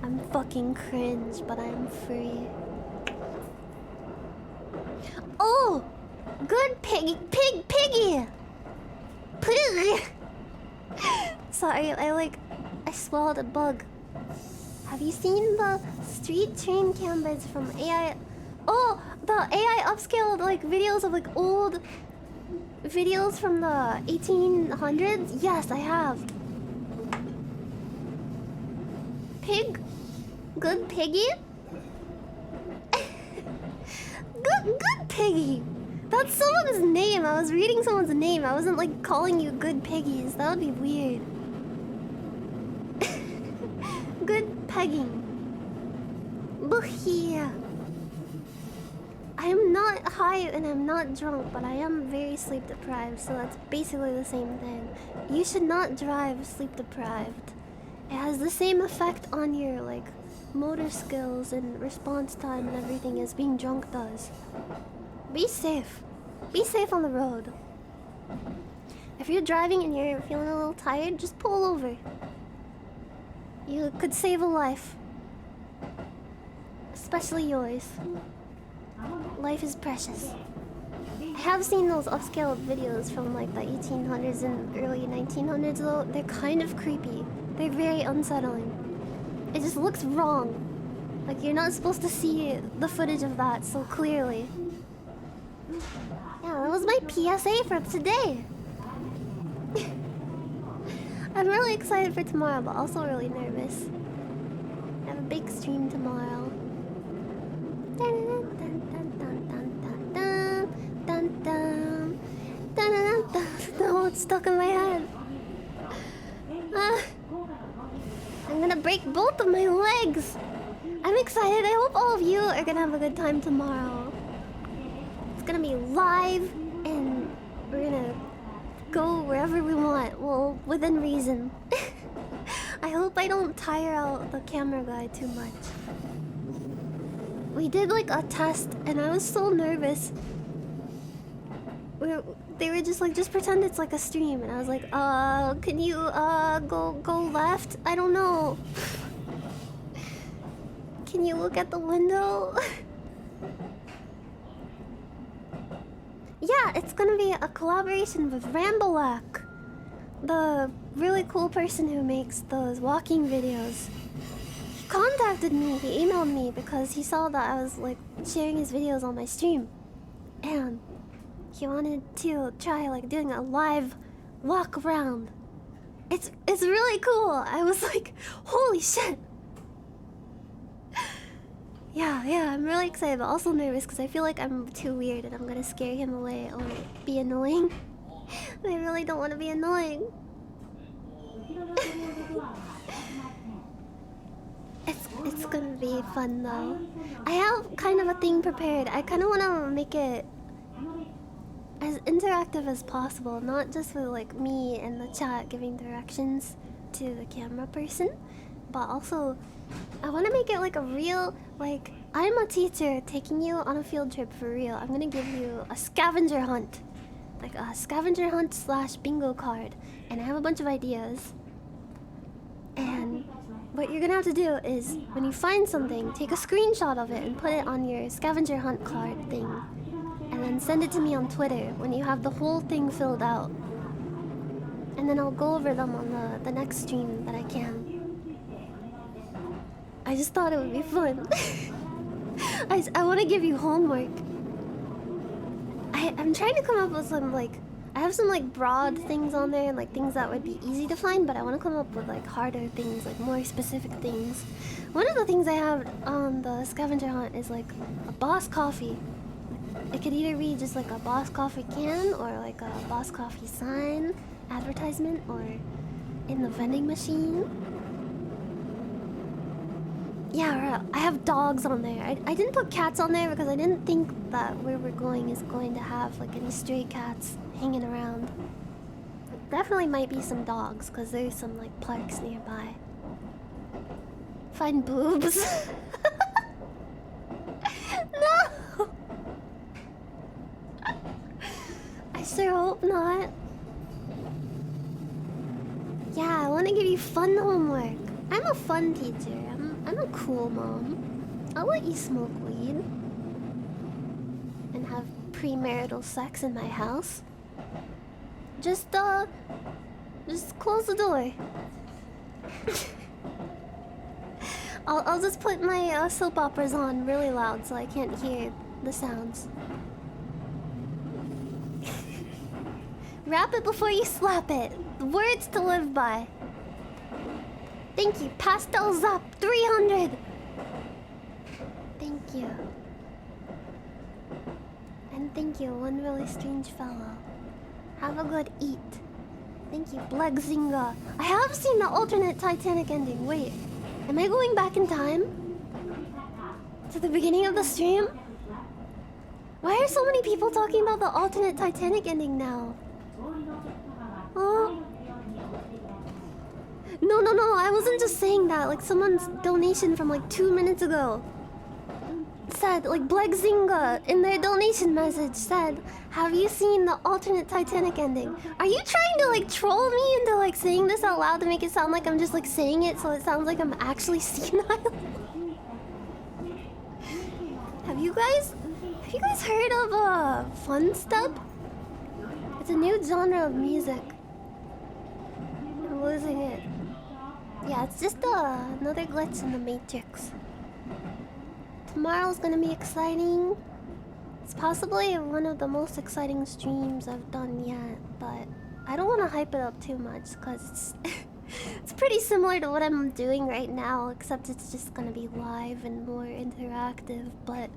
Speaker 1: I'm fucking cringe, but I'm free. Oh! Good piggy! Piggy! Pig! Sorry, I swallowed a bug. Have you seen the street train cameras from AI? Oh! The AI upscaled like videos of like old videos from the 1800s? Yes, I have. Pig? Good piggy? Good piggy! That's someone's name. I was reading someone's name. I wasn't like calling you good piggies. That would be weird. Good pegging. Boohee. I am not high and I'm not drunk, but I am very sleep deprived, so that's basically the same thing. You should not drive sleep deprived. It has the same effect on your like motor skills and response time and everything as being drunk does. Be safe. Be safe on the road. If you're driving and you're feeling a little tired, just pull over. You could save a life. Especially yours. Life is precious. I have seen those upscaled videos from like the 1800s and early 1900s though. They're kind of creepy. They're very unsettling. It just looks wrong. Like you're not supposed to see the footage of that so clearly. Yeah, that was my PSA for today. I'm really excited for tomorrow, but also really nervous. I have a big stream tomorrow. No, it's stuck in my head. I'm gonna break both of my legs. I'm excited. I hope all of you are gonna have a good time tomorrow. It's gonna be live and we're gonna go wherever we want. Well, within reason. I hope I don't tire out the camera guy too much. We did like a test and I was so nervous. They were just like, just pretend it's like a stream, and I was like, can you go left? I don't know. Can you look at the window? Yeah, it's gonna be a collaboration with Rambleac, the really cool person who makes those walking videos. He contacted me, he emailed me because he saw that I was like sharing his videos on my stream, and he wanted to try like doing a live walk around. It's really cool. I was like, holy shit. Yeah, I'm really excited, but also nervous because I feel like I'm too weird and I'm gonna scare him away or be annoying. I really don't want to be annoying. It's gonna be fun though. I have kind of a thing prepared. I kind of want to make it as interactive as possible, not just with like me and the chat giving directions to the camera person, but also I want to make it like a real, like, I'm a teacher taking you on a field trip for real. I'm gonna give you a scavenger hunt, like a scavenger hunt / bingo card, and I have a bunch of ideas. And what you're gonna have to do is, when you find something, take a screenshot of it and put it on your scavenger hunt card thing. And then send it to me on Twitter when you have the whole thing filled out. And then I'll go over them on the next stream that I can. I just thought it would be fun. I want to give you homework. I'm trying to come up with some like... I have some like broad things on there and like things that would be easy to find, but I want to come up with like harder things, like more specific things. One of the things I have on the scavenger hunt is like a Boss Coffee. It could either be just like a Boss Coffee can or like a Boss Coffee sign, advertisement, or in the vending machine. Yeah, right. I have dogs on there. I didn't put cats on there because I didn't think that where we're going is going to have like any stray cats hanging around. Definitely might be some dogs because there's some like parks nearby. Find boobs. No! I sure hope not. Yeah, I want to give you fun homework. I'm a fun teacher. I'm a cool mom. I'll let you smoke weed and have premarital sex in my house. Just close the door. I'll just put my soap operas on really loud so I can't hear the sounds. Wrap it before you slap it. Words to live by. Thank you. Pastels up 300. Thank you. And thank you, one really strange fellow. Have a good eat. Thank you, Blegzinga. I have seen the alternate Titanic ending. Wait, am I going back in time? To the beginning of the stream? Why are so many people talking about the alternate Titanic ending now? Oh. No, I wasn't just saying that. Like, someone's donation from like 2 minutes ago said, like, Blegzinga in their donation message said, have you seen the alternate Titanic ending? Are you trying to like troll me into like saying this out loud to make it sound like I'm just like saying it so it sounds like I'm actually senile? Have you guys heard of Fun Step? It's a new genre of music. I'm losing it. Yeah, it's just another glitch in the Matrix. Tomorrow's gonna be exciting. It's possibly one of the most exciting streams I've done yet, but I don't want to hype it up too much because it's pretty similar to what I'm doing right now, except it's just gonna be live and more interactive. But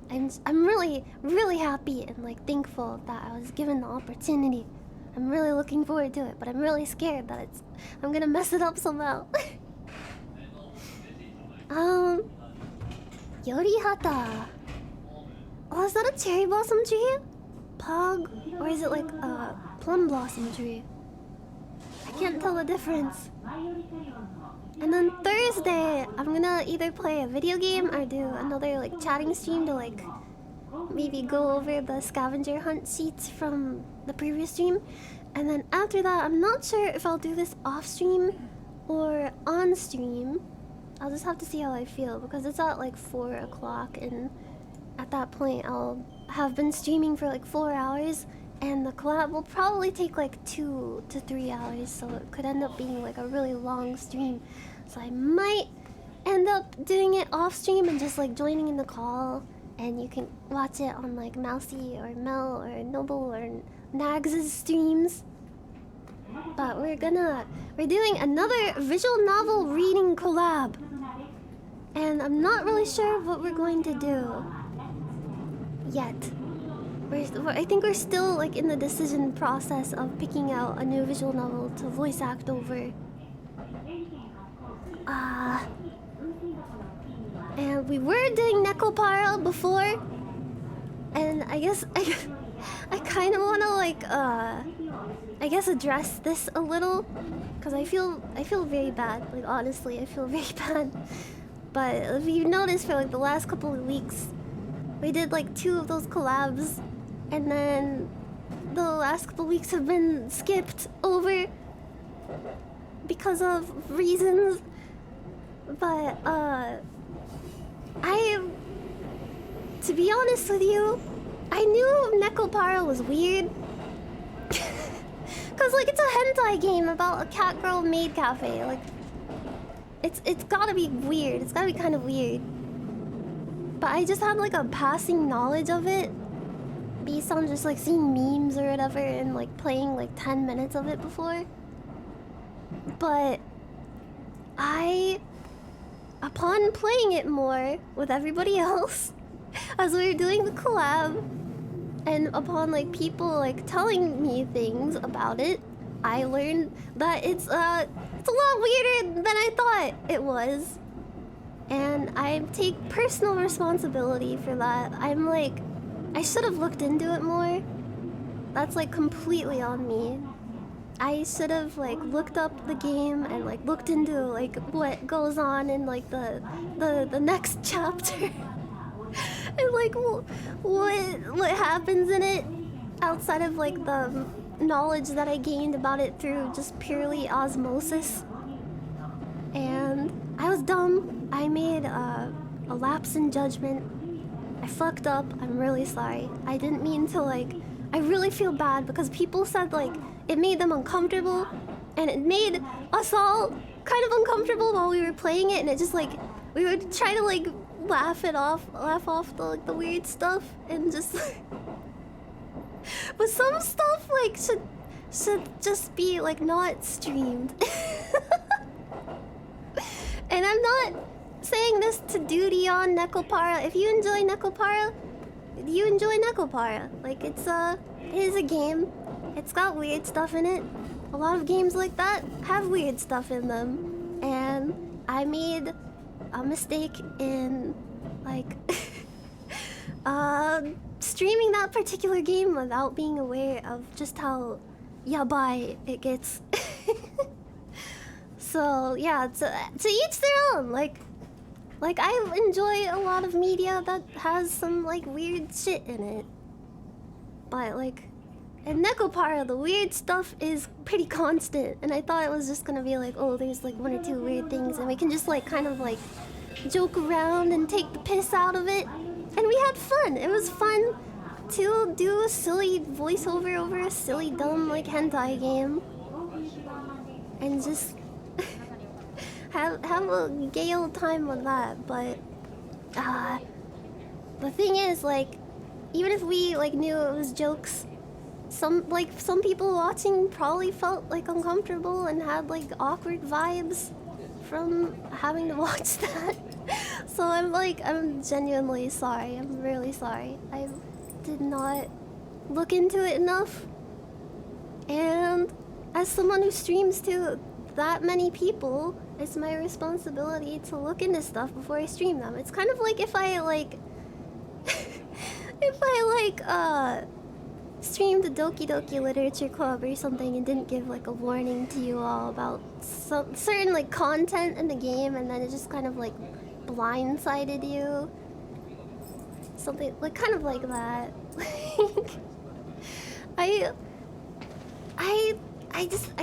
Speaker 1: I'm really, really happy and like thankful that I was given the opportunity. I'm really looking forward to it, but I'm really scared that I'm gonna mess it up somehow. Yorihata. Oh, is that a cherry blossom tree? Pog? Or is it like a plum blossom tree? I can't tell the difference. And then Thursday, I'm gonna either play a video game or do another like chatting stream to like maybe go over the scavenger hunt sheets from the previous stream. And then after that, I'm not sure if I'll do this off stream or on stream. I'll just have to see how I feel because it's at like 4 o'clock and at that point I'll have been streaming for like 4 hours and the collab will probably take like 2 to 3 hours, so it could end up being like a really long stream. So I might end up doing it off stream and just like joining in the call, and you can watch it on like Mousy or Mel or Noble or Nags' streams. But we're doing another visual novel reading collab. And I'm not really sure what we're going to do yet. I think we're still like in the decision process of picking out a new visual novel to voice act over. And we were doing Nekopara before. And I guess I kind of want to like I guess address this a little because I feel very bad. Like honestly, I feel very bad. But if you noticed, for like the last couple of weeks, we did like 2 of those collabs, and then the last couple of weeks have been skipped over because of reasons. But to be honest with you, I knew Nekopara was weird. Cause like it's a hentai game about a cat girl maid cafe. Like it's gotta be weird. It's gotta be kind of weird. But I just had like a passing knowledge of it based on just like seeing memes or whatever and like playing like 10 minutes of it before. But upon playing it more with everybody else as we were doing the collab, and upon like people like telling me things about it, I learned that it's a lot weirder than I thought it was. And I take personal responsibility for that. I'm like, I should have looked into it more. That's like completely on me. I should have like looked up the game and like looked into like what goes on in like the next chapter. And like what happens in it outside of like the knowledge that I gained about it through just purely osmosis. And I was dumb. I made a lapse in judgment. I fucked up. I'm really sorry. I didn't mean to like... I really feel bad because people said like it made them uncomfortable. And it made us all kind of uncomfortable while we were playing it. And it just like... We would try to like laugh off the weird stuff. And just... But some stuff like should just be like not streamed. And I'm not saying this to duty on Nekopara. If you enjoy Nekopara, you enjoy Nekopara. Like it is a game. It's got weird stuff in it. A lot of games like that have weird stuff in them. And I made a mistake in like streaming that particular game without being aware of just how yabai it gets. So yeah, to each their own. Like I enjoy a lot of media that has some like weird shit in it. But like in Nekopara, the weird stuff is pretty constant. And I thought it was just gonna be like, oh, there's like 1 or 2 weird things and we can just like kind of like joke around and take the piss out of it. And we had fun. It was fun to do a silly voiceover over a silly dumb like hentai game. And just have a gay old time with that. But the thing is, like, even if we like knew it was jokes, some people watching probably felt like uncomfortable and had like awkward vibes from having to watch that. So I'm genuinely sorry. I'm really sorry. I did not look into it enough. And as someone who streams to that many people, it's my responsibility to look into stuff before I stream them. It's kind of like if I streamed the Doki Doki Literature Club or something and didn't give like a warning to you all about some certain like content in the game, and then it just kind of like blindsided you. Something like kind of like that. I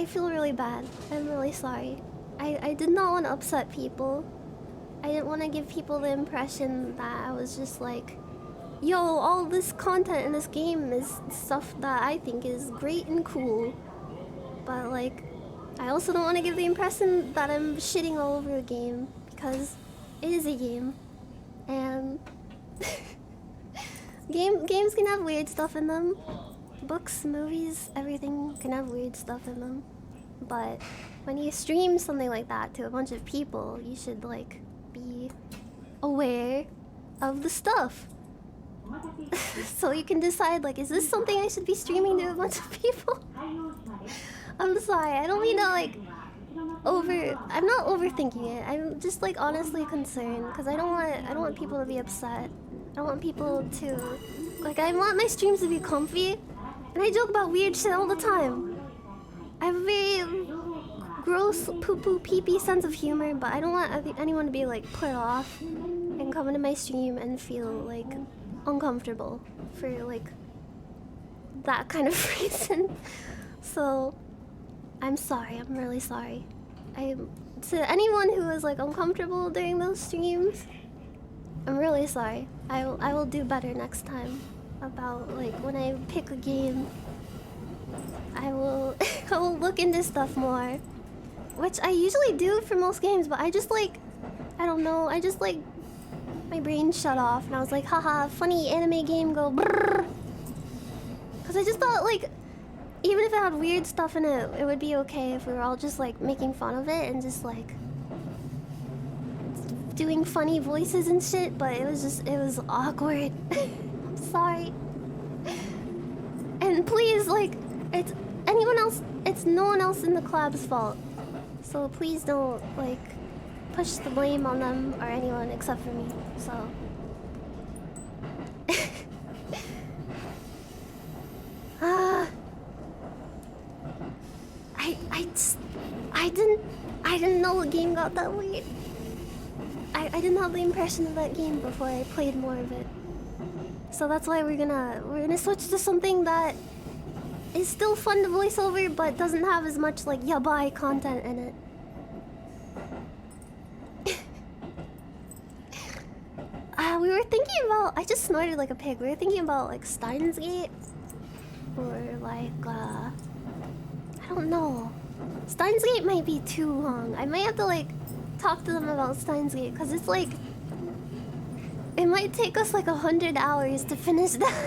Speaker 1: feel really bad. I'm really sorry. I did not want to upset people. I didn't want to give people the impression that I was just like, yo, all this content in this game is stuff that I think is great and cool. But like, I also don't want to give the impression that I'm shitting all over the game, because it is a game. And games can have weird stuff in them. Books, movies, everything can have weird stuff in them. But when you stream something like that to a bunch of people, you should like be aware of the stuff. So you can decide like, is this something I should be streaming to a bunch of people? I'm sorry, I don't mean to like I'm not overthinking it. I'm just like honestly concerned because I don't want people to be upset. I don't want people to like, I want my streams to be comfy. And I joke about weird shit all the time. I have a very gross poo-poo pee-pee sense of humor, but I don't want anyone to be like put off and come into my stream and feel like uncomfortable for like that kind of reason. So I'm sorry, I'm really sorry. To anyone who is like uncomfortable during those streams, I'm really sorry. I will do better next time. About like when I pick a game, I will I will look into stuff more, which I usually do for most games, but I just like, I don't know, I just like, my brain shut off and I was like, haha, funny anime game, go brrrr. Cause I just thought like, even if it had weird stuff in it, it would be okay if we were all just like making fun of it and just like doing funny voices and shit, but it was awkward. I'm sorry. And please, like, it's no one else in the collab's fault. So please don't, like, push the blame on them or anyone except for me, so. I didn't know the game got that weird. I didn't have the impression of that game before I played more of it. So that's why we're gonna switch to something that is still fun to voice over but doesn't have as much like yabai content in it. thinking about. I just snorted like a pig. We were thinking about like Steins Gate, or like I don't know. Steins Gate might be too long. I might have to like talk to them about Steins Gate because it's like it might take us like 100 hours to finish that.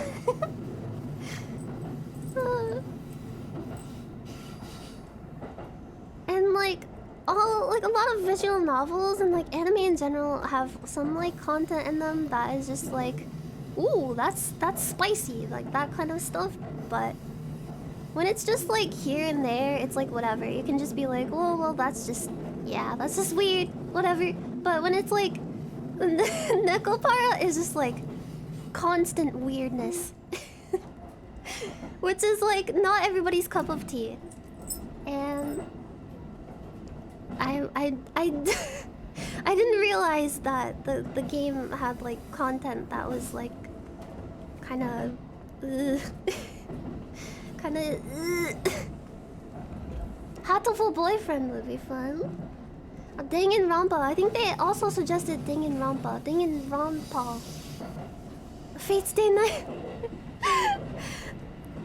Speaker 1: And like a lot of visual novels and like anime in general have some like content in them that is just like, ooh, that's spicy, like that kind of stuff. But when it's just like here and there, it's like whatever. You can just be like, oh well, that's just weird, whatever. But when it's like Nekopara is just like constant weirdness, which is like not everybody's cup of tea, and I didn't realize that the game had like content that was like kind of Hatoful Boyfriend would be fun. Danganronpa. I think they also suggested Danganronpa. Danganronpa. Fate Stay Night.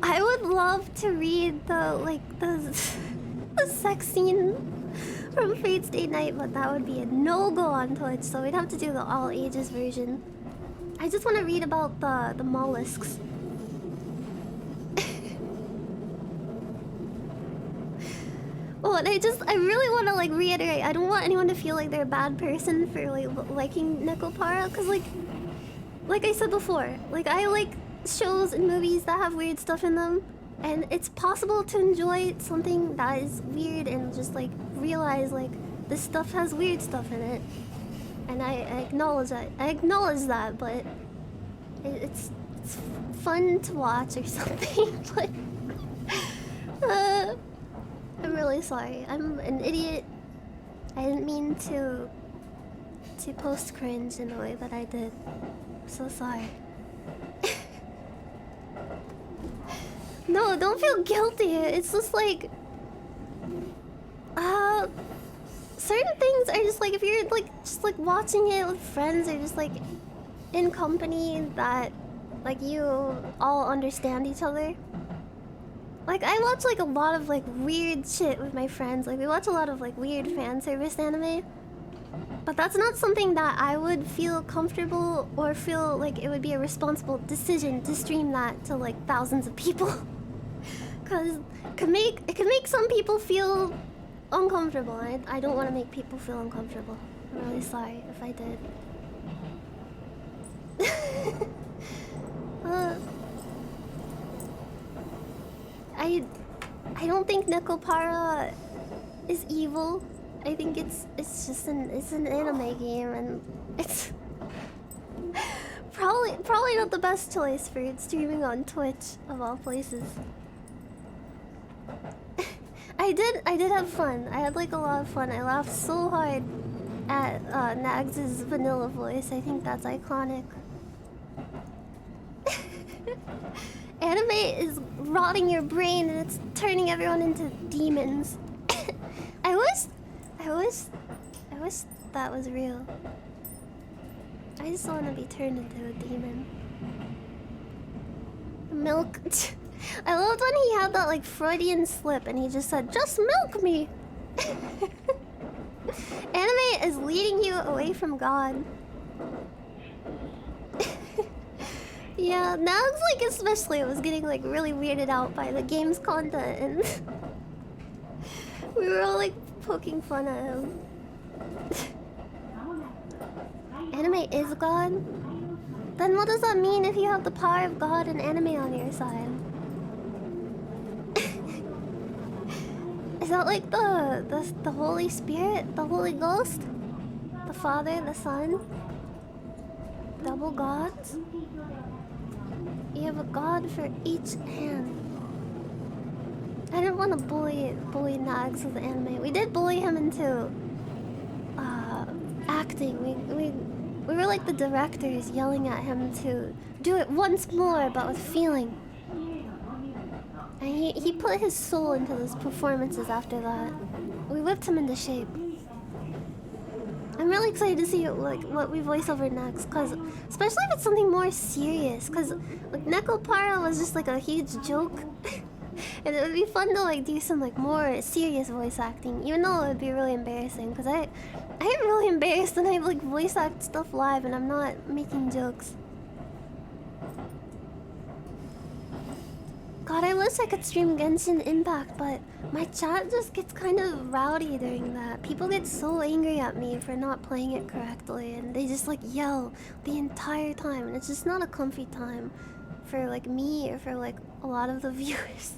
Speaker 1: I would love to read the sex scene from Fate Stay Night, but that would be a no-go on Twitch, so we'd have to do the all ages version. I just want to read about the mollusks. Oh, and I really want to like reiterate, I don't want anyone to feel like they're a bad person for like liking Nekopara, because like I said before, like I like shows and movies that have weird stuff in them, and it's possible to enjoy something that is weird and just like realize like this stuff has weird stuff in it, and I acknowledge that, but it's fun to watch or something. But I'm really sorry. I'm an idiot. I didn't mean to post cringe in the way that I did. I'm so sorry. No, don't feel guilty. It's just like certain things are just like, if you're like just like watching it with friends or just like in company that like you all understand each other. Like I watch like a lot of like weird shit with my friends. Like we watch a lot of like weird fan service anime. But that's not something that I would feel comfortable or feel like it would be a responsible decision to stream that to like thousands of people. Cause it could make some people feel uncomfortable. I don't want to make people feel uncomfortable. I'm really sorry if I did. I don't think Nekopara is evil. I think it's just an anime game, and it's probably not the best choice for streaming on Twitch of all places. I did have fun. I had like a lot of fun. I laughed so hard at Nags' vanilla voice. I think that's iconic. Anime is rotting your brain and it's turning everyone into demons. I wish that was real. I just want to be turned into a demon. Milk. I loved when he had that like Freudian slip and he just said, "Just milk me." Anime is leading you away from God. Yeah, Nags like especially was getting like really weirded out by the game's content, and we were all like poking fun at him. Anime is God? Then what does that mean if you have the power of God and anime on your side? Is that like the Holy Spirit? The Holy Ghost? The Father, the Son? Double gods? You have a god for each hand. I didn't want to bully Nags with the anime. We did bully him into acting. We were like the directors yelling at him to do it once more, but with feeling. And he put his soul into those performances after that. We whipped him into shape. I'm I'm really excited to see like what we voice over next, cause especially if it's something more serious, cause like Nekopara was just like a huge joke. And it would be fun to like do some like more serious voice acting, even though it would be really embarrassing. Cause I am really embarrassed when I like voice act stuff live and I'm not making jokes. God, I wish I could stream Genshin Impact, but my chat just gets kind of rowdy during that. People get so angry at me for not playing it correctly, and they just like yell the entire time, and it's just not a comfy time for like me or for like a lot of the viewers.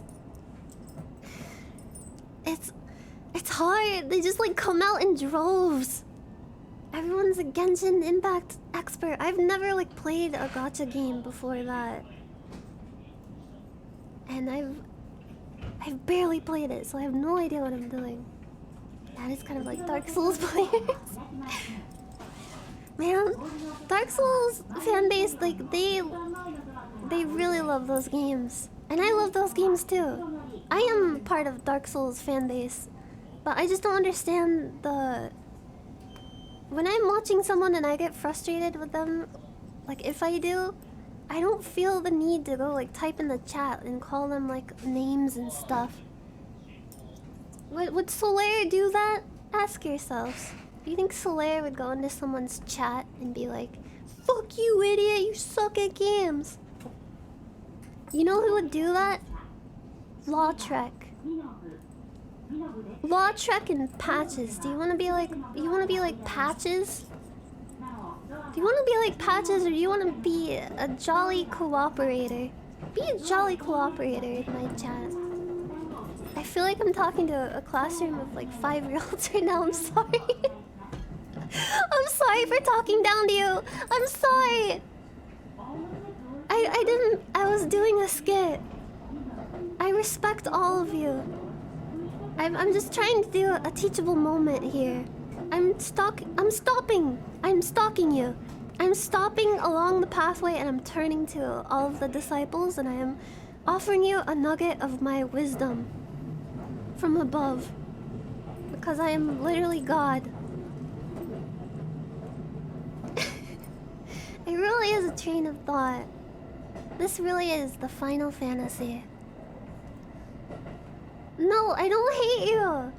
Speaker 1: It's hard. They just like come out in droves. Everyone's a Genshin Impact expert. I've never like played a gacha game before that. And I've barely played it, so I have no idea what I'm doing. That is kind of like Dark Souls players. Man, Dark Souls fanbase, like they really love those games. And I love those games too. I am part of Dark Souls fanbase, but I just don't understand the... When I'm watching someone and I get frustrated with them, like if I do, I don't feel the need to go like type in the chat and call them like names and stuff. Would Solaire do that? Ask yourselves. Do you think Solaire would go into someone's chat and be like, "Fuck you, idiot, you suck at games"? You know who would do that? Lautrec. Lautrec and Patches. Do you wanna be like Patches? Do you want to be like Patches, or do you want to be a jolly cooperator? Be a jolly cooperator in my chat. I feel like I'm talking to a classroom of like 5-year-olds right now. I'm sorry. I'm sorry for talking down to you. I'm sorry. I was doing a skit. I respect all of you. I'm just trying to do a teachable moment here. I'm stopping you. I'm stopping along the pathway and I'm turning to all of the disciples and I am offering you a nugget of my wisdom from above. Because I am literally God. It really is a train of thought. This really is the Final Fantasy. No, I don't hate you.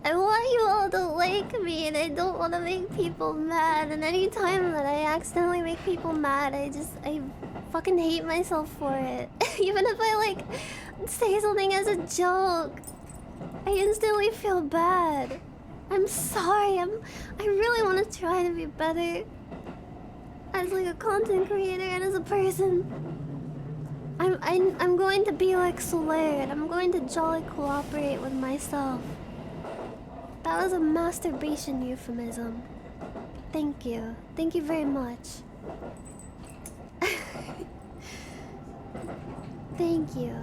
Speaker 1: I want you all to like me, and I don't want to make people mad. And anytime that I accidentally make people mad, I fucking hate myself for it. Even if I like say something as a joke, I instantly feel bad. I'm sorry. I really want to try to be better as like a content creator and as a person. I'm going to be like Solaire, and I'm going to jolly cooperate with myself. That was a masturbation euphemism. Thank you. Thank you very much. Thank you.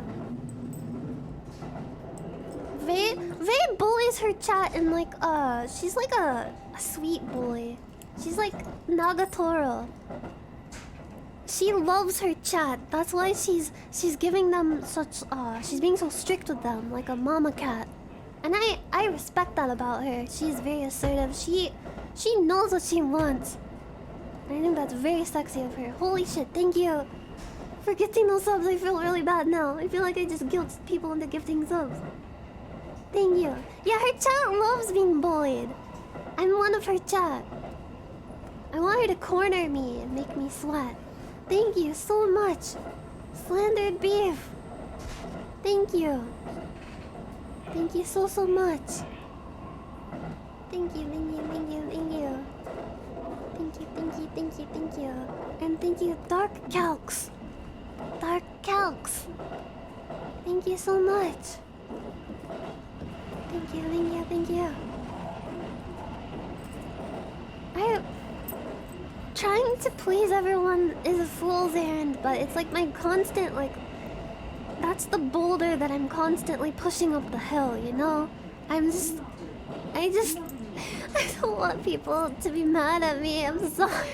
Speaker 1: Vey bullies her chat and like she's like a sweet bully. She's like Nagatoro. She loves her chat. That's why she's giving them such she's being so strict with them, like a mama cat. And I respect that about her. She's very assertive. She knows what she wants. I think that's very sexy of her. Holy shit, thank you for gifting those subs. I feel really bad now. I feel like I just guilt people into gifting subs. Thank you. Yeah, her chat loves being bullied. I'm one of her chat. I want her to corner me and make me sweat. Thank you so much. Slandered beef. Thank you. Thank you so much. Thank you, thank you, thank you, thank you. Thank you, thank you, thank you, thank you. And thank you, Dark Calcs. Dark Calcs. Thank you so much. Thank you, thank you, thank you. Trying to please everyone is a fool's errand, but it's like my constant, like... That's the boulder that I'm constantly pushing up the hill, you know? I don't want people to be mad at me, I'm sorry.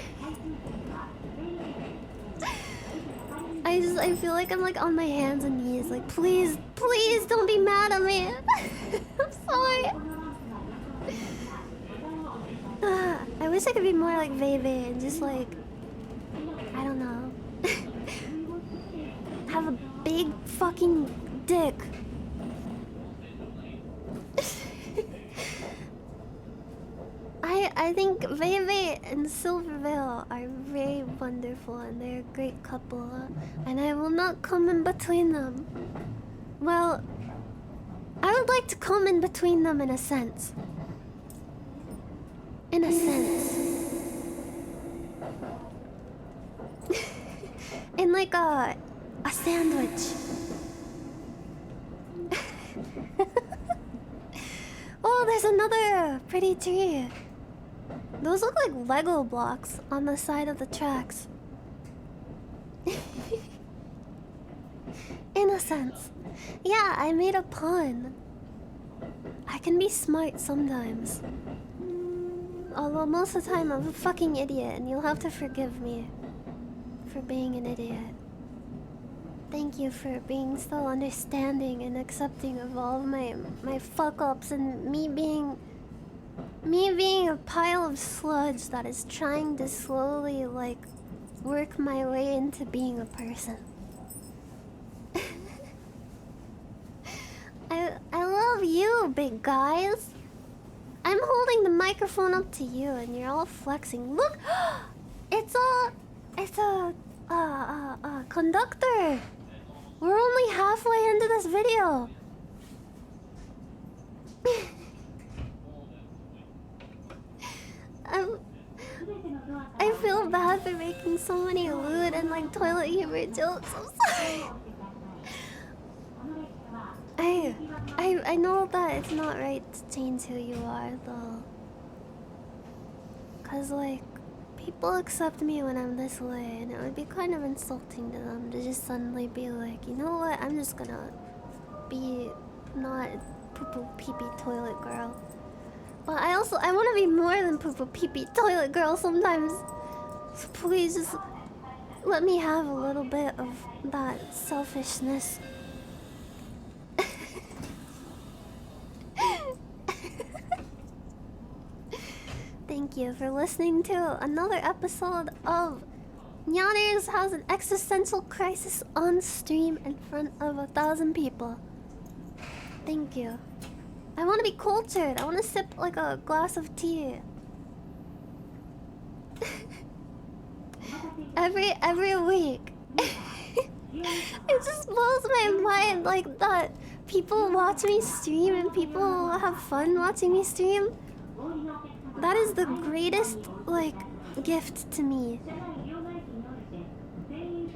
Speaker 1: I feel like I'm like on my hands and knees, like please don't be mad at me. I'm sorry. wish I could be more like Veve and just like, I don't know, have a big fucking dick. I think Veve and Silvervale are very wonderful and they're a great couple, and I will not come in between them. Well, I would like to come in between them in a sense. In a sense. In like a sandwich. Oh, there's another pretty tree. Those look like Lego blocks on the side of the tracks. In a sense. Yeah, I made a pun. I can be smart sometimes. Although most of the time I'm a fucking idiot and you'll have to forgive me for being an idiot. Thank you for being so understanding and accepting of all of my fuck-ups and me being a pile of sludge that is trying to slowly, like, work my way into being a person. I love you, big guys. I'm holding the microphone up to you and you're all flexing. Look! It's a conductor. We're only halfway into this video. I feel bad for making so many lewd and like toilet humor jokes. I'm sorry. I know that it's not right to change who you are though. Cause like people accept me when I'm this way, and it would be kind of insulting to them to just suddenly be like, you know what, I'm just gonna be not poo-poo pee-pee toilet girl. But I want to be more than poo-poo pee-pee toilet girl sometimes. So please just let me have a little bit of that selfishness. Thank you for listening to another episode of Nyanners has an existential crisis on stream in front of 1,000 people. Thank you. I want to be cultured. I want to sip like a glass of tea. every week. It just blows my mind like that people watch me stream and people have fun watching me stream. That is the greatest like gift to me.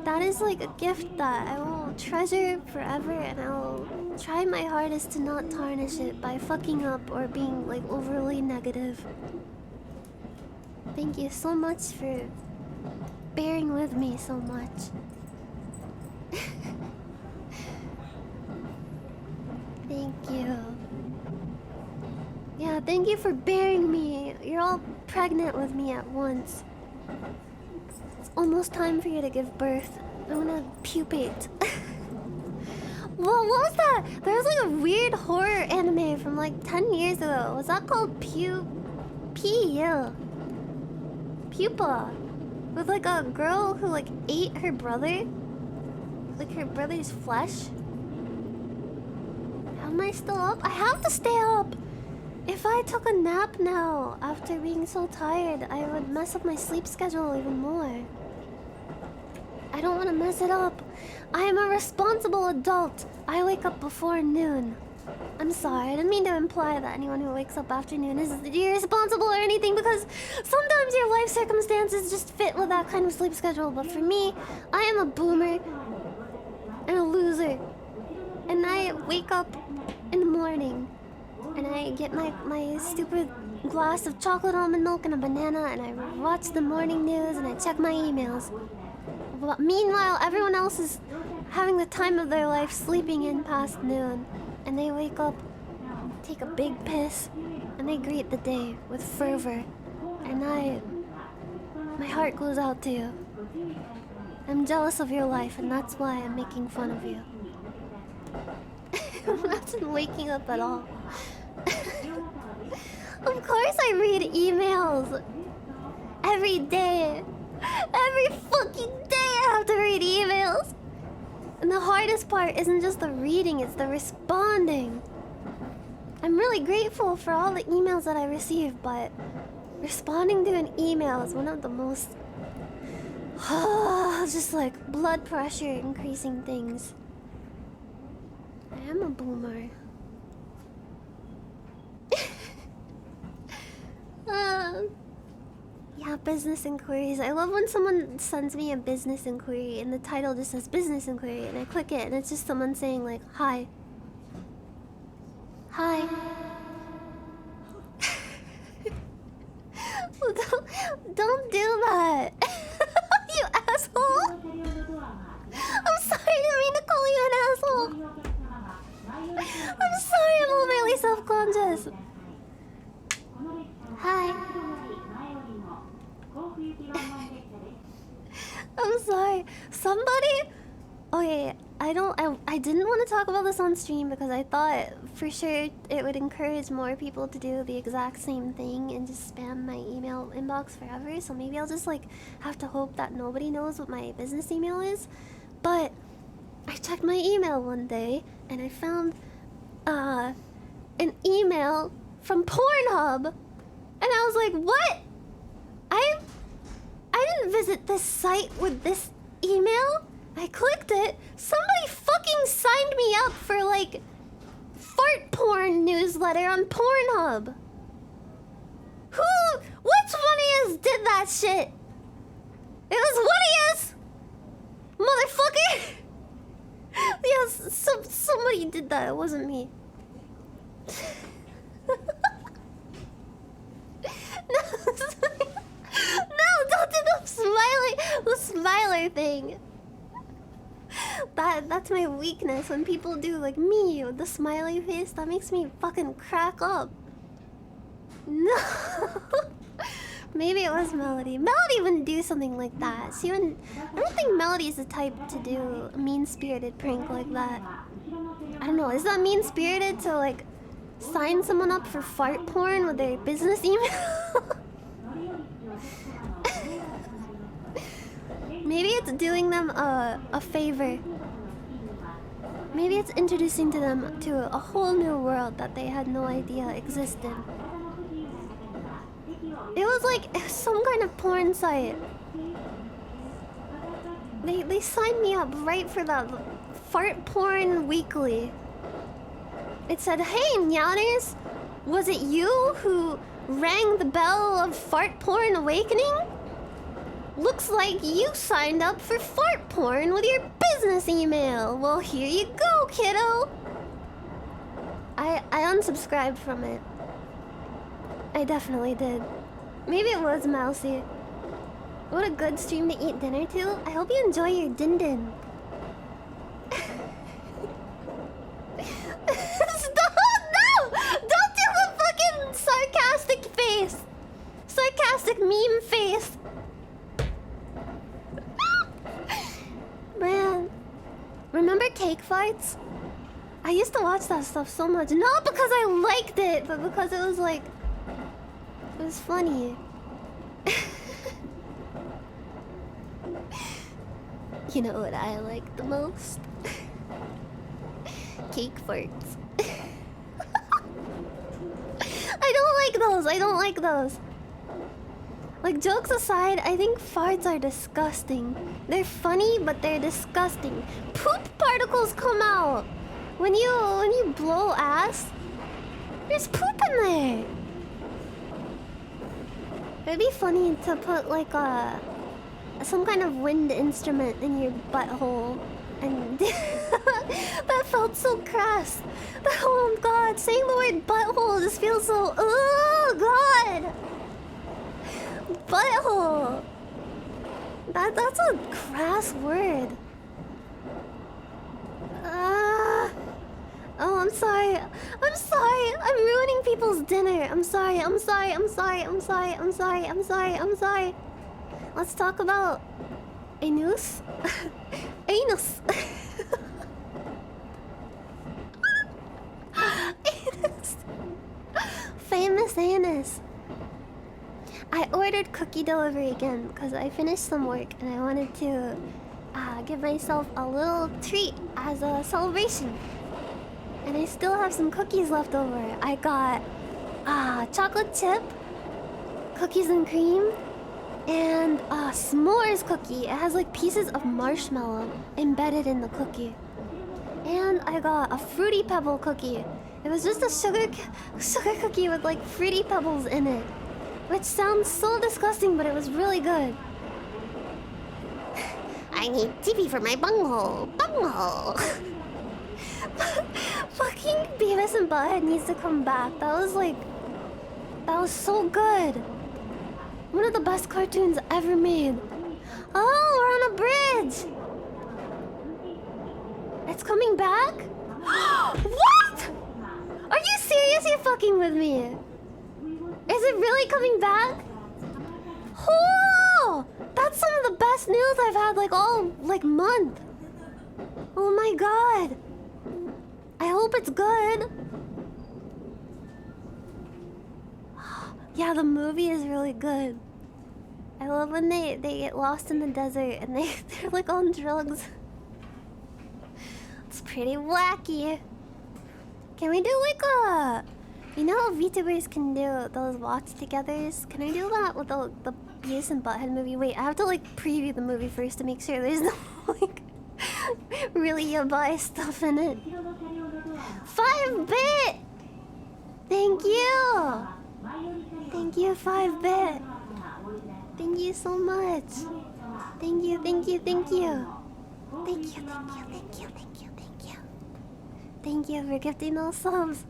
Speaker 1: That is like a gift that I will treasure forever, and I will try my hardest to not tarnish it by fucking up or being like overly negative. Thank you so much for bearing with me so much. Thank you. Yeah, thank you for bearing me. You're all pregnant with me at once. It's almost time for you to give birth. I wanna pupate. Whoa, what was that? There was like a weird horror anime from like 10 years ago. Was that called Pupa? With like a girl who like ate her brother? Like her brother's flesh? Am I still up? I have to stay up! If I took a nap now, after being so tired, I would mess up my sleep schedule even more. I don't want to mess it up. I am a responsible adult. I wake up before noon. I'm sorry, I didn't mean to imply that anyone who wakes up after noon is irresponsible or anything, because sometimes your life circumstances just fit with that kind of sleep schedule. But for me, I am a boomer and a loser. And I wake up in the morning. And I get my stupid glass of chocolate almond milk and a banana, and I watch the morning news and I check my emails. But meanwhile, everyone else is having the time of their life sleeping in past noon. And they wake up, take a big piss, and they greet the day with fervor. And my heart goes out to you. I'm jealous of your life, and that's why I'm making fun of you. I'm not waking up at all. Of course I read emails. every day. Every fucking day I have to read emails. And the hardest part isn't just the reading, it's the responding. I'm really grateful for all the emails that I receive, but responding to an email is one of the most just like blood pressure increasing things. I am a boomer. Yeah, business inquiries. I love when someone sends me a business inquiry and the title just says business inquiry and I click it and it's just someone saying like, hi. Hi. Don't do that. You asshole. I'm sorry, I didn't mean to call you an asshole. I'm sorry, I'm overly self-conscious. Hi. I'm sorry. Somebody... Okay, I didn't want to talk about this on stream because I thought for sure it would encourage more people to do the exact same thing and just spam my email inbox forever. So maybe I'll just like have to hope that nobody knows what my business email is. But I checked my email one day and I found an email from Pornhub. And I was like, what? I didn't visit this site with this email. I clicked it. Somebody fucking signed me up for like fart porn newsletter on Pornhub. Which one of yous did that shit? It was one of yous, motherfucker. Yes, somebody did that. It wasn't me. No, don't do the smiler thing. That's my weakness. When people do like me with the smiley face, that makes me fucking crack up. No. Maybe it was Melody. Melody wouldn't do something like that. I don't think Melody's the type to do a mean-spirited prank like that. I don't know. Is that mean-spirited to like sign someone up for fart porn with their business email? Maybe it's doing them a favor. Maybe it's introducing to them to a whole new world that they had no idea existed. It was like some kind of porn site. They signed me up right for that fart porn weekly. It said, "Hey Nyanners, was it you who rang the bell of fart porn awakening? Looks like you signed up for fart porn with your business email. Well, here you go, kiddo." I unsubscribed from it. I definitely did. Maybe it was Mousy. What a good stream to eat dinner to. I hope you enjoy your din-din. Stop! No! Don't do the fucking sarcastic face! Sarcastic meme face! Man, remember Cake Fights? I used to watch that stuff so much. Not because I liked it, but because it was like... It was funny. You know what I like the most? Cake farts. I don't like those. Like, jokes aside, I think farts are disgusting. They're funny, but they're disgusting. Poop particles come out. When you blow ass, there's poop in there. It'd be funny to put like some kind of wind instrument in your butthole. And that felt so crass. Oh god, saying the word butthole just feels so... Oh god! Butthole! That's a crass word. Oh, I'm sorry. I'm sorry. I'm ruining people's dinner. I'm sorry. I'm sorry. I'm sorry. I'm sorry. I'm sorry. I'm sorry. I'm sorry. Let's talk about anus. Anus. Anus. Famous anus. I ordered cookie delivery again because I finished some work and I wanted to give myself a little treat as a celebration. And I still have some cookies left over. I got chocolate chip, cookies and cream, and a s'mores cookie. It has like pieces of marshmallow embedded in the cookie. And I got a fruity pebble cookie. It was just a sugar cookie with like fruity pebbles in it. Which sounds so disgusting, but it was really good. I need TP for my bunghole. Bunghole. Fucking Beavis and Butthead needs to come back. That was so good. One of the best cartoons ever made. Oh, we're on a bridge. It's coming back? What? Are you serious? You're fucking with me. Is it really coming back? Oh, that's some of the best news I've had like all month. Oh my god. I hope it's good. Yeah, the movie is really good. I love when they get lost in the desert and they're like on drugs. It's pretty wacky. Can we do like a... You know how VTubers can do those watch-togethers? Can I do that with the Beavis and Butthead movie? Wait, I have to like preview the movie first to make sure there's no like really yabai stuff in it. 5-bit! Thank you! Thank you, 5-bit! Thank you so much! Thank you, thank you, thank you! Thank you, thank you, thank you, thank you, thank you! Thank you for gifting those subs!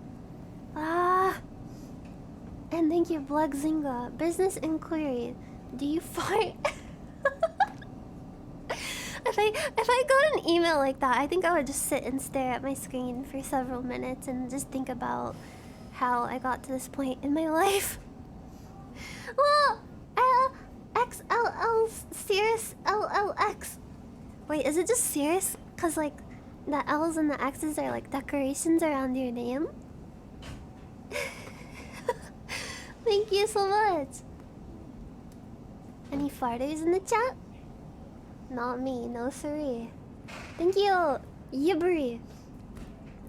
Speaker 1: And thank you, Blugzinga. Business inquiry. Do you fart? If I got an email like that, I think I would just sit and stare at my screen for several minutes and just think about how I got to this point in my life. Well, XLL Cirrus LLX. Wait, is it just Cirrus? Cause like the L's and the X's are like decorations around your name. Thank you so much. Any farters in the chat? Not me, no siree. Thank you, Yibri.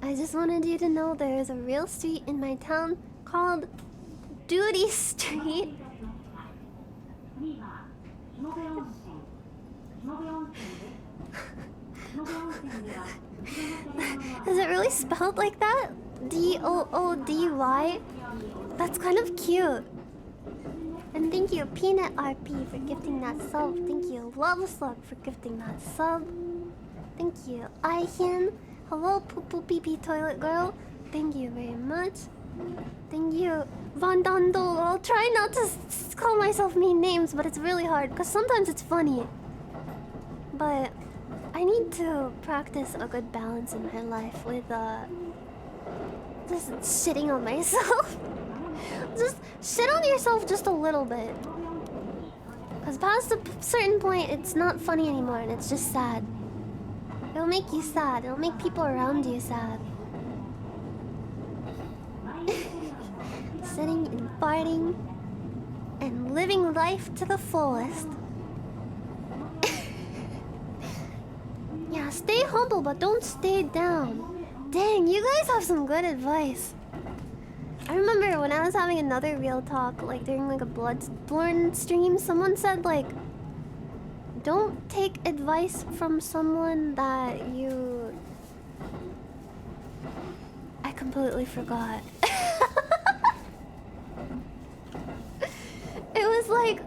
Speaker 1: I just wanted you to know there is a real street in my town called Duty Street. Is it really spelled like that? DOODY? That's kind of cute. And thank you, Peanut RP, for gifting that sub. Thank you, Lava Slug, for gifting that sub. Thank you, Aihin. Hello, Poo Poo Pee Pee Toilet Girl. Thank you very much. Thank you, Van Dando. I'll try not to call myself mean names, but it's really hard because sometimes it's funny. But I need to practice a good balance in my life with just shitting on myself. Just shit on yourself just a little bit. Because past a certain point, it's not funny anymore and it's just sad. It'll make you sad. It'll make people around you sad. Sitting and farting and living life to the fullest. Yeah, stay humble, but don't stay down. Dang, you guys have some good advice. I remember when I was having another real talk, like during like a Bloodborne stream, someone said like, don't take advice from someone that you... I completely forgot. It was like,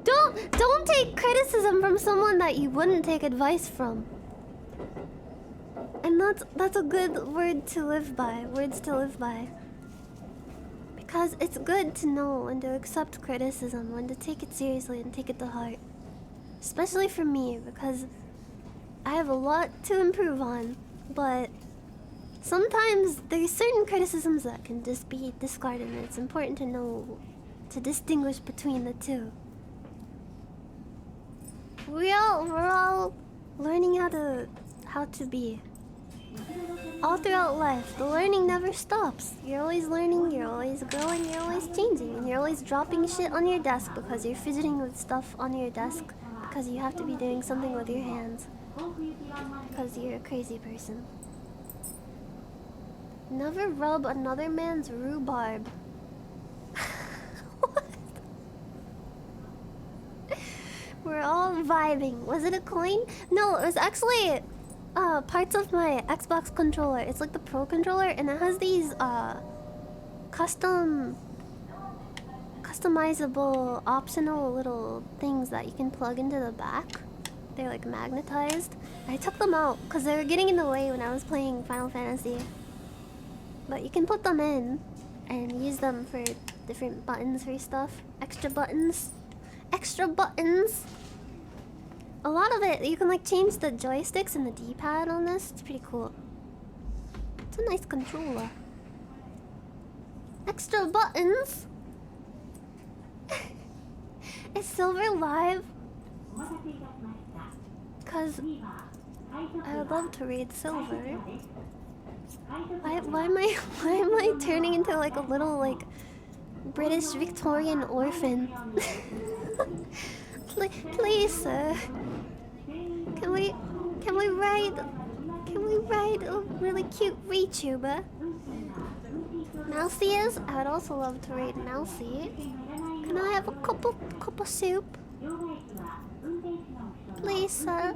Speaker 1: don't take criticism from someone that you wouldn't take advice from. And that's a good word to live by, words to live by. Because it's good to know when to accept criticism, when to take it seriously and take it to heart. Especially for me, because I have a lot to improve on, but sometimes there's certain criticisms that can just be discarded, and it's important to know to distinguish between the two. We're all learning how to be. All throughout life, the learning never stops. You're always learning, you're always growing, you're always changing, and you're always dropping shit on your desk because you're fidgeting with stuff on your desk because you have to be doing something with your hands because you're a crazy person. Never rub another man's rhubarb. What? We're all vibing. Was it a coin? No, it was actually parts of my Xbox controller. It's like the Pro controller, and it has these customizable optional little things that you can plug into the back. They're like magnetized. I took them out because they were getting in the way when I was playing Final Fantasy. But you can put them in and use them for different buttons for stuff. Extra buttons. Extra buttons! A lot of it, you can like change the joysticks and the D-pad on this. It's pretty cool. It's a nice controller. Extra buttons! Is Silver live? Cause I would love to read Silver. Why am I turning into like a little like British Victorian orphan? Please, sir. Can we ride a really cute VTuber? Mouseies? I would also love to read Mousey. Can I have a cup of soup? Please, sir.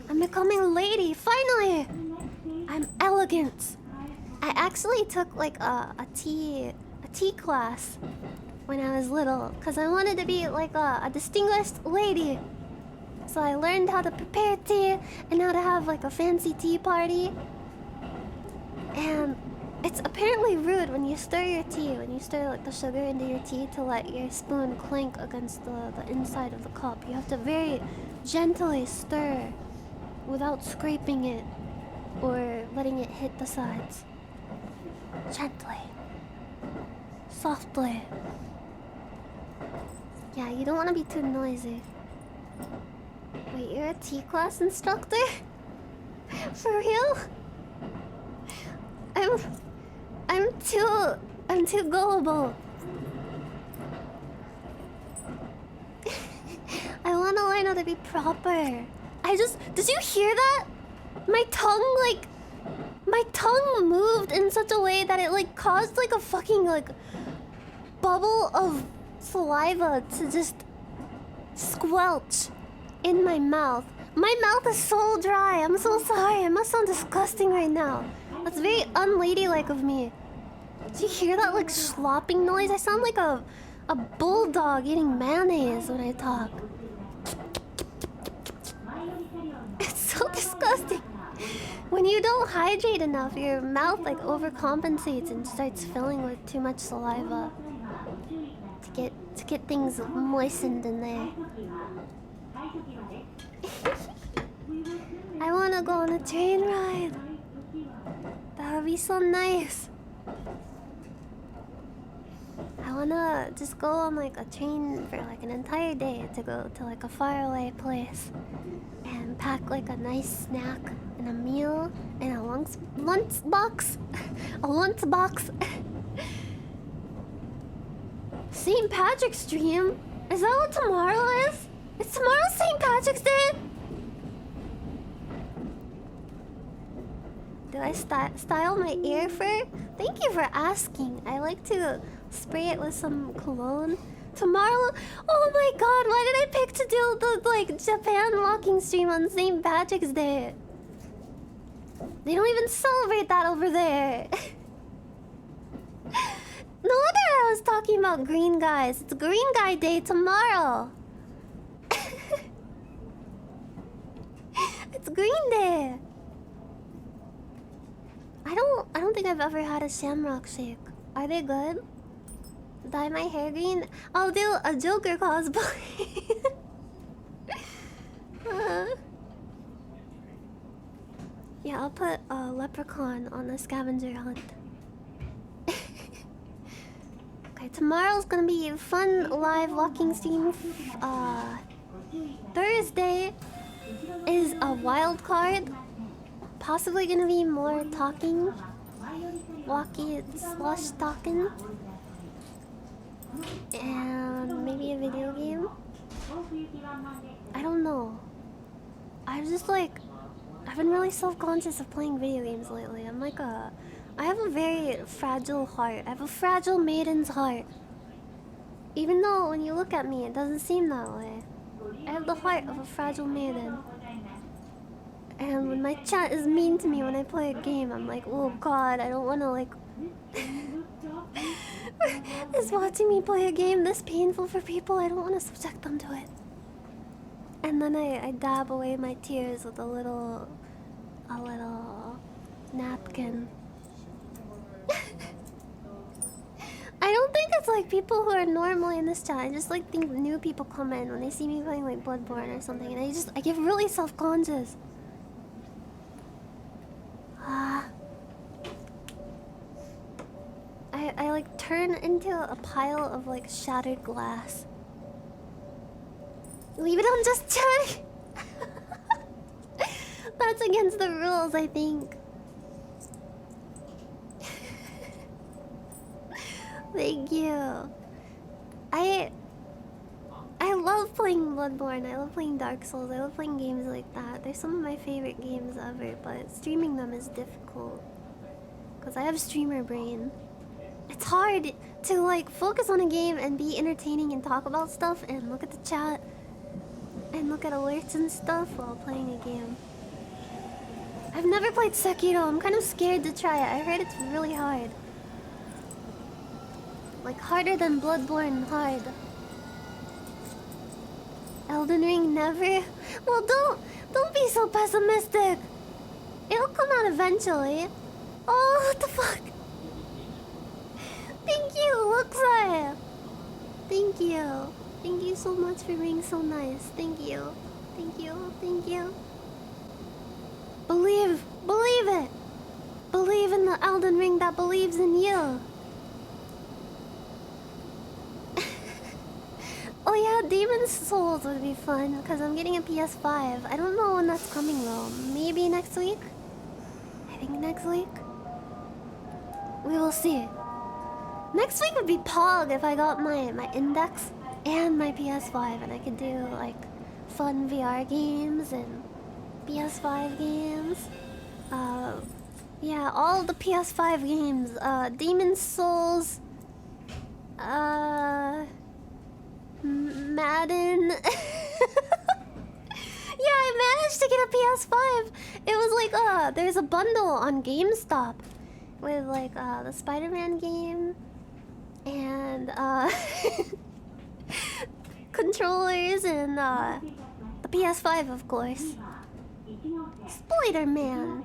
Speaker 1: I'm becoming a lady, finally! I'm elegant. I actually took like a tea class when I was little because I wanted to be like a distinguished lady. So I learned how to prepare tea and how to have like a fancy tea party. And it's apparently rude when you stir your tea, when you stir like the sugar into your tea, to let your spoon clink against the inside of the cup. You have to very gently stir without scraping it or letting it hit the sides. Gently. Softly. Yeah, you don't want to be too noisy. Wait, you're a tea class instructor? For real? I'm too gullible. I want to learn how to be proper. Did you hear that? My tongue moved in such a way that it like caused like a fucking like bubble of saliva to just squelch in my mouth. My mouth is so dry. I'm so sorry. I must sound disgusting right now. That's very unladylike of me. Did you hear that like slopping noise? I sound like a bulldog eating mayonnaise when I talk. It's so disgusting. When you don't hydrate enough, your mouth like overcompensates and starts filling with too much saliva to get things moistened in there. I wanna go on a train ride. That would be so nice. I wanna just go on like a train for like an entire day to go to like a faraway place and pack like a nice snack and a meal and a lunch box. A lunch box. St. Patrick's Dream? Is that what tomorrow is? Is tomorrow St. Patrick's Day? Did I style my ear fur? Thank you for asking. I like to spray it with some cologne. Tomorrow? Oh my god, why did I pick to do the like Japan walking stream on St. Patrick's Day? They don't even celebrate that over there. No wonder I was talking about green guys. It's Green Guy Day tomorrow. It's Green Day. I don't think I've ever had a Shamrock Shake. Are they good? Dye my hair green? I'll do a Joker cosplay. Yeah, I'll put a leprechaun on the scavenger hunt. Okay, tomorrow's gonna be a fun live walking stream. Thursday is a wild card. possibly gonna be more talking. Walkie slush talking. And maybe a video game. I don't know. I'm just like, I've been really self-conscious of playing video games lately. I have a very fragile heart. I have a fragile maiden's heart. Even though when you look at me, it doesn't seem that way. I have the heart of a fragile maiden. And when my chat is mean to me when I play a game, I'm like, oh god, I don't want to like... Is watching me play a game this painful for people? I don't want to subject them to it. And then I dab away my tears with a little napkin. I don't think it's like people who are normally in this chat. I just like think new people come in when they see me playing like Bloodborne or something, and I get really self-conscious. I like turn into a pile of like shattered glass. Leave it on just chatting. That's against the rules, I think. Thank you. I love playing Bloodborne. I love playing Dark Souls. I love playing games like that. They're some of my favorite games ever, but streaming them is difficult because I have streamer brain. It's hard to like focus on a game and be entertaining and talk about stuff and look at the chat and look at alerts and stuff while playing a game. I've never played Sekiro. I'm kind of scared to try it. I heard it's really hard. Like harder than Bloodborne hard. Elden Ring never? Well, don't be so pessimistic. It'll come out eventually. Oh, what the fuck? Thank you, Luxai. Thank you. Thank you so much for being so nice. Thank you. Thank you. Thank you. Believe it. Believe in the Elden Ring that believes in you. Oh yeah, Demon's Souls would be fun because I'm getting a PS5. I don't know when that's coming though. Maybe next week? I think next week. We will see. Next week would be Pog if I got my Index and my PS5 and I could do like fun VR games and PS5 games. Yeah, all the PS5 games. Demon's Souls. Madden. Yeah, I managed to get a PS5. It was like there's a bundle on GameStop with like the Spider-Man game and controllers and the PS5, of course. Spider-Man.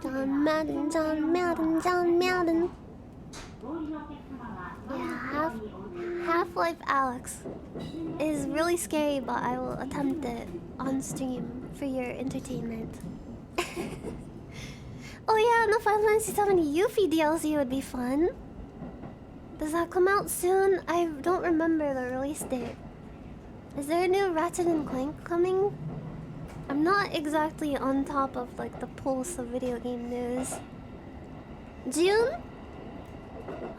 Speaker 1: John Madden, John Madden, John Madden. Yeah, Half-Life Alex is really scary, but I will attempt it on stream for your entertainment. Oh yeah, and the Final Fantasy VII Yuffie DLC would be fun. Does that come out soon? I don't remember the release date. Is there a new Ratchet and Clank coming? I'm not exactly on top of like the pulse of video game news. June?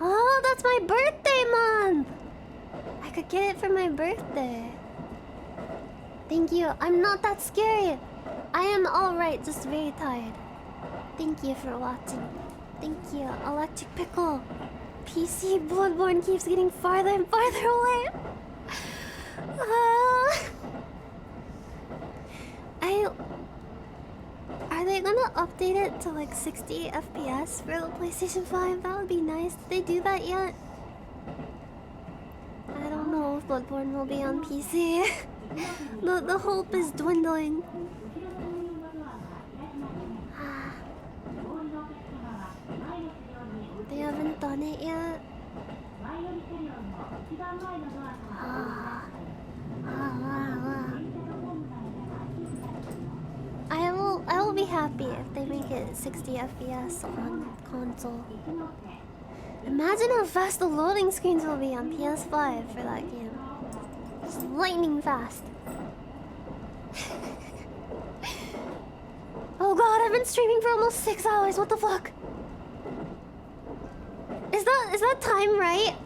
Speaker 1: Oh, that's my birthday month! I could get it for my birthday. Thank you. I'm not that scary. I am alright, just very tired. Thank you for watching. Thank you, Electric Pickle. PC Bloodborne keeps getting farther and farther away. Are they gonna update it to like 60 FPS for the PlayStation 5? That would be nice. Did they do that yet? I don't know if Bloodborne will be on PC. The hope is dwindling. They haven't done it yet. I will be happy if they make it 60 FPS on console. Imagine how fast the loading screens will be on PS5 for that game. Just lightning fast. Oh god, I've been streaming for almost 6 hours. What the fuck? Is that time right?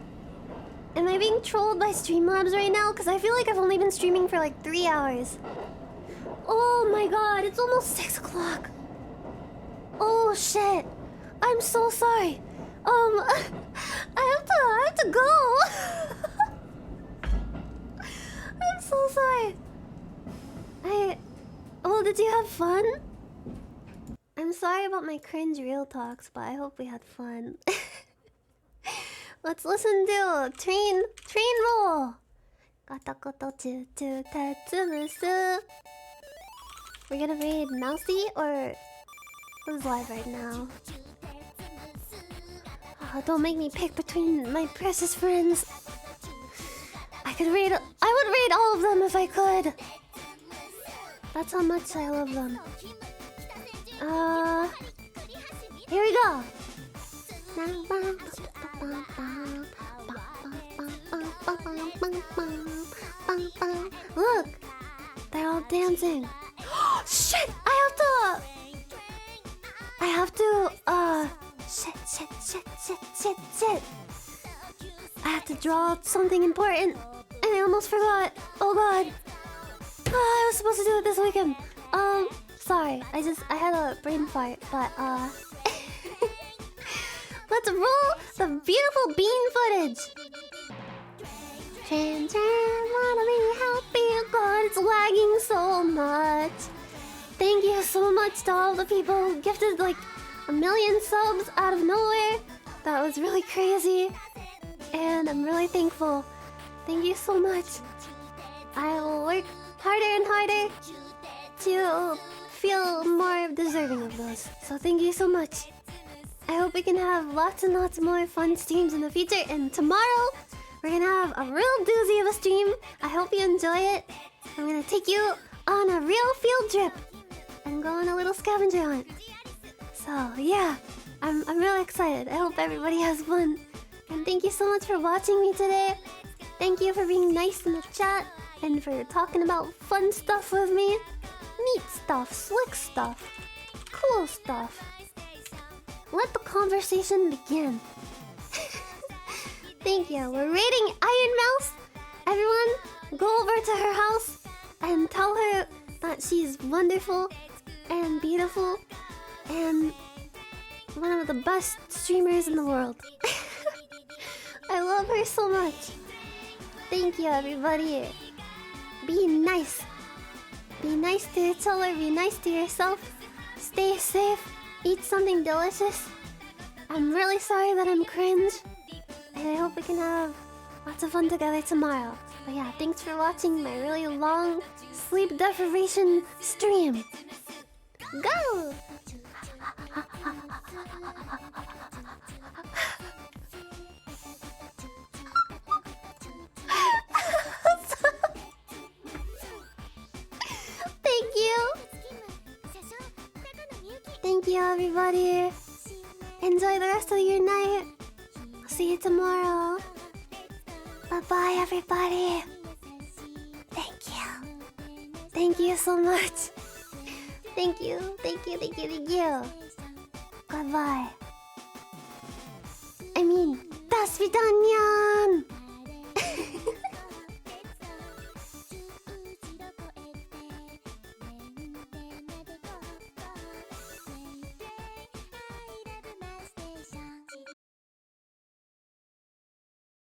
Speaker 1: Am I being trolled by Streamlabs right now? Because I feel like I've only been streaming for like 3 hours. Oh my god, it's almost 6 o'clock. Oh shit. I'm so sorry. I have to go. I'm so sorry. Oh, did you have fun? I'm sorry about my cringe real talks, but I hope we had fun. Let's listen to Train Roll. Katakoto to Tatsumusu. We're gonna read Mousy or who's live right now? Oh, don't make me pick between my precious friends. I would read all of them if I could. That's how much I love them. Here we go. Look, they're all dancing. Shit! I have to. Shit. I have to draw something important, and I almost forgot. Oh god. I was supposed to do it this weekend. Sorry. I had a brain fart, but let's roll the beautiful bean footage. Chan, wanna be happy. God, it's lagging so much. Thank you so much to all the people who gifted like 1 million subs out of nowhere. That was really crazy. And I'm really thankful. Thank you so much. I will work harder and harder to feel more deserving of those. So thank you so much. I hope we can have lots and lots more fun streams in the future. And tomorrow, we're gonna have a real doozy of a stream. I hope you enjoy it. I'm gonna take you on a real field trip and go on a little scavenger hunt. So yeah, I'm really excited. I hope everybody has fun. And thank you so much for watching me today. Thank you for being nice in the chat and for talking about fun stuff with me. Neat stuff, slick stuff, cool stuff. Let the conversation begin. Thank you. We're raiding Iron Mouse. Everyone, go over to her house and tell her that she's wonderful and beautiful and one of the best streamers in the world. I love her so much. Thank you, everybody. Be nice. Be nice to each other. Be nice to yourself. Stay safe. Eat something delicious. I'm really sorry that I'm cringe. And I hope we can have lots of fun together tomorrow. But yeah, thanks for watching my really long sleep deprivation stream. Go! Thank you. Thank you, everybody. Enjoy the rest of your night. I'll see you tomorrow. Bye-bye, everybody. Thank you. Thank you so much. Thank you. Goodbye. I mean, das vidanian.